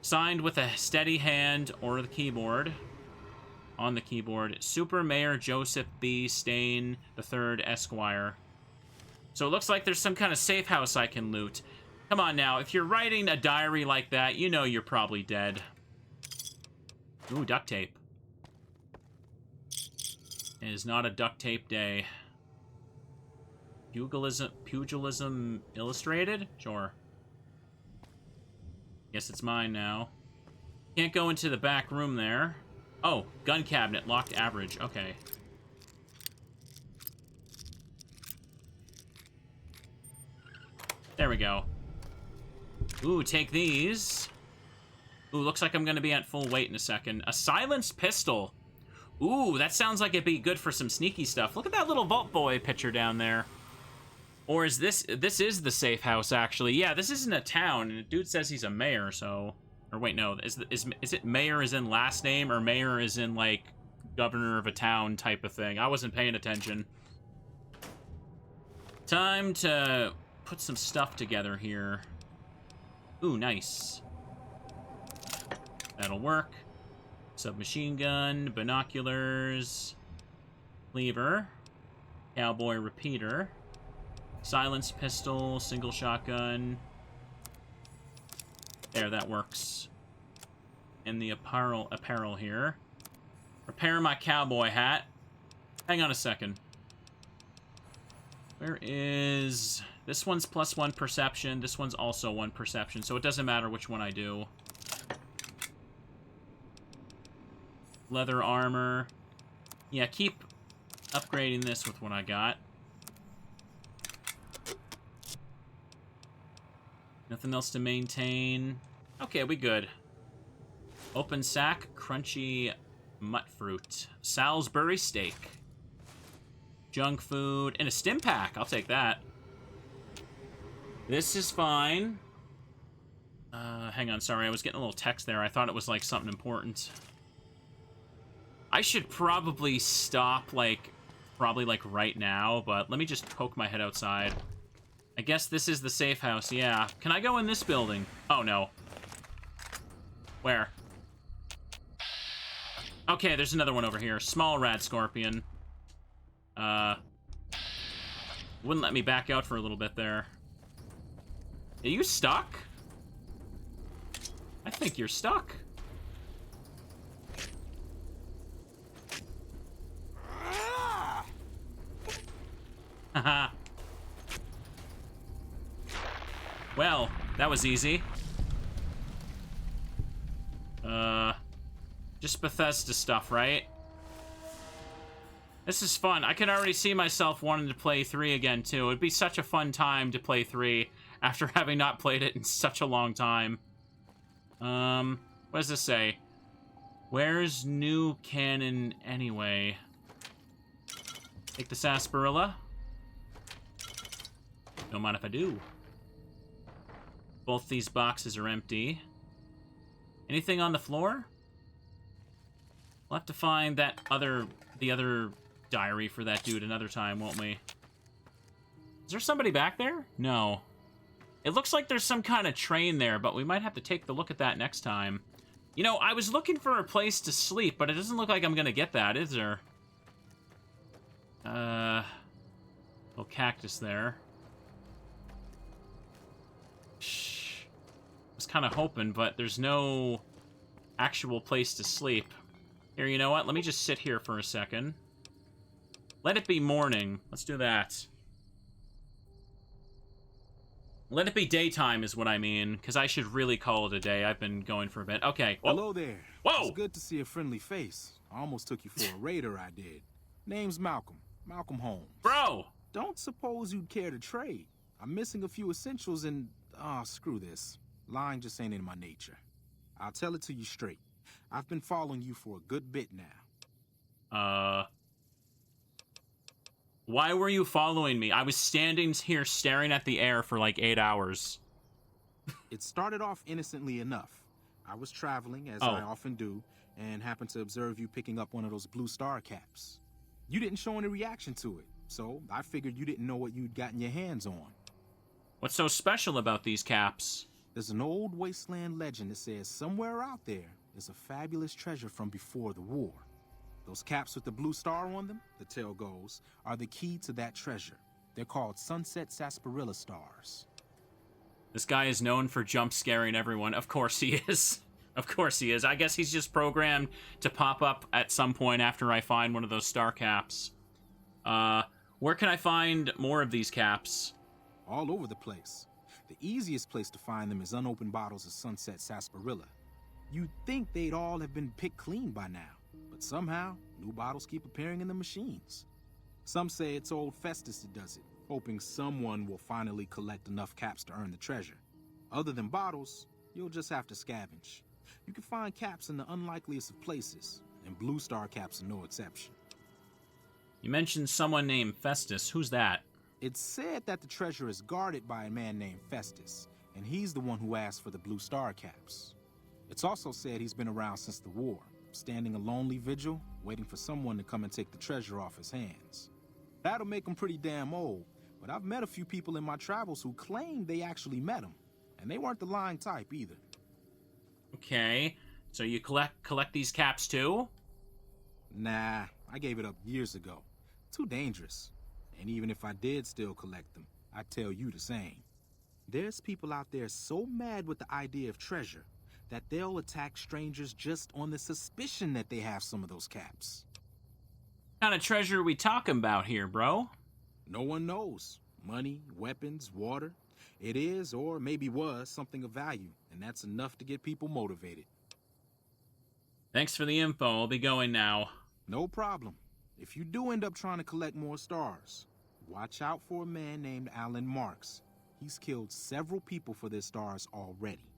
Signed with a steady hand or the keyboard. On the keyboard, Super Mayor Joseph B. Stain III, Esquire. So it looks like there's some kind of safe house I can loot. Come on now, if you're writing a diary like that, you know you're probably dead. Ooh, duct tape. It is not a duct tape day. Pugilism Illustrated? Sure. Guess it's mine now. Can't go into the back room there. Oh, gun cabinet, locked average. Okay. There we go. Ooh, take these. Ooh, looks like I'm gonna be at full weight in a second. A silenced pistol. Ooh, that sounds like it'd be good for some sneaky stuff. Look at that little Vault Boy picture down there. Or is this is the safe house, actually. Yeah, this isn't a town, and the dude says he's a mayor, so... Or wait, no, is it mayor as in last name, or mayor as in, like, governor of a town type of thing? I wasn't paying attention. Time to put some stuff together here. Ooh, nice. That'll work. Submachine gun, binoculars, cleaver, cowboy repeater, silenced pistol, single shotgun. There, that works. And the apparel here. Repair my cowboy hat. Hang on a second. Where is... This one's +1 perception. This one's also 1 perception, so it doesn't matter which one I do. Leather armor. Yeah, keep upgrading this with what I got. Nothing else to maintain. Okay, we good. Open sack, crunchy mutt fruit. Salisbury steak. Junk food, and a stim pack. I'll take that. This is fine. Hang on, sorry, I was getting a little text there. I thought it was, like, something important. I should probably stop, like, right now, but let me just poke my head outside. I guess this is the safe house, yeah. Can I go in this building? Oh, no. Where? Okay, there's another one over here. Small rad scorpion. Wouldn't let me back out for a little bit there. Are you stuck? I think you're stuck. Haha. Well, that was easy. Just Bethesda stuff, right? This is fun. I can already see myself wanting to play 3 again, too. It'd be such a fun time to play 3 after having not played it in such a long time. What does this say? Where's new cannon anyway? Take the sarsaparilla. Don't mind if I do. Both these boxes are empty. Anything on the floor? We'll have to find that the other diary for that dude another time, won't we? Is there somebody back there? No. It looks like there's some kind of train there, but we might have to take a look at that next time. You know, I was looking for a place to sleep, but it doesn't look like I'm gonna get that, is there? Little cactus there. Shh. I was kind of hoping, but there's no actual place to sleep. Here, you know what? Let me just sit here for a second. Let it be morning. Let's do that. Let it be daytime is what I mean, because I should really call it a day. I've been going for a bit. Okay. Whoa. Hello there. Whoa! It's good to see a friendly face. I almost took you for a raider, I did. Name's Malcolm. Malcolm Holmes. Bro! Don't suppose you'd care to trade. I'm missing a few essentials and... Ah, screw this. Lying just ain't in my nature. I'll tell it to you straight. I've been following you for a good bit now. Why were you following me? I was standing here staring at the air for like 8 hours. It started off innocently enough. I was traveling, as I often do, and happened to observe you picking up one of those blue star caps. You didn't show any reaction to it, so I figured you didn't know what you'd gotten your hands on. What's so special about these caps? There's an old wasteland legend that says somewhere out there is a fabulous treasure from before the war. Those caps with the blue star on them, the tale goes, are the key to that treasure. They're called sunset sarsaparilla stars. This guy is known for jump scaring everyone. Of course he is. Of course he is. I guess he's just programmed to pop up at some point after I find one of those star caps. Where can I find more of these caps? All over the place. The easiest place to find them is unopened bottles of sunset sarsaparilla. You'd think they'd all have been picked clean by now, but somehow, new bottles keep appearing in the machines. Some say it's old Festus that does it, hoping someone will finally collect enough caps to earn the treasure. Other than bottles, you'll just have to scavenge. You can find caps in the unlikeliest of places, and blue star caps are no exception. You mentioned someone named Festus. Who's that? It's said that the treasure is guarded by a man named Festus, and he's the one who asked for the blue star caps. It's also said he's been around since the war, standing a lonely vigil, waiting for someone to come and take the treasure off his hands. That'll make him pretty damn old, but I've met a few people in my travels who claim they actually met him, and they weren't the lying type either. Okay, so you collect these caps too? Nah, I gave it up years ago. Too dangerous. And even if I did still collect them, I'd tell you the same. There's people out there so mad with the idea of treasure that they'll attack strangers just on the suspicion that they have some of those caps. What kind of treasure are we talking about here, bro? No one knows. Money, weapons, water. It is, or maybe was, something of value, and that's enough to get people motivated. Thanks for the info. I'll be going now. No problem. If you do end up trying to collect more stars, watch out for a man named Alan Marks. He's killed several people for their stars already.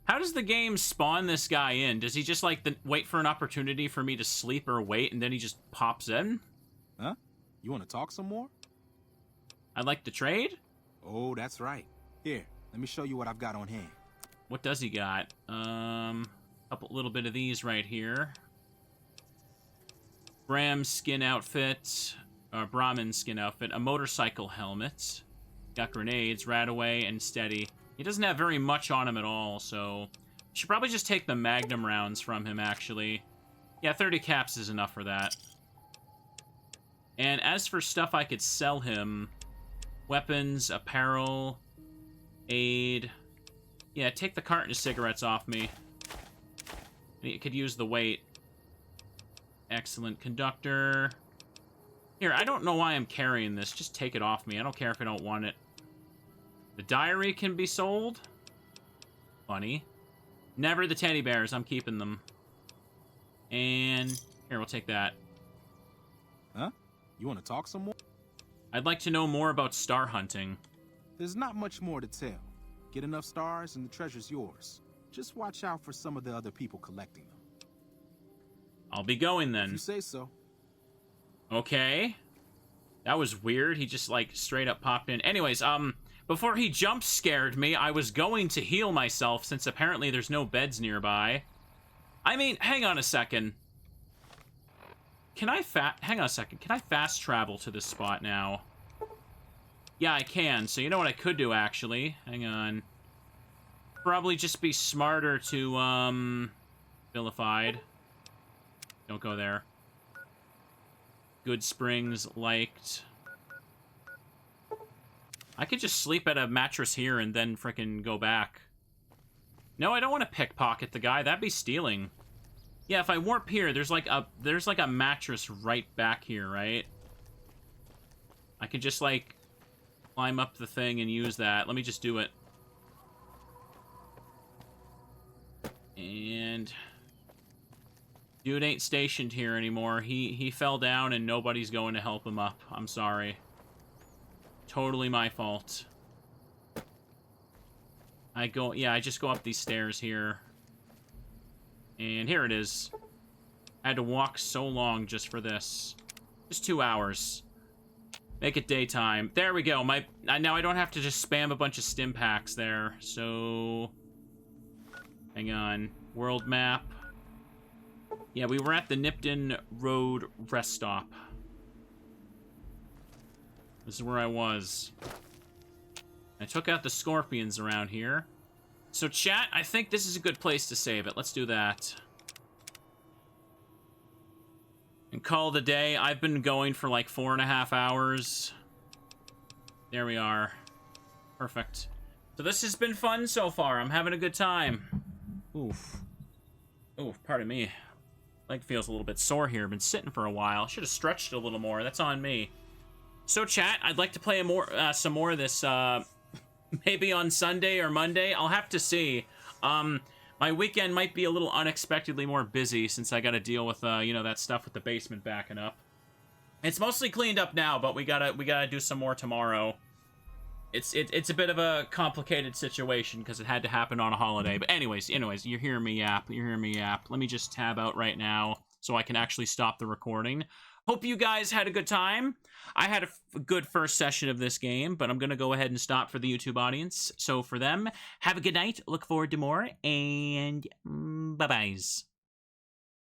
How does the game spawn this guy in? Does he just, like, wait for an opportunity for me to sleep or wait, and then he just pops in? Huh? You want to talk some more? I'd like to trade? Oh, that's right. Here, let me show you what I've got on hand. What does he got? Little bit of these right here. Brahmin skin outfit, a motorcycle helmet. Got grenades, Radaway, and steady. He doesn't have very much on him at all, so... should probably just take the Magnum rounds from him, actually. Yeah, 30 caps is enough for that. And as for stuff I could sell him... weapons, apparel, aid... yeah, take the carton of cigarettes off me. It could use the weight. Excellent. Conductor. Here, I don't know why I'm carrying this. Just take it off me. I don't care if I don't want it. The diary can be sold. Funny. Never the teddy bears. I'm keeping them. And here, we'll take that. Huh? You want to talk some more? I'd like to know more about star hunting. There's not much more to tell. Get enough stars and the treasure's yours. Just watch out for some of the other people collecting them. I'll be going then. If you say so. Okay. That was weird. He just, like, straight up popped in. Anyways, before he jump scared me, I was going to heal myself since apparently there's no beds nearby. I mean, hang on a second. Can I hang on a second. Can I fast travel to this spot now? Yeah, I can. So you know what I could do, actually? Hang on. Probably just be smarter to, vilified. Don't go there. Goodsprings liked. I could just sleep at a mattress here and then frickin' go back. No, I don't want to pickpocket the guy. That'd be stealing. Yeah, if I warp here, there's like a mattress right back here, right? I could just, like, climb up the thing and use that. Let me just do it. And dude ain't stationed here anymore. He fell down and nobody's going to help him up. I'm sorry. Totally my fault. I just go up these stairs here. And here it is. I had to walk so long just for this. Just 2 hours. Make it daytime. There we go. Now I don't have to just spam a bunch of stim packs there. So, hang on. World map. Yeah, we were at the Nipton Road rest stop. This is where I was. I took out the scorpions around here. So, chat, I think this is a good place to save it. Let's do that. And call it a day. I've been going for like 4.5 hours. There we are. Perfect. So this has been fun so far. I'm having a good time. Oof. Oof, pardon me. Leg feels a little bit sore here. Been sitting for a while. Should have stretched a little more. That's on me. So chat, I'd like to play some more of this, maybe on Sunday or Monday. I'll have to see. My weekend might be a little unexpectedly more busy since I got to deal with, you know, that stuff with the basement backing up. It's mostly cleaned up now, but we gotta do some more tomorrow. It's a bit of a complicated situation because it had to happen on a holiday. But anyways, you're hearing me yap. You're hearing me yap. Let me just tab out right now so I can actually stop the recording. Hope you guys had a good time. I had a good first session of this game, but I'm going to go ahead and stop for the YouTube audience. So for them, have a good night. Look forward to more, and bye-byes.